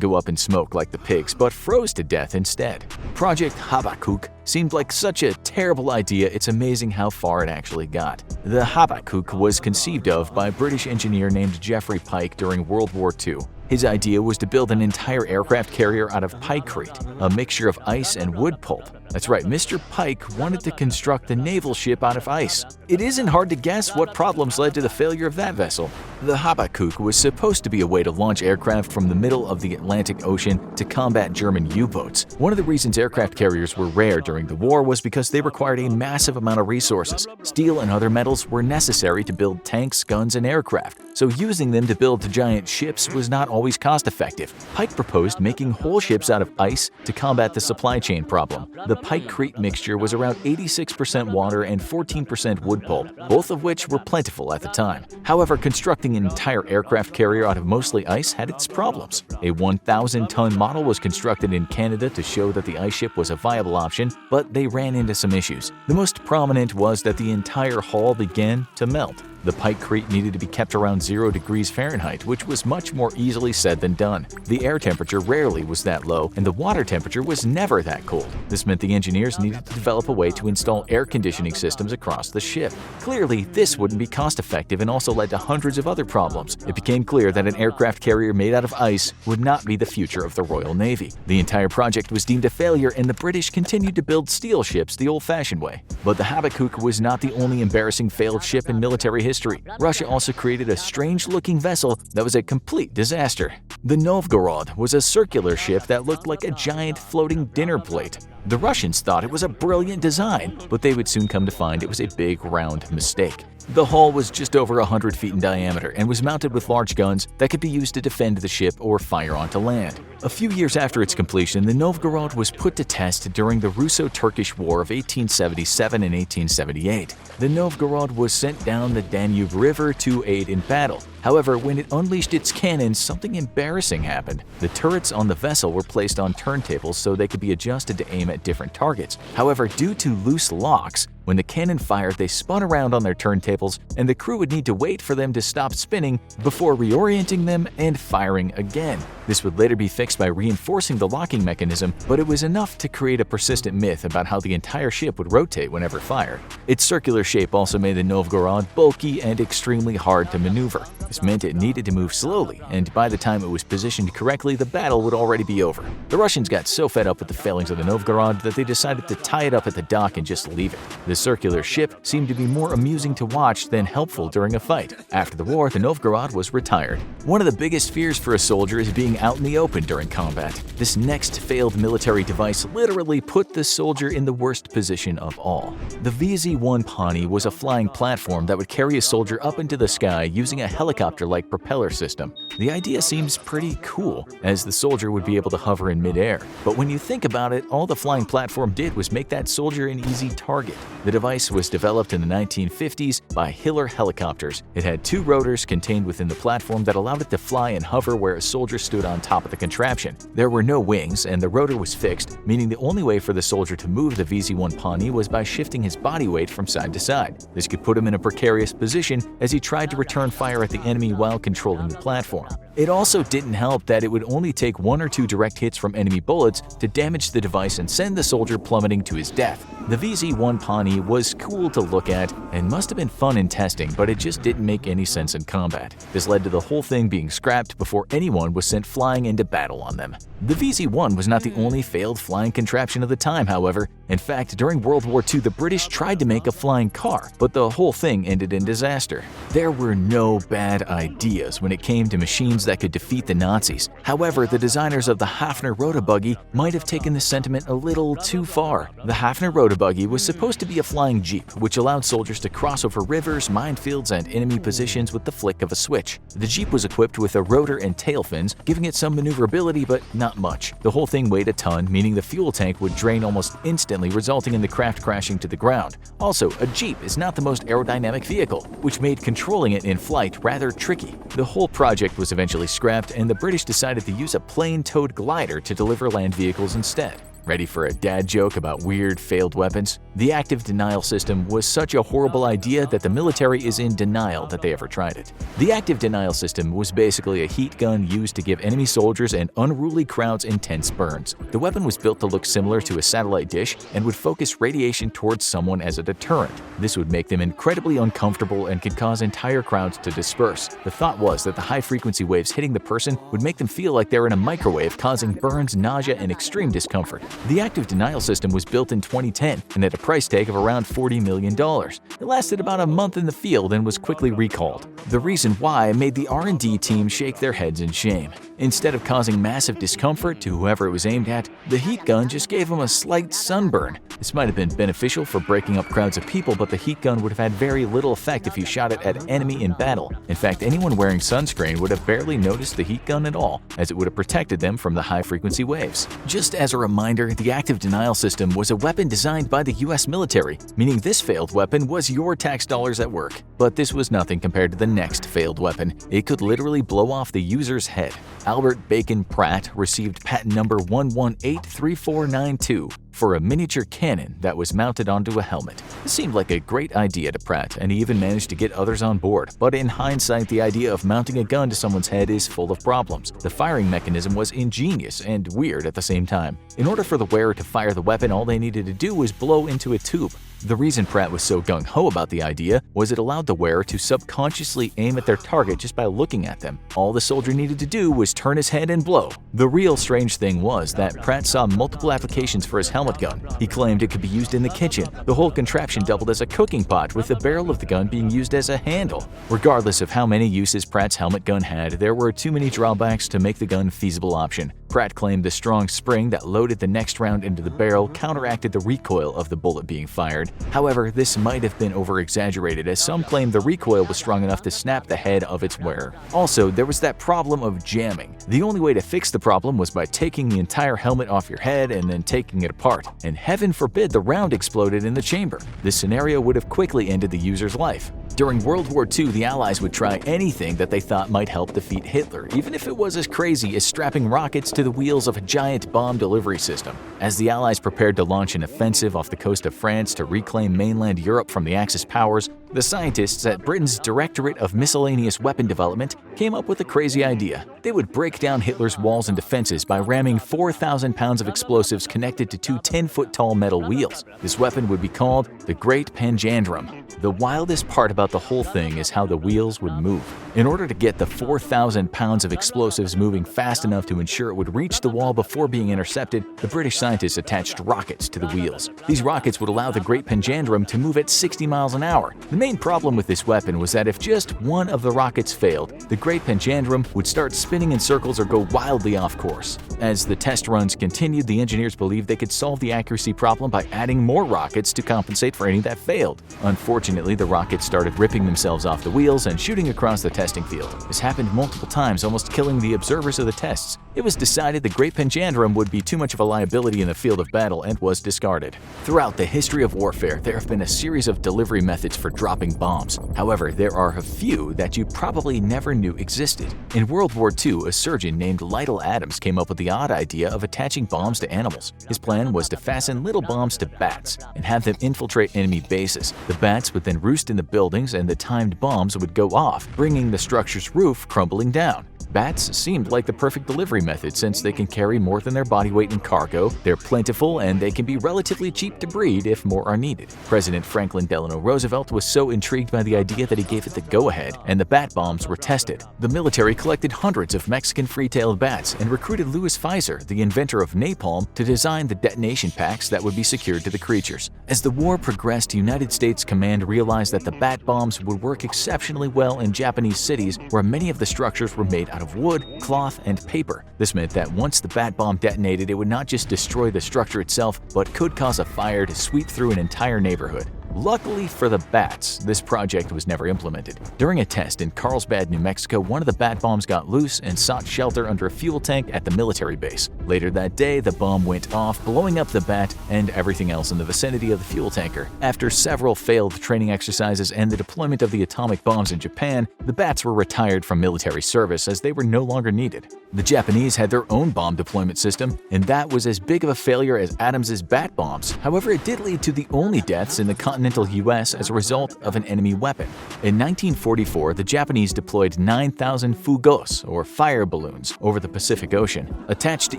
go up in smoke like the pigs, but froze to death instead. Project Habakkuk seemed like such a terrible idea, it's amazing how far it actually got. The Habakkuk was conceived of by a British engineer named Geoffrey Pike during World War II. His idea was to build an entire aircraft carrier out of pikecrete, a mixture of ice and wood pulp. That's right, Mr. Pike wanted to construct a naval ship out of ice. It isn't hard to guess what problems led to the failure of that vessel. The Habakkuk was supposed to be a way to launch aircraft from the middle of the Atlantic Ocean to combat German U-boats. One of the reasons aircraft carriers were rare during the war was because they required a massive amount of resources. Steel and other metals were necessary to build tanks, guns, and aircraft, so using them to build giant ships was not always cost-effective. Pike proposed making whole ships out of ice to combat the supply chain problem. The pikecrete mixture was around 86% water and 14% wood pulp, both of which were plentiful at the time. However, constructing an entire aircraft carrier out of mostly ice had its problems. A 1,000-ton model was constructed in Canada to show that the ice ship was a viable option, but they ran into some issues. The most prominent was that the entire hull began to melt. The pikecrete needed to be kept around 0 degrees Fahrenheit, which was much more easily said than done. The air temperature rarely was that low, and the water temperature was never that cold. This meant the engineers needed to develop a way to install air conditioning systems across the ship. Clearly, this wouldn't be cost-effective and also led to hundreds of other problems. It became clear that an aircraft carrier made out of ice would not be the future of the Royal Navy. The entire project was deemed a failure, and the British continued to build steel ships the old-fashioned way. But the Habakkuk was not the only embarrassing failed ship in military history. Russia also created a strange-looking vessel that was a complete disaster. The Novgorod was a circular ship that looked like a giant floating dinner plate. The Russians thought it was a brilliant design, but they would soon come to find it was a big, round mistake. The hull was just over 100 feet in diameter and was mounted with large guns that could be used to defend the ship or fire onto land. A few years after its completion, the Novgorod was put to test during the Russo-Turkish War of 1877 and 1878. The Novgorod was sent down the Danube River to aid in battle. However, when it unleashed its cannons, something embarrassing happened. The turrets on the vessel were placed on turntables so they could be adjusted to aim at different targets. However, due to loose locks, when the cannon fired, they spun around on their turntables, and the crew would need to wait for them to stop spinning before reorienting them and firing again. This would later be fixed by reinforcing the locking mechanism, but it was enough to create a persistent myth about how the entire ship would rotate whenever fired. Its circular shape also made the Novgorod bulky and extremely hard to maneuver. This meant it needed to move slowly, and by the time it was positioned correctly, the battle would already be over. The Russians got so fed up with the failings of the Novgorod that they decided to tie it up at the dock and just leave it. The circular ship seemed to be more amusing to watch than helpful during a fight. After the war, the Novgorod was retired. One of the biggest fears for a soldier is being out in the open during combat. This next failed military device literally put the soldier in the worst position of all. The VZ-1 Pawnee was a flying platform that would carry a soldier up into the sky using a helicopter-like propeller system. The idea seems pretty cool, as the soldier would be able to hover in midair. But when you think about it, all the flying platform did was make that soldier an easy target. The device was developed in the 1950s by Hiller Helicopters. It had 2 rotors contained within the platform that allowed it to fly and hover where a soldier stood on top of the contraption. There were no wings, and the rotor was fixed, meaning the only way for the soldier to move the VZ-1 Pawnee was by shifting his body weight from side to side. This could put him in a precarious position as he tried to return fire at the enemy while controlling the platform. It also didn't help that it would only take 1 or 2 direct hits from enemy bullets to damage the device and send the soldier plummeting to his death. The VZ-1 Pawnee was cool to look at and must have been fun in testing, but it just didn't make any sense in combat. This led to the whole thing being scrapped before anyone was sent flying into battle on them. The VZ-1 was not the only failed flying contraption of the time, however. In fact, during World War II, the British tried to make a flying car, but the whole thing ended in disaster. There were no bad ideas when it came to machines that could defeat the Nazis. However, the designers of the Hafner Rotobuggy might have taken this sentiment a little too far. The Hafner Rotobuggy was supposed to be a flying jeep, which allowed soldiers to cross over rivers, minefields, and enemy positions with the flick of a switch. The jeep was equipped with a rotor and tail fins, giving it some maneuverability but not much. The whole thing weighed a ton, meaning the fuel tank would drain almost instantly, resulting in the craft crashing to the ground. Also, a jeep is not the most aerodynamic vehicle, which made controlling it in flight rather tricky. The whole project was eventually scrapped, and the British decided to use a plane-towed glider to deliver land vehicles instead. Ready for a dad joke about weird, failed weapons? The active denial system was such a horrible idea that the military is in denial that they ever tried it. The active denial system was basically a heat gun used to give enemy soldiers and unruly crowds intense burns. The weapon was built to look similar to a satellite dish and would focus radiation towards someone as a deterrent. This would make them incredibly uncomfortable and could cause entire crowds to disperse. The thought was that the high-frequency waves hitting the person would make them feel like they're in a microwave, causing burns, nausea, and extreme discomfort. The active denial system was built in 2010 and had a price tag of around $40 million. It lasted about a month in the field and was quickly recalled. The reason why made the R&D team shake their heads in shame. Instead of causing massive discomfort to whoever it was aimed at, the heat gun just gave them a slight sunburn. This might have been beneficial for breaking up crowds of people, but the heat gun would have had very little effect if you shot it at an enemy in battle. In fact, anyone wearing sunscreen would have barely noticed the heat gun at all, as it would have protected them from the high-frequency waves. Just as a reminder, the active denial system was a weapon designed by the US military, meaning this failed weapon was your tax dollars at work. But this was nothing compared to the next failed weapon. It could literally blow off the user's head. Albert Bacon Pratt received patent number 1183492 for a miniature cannon that was mounted onto a helmet. This seemed like a great idea to Pratt, and he even managed to get others on board. But in hindsight, the idea of mounting a gun to someone's head is full of problems. The firing mechanism was ingenious and weird at the same time. In order for the wearer to fire the weapon, all they needed to do was blow into a tube. The reason Pratt was so gung-ho about the idea was it allowed the wearer to subconsciously aim at their target just by looking at them. All the soldier needed to do was turn his head and blow. The real strange thing was that Pratt saw multiple applications for his helmet gun. He claimed it could be used in the kitchen. The whole contraption doubled as a cooking pot, with the barrel of the gun being used as a handle. Regardless of how many uses Pratt's helmet gun had, there were too many drawbacks to make the gun a feasible option. Pratt claimed the strong spring that loaded the next round into the barrel counteracted the recoil of the bullet being fired. However, this might have been over-exaggerated, as some claimed the recoil was strong enough to snap the head of its wearer. Also, there was that problem of jamming. The only way to fix the problem was by taking the entire helmet off your head and then taking it apart, and heaven forbid the round exploded in the chamber. This scenario would have quickly ended the user's life. During World War II, the Allies would try anything that they thought might help defeat Hitler, even if it was as crazy as strapping rockets to the wheels of a giant bomb delivery system. As the Allies prepared to launch an offensive off the coast of France to reclaim mainland Europe from the Axis powers, the scientists at Britain's Directorate of Miscellaneous Weapon Development came up with a crazy idea. They would break down Hitler's walls and defenses by ramming 4,000 pounds of explosives connected to two 10-foot-tall metal wheels. This weapon would be called the Great Panjandrum. The wildest part about the whole thing is how the wheels would move. In order to get the 4,000 pounds of explosives moving fast enough to ensure it would reach the wall before being intercepted, the British scientists attached rockets to the wheels. These rockets would allow the Great Panjandrum to move at 60 miles an hour. The main problem with this weapon was that if just one of the rockets failed, the Great Panjandrum would start spinning in circles or go wildly off course. As the test runs continued, the engineers believed they could solve the accuracy problem by adding more rockets to compensate for any that failed. Unfortunately, the rockets started ripping themselves off the wheels and shooting across the testing field. This happened multiple times, almost killing the observers of the tests. It was decided the Great Panjandrum would be too much of a liability in the field of battle and was discarded. Throughout the history of warfare, there have been a series of delivery methods for dropping bombs. However, there are a few that you probably never knew existed. In World War II, a surgeon named Lytle Adams came up with the odd idea of attaching bombs to animals. His plan was to fasten little bombs to bats and have them infiltrate enemy bases. The bats would then roost in the buildings and the timed bombs would go off, bringing the structure's roof crumbling down. Bats seemed like the perfect delivery method since they can carry more than their body weight in cargo, they're plentiful, and they can be relatively cheap to breed if more are needed. President Franklin Delano Roosevelt was so intrigued by the idea that he gave it the go-ahead, and the bat bombs were tested. The military collected hundreds of Mexican free-tailed bats and recruited Louis Pfizer, the inventor of napalm, to design the detonation packs that would be secured to the creatures. As the war progressed, United States Command realized that the bat bombs would work exceptionally well in Japanese cities where many of the structures were made out of wood, cloth, and paper. This meant that once the bat bomb detonated, it would not just destroy the structure itself, but could cause a fire to sweep through an entire neighborhood. Luckily for the bats, this project was never implemented. During a test in Carlsbad, New Mexico, one of the bat bombs got loose and sought shelter under a fuel tank at the military base. Later that day, the bomb went off, blowing up the bat and everything else in the vicinity of the fuel tanker. After several failed training exercises and the deployment of the atomic bombs in Japan, the bats were retired from military service as they were no longer needed. The Japanese had their own bomb deployment system, and that was as big of a failure as Adams's bat bombs. However, it did lead to the only deaths in the continental US as a result of an enemy weapon. In 1944, the Japanese deployed 9,000 fugos, or fire balloons, over the Pacific Ocean. Attached to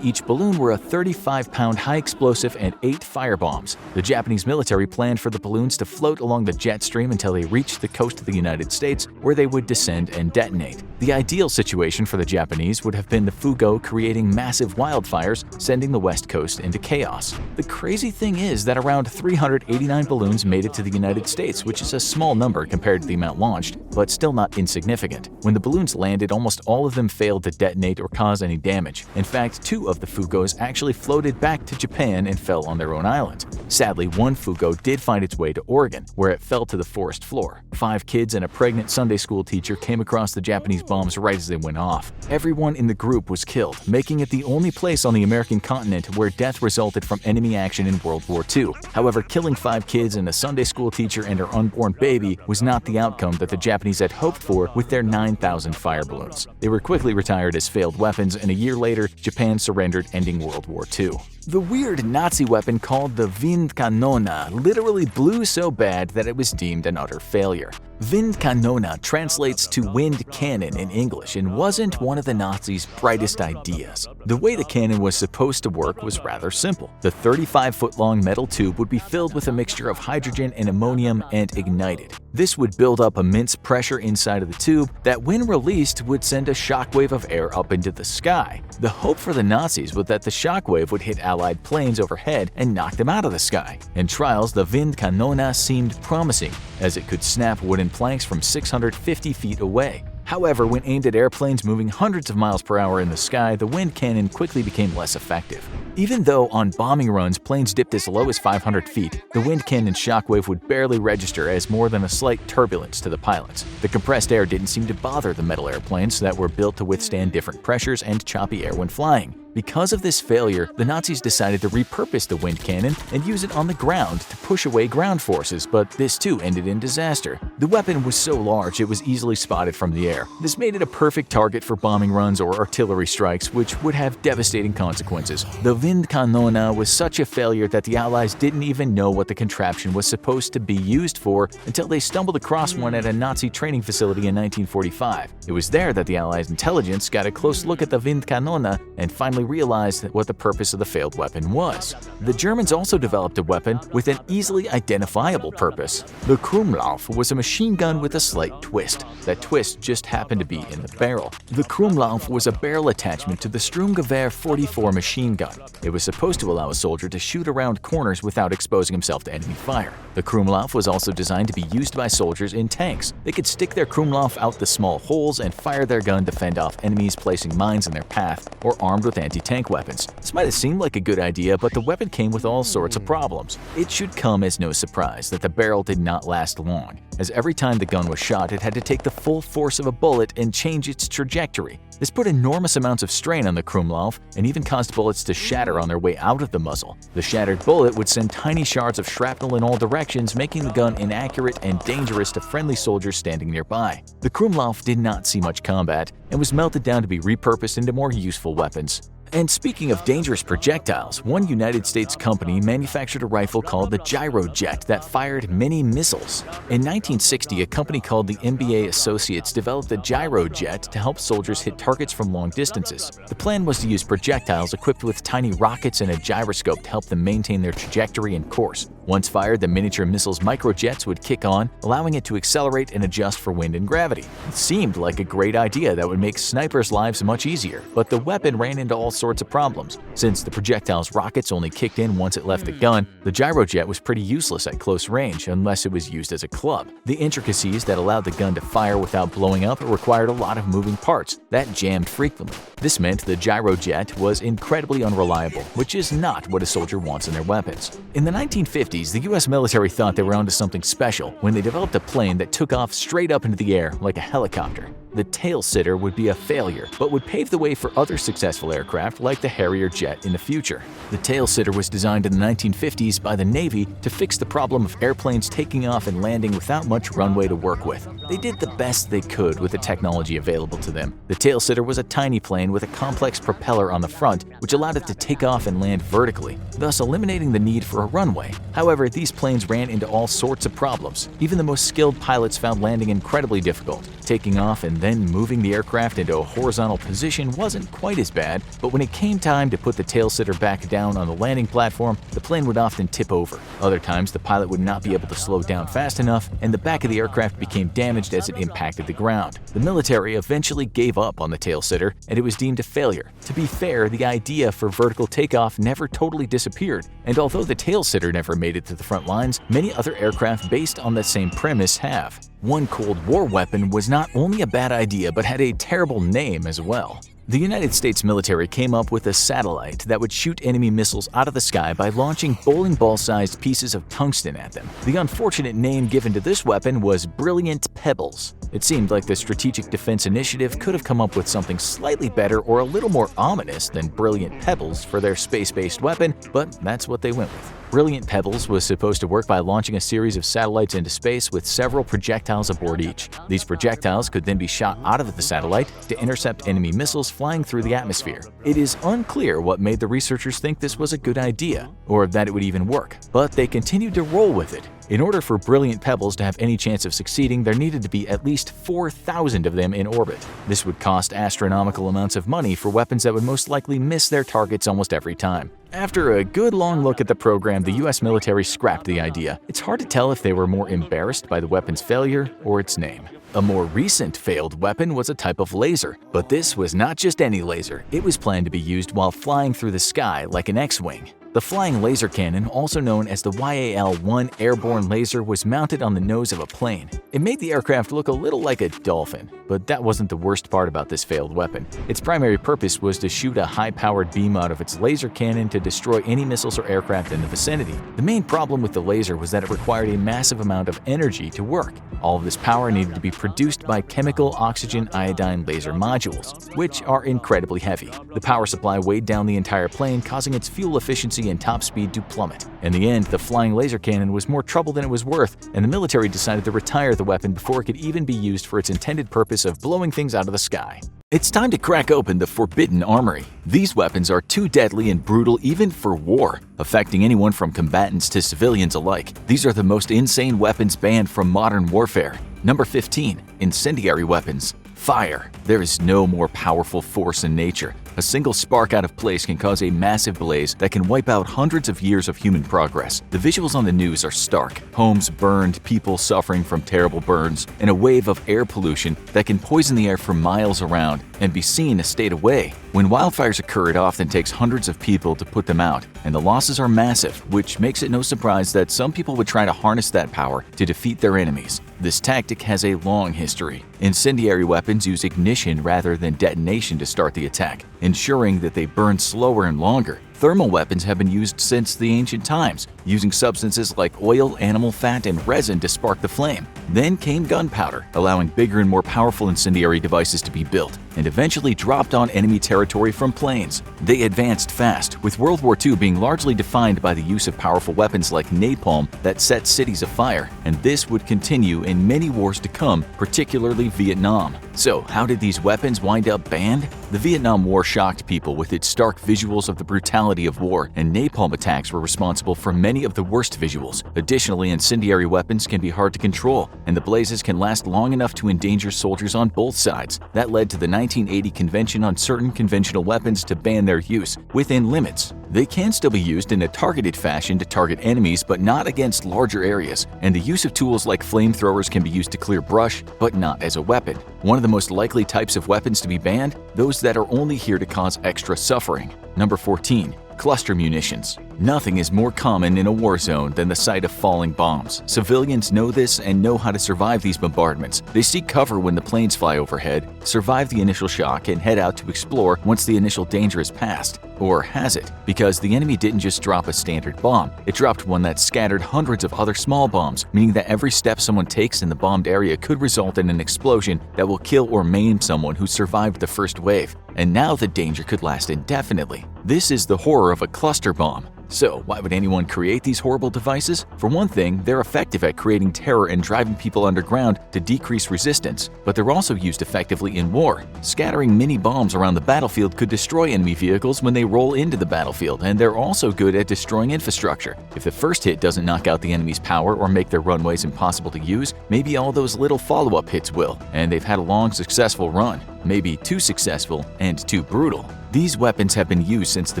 each balloon were a 35-pound high explosive and 8 fire bombs. The Japanese military planned for the balloons to float along the jet stream until they reached the coast of the United States, where they would descend and detonate. The ideal situation for the Japanese would have been the fugo creating massive wildfires, sending the West Coast into chaos. The crazy thing is that around 389 balloons made it to the United States, which is a small number compared to the amount launched, but still not insignificant. When the balloons landed, almost all of them failed to detonate or cause any damage. In fact, 2 of the fugos actually floated back to Japan and fell on their own island. Sadly, one fugo did find its way to Oregon, where it fell to the forest floor. 5 kids and a pregnant Sunday school teacher came across the Japanese bombs right as they went off. Everyone in the group was killed, making it the only place on the American continent where death resulted from enemy action in World War II. However, killing 5 kids and a Sunday school teacher and her unborn baby was not the outcome that the Japanese had hoped for with their 9,000 fire balloons. They were quickly retired as failed weapons, and a year later, Japan surrendered, ending World War II. The weird Nazi weapon called the Windkanone literally blew so bad that it was deemed an utter failure. Windkanone translates to wind cannon in English and wasn't one of the Nazis' brightest ideas. The way the cannon was supposed to work was rather simple. The 35-foot-long metal tube would be filled with a mixture of hydrogen and ammonium and ignited. This would build up immense pressure inside of the tube that, when released, would send a shockwave of air up into the sky. The hope for the Nazis was that the shockwave would hit Allied planes overhead and knock them out of the sky. In trials, the Windkanone seemed promising, as it could snap wooden planks from 650 feet away. However, when aimed at airplanes moving hundreds of miles per hour in the sky, the wind cannon quickly became less effective. Even though on bombing runs planes dipped as low as 500 feet, the wind cannon shockwave would barely register as more than a slight turbulence to the pilots. The compressed air didn't seem to bother the metal airplanes that were built to withstand different pressures and choppy air when flying. Because of this failure, the Nazis decided to repurpose the wind cannon and use it on the ground to push away ground forces, but this too ended in disaster. The weapon was so large it was easily spotted from the air. This made it a perfect target for bombing runs or artillery strikes, which would have devastating consequences. The Windkanone was such a failure that the Allies didn't even know what the contraption was supposed to be used for until they stumbled across one at a Nazi training facility in 1945. It was there that the Allies' intelligence got a close look at the Windkanone and finally realized what the purpose of the failed weapon was. The Germans also developed a weapon with an easily identifiable purpose. The Krummlauf was a machine gun with a slight twist. That twist just happened to be in the barrel. The Krummlauf was a barrel attachment to the Sturmgewehr 44 machine gun. It was supposed to allow a soldier to shoot around corners without exposing himself to enemy fire. The Krummlauf was also designed to be used by soldiers in tanks. They could stick their Krummlauf out the small holes and fire their gun to fend off enemies placing mines in their path or armed with anti-tank weapons. This might have seemed like a good idea, but the weapon came with all sorts of problems. It should come as no surprise that the barrel did not last long, as every time the gun was shot, it had to take the full force of a bullet and change its trajectory. This put enormous amounts of strain on the Krummlauf and even caused bullets to shatter on their way out of the muzzle. The shattered bullet would send tiny shards of shrapnel in all directions, making the gun inaccurate and dangerous to friendly soldiers standing nearby. The Krummlauf did not see much combat and was melted down to be repurposed into more useful weapons. And speaking of dangerous projectiles, one United States company manufactured a rifle called the Gyrojet that fired mini missiles. In 1960, a company called the MBA Associates developed the Gyrojet to help soldiers hit targets from long distances. The plan was to use projectiles equipped with tiny rockets and a gyroscope to help them maintain their trajectory and course. Once fired, the miniature missile's microjets would kick on, allowing it to accelerate and adjust for wind and gravity. It seemed like a great idea that would make snipers' lives much easier, but the weapon ran into all sorts of problems. Since the projectile's rockets only kicked in once it left the gun, the Gyrojet was pretty useless at close range unless it was used as a club. The intricacies that allowed the gun to fire without blowing up required a lot of moving parts that jammed frequently. This meant the Gyrojet was incredibly unreliable, which is not what a soldier wants in their weapons. In the 1950s, the US military thought they were onto something special when they developed a plane that took off straight up into the air like a helicopter. The tail-sitter would be a failure, but would pave the way for other successful aircraft like the Harrier jet in the future. The tail-sitter was designed in the 1950s by the Navy to fix the problem of airplanes taking off and landing without much runway to work with. They did the best they could with the technology available to them. The tail-sitter was a tiny plane with a complex propeller on the front, which allowed it to take off and land vertically, thus eliminating the need for a runway. However, these planes ran into all sorts of problems. Even the most skilled pilots found landing incredibly difficult. Taking off and then moving the aircraft into a horizontal position wasn't quite as bad, but when it came time to put the tail-sitter back down on the landing platform, the plane would often tip over. Other times, the pilot would not be able to slow down fast enough, and the back of the aircraft became damaged as it impacted the ground. The military eventually gave up on the tail-sitter, and it was deemed a failure. To be fair, the idea for vertical takeoff never totally disappeared, and although the tail-sitter never made it to the front lines, many other aircraft based on that same premise have. One Cold War weapon was not only a bad idea but had a terrible name as well. The United States military came up with a satellite that would shoot enemy missiles out of the sky by launching bowling ball-sized pieces of tungsten at them. The unfortunate name given to this weapon was Brilliant Pebbles. It seemed like the Strategic Defense Initiative could have come up with something slightly better or a little more ominous than Brilliant Pebbles for their space-based weapon, but that's what they went with. Brilliant Pebbles was supposed to work by launching a series of satellites into space with several projectiles aboard each. These projectiles could then be shot out of the satellite to intercept enemy missiles flying through the atmosphere. It is unclear what made the researchers think this was a good idea, or that it would even work, but they continued to roll with it. In order for Brilliant Pebbles to have any chance of succeeding, there needed to be at least 4,000 of them in orbit. This would cost astronomical amounts of money for weapons that would most likely miss their targets almost every time. After a good long look at the program, the US military scrapped the idea. It's hard to tell if they were more embarrassed by the weapon's failure or its name. A more recent failed weapon was a type of laser, but this was not just any laser. It was planned to be used while flying through the sky like an X-wing. The flying laser cannon, also known as the YAL-1 airborne laser, was mounted on the nose of a plane. It made the aircraft look a little like a dolphin, but that wasn't the worst part about this failed weapon. Its primary purpose was to shoot a high-powered beam out of its laser cannon to destroy any missiles or aircraft in the vicinity. The main problem with the laser was that it required a massive amount of energy to work. All of this power needed to be produced by chemical oxygen iodine laser modules, which are incredibly heavy. The power supply weighed down the entire plane, causing its fuel efficiency and top speed to plummet. In the end, the flying laser cannon was more trouble than it was worth, and the military decided to retire the weapon before it could even be used for its intended purpose of blowing things out of the sky. It's time to crack open the Forbidden Armory. These weapons are too deadly and brutal even for war, affecting anyone from combatants to civilians alike. These are the most insane weapons banned from modern warfare. Number 15. Incendiary weapons. Fire. There is no more powerful force in nature. A single spark out of place can cause a massive blaze that can wipe out hundreds of years of human progress. The visuals on the news are stark. Homes burned, people suffering from terrible burns, and a wave of air pollution that can poison the air for miles around and be seen a state away. When wildfires occur, it often takes hundreds of people to put them out, and the losses are massive, which makes it no surprise that some people would try to harness that power to defeat their enemies. This tactic has a long history. Incendiary weapons use ignition rather than detonation to start the attack, ensuring that they burn slower and longer. Thermal weapons have been used since the ancient times, using substances like oil, animal fat, and resin to spark the flame. Then came gunpowder, allowing bigger and more powerful incendiary devices to be built. and eventually dropped on enemy territory from planes. They advanced fast, with World War II being largely defined by the use of powerful weapons like napalm that set cities afire, and this would continue in many wars to come, particularly Vietnam. So, how did these weapons wind up banned? The Vietnam War shocked people with its stark visuals of the brutality of war, and napalm attacks were responsible for many of the worst visuals. Additionally, incendiary weapons can be hard to control, and the blazes can last long enough to endanger soldiers on both sides. That led to the 1980 Convention on Certain Conventional Weapons to ban their use, within limits. They can still be used in a targeted fashion to target enemies, but not against larger areas, and the use of tools like flamethrowers can be used to clear brush, but not as a weapon. One of the most likely types of weapons to be banned, those that are only here to cause extra suffering. Number 14. Cluster munitions. Nothing is more common in a war zone than the sight of falling bombs. Civilians know this and know how to survive these bombardments. They seek cover when the planes fly overhead, survive the initial shock, and head out to explore once the initial danger is past. Or has it? Because the enemy didn't just drop a standard bomb, it dropped one that scattered hundreds of other small bombs, meaning that every step someone takes in the bombed area could result in an explosion that will kill or maim someone who survived the first wave. And now the danger could last indefinitely. This is the horror of a cluster bomb. So, why would anyone create these horrible devices? For one thing, they're effective at creating terror and driving people underground to decrease resistance, but they're also used effectively in war. Scattering mini bombs around the battlefield could destroy enemy vehicles when they roll into the battlefield, and they're also good at destroying infrastructure. If the first hit doesn't knock out the enemy's power or make their runways impossible to use, maybe all those little follow-up hits will, and they've had a long, successful run. Maybe too successful and too brutal. These weapons have been used since the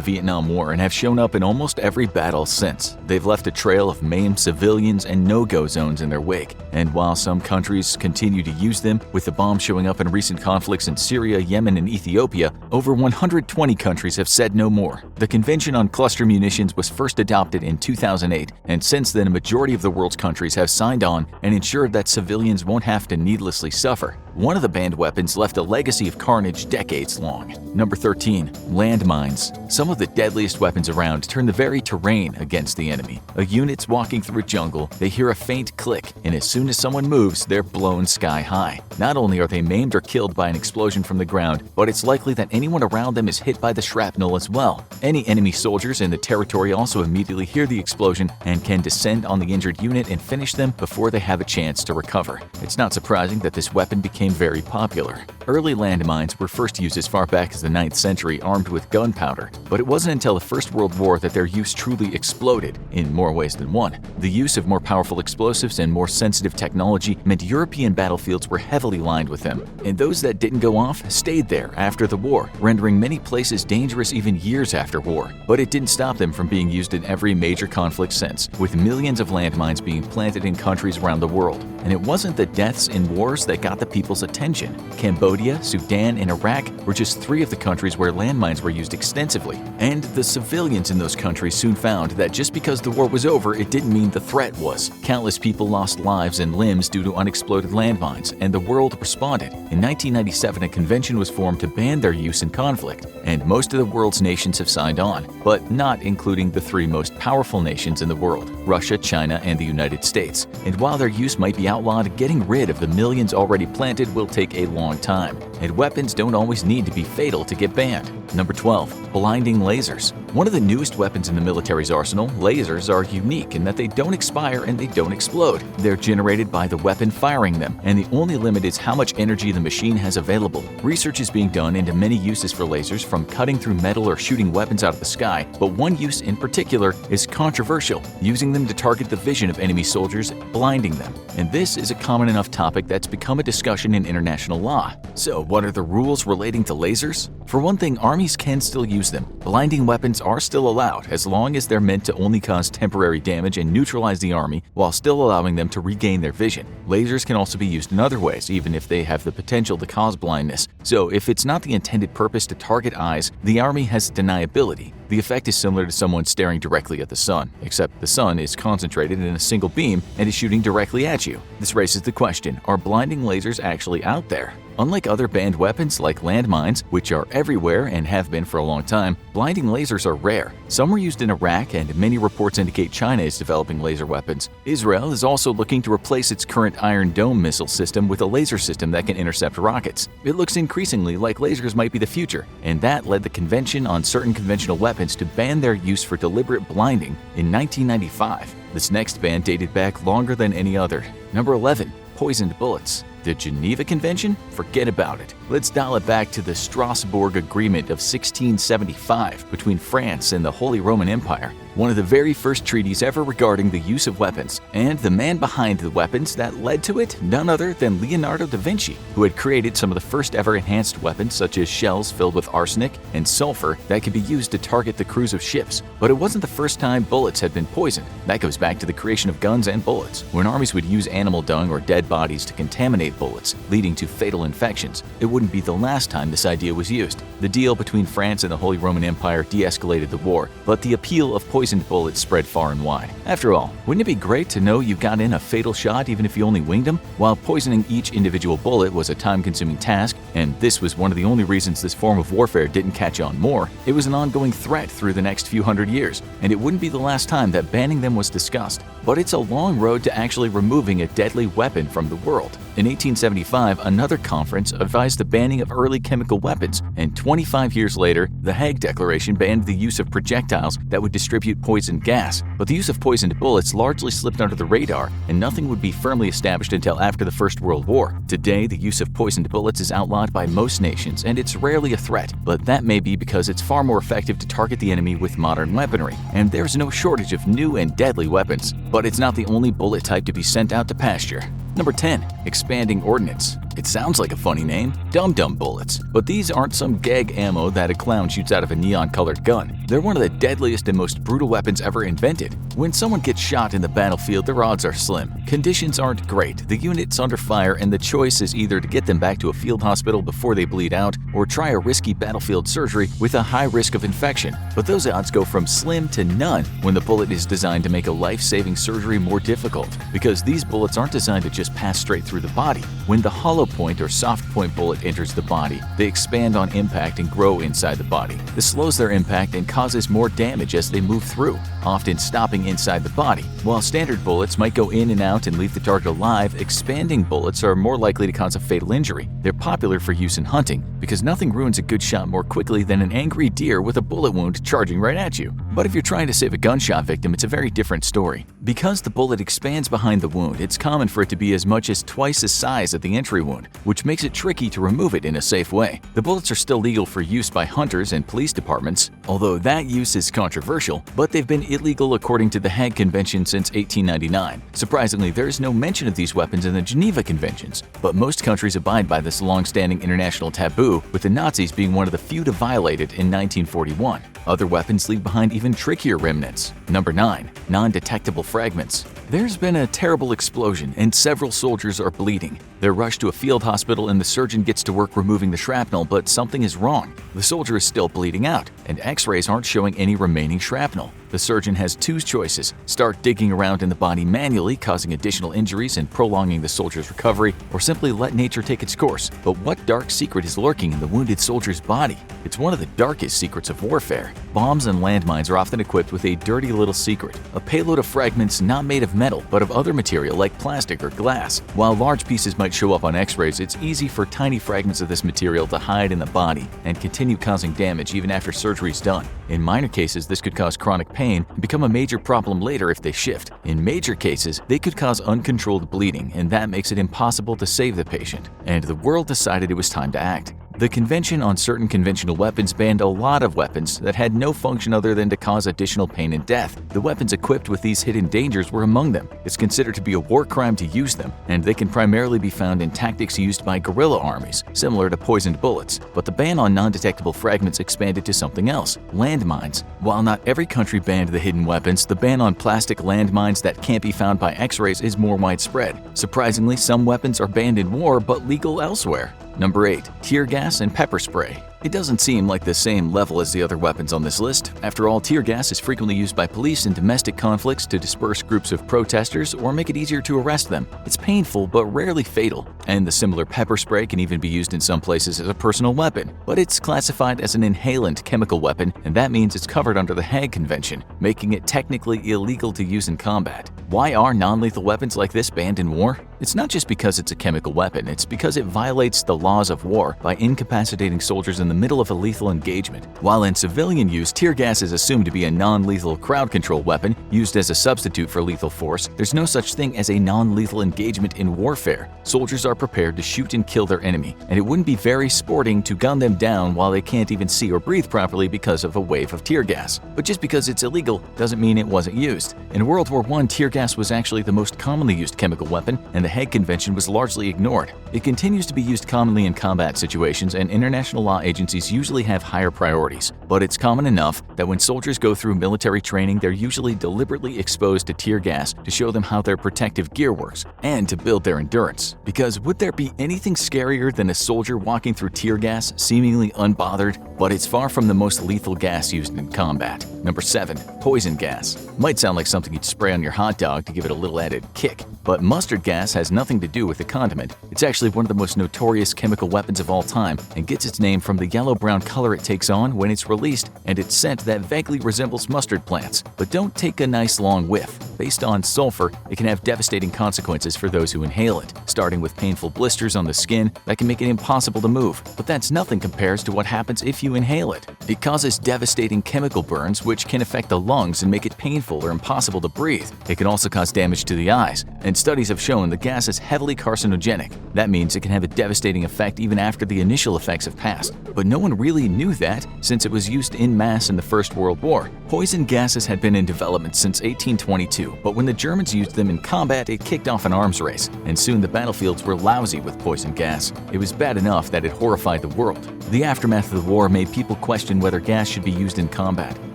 Vietnam War and have shown up in almost every battle since. They've left a trail of maimed civilians and no-go zones in their wake. And while some countries continue to use them, with the bombs showing up in recent conflicts in Syria, Yemen, and Ethiopia, over 120 countries have said no more. The Convention on Cluster Munitions was first adopted in 2008, and since then a majority of the world's countries have signed on and ensured that civilians won't have to needlessly suffer. One of the banned weapons left a legacy of carnage decades long. Number 13. Landmines. Some of the deadliest weapons around turn the very terrain against the enemy. A unit's walking through a jungle, they hear a faint click, and as soon as someone moves, they're blown sky high. Not only are they maimed or killed by an explosion from the ground, but it's likely that anyone around them is hit by the shrapnel as well. Any enemy soldiers in the territory also immediately hear the explosion and can descend on the injured unit and finish them before they have a chance to recover. It's not surprising that this weapon became very popular. Early landmines were first used as far back as the 9th century, armed with gunpowder, but it wasn't until the First World War that their use truly exploded, in more ways than one. The use of more powerful explosives and more sensitive technology meant European battlefields were heavily lined with them, and those that didn't go off stayed there after the war, rendering many places dangerous even years after war. But it didn't stop them from being used in every major conflict since, with millions of landmines being planted in countries around the world. And it wasn't the deaths in wars that got the people's attention. Cambodia, Sudan, and Iraq were just 3 of the countries where landmines were used extensively. And the civilians in those countries soon found that just because the war was over, it didn't mean the threat was. Countless people lost lives and limbs due to unexploded landmines, and the world responded. In 1997, a convention was formed to ban their use in conflict, and most of the world's nations have signed on, but not including the 3 most powerful nations in the world, Russia, China, and the United States. And while their use might be outlawed, getting rid of the millions already planted will take a long time, and weapons don't always need to be fatal to get banned. Number 12. Blinding lasers. One of the newest weapons in the military's arsenal, lasers are unique in that they don't expire and they don't explode. They're generated by the weapon firing them, and the only limit is how much energy the machine has available. Research is being done into many uses for lasers, from cutting through metal or shooting weapons out of the sky, but one use in particular is controversial, using them to target the vision of enemy soldiers, blinding them. And this is a common enough topic that's become a discussion in international law. So what are the rules relating to lasers? For one thing, armies can still use them. Blinding weapons are still allowed as long as they're meant to only cause temporary damage and neutralize the army while still allowing them to regain their vision. Lasers can also be used in other ways, even if they have the potential to cause blindness. So if it's not the intended purpose to target eyes, the army has deniability. The effect is similar to someone staring directly at the sun, except the sun is concentrated in a single beam and is shooting directly at you. This raises the question, are blinding lasers actually out there? Unlike other banned weapons like landmines, which are everywhere and have been for a long time, blinding lasers are rare. Some were used in Iraq, and many reports indicate China is developing laser weapons. Israel is also looking to replace its current Iron Dome missile system with a laser system that can intercept rockets. It looks increasingly like lasers might be the future, and that led the Convention on Certain Conventional Weapons to ban their use for deliberate blinding in 1995. This next ban dated back longer than any other. Number 11. Poisoned bullets. The Geneva Convention? Forget about it. Let's dial it back to the Strasbourg Agreement of 1675 between France and the Holy Roman Empire, one of the very first treaties ever regarding the use of weapons. And the man behind the weapons that led to it, none other than Leonardo da Vinci, who had created some of the first ever enhanced weapons such as shells filled with arsenic and sulfur that could be used to target the crews of ships. But it wasn't the first time bullets had been poisoned. That goes back to the creation of guns and bullets, when armies would use animal dung or dead bodies to contaminate bullets, leading to fatal infections. It wouldn't be the last time this idea was used. The deal between France and the Holy Roman Empire de-escalated the war, but the appeal of poisoned bullets spread far and wide. After all, wouldn't it be great to know you got in a fatal shot even if you only winged them? While poisoning each individual bullet was a time-consuming task, and this was one of the only reasons this form of warfare didn't catch on more, it was an ongoing threat through the next few hundred years, and it wouldn't be the last time that banning them was discussed. But it's a long road to actually removing a deadly weapon from the world. In 1875, another conference advised the banning of early chemical weapons, and 25 years later, the Hague Declaration banned the use of projectiles that would distribute poisoned gas. But the use of poisoned bullets largely slipped under the radar, and nothing would be firmly established until after the First World War. Today, the use of poisoned bullets is outlawed by most nations, and it's rarely a threat, but that may be because it's far more effective to target the enemy with modern weaponry, and there's no shortage of new and deadly weapons. But it's not the only bullet type to be sent out to pasture. Number 10. Expanding Ordnance. It sounds like a funny name, dum-dum bullets, but these aren't some gag ammo that a clown shoots out of a neon-colored gun. They're one of the deadliest and most brutal weapons ever invented. When someone gets shot in the battlefield, their odds are slim. Conditions aren't great, the unit's under fire, and the choice is either to get them back to a field hospital before they bleed out, or try a risky battlefield surgery with a high risk of infection. But those odds go from slim to none when the bullet is designed to make a life-saving surgery more difficult, because these bullets aren't designed to just pass straight through the body. When the hollow point or soft point bullet enters the body, they expand on impact and grow inside the body. This slows their impact and causes more damage as they move through, often stopping inside the body. While standard bullets might go in and out and leave the target alive, expanding bullets are more likely to cause a fatal injury. They're popular for use in hunting because nothing ruins a good shot more quickly than an angry deer with a bullet wound charging right at you. But if you're trying to save a gunshot victim, it's a very different story. Because the bullet expands behind the wound, it's common for it to be as much as twice the size of the entry wound, which makes it tricky to remove it in a safe way. The bullets are still legal for use by hunters and police departments, although that use is controversial, but they've been illegal according to the Hague Convention since 1899. Surprisingly, there is no mention of these weapons in the Geneva Conventions, but most countries abide by this long-standing international taboo, with the Nazis being one of the few to violate it in 1941. Other weapons leave behind even trickier remnants. Number 9. Non-detectable fragments. There's been a terrible explosion and several soldiers are bleeding. They're rushed to a field hospital and the surgeon gets to work removing the shrapnel, but something is wrong. The soldier is still bleeding out, and x-rays aren't showing any remaining shrapnel. The surgeon has two choices: start digging around in the body manually, causing additional injuries and prolonging the soldier's recovery, or simply let nature take its course. But what dark secret is lurking in the wounded soldier's body? It's one of the darkest secrets of warfare. Bombs and landmines are often equipped with a dirty little secret, a payload of fragments not made of metal, but of other material like plastic or glass. While large pieces might show up on x-rays, it's easy for tiny fragments of this material to hide in the body and continue causing damage even after surgery is done. In minor cases, this could cause chronic pain and become a major problem later if they shift. In major cases, they could cause uncontrolled bleeding, and that makes it impossible to save the patient. And the world decided it was time to act. The Convention on Certain Conventional Weapons banned a lot of weapons that had no function other than to cause additional pain and death. The weapons equipped with these hidden dangers were among them. It's considered to be a war crime to use them, and they can primarily be found in tactics used by guerrilla armies, similar to poisoned bullets. But the ban on non-detectable fragments expanded to something else: landmines. While not every country banned the hidden weapons, the ban on plastic landmines that can't be found by x-rays is more widespread. Surprisingly, some weapons are banned in war but legal elsewhere. Number 8. Tear gas and pepper spray. It doesn't seem like the same level as the other weapons on this list. After all, tear gas is frequently used by police in domestic conflicts to disperse groups of protesters or make it easier to arrest them. It's painful but rarely fatal, and the similar pepper spray can even be used in some places as a personal weapon. But it's classified as an inhalant chemical weapon, and that means it's covered under the Hague Convention, making it technically illegal to use in combat. Why are non-lethal weapons like this banned in war? It's not just because it's a chemical weapon, it's because it violates the laws of war by incapacitating soldiers in the middle of a lethal engagement. While in civilian use, tear gas is assumed to be a non-lethal crowd control weapon used as a substitute for lethal force, there's no such thing as a non-lethal engagement in warfare. Soldiers are prepared to shoot and kill their enemy, and it wouldn't be very sporting to gun them down while they can't even see or breathe properly because of a wave of tear gas. But just because it's illegal doesn't mean it wasn't used. In World War I, tear gas was actually the most commonly used chemical weapon, and the Hague Convention was largely ignored. It continues to be used commonly in combat situations, and international law agencies usually have higher priorities. But it's common enough that when soldiers go through military training, they're usually deliberately exposed to tear gas to show them how their protective gear works and to build their endurance. Because would there be anything scarier than a soldier walking through tear gas, seemingly unbothered? But it's far from the most lethal gas used in combat. Number 7. Poison gas. Might sound like something you'd spray on your hot dog to give it a little added kick, but mustard gas has nothing to do with the condiment. It's actually one of the most notorious chemical weapons of all time and gets its name from the yellow-brown color it takes on when it's released and its scent that vaguely resembles mustard plants. But don't take a nice long whiff. Based on sulfur, it can have devastating consequences for those who inhale it, starting with painful blisters on the skin that can make it impossible to move. But that's nothing compared to what happens if you inhale it. It causes devastating chemical burns which can affect the lungs and make it painful or impossible to breathe. It can also cause damage to the eyes, and studies have shown the gas is heavily carcinogenic. That means it can have a devastating effect even after the initial effects have passed. But no one really knew that since it was used en masse in the First World War. Poison gases had been in development since 1822, but when the Germans used them in combat, it kicked off an arms race, and soon the battlefields were lousy with poison gas. It was bad enough that it horrified the world. The aftermath of the war made people question whether gas should be used in combat,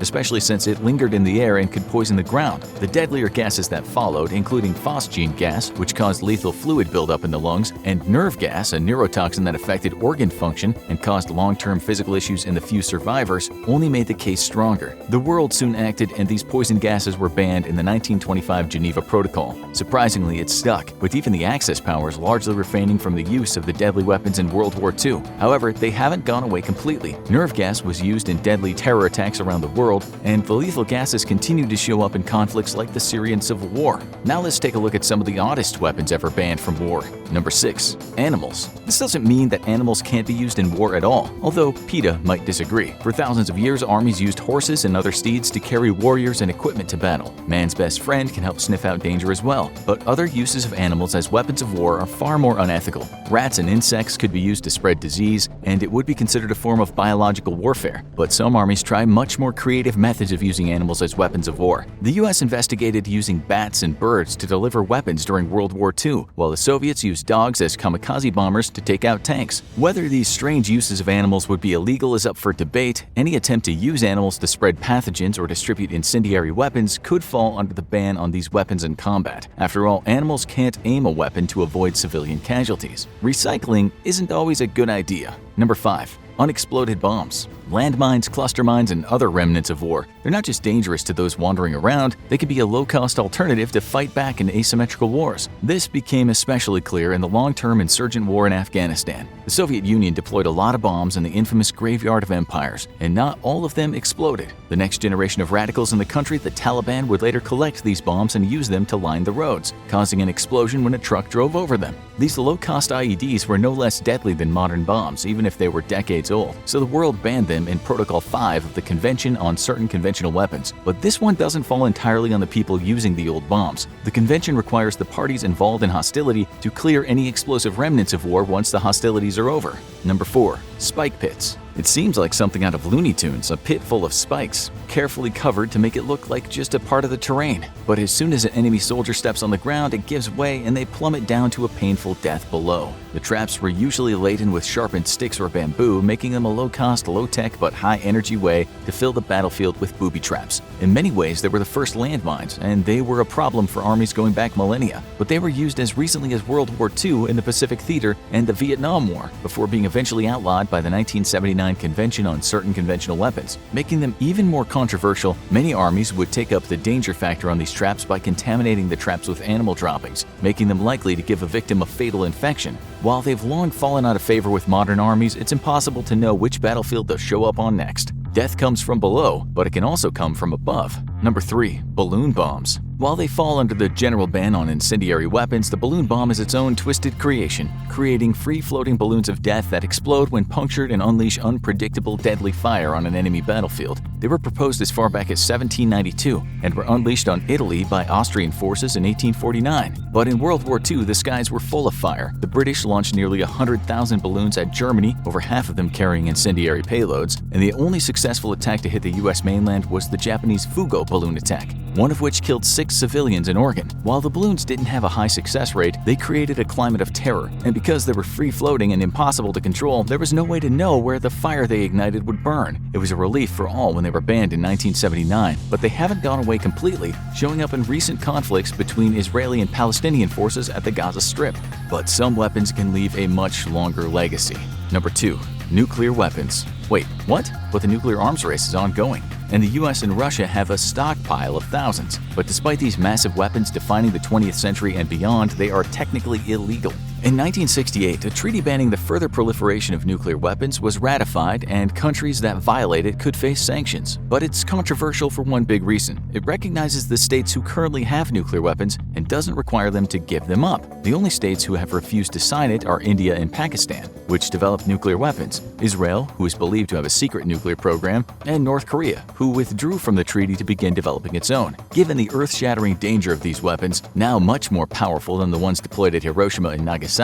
especially since it lingered in the air and could poison the ground. The deadlier gases that followed, including phosgene gas, which caused lethal fluid buildup in the lungs, and nerve gas, a neurotoxin that affected organ function and caused long-term physical issues in the few survivors, only made the case stronger. The world soon acted, and these poison gases were banned in the 1925 Geneva Protocol. Surprisingly, it stuck, with even the Axis powers largely refraining from the use of the deadly weapons in World War II. However, they haven't gone away completely. Nerve gas was used in deadly terror attacks around the world, and the lethal gases continue to show up in conflicts like the Syrian Civil War. Now let's take a look at some of the oddest weapons ever banned from war. Number 6. Animals. This doesn't mean that animals can't be used in war at all, although PETA might disagree. For thousands of years, armies used horses and other steeds to carry warriors and equipment to battle. Man's best friend can help sniff out danger as well, but other uses of animals as weapons of war are far more unethical. Rats and insects could be used to spread disease, and it would be considered a form of biological warfare. But some armies try much more creative methods of using animals as weapons of war. The US investigated using bats and birds to deliver weapons during World War II, while the Soviets used dogs as kamikaze bombers to take out tanks. Whether these strange uses of animals would be illegal is up for debate. Any attempt to use animals to spread pathogens or distribute incendiary weapons could fall under the ban on these weapons in combat. After all, animals can't aim a weapon to avoid civilian casualties. Recycling isn't always a good idea. Number 5. Unexploded bombs. Landmines, cluster mines, and other remnants of war. They're not just dangerous to those wandering around, they can be a low-cost alternative to fight back in asymmetrical wars. This became especially clear in the long-term insurgent war in Afghanistan. The Soviet Union deployed a lot of bombs in the infamous graveyard of empires, and not all of them exploded. The next generation of radicals in the country, the Taliban, would later collect these bombs and use them to line the roads, causing an explosion when a truck drove over them. These low-cost IEDs were no less deadly than modern bombs, even if they were decades old, so the world banned them in Protocol 5 of the Convention on Certain Conventional Weapons. But this one doesn't fall entirely on the people using the old bombs. The convention requires the parties involved in hostility to clear any explosive remnants of war once the hostilities are over. Number 4. Spike pits. It seems like something out of Looney Tunes, a pit full of spikes, carefully covered to make it look like just a part of the terrain. But as soon as an enemy soldier steps on the ground, it gives way and they plummet down to a painful death below. The traps were usually laden with sharpened sticks or bamboo, making them a low-cost, low-tech, but high-energy way to fill the battlefield with booby traps. In many ways, they were the first landmines, and they were a problem for armies going back millennia. But they were used as recently as World War II in the Pacific Theater and the Vietnam War, before being eventually outlawed by the 1979 1949 Convention on Certain Conventional Weapons, making them even more controversial. Many armies would take up the danger factor on these traps by contaminating the traps with animal droppings, making them likely to give a victim a fatal infection. While they've long fallen out of favor with modern armies, it's impossible to know which battlefield they'll show up on next. Death comes from below, but it can also come from above. Number 3. Balloon bombs. While they fall under the general ban on incendiary weapons, the balloon bomb is its own twisted creation, creating free-floating balloons of death that explode when punctured and unleash unpredictable, deadly fire on an enemy battlefield. They were proposed as far back as 1792 and were unleashed on Italy by Austrian forces in 1849. But in World War II, the skies were full of fire. The British launched nearly 100,000 balloons at Germany, over half of them carrying incendiary payloads, and the only successful attack to hit the US mainland was the Japanese Fugo balloon attack, one of which killed 6 civilians in Oregon. While the balloons didn't have a high success rate, they created a climate of terror, and because they were free-floating and impossible to control, there was no way to know where the fire they ignited would burn. It was a relief for all when they were banned in 1979, but they haven't gone away completely, showing up in recent conflicts between Israeli and Palestinian forces at the Gaza Strip. But some weapons can leave a much longer legacy. Number 2. Nuclear weapons. Wait, what? But the nuclear arms race is ongoing, and the US and Russia have a stockpile of thousands. But despite these massive weapons defining the 20th century and beyond, they are technically illegal. In 1968, a treaty banning the further proliferation of nuclear weapons was ratified, and countries that violate it could face sanctions. But it's controversial for one big reason. It recognizes the states who currently have nuclear weapons and doesn't require them to give them up. The only states who have refused to sign it are India and Pakistan, which developed nuclear weapons, Israel, who is believed to have a secret nuclear program, and North Korea, who withdrew from the treaty to begin developing its own. Given the earth-shattering danger of these weapons, now much more powerful than the ones deployed at Hiroshima and Nagasaki,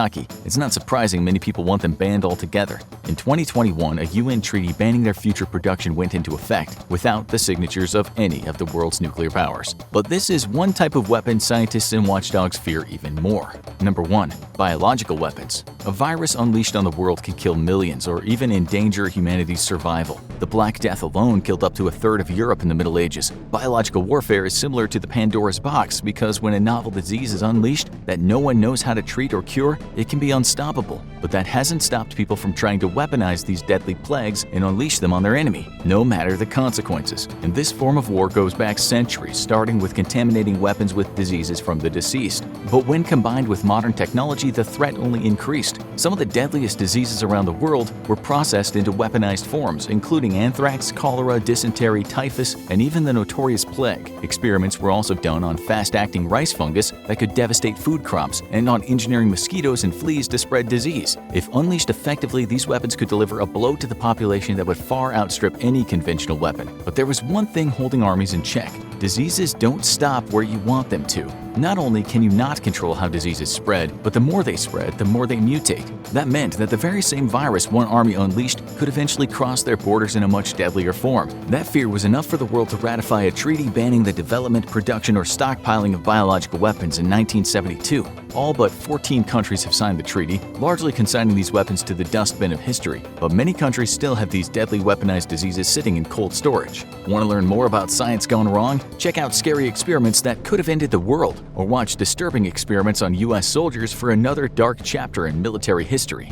it's not surprising many people want them banned altogether. In 2021, a UN treaty banning their future production went into effect without the signatures of any of the world's nuclear powers. But this is one type of weapon scientists and watchdogs fear even more. Number 1. Biological weapons. A virus unleashed on the world can kill millions or even endanger humanity's survival. The Black Death alone killed up to a third of Europe in the Middle Ages. Biological warfare is similar to the Pandora's box because when a novel disease is unleashed that no one knows how to treat or cure, it can be unstoppable. But that hasn't stopped people from trying to weaponize these deadly plagues and unleash them on their enemy, no matter the consequences. And this form of war goes back centuries, starting with contaminating weapons with diseases from the deceased. But when combined with modern technology, the threat only increased. Some of the deadliest diseases around the world were processed into weaponized forms, including anthrax, cholera, dysentery, typhus, and even the notorious plague. Experiments were also done on fast-acting rice fungus that could devastate food crops, and on engineering mosquitoes and fleas to spread disease. If unleashed effectively, these weapons could deliver a blow to the population that would far outstrip any conventional weapon. But there was one thing holding armies in check. Diseases don't stop where you want them to. Not only can you not control how diseases spread, but the more they spread, the more they mutate. That meant that the very same virus one army unleashed could eventually cross their borders in a much deadlier form. That fear was enough for the world to ratify a treaty banning the development, production, or stockpiling of biological weapons in 1972. All but 14 countries have signed the treaty, largely consigning these weapons to the dustbin of history. But many countries still have these deadly weaponized diseases sitting in cold storage. Want to learn more about science gone wrong? Check out scary experiments that could have ended the world, or watch disturbing experiments on US soldiers for another dark chapter in military history.